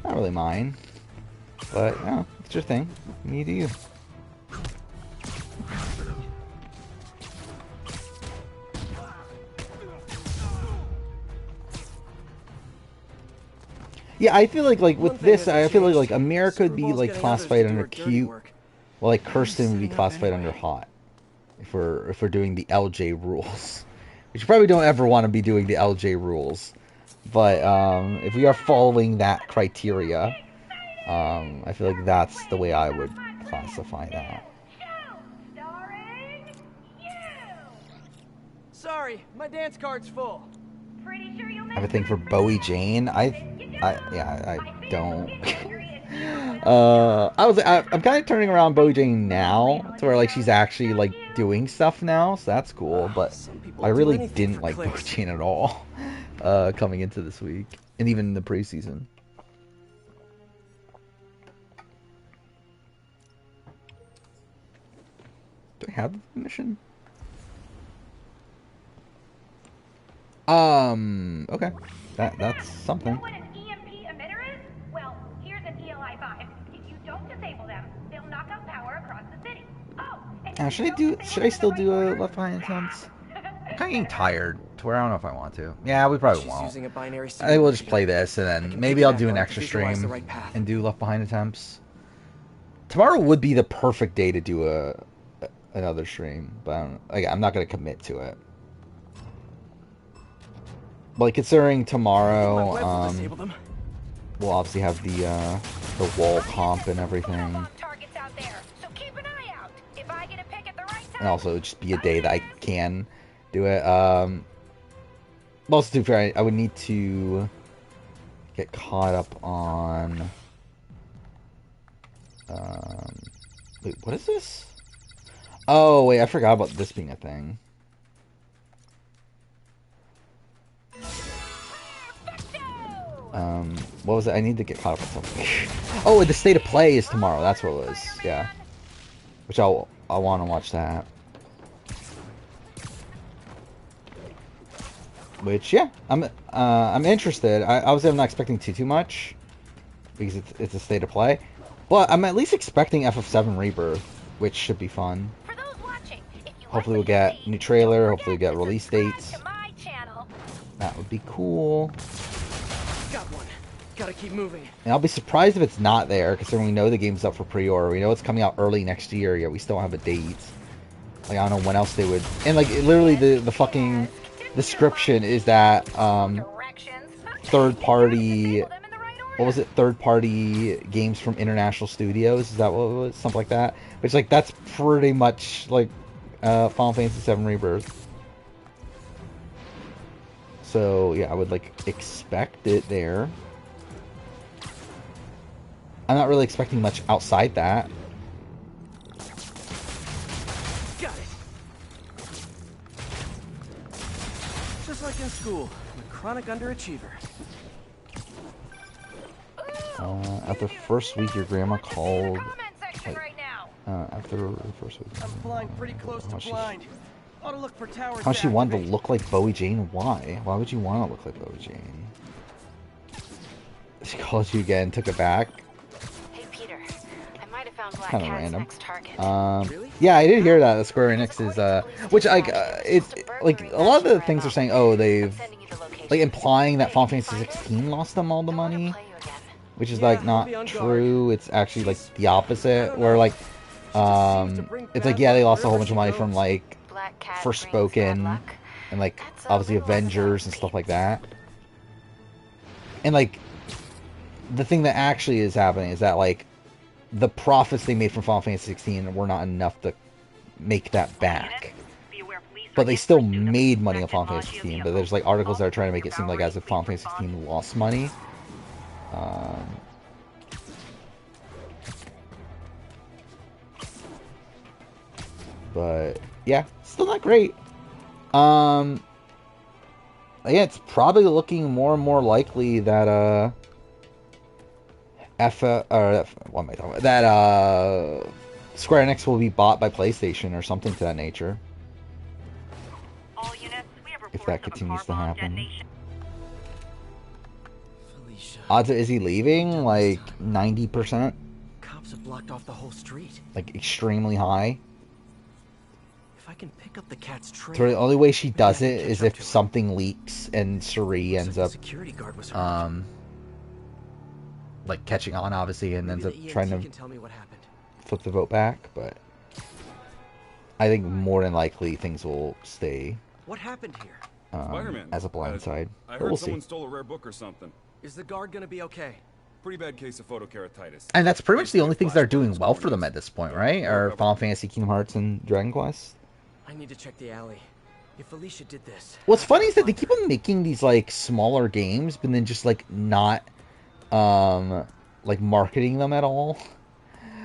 [SPEAKER 1] Not really mine. But, yeah, it's your thing. You do you. Yeah, I feel like with this, I feel like America would be like classified under cute, well, like Kirsten would be classified under hot. If we're doing the LJ rules, which you probably don't ever want to be doing the LJ rules, but if we are following that criteria, I feel like that's the way I would classify that.
[SPEAKER 2] Sorry, my dance card's full.
[SPEAKER 17] Pretty sure you'll
[SPEAKER 1] I have a thing for Bowie Jane. I don't. I'm kind of turning around Bowie Jane now to where like she's actually like doing stuff now, so that's cool. But I really didn't like Bowie Jane at all coming into this week, and even in the preseason. Do I have the mission? Okay. That's something.
[SPEAKER 17] You know what an EMP emitter is? Well, here's an ELI-5. If you don't disable them, they'll knock out power across the city. Oh, and
[SPEAKER 1] Should I still do a Left Behind attempts? I'm kind of getting tired to where I don't know if I want to. Yeah, we probably won't. I will just play this, and then maybe I'll do an extra stream and do Left Behind attempts. Tomorrow would be the perfect day to do another stream, but I'm not going to commit to it. Like, considering tomorrow, we'll obviously have the wall comp and everything. And also, just be a day that I can do it. Also, to be fair, I would need to get caught up on... wait, what is this? Oh, wait, I forgot about this being a thing. What was it? I need to get caught up on something. Oh, the State of Play is tomorrow. That's what it was. Yeah. Which I want to watch that. Which, yeah, I'm interested. Obviously, I'm not expecting too much because it's a State of Play, but I'm at least expecting FF7 Rebirth, which should be fun. Hopefully, we'll get new trailer. Hopefully, we'll get release dates. That would be cool.
[SPEAKER 2] Got one. Gotta keep moving.
[SPEAKER 1] And I'll be surprised if it's not there, considering we know the game's up for pre-order. We know it's coming out early next year, yet we still don't have a date. Like, I don't know when else they would... And, like, literally the fucking description is that, third-party... What was it? Third-party games from international studios? Is that what it was? Something like that? Which, like, that's pretty much, like, Final Fantasy VII Rebirth. So, yeah, I would, like, expect it there. I'm not really expecting much outside that.
[SPEAKER 2] Got it. Just like in school, I'm a chronic underachiever.
[SPEAKER 1] After first week, your grandma called. After the first week.
[SPEAKER 2] I'm flying pretty close to blind. Ought to look for towers.
[SPEAKER 1] How she wanted to look like Bowie Jane? Why? Why would you want to look like Bowie Jane? She called you again, took it back.
[SPEAKER 5] Hey Peter, I might have found Black
[SPEAKER 1] Kind of
[SPEAKER 5] Cat's
[SPEAKER 1] random.
[SPEAKER 5] next target.
[SPEAKER 1] Yeah, I did hear that. The Square Enix is, which like, it's like a lot of the things are saying. Oh, they've like implying that Final Fantasy 16 lost them all the money, which is like not true. It's actually like the opposite, where like, it's like yeah, they lost a whole bunch of money from like Forspoken and like obviously Avengers and stuff like that, and like. The thing that actually is happening is that, like, the profits they made from Final Fantasy 16 were not enough to make that back. But they still made money on Final Fantasy 16, but there's, like, articles that are trying to make it seem like as if Final Fantasy 16 lost money. But, yeah, still not great. Yeah, it's probably looking more and more likely that, what am I talking about? That Square Enix will be bought by PlayStation or something to that nature. If that continues to happen. Odds of Izzy leaving, like 90%.
[SPEAKER 2] Cops have blocked off the whole street.
[SPEAKER 1] Like extremely high.
[SPEAKER 2] If I can pick up the cat's trail.
[SPEAKER 1] So the only way she does it is if something leaks and Suri ends up like catching on, obviously, and ends up trying to flip the vote back. But I think more than likely things will stay.
[SPEAKER 2] What happened here?
[SPEAKER 1] As a blindside.
[SPEAKER 18] I heard someone stole a rare book or something.
[SPEAKER 2] Is the guard gonna be okay?
[SPEAKER 18] Pretty bad case of photokeratitis.
[SPEAKER 1] And that's pretty much the only things that are doing well for them at this point, right? Are Final Fantasy, Kingdom Hearts, and Dragon Quest.
[SPEAKER 2] I need to check the alley. If Felicia did this.
[SPEAKER 1] What's funny is that they keep on making these like smaller games, but then just like not like marketing them at all,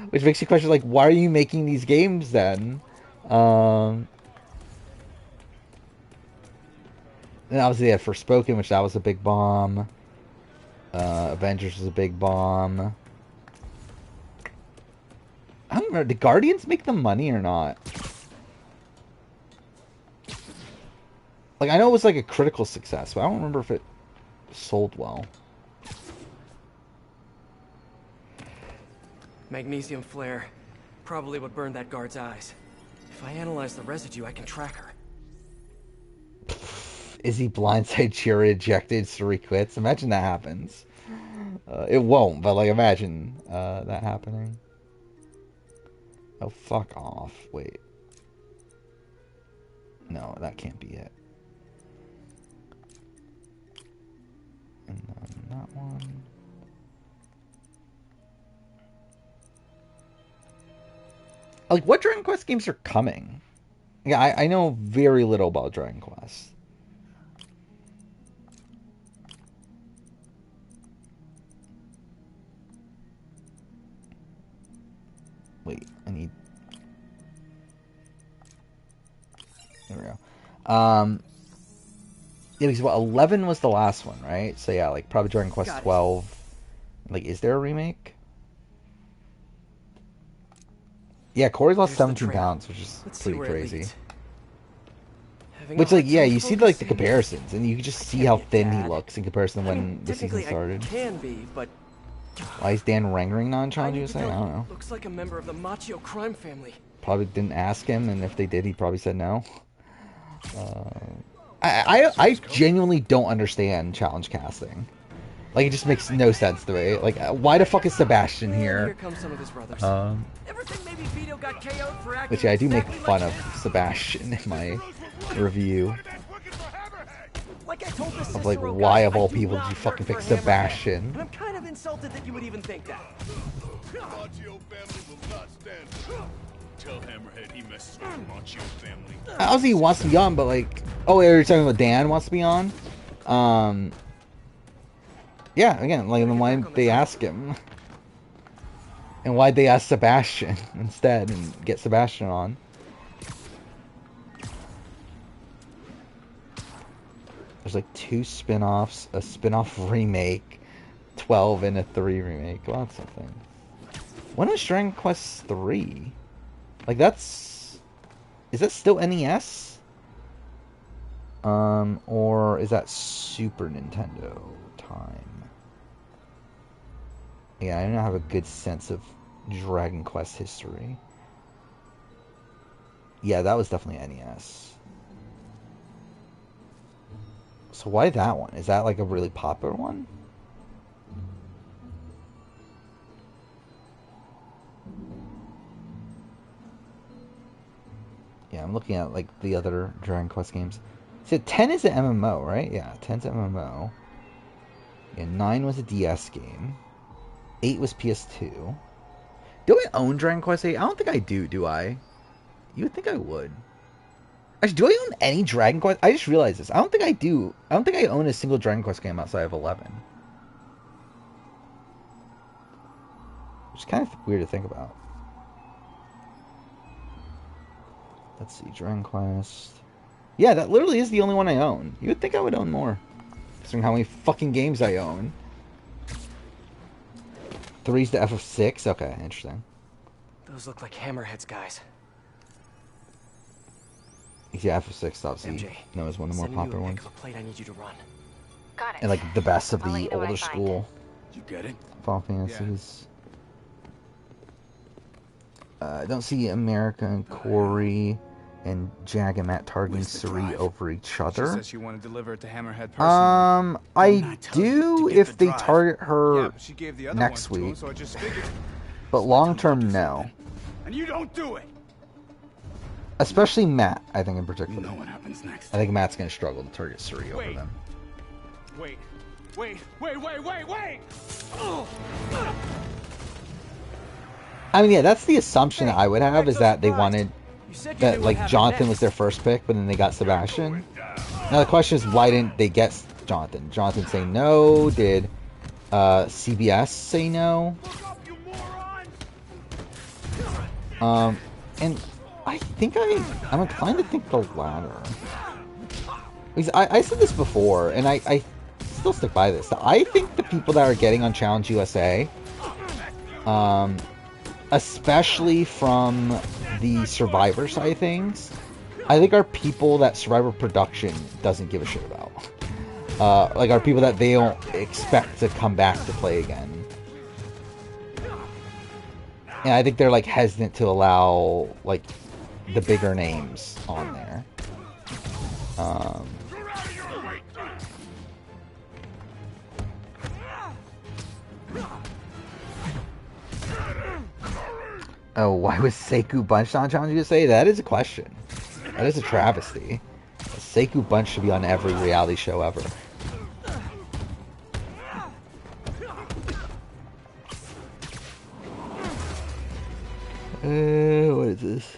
[SPEAKER 1] which makes you question like, why are you making these games then? And obviously they had Forspoken, which that was a big bomb. Avengers was a big bomb. I don't remember, did Guardians make them money or not? Like, I know it was like a critical success, but I don't remember if it sold well.
[SPEAKER 2] Magnesium flare. Probably what burned that guard's eyes. If I analyze the residue, I can track her.
[SPEAKER 1] Izzy blindside Chira ejected, Suri quits. Imagine that happens. It won't, but like imagine that happening. Oh, fuck off. Wait. No, that can't be it. And then that one. Like, what Dragon Quest games are coming? Yeah, I know very little about Dragon Quest. Wait, I need... There we go. Yeah, because what, 11 was the last one, right? So yeah, like, probably Dragon Quest 12. Like, is there a remake? Yeah, Corey's lost 17 pounds, which is pretty crazy. Which, like, yeah, you see, like, the comparisons, and you can just see how thin he looks in comparison to when the season started.
[SPEAKER 2] Can be, but
[SPEAKER 1] why is Dan Rangering not in Challenge USA? I don't know.
[SPEAKER 2] Looks like a member of the Machio crime family.
[SPEAKER 1] Probably didn't ask him, and if they did, he probably said no. I genuinely don't understand challenge casting. Like, it just makes no sense to me. Like, why the fuck is Sebastian here?
[SPEAKER 2] Here comes some of his brothers.
[SPEAKER 1] Which, yeah, I do make fun of Sebastian in my review. Of, like, why of all people did you fucking pick Sebastian?
[SPEAKER 2] And I'm kind of insulted that you would even think that.
[SPEAKER 7] Machio family will not stand. Tell Hammerhead he messes with the Machio family.
[SPEAKER 1] Obviously, he wants to be on, but, like... Oh, you're talking about Dan wants to be on? Yeah, again, like, then why didn't they ask him? And why'd they ask Sebastian instead and get Sebastian on? There's like 2 spin-offs, a spin-off remake, 12 and a 3 remake. Well, that's something. When was Dragon Quest 3? Like, that's... Is that still NES? Or is that Super Nintendo time? Yeah, I don't have a good sense of Dragon Quest history. Yeah, that was definitely NES. So why that one? Is that like a really popular one? Yeah, I'm looking at like the other Dragon Quest games. So 10 is an MMO, right? Yeah, 10's an MMO. Yeah, 9 was a DS game. 8 was PS2. Do I own Dragon Quest 8? I don't think I do I? You would think I would. Actually, do I own any Dragon Quest? I just realized this. I don't think I do. I don't think I own a single Dragon Quest game outside of 11. Which is kind of weird to think about. Let's see, Dragon Quest. Yeah, that literally is the only one I own. You would think I would own more, considering how many fucking games I own. 3's the FF6? Okay, interesting.
[SPEAKER 2] Those look like hammerheads, guys.
[SPEAKER 1] Yeah, FF6 obviously known as one of the more popular ones.
[SPEAKER 2] Plate I need you to run.
[SPEAKER 5] Got it.
[SPEAKER 1] And like the best of
[SPEAKER 5] I'll let
[SPEAKER 1] the
[SPEAKER 5] you know what I
[SPEAKER 1] older
[SPEAKER 5] find.
[SPEAKER 1] school
[SPEAKER 11] You get it?
[SPEAKER 1] Final Fantasies. I don't see America and Corey and Jag and Matt targeting Suri over each
[SPEAKER 11] She
[SPEAKER 1] other.
[SPEAKER 11] said she wanted to deliver it to Hammerhead personally.
[SPEAKER 1] I do if they target her
[SPEAKER 11] Yeah, but she gave the other
[SPEAKER 1] next
[SPEAKER 11] ones to him,
[SPEAKER 1] week.
[SPEAKER 11] so I just figured.
[SPEAKER 1] But long term, no.
[SPEAKER 11] And you don't do it.
[SPEAKER 1] Especially Matt, I think in particular.
[SPEAKER 11] You know what happens next.
[SPEAKER 1] I think Matt's going to struggle to target Suri over
[SPEAKER 11] Wait.
[SPEAKER 1] them.
[SPEAKER 11] Wait. Oh.
[SPEAKER 1] I mean, yeah, that's the assumption I would have, is that they wanted that, like, Jonathan was their first pick, but then they got Sebastian. Now the question is, why didn't they get Jonathan? Jonathan say no? Did CBS say no? And I think I'm inclined to think the latter. Because I said this before, and I still stick by this. I think the people that are getting on Challenge USA, especially from the Survivor side of things, I think are people that Survivor production doesn't give a shit about. Like, are people that they don't expect to come back to play again. And I think they're, like, hesitant to allow, like, the bigger names on there. Oh, why was Sekou Bunch on Challenge USA? That is a question. That is a travesty. Sekou Bunch should be on every reality show ever. What is this?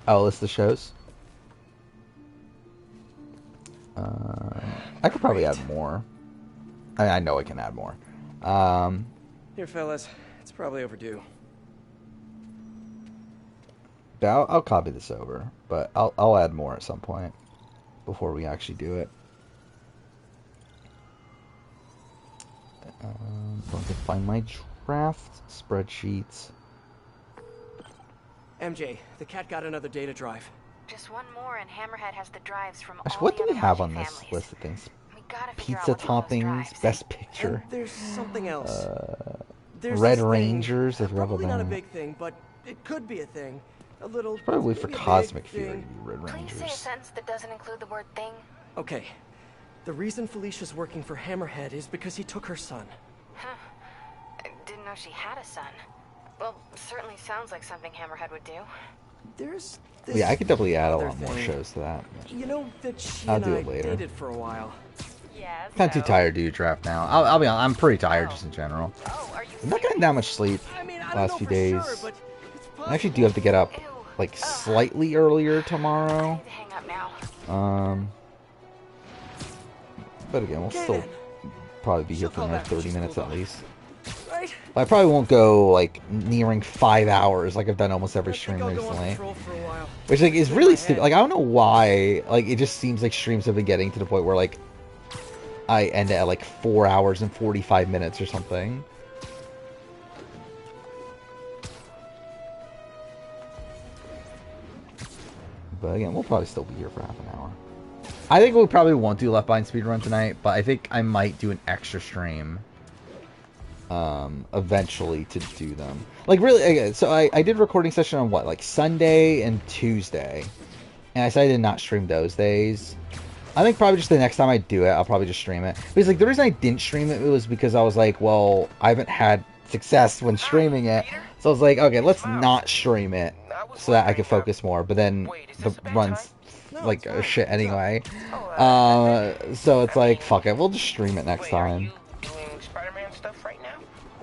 [SPEAKER 1] Oh, list the shows. I could probably add more. I know I can add more.
[SPEAKER 2] Here, fellas, it's probably overdue.
[SPEAKER 1] Yeah, I'll copy this over, but I'll add more at some point before we actually do it. Going to find my draft spreadsheets.
[SPEAKER 2] MJ, the cat got another data drive.
[SPEAKER 5] Just one more, and Hammerhead has the drives from
[SPEAKER 1] Actually,
[SPEAKER 5] all
[SPEAKER 1] what
[SPEAKER 5] the
[SPEAKER 1] do we
[SPEAKER 5] other
[SPEAKER 1] have
[SPEAKER 5] Munchie
[SPEAKER 1] on this
[SPEAKER 5] families.
[SPEAKER 1] list of things?
[SPEAKER 5] We gotta figure out
[SPEAKER 1] Pizza
[SPEAKER 5] what's on those
[SPEAKER 1] toppings,
[SPEAKER 5] drives.
[SPEAKER 1] best picture.
[SPEAKER 2] And there's something else. There's
[SPEAKER 1] Red
[SPEAKER 2] this
[SPEAKER 1] Rangers
[SPEAKER 2] thing,
[SPEAKER 1] with Rebel
[SPEAKER 2] probably not a
[SPEAKER 1] Band.
[SPEAKER 2] big thing, but it could be a thing. A little.
[SPEAKER 1] Probably for
[SPEAKER 2] maybe a big
[SPEAKER 1] Cosmic Fury to
[SPEAKER 2] thing.
[SPEAKER 1] be Red
[SPEAKER 5] Please say a
[SPEAKER 1] Rangers.
[SPEAKER 5] sentence that doesn't include the word thing.
[SPEAKER 2] Okay. The reason Felicia's working for Hammerhead is because he took her son.
[SPEAKER 5] Huh. I didn't know she had a son. Well, certainly sounds like something Hammerhead would do.
[SPEAKER 2] There's this
[SPEAKER 1] Yeah, I could definitely add a
[SPEAKER 2] other
[SPEAKER 1] lot more
[SPEAKER 2] thing.
[SPEAKER 1] shows to that.
[SPEAKER 2] You know that she
[SPEAKER 1] I'll
[SPEAKER 2] and
[SPEAKER 1] do
[SPEAKER 2] I
[SPEAKER 1] it later.
[SPEAKER 2] dated for a while.
[SPEAKER 5] Yeah.
[SPEAKER 1] Kind of too tired to do draft now. I'll be honest, I'm pretty tired just in general. I'm not getting that much sleep last few days. I actually do have to get up like slightly earlier tomorrow.
[SPEAKER 5] Hang up now.
[SPEAKER 1] But again, we'll still probably be here for another 30 minutes at least.
[SPEAKER 2] Right?
[SPEAKER 1] But I probably won't go like nearing 5 hours like I've done almost every stream
[SPEAKER 2] I'll go on
[SPEAKER 1] recently.
[SPEAKER 2] patrol for a while.
[SPEAKER 1] Which like is really stupid. Like I don't know why. Like it just seems like streams have been getting to the point where like I end it at like 4 hours and 45 minutes or something. But again, we'll probably still be here for half an hour. I think we probably won't do Left Behind speedrun tonight, but I think I might do an extra stream eventually to do them. Like, really, okay, so I did a recording session on what, like Sunday and Tuesday, and I decided to not stream those days. I think probably just the next time I do it, I'll probably just stream it. Because, like, the reason I didn't stream it was because I was like, well, I haven't had success when streaming it, so I was like, okay, let's not stream it so that I can focus more. But then the run's like shit anyway, so it's like, fuck it, we'll just stream it next time.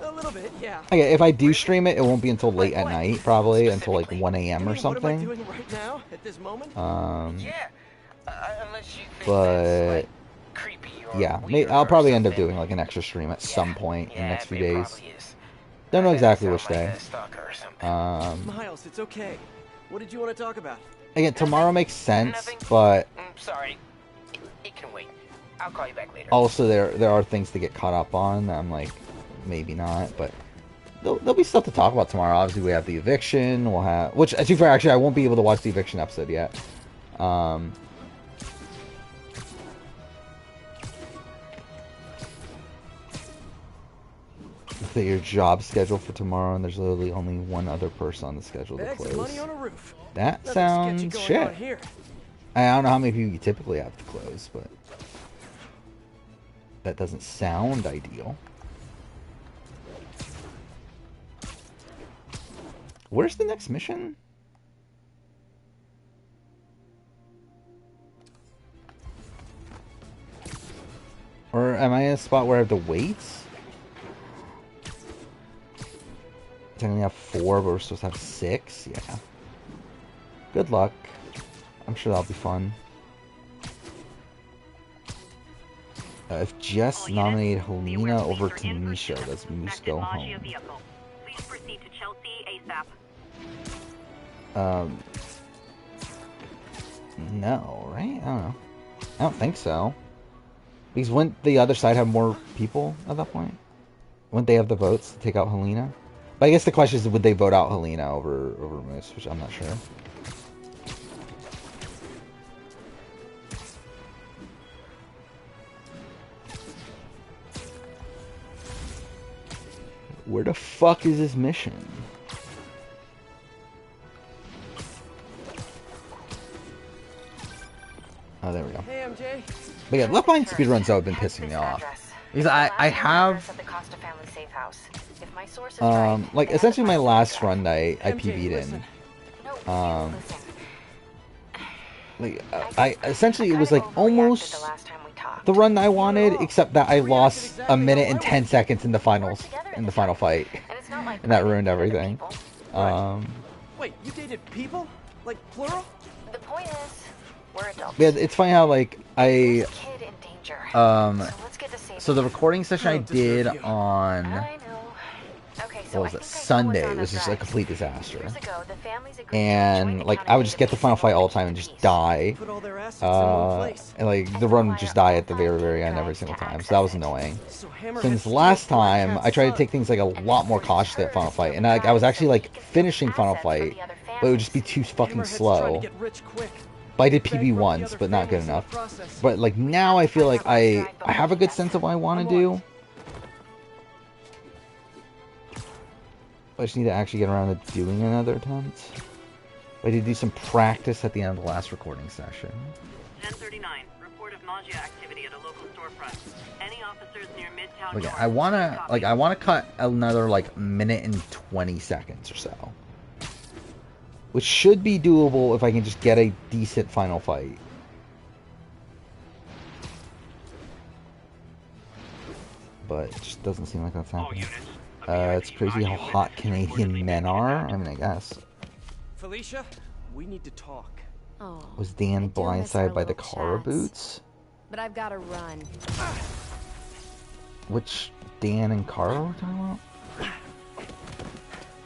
[SPEAKER 2] A little bit, yeah.
[SPEAKER 1] Okay, if I do stream it, it won't be until late at night, probably until like 1 a.m. or something.
[SPEAKER 2] What am I doing right now at this moment?
[SPEAKER 1] But yeah, I'll probably end up doing like an extra stream at some point in the next few days. Don't know exactly which day.
[SPEAKER 2] Miles, it's okay. What did you want to talk about?
[SPEAKER 1] Again, tomorrow makes sense, but
[SPEAKER 9] Sorry. It can wait. I'll call you back later.
[SPEAKER 1] also there are things to get caught up on. I'm like, maybe not, but there'll be stuff to talk about tomorrow. Obviously, we have the eviction. We'll have, which, to be fair, actually, I won't be able to watch the eviction episode yet. Look at your job schedule for tomorrow, and there's literally only one other person on the schedule to close.
[SPEAKER 2] Money on a roof.
[SPEAKER 1] That sounds shit. I don't know how many people you typically have to close, but that doesn't sound ideal. Where's the next mission? Or am I in a spot where I have to wait? I only have 4, but we're supposed to have 6. Yeah. Good luck. I'm sure that'll be fun. If Jess nominated Helena over Tanisha, does Moose go home?
[SPEAKER 3] Please proceed to Chelsea ASAP.
[SPEAKER 1] No, right? I don't know. I don't think so. Because wouldn't the other side have more people at that point? Wouldn't they have the votes to take out Helena? But I guess the question is, would they vote out Helena over Moose, which I'm not sure. Where the fuck is this mission? Oh, there we go.
[SPEAKER 2] Hey, MJ.
[SPEAKER 1] But yeah, Left Behind speedruns though have been pissing me off. Because I have... like, essentially my last run that I PB'd in. Like, essentially it was like almost the run I wanted, except that I lost a minute and 10 seconds in the final fight. And that ruined everything.
[SPEAKER 2] Wait, you dated people? Like, plural?
[SPEAKER 17] The point is, we're adults.
[SPEAKER 1] Yeah, it's funny how, like, so the recording session I did on, what was it, Sunday, was just a complete disaster. And, like, I would just get the final fight all the time and just die. And, like, the run would just die at the very, very end every single time. So that was annoying. Since last time, I tried to take things, like, a lot more cautiously at final fight. And I was actually, like, finishing final fight, but it would just be too fucking slow. But I did PB once, but not good enough. But, like, now I feel like I have a good sense of what I want to do. I just need to actually get around to doing another attempt. I did do some practice at the end of the last recording session.
[SPEAKER 3] 1039. Report of nausea activity at a local storefront. Any officers near Midtown
[SPEAKER 1] Okay,
[SPEAKER 3] North?
[SPEAKER 1] I wanna cut another like minute and 20 seconds or so. Which should be doable if I can just get a decent final fight. But it just doesn't seem like that's happening. It's crazy how hot Canadian men are. I mean, I guess.
[SPEAKER 2] Felicia, we need to talk.
[SPEAKER 4] Oh,
[SPEAKER 1] Was Dan blindsided by the car boots?
[SPEAKER 4] but I've got to run.
[SPEAKER 1] Which Dan and Carl were talking about?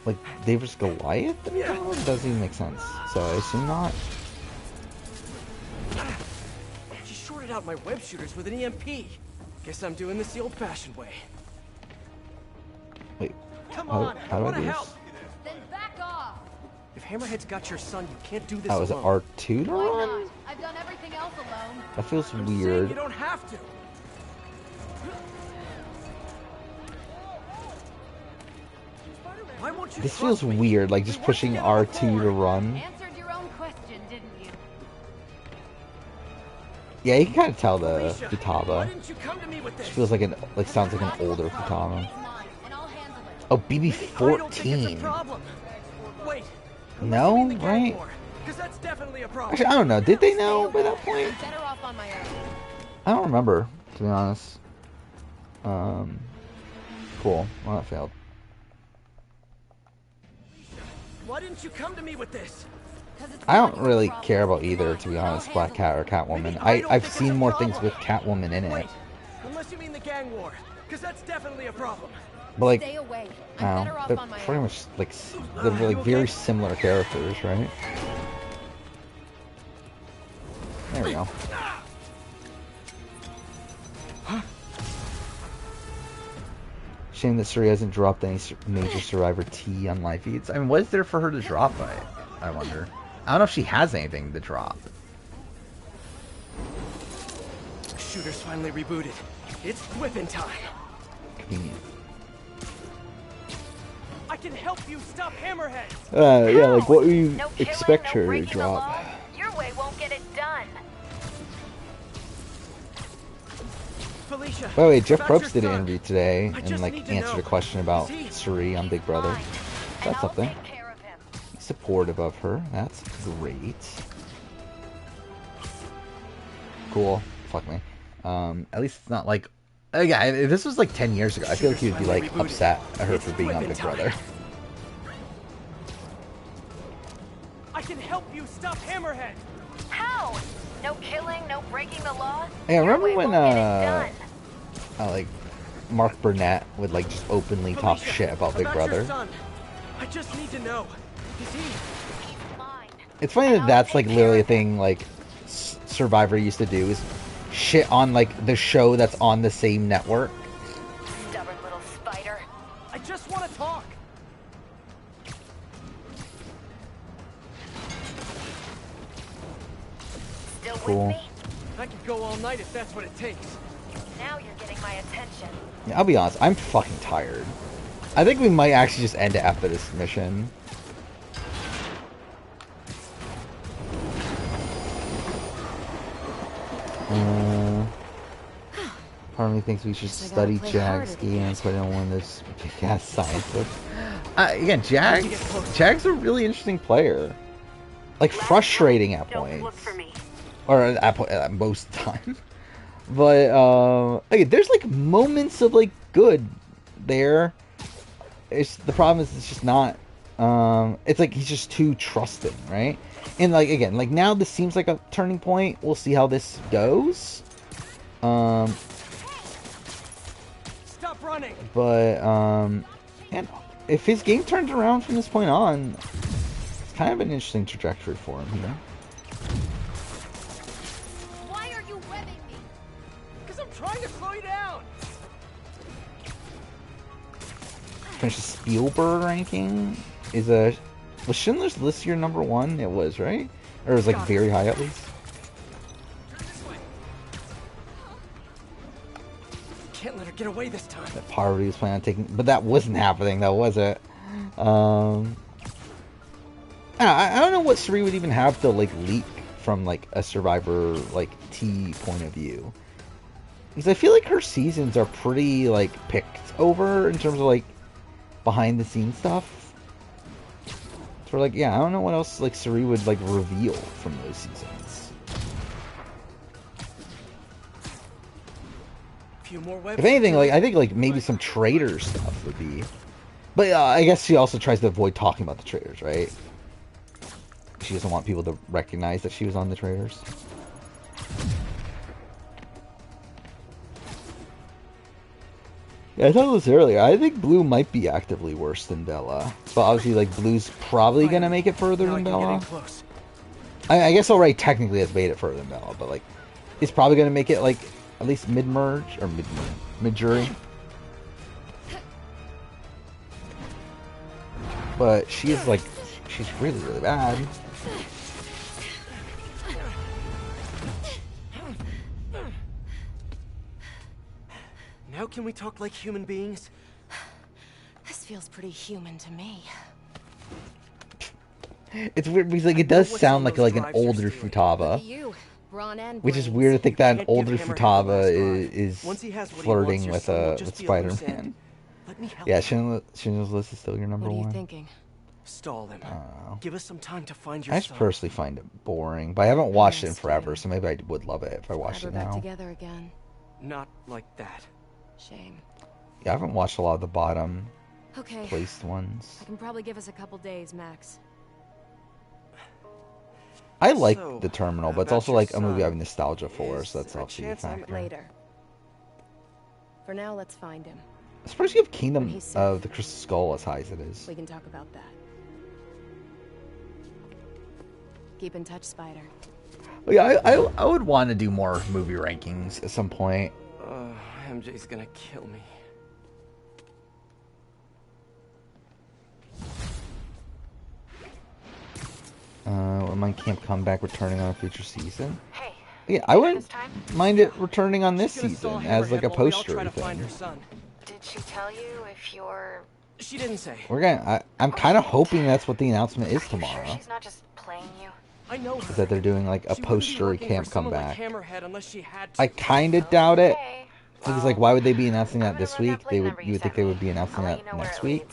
[SPEAKER 1] Like, they vs Goliath? Yeah. Doesn't even make sense. So I assume not.
[SPEAKER 2] She shorted out my web shooters with an EMP. Guess I'm doing this the old-fashioned way.
[SPEAKER 1] Wait.
[SPEAKER 2] Come
[SPEAKER 1] How
[SPEAKER 2] on,
[SPEAKER 1] do
[SPEAKER 2] I
[SPEAKER 1] I
[SPEAKER 2] want
[SPEAKER 1] do
[SPEAKER 2] to
[SPEAKER 1] this?
[SPEAKER 2] help. Then back off. If Hammerhead's got your son, you can't do this
[SPEAKER 1] Oh, is it
[SPEAKER 2] alone.
[SPEAKER 1] R2 to run?
[SPEAKER 6] I've done everything else alone.
[SPEAKER 1] That feels
[SPEAKER 2] I'm saying
[SPEAKER 1] weird.
[SPEAKER 2] you don't have to. Why won't you
[SPEAKER 1] This
[SPEAKER 2] trust
[SPEAKER 1] feels
[SPEAKER 2] me?
[SPEAKER 1] weird, like just pushing R2 to run.
[SPEAKER 6] Answered your own question, didn't you?
[SPEAKER 1] Yeah, you can kind of tell the
[SPEAKER 2] Why
[SPEAKER 1] Futaba.
[SPEAKER 2] didn't you come to me with this?
[SPEAKER 1] Just feels like sounds like an older Futaba. Oh,
[SPEAKER 2] I don't think it's a
[SPEAKER 1] BB-14.
[SPEAKER 2] problem. Wait.
[SPEAKER 1] No, right?
[SPEAKER 2] Because that's definitely a problem.
[SPEAKER 1] Actually, I don't know. Did they know by that point?
[SPEAKER 6] Better off on my own.
[SPEAKER 1] I don't remember, to be honest. Cool. Well, that failed.
[SPEAKER 2] Why didn't you come to me with this?
[SPEAKER 1] I don't really care about either, to be honest, Black Cat or Catwoman. I've seen more things with Catwoman in it.
[SPEAKER 2] Unless you mean the gang war, because that's definitely a problem.
[SPEAKER 1] But like,
[SPEAKER 6] Stay away.
[SPEAKER 1] I don't know, they're pretty much like they're like very similar characters, right? There we go. Shame that Suri hasn't dropped any major Survivor T on live feeds. I mean, what is there for her to drop? I wonder. I don't know if she has anything to drop.
[SPEAKER 2] Shooter's finally rebooted. It's whipping time.
[SPEAKER 1] Convenient.
[SPEAKER 2] I can help you stop Hammerhead.
[SPEAKER 1] Yeah, like what would you
[SPEAKER 17] No killing,
[SPEAKER 1] expect
[SPEAKER 17] no
[SPEAKER 1] her to
[SPEAKER 17] breaking the
[SPEAKER 1] drop?
[SPEAKER 17] law. Your way won't get it done.
[SPEAKER 2] Felicia.
[SPEAKER 1] By the way, Jeff
[SPEAKER 2] about your
[SPEAKER 1] Probst did an
[SPEAKER 2] son.
[SPEAKER 1] interview today
[SPEAKER 2] I
[SPEAKER 1] and
[SPEAKER 2] just
[SPEAKER 1] like
[SPEAKER 2] need to
[SPEAKER 1] answered
[SPEAKER 2] know.
[SPEAKER 1] a question about
[SPEAKER 2] Is he-
[SPEAKER 1] Suri on Big Brother.
[SPEAKER 17] Fine, and
[SPEAKER 1] That's
[SPEAKER 17] I'll
[SPEAKER 1] something.
[SPEAKER 17] take care of him.
[SPEAKER 1] He's supportive of her. That's great. Cool. Fuck me. At least it's not like. Yeah, if this was like 10 years ago, I feel like he would be like upset at her for being on Big Brother.
[SPEAKER 2] I can help you stop Hammerhead.
[SPEAKER 17] How? No killing, no breaking the law.
[SPEAKER 1] Hey,
[SPEAKER 17] Your
[SPEAKER 1] remember
[SPEAKER 17] way
[SPEAKER 1] when
[SPEAKER 17] won't get it done.
[SPEAKER 1] like Mark Burnett would like just openly talk
[SPEAKER 2] Felicia,
[SPEAKER 1] shit about Big
[SPEAKER 2] your
[SPEAKER 1] Brother?
[SPEAKER 2] son. I just need to know. Is he?
[SPEAKER 17] He's mine.
[SPEAKER 1] It's funny that that's like literally a thing like Survivor used to do is shit on like the show that's on the same network.
[SPEAKER 17] Stubborn little spider.
[SPEAKER 2] I just want to talk.
[SPEAKER 17] Still
[SPEAKER 1] Cool.
[SPEAKER 17] with me?
[SPEAKER 2] I could go all night if that's what it takes.
[SPEAKER 17] Now you're getting my attention.
[SPEAKER 1] Yeah, I'll be honest, I'm fucking tired. I think we might actually just end it after this mission. Part of me thinks we should study Jag's game and put in one of those big-ass science books. Again, Jag's a really interesting player. Like, frustrating at points. Or at most time. But, again, there's, like, moments of, like, good there. The problem is it's just not... it's like he's just too trusting, right? And, like, again, like, now this seems like a turning point. We'll see how this goes.
[SPEAKER 2] Stop running.
[SPEAKER 1] But, and if his game turns around from this point on, it's kind of an interesting trajectory for him, you know?
[SPEAKER 6] Why are you webbing me?
[SPEAKER 2] Because I'm trying to slow you down.
[SPEAKER 1] Finish the Spielberg ranking was Schindler's List your number one? It was, right? Or it was like very high at least.
[SPEAKER 2] Can't let her get away this time.
[SPEAKER 1] That Poverty was planning on taking, but that wasn't happening, though, was it? I don't know what Suri would even have to like leak from like a Survivor like T point of view, because I feel like her seasons are pretty like picked over in terms of like behind the scenes stuff. So like, yeah, I don't know what else like Suri would like reveal from those seasons. If anything, like I think like maybe some traitor stuff would be, but I guess she also tries to avoid talking about the traitors, right? She doesn't want people to recognize that she was on the traitors. Yeah, I thought this earlier. I think Blue might be actively worse than Bella, but obviously like Blue's probably gonna make it further than Bella. I guess already technically has made it further than Bella, but like it's probably gonna make it like At least mid-merge or mid-jury. But she's really, really bad.
[SPEAKER 2] Now can we talk like human beings?
[SPEAKER 5] This feels pretty human to me.
[SPEAKER 1] It's weird because it does sound like an older Futaba. Which is weird to think that an older Futaba is flirting with Spider-Man. Yeah, Schindler's List is still your number one.
[SPEAKER 5] What are you thinking?
[SPEAKER 2] Stall them. Give us some time to find your
[SPEAKER 1] I just personally find it boring, but I haven't watched it in forever, so maybe I would love it if I watched it now.
[SPEAKER 5] Back together again.
[SPEAKER 2] Not like that.
[SPEAKER 5] Shame.
[SPEAKER 1] Yeah, I haven't watched a lot of the bottom
[SPEAKER 5] Okay.
[SPEAKER 1] placed ones.
[SPEAKER 5] I can probably give us a couple days max.
[SPEAKER 1] I like The Terminal, but it's also like a movie I have nostalgia for, so that's also a factor.
[SPEAKER 5] Later. For now, let's find him.
[SPEAKER 1] Especially if Kingdom of the Crystal Skull as high as it is.
[SPEAKER 5] We can talk about that. Keep in touch, Spider.
[SPEAKER 1] Yeah, I would want to do more movie rankings at some point.
[SPEAKER 2] MJ's gonna kill me.
[SPEAKER 1] When Camp Comeback returning on a future season? Yeah, I wouldn't mind it returning on this season as like a poster thing.
[SPEAKER 17] Did she tell you if you're...
[SPEAKER 2] She didn't say.
[SPEAKER 1] I'm kind of hoping that's what the announcement is tomorrow.
[SPEAKER 17] She's not just playing you?
[SPEAKER 2] I know
[SPEAKER 1] Is that they're doing like a poster Camp Comeback. I
[SPEAKER 2] I
[SPEAKER 1] kind of doubt it. Because like, why would they be announcing that this week? You would think they would be announcing that next week.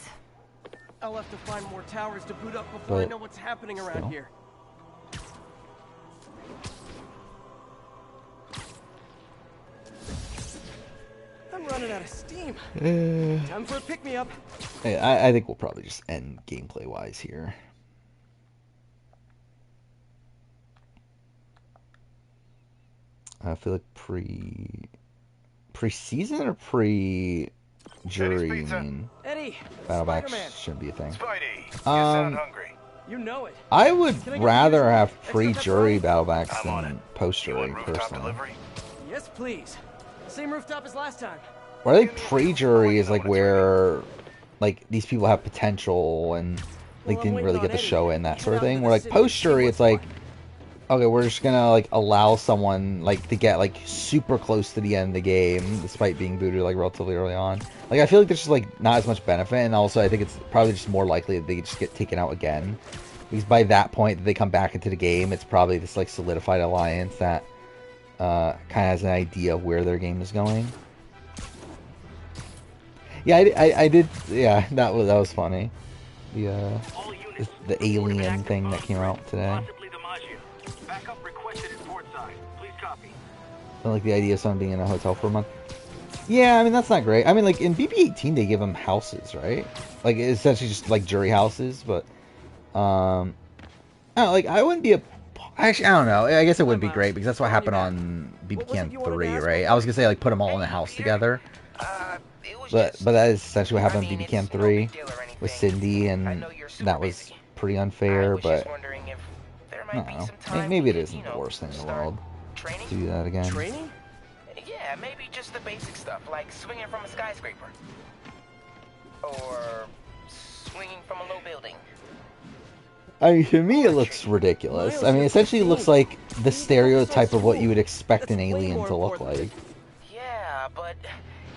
[SPEAKER 2] I'll have to find more towers to boot up before I know what's happening around here. I'm running out of steam. Time for a pick-me-up.
[SPEAKER 1] I think we'll probably just end gameplay-wise here. I feel like pre-season or pre-jury, you mean?
[SPEAKER 2] Eddie,
[SPEAKER 1] Battlebacks shouldn't be a thing.
[SPEAKER 14] Spidey, you sound hungry.
[SPEAKER 2] You know it.
[SPEAKER 1] I would rather have pre-jury Battlebacks than post-jury, personally.
[SPEAKER 2] Yes, please. Same rooftop as last time.
[SPEAKER 1] Or I think pre-jury is like where like these people have potential and like didn't really get the show in, that sort of thing. Where like post-jury, it's like, okay, we're just gonna like allow someone like to get like super close to the end of the game despite being booted like relatively early on. Like I feel like there's just like not as much benefit, and also I think it's probably just more likely that they just get taken out again, because by that point that they come back into the game, it's probably this like solidified alliance that kind of has an idea of where their game is going. Yeah, I did. Yeah, that was funny. The alien thing that came out today. I like the idea of someone being in a hotel for a month. Yeah, I mean that's not great. I mean, like in BB-18 they give them houses, right? Like essentially just like jury houses, but I don't know, like I wouldn't be a. Actually, I don't know. I guess it would be great because that's what happened on BB Can 3, right? I was gonna say like put them all in a house together. But that is essentially what happened on BB Can 3 with Cindy, and that was pretty unfair. But I don't know. Maybe it isn't the worst thing in the world to do that again.
[SPEAKER 9] Training? Yeah, maybe just the basic stuff, like swinging from a skyscraper. Or swinging from a low building.
[SPEAKER 1] I mean, to me, it looks ridiculous. I mean, essentially, it looks like the stereotype of what you would expect an alien to look like.
[SPEAKER 9] Yeah, but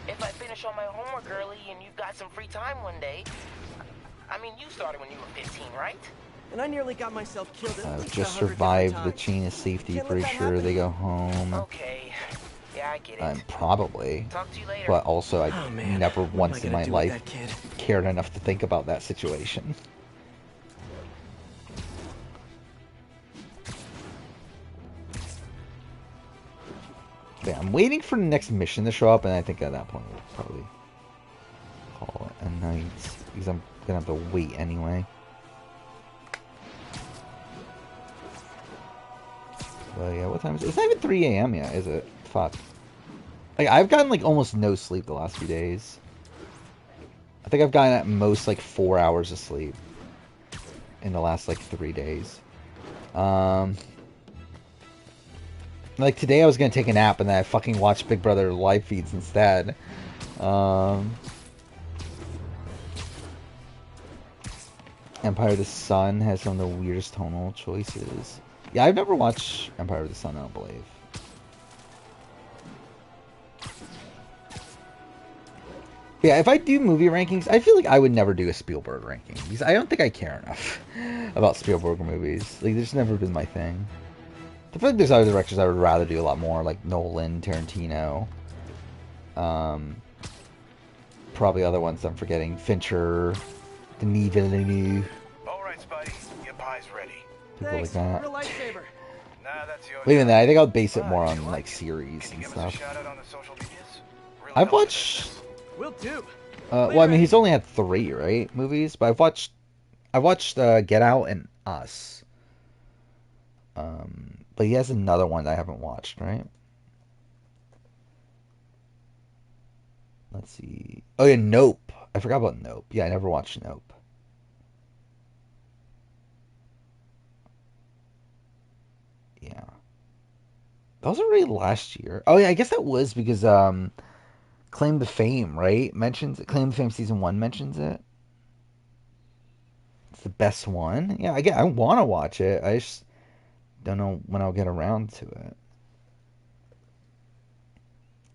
[SPEAKER 9] if I finish all my homework early and you've got some free time one day, I mean, you started when you were 15, right?
[SPEAKER 2] And I nearly got myself killed at least
[SPEAKER 1] Just
[SPEAKER 2] 100
[SPEAKER 1] survived
[SPEAKER 2] different
[SPEAKER 1] the chain of safety. Pretty sure they go home.
[SPEAKER 9] Okay. Yeah, I get it.
[SPEAKER 1] Probably. But also, I never once in my life cared enough to think about that situation. Yeah, I'm waiting for the next mission to show up, and I think at that point we'll probably call it a night, because I'm gonna have to wait anyway. But yeah, what time is it? It's not even 3 a.m. yet, is it? Fuck. Like, I've gotten like almost no sleep the last few days. I think I've gotten at most like 4 hours of sleep in the last like 3 days. Like today I was gonna take a nap and then I fucking watched Big Brother live feeds instead. Empire of the Sun has some of the weirdest tonal choices. Yeah, I've never watched Empire of the Sun, I don't believe. Yeah, if I do movie rankings, I feel like I would never do a Spielberg ranking because I don't think I care enough about Spielberg movies. Like, there's never been my thing. I feel like there's other directors I would rather do a lot more, like Nolan, Tarantino. Probably other ones I'm forgetting. Fincher, Denis Villeneuve.
[SPEAKER 14] Alright, Spidey, your pie's ready.
[SPEAKER 1] People like that.
[SPEAKER 2] lightsaber.
[SPEAKER 14] Nah, that's your
[SPEAKER 1] Wait a minute, I think I'll base it more on like series and stuff. I've watched.
[SPEAKER 2] Will do.
[SPEAKER 1] Well, I mean, he's only had 3, right, movies, but I watched Get Out and Us. But he has another one that I haven't watched, right? Let's see. Oh yeah, Nope. I forgot about Nope. Yeah, I never watched Nope. Yeah. That was already last year. Oh yeah, I guess that was because Claim to Fame, right? Mentions it. Claim to Fame season 1 mentions it. It's the best one. Yeah, I want to watch it. I just don't know when I'll get around to it.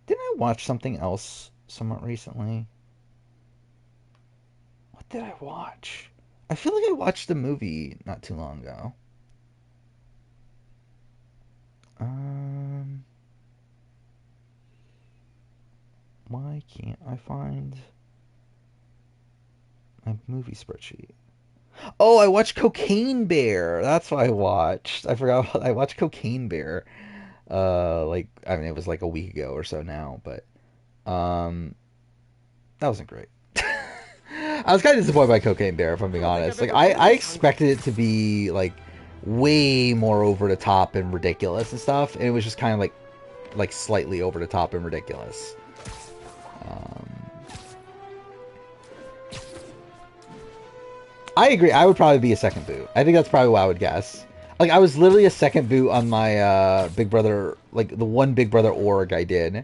[SPEAKER 1] Didn't I watch something else somewhat recently? What did I watch? I feel like I watched a movie not too long ago. Why can't I find my movie spreadsheet? Oh, I watched Cocaine Bear. That's what I watched. I forgot. I watched Cocaine Bear. Like, I mean, it was like a week ago or so now, but that wasn't great. I was kind of disappointed by Cocaine Bear, if I'm being honest. Like, I expected it to be like way more over the top and ridiculous and stuff, and it was just kind of like slightly over the top and ridiculous. I agree. I would probably be a second boot. I think that's probably what I would guess. Like, I was literally a second boot on my Big Brother, like the one Big Brother org I did.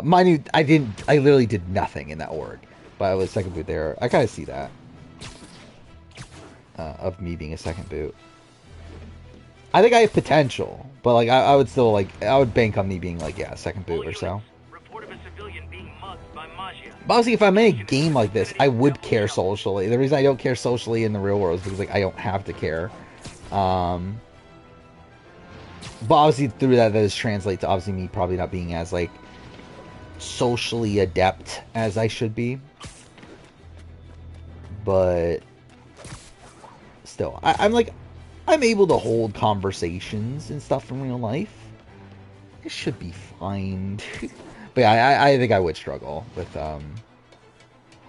[SPEAKER 1] Mind you, I literally did nothing in that org, but I was second boot there. I kind of see that of me being a second boot. I think I have potential, but like I would still I would bank on me being like, yeah, second boot or so. But obviously, if I'm in a game like this, I would care socially. The reason I don't care socially in the real world is because like I don't have to care. But obviously through that does translate to obviously me probably not being as like socially adept as I should be. But still, I'm able to hold conversations and stuff in real life. It should be fine. But yeah, I think I would struggle with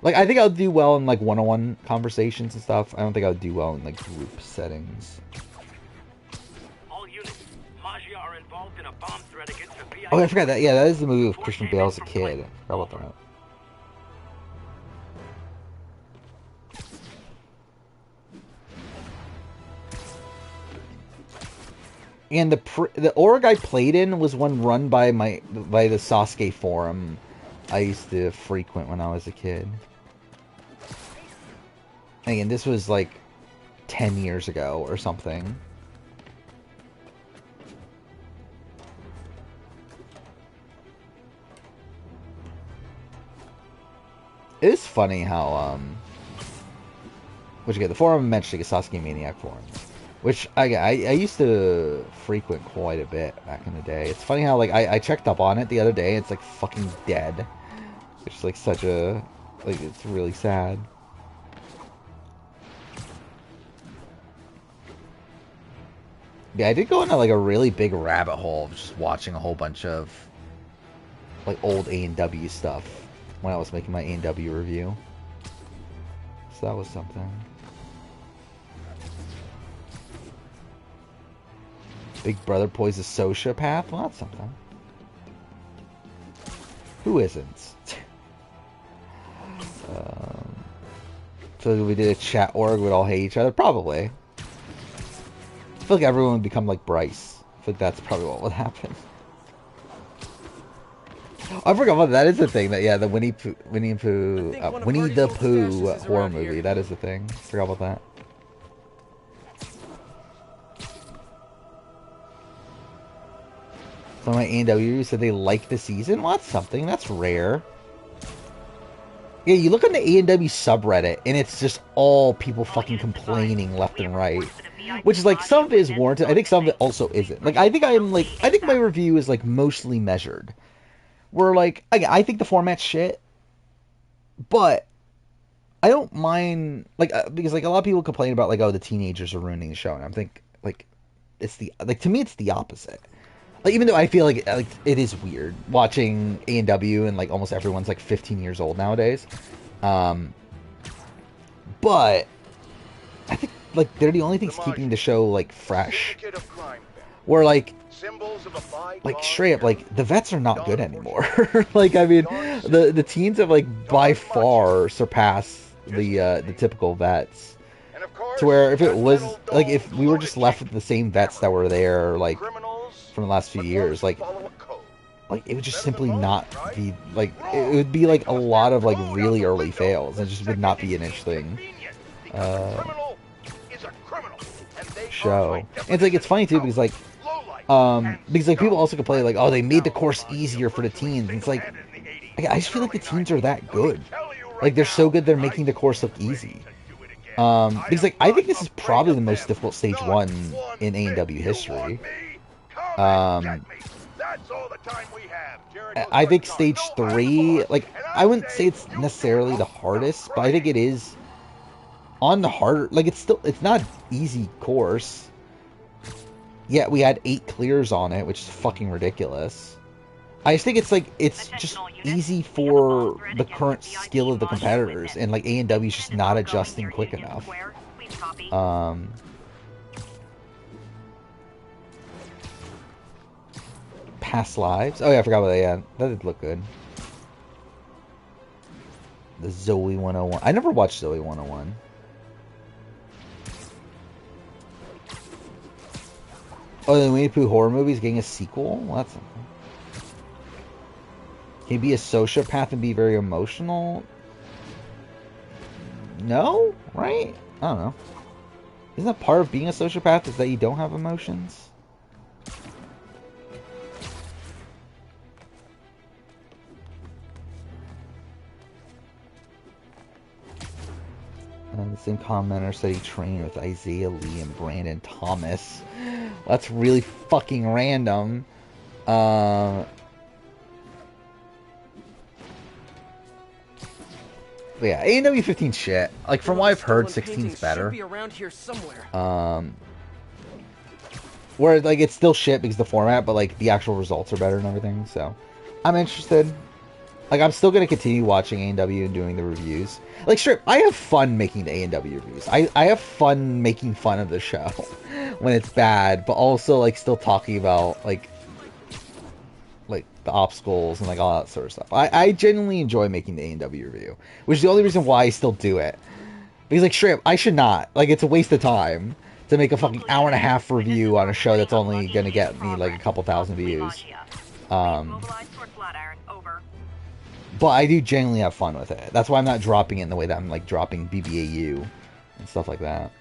[SPEAKER 1] like I think I'll do well in like one-on-one conversations and stuff. I don't think I'll do well in like group settings.
[SPEAKER 8] All units, Magia are involved in a bomb threat against the VIP.
[SPEAKER 1] Oh, I forgot that. Yeah, that is the movie with Christian Bale as a kid. I forgot about that. And the org I played in was one run by the Sasuke forum I used to frequent when I was a kid. And again, this was like 10 years ago or something. It is funny how which again, the forum mentioned a Sasuke Maniac forum. Which I used to frequent quite a bit back in the day. It's funny how like I checked up on it the other day. It's like fucking dead, which is like such a like it's really sad. Yeah, I did go into like a really big rabbit hole of just watching a whole bunch of like old A&W stuff when I was making my A&W review. So that was something. Big Brother plays a sociopath? Well, that's something. Who isn't? So if we did a chat org, we'd all hate each other? Probably. I feel like everyone would become like Bryce. I think that's probably what would happen. I forgot about that. Is the thing that the Winnie the Pooh horror movie. That is the thing. Forgot about that. Some of my A&W said they liked the season. Well, that's something. That's rare. Yeah, you look on the A&W subreddit, and it's just all people fucking complaining left and right. Which is like, some of it is warranted. I think some of it also isn't. Like, I think my review is like mostly measured. Where like, I think the format's shit, but I don't mind, like, because like a lot of people complain about like, oh, the teenagers are ruining the show, and I'm think like, to me it's the opposite. Like, even though I feel like it is weird watching A&W and like almost everyone's like 15 years old nowadays, but I think like they're the only things keeping the show like fresh. Where like straight up, like the vets are not good anymore. Like, I mean, the teens have like by far surpassed the typical vets. To where if it was like, if we were just left with the same vets that were there like from the last few years, like it would just simply not be like, it would be like a lot of like really early fails. It just would not be an interesting show. And it's like, it's funny too because like people also complain like, oh, they made the course easier for the teens. And it's like, I just feel like the teens are that good. Like, they're so good they're making the course look easy. Because like, I think this is probably the most difficult stage 1 in A&W history. I think stage 3, like, I wouldn't say it's necessarily the hardest, but I think it is on the harder, like, it's not an easy course. Yeah, we had 8 clears on it, which is fucking ridiculous. I just think it's like, it's just easy for the current skill of the competitors, and like A&W's just not adjusting quick enough. Past lives? Oh yeah, I forgot about that. Yeah, that did look good. The Zoe 101. I never watched Zoe 101. Oh, the Winnie the Pooh horror movie is getting a sequel? Well, that's... Can he be a sociopath and be very emotional? No? Right? I don't know. Isn't that part of being a sociopath, is that you don't have emotions? The same commenter said he trained with Isaiah Lee and Brandon Thomas. That's really fucking random. But yeah, A&W 15 shit. Like, from what I've heard, 16's better. Where like, it's still shit because of the format, but like the actual results are better and everything. So I'm interested. Like, I'm still gonna continue watching A&W and doing the reviews. Like, sure, I have fun making the A&W reviews. I have fun making fun of the show when it's bad, but also like still talking about like the obstacles and like all that sort of stuff. I genuinely enjoy making the A&W review, which is the only reason why I still do it. Because like, straight up, I should not. Like, it's a waste of time to make a fucking hour-and-a-half review on a show that's only gonna get me like a couple thousand views. But I do genuinely have fun with it. That's why I'm not dropping it in the way that I'm like dropping BBAU and stuff like that.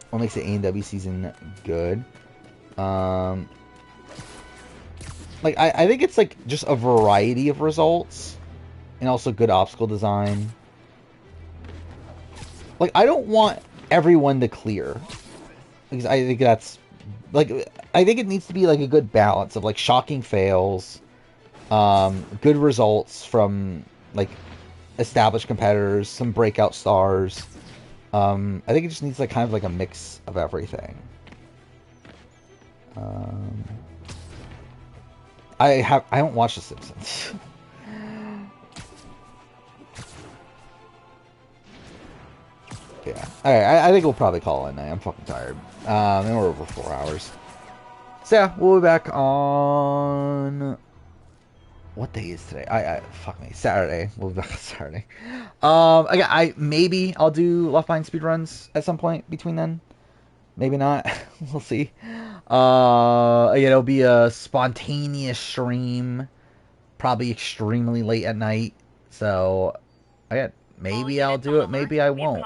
[SPEAKER 1] What makes the A&W season good? Like, I think it's like just a variety of results and also good obstacle design. Like, I don't want everyone to clear, because I think that's like, I think it needs to be like a good balance of like shocking fails, good results from like established competitors, some breakout stars. I think it just needs like kind of like a mix of everything. I don't watch The Simpsons. Yeah. Alright, I think we'll probably call it a night. I'm fucking tired. And we're over 4 hours. So yeah, we'll be back on what day is today? Fuck me, Saturday. We'll be back on Saturday. Again, maybe I'll do Left Behind speedruns at some point between then. Maybe not. We'll see. It'll be a spontaneous stream, probably extremely late at night. So, again, maybe I'll do it. Maybe I won't.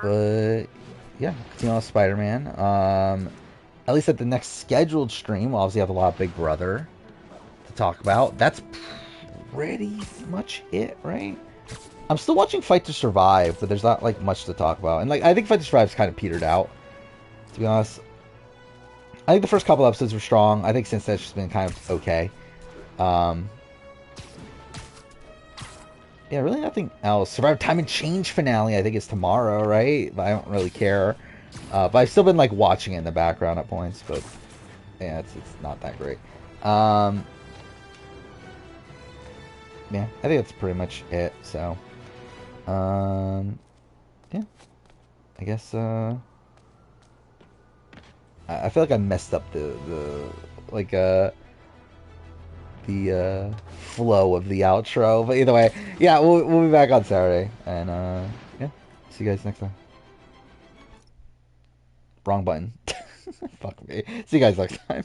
[SPEAKER 1] But yeah, continue on Spider-Man. At least at the next scheduled stream, we'll obviously have a lot of Big Brother to talk about. That's pretty much it, right? I'm still watching Fight to Survive, but there's not like much to talk about. And like I think Fight to Survive's kind of petered out, to be honest. I think the first couple episodes were strong. I think since then it's just been kind of okay. Yeah, really nothing else. Survivor Time and Change finale, I think, is tomorrow, right? But I don't really care. But I've still been like watching it in the background at points, but yeah, it's not that great. Yeah, I think that's pretty much it. So, yeah, I guess I feel like I messed up the flow of the outro, but either way, yeah, we'll be back on Saturday, and yeah, see you guys next time. Wrong button. Fuck me. See you guys next time.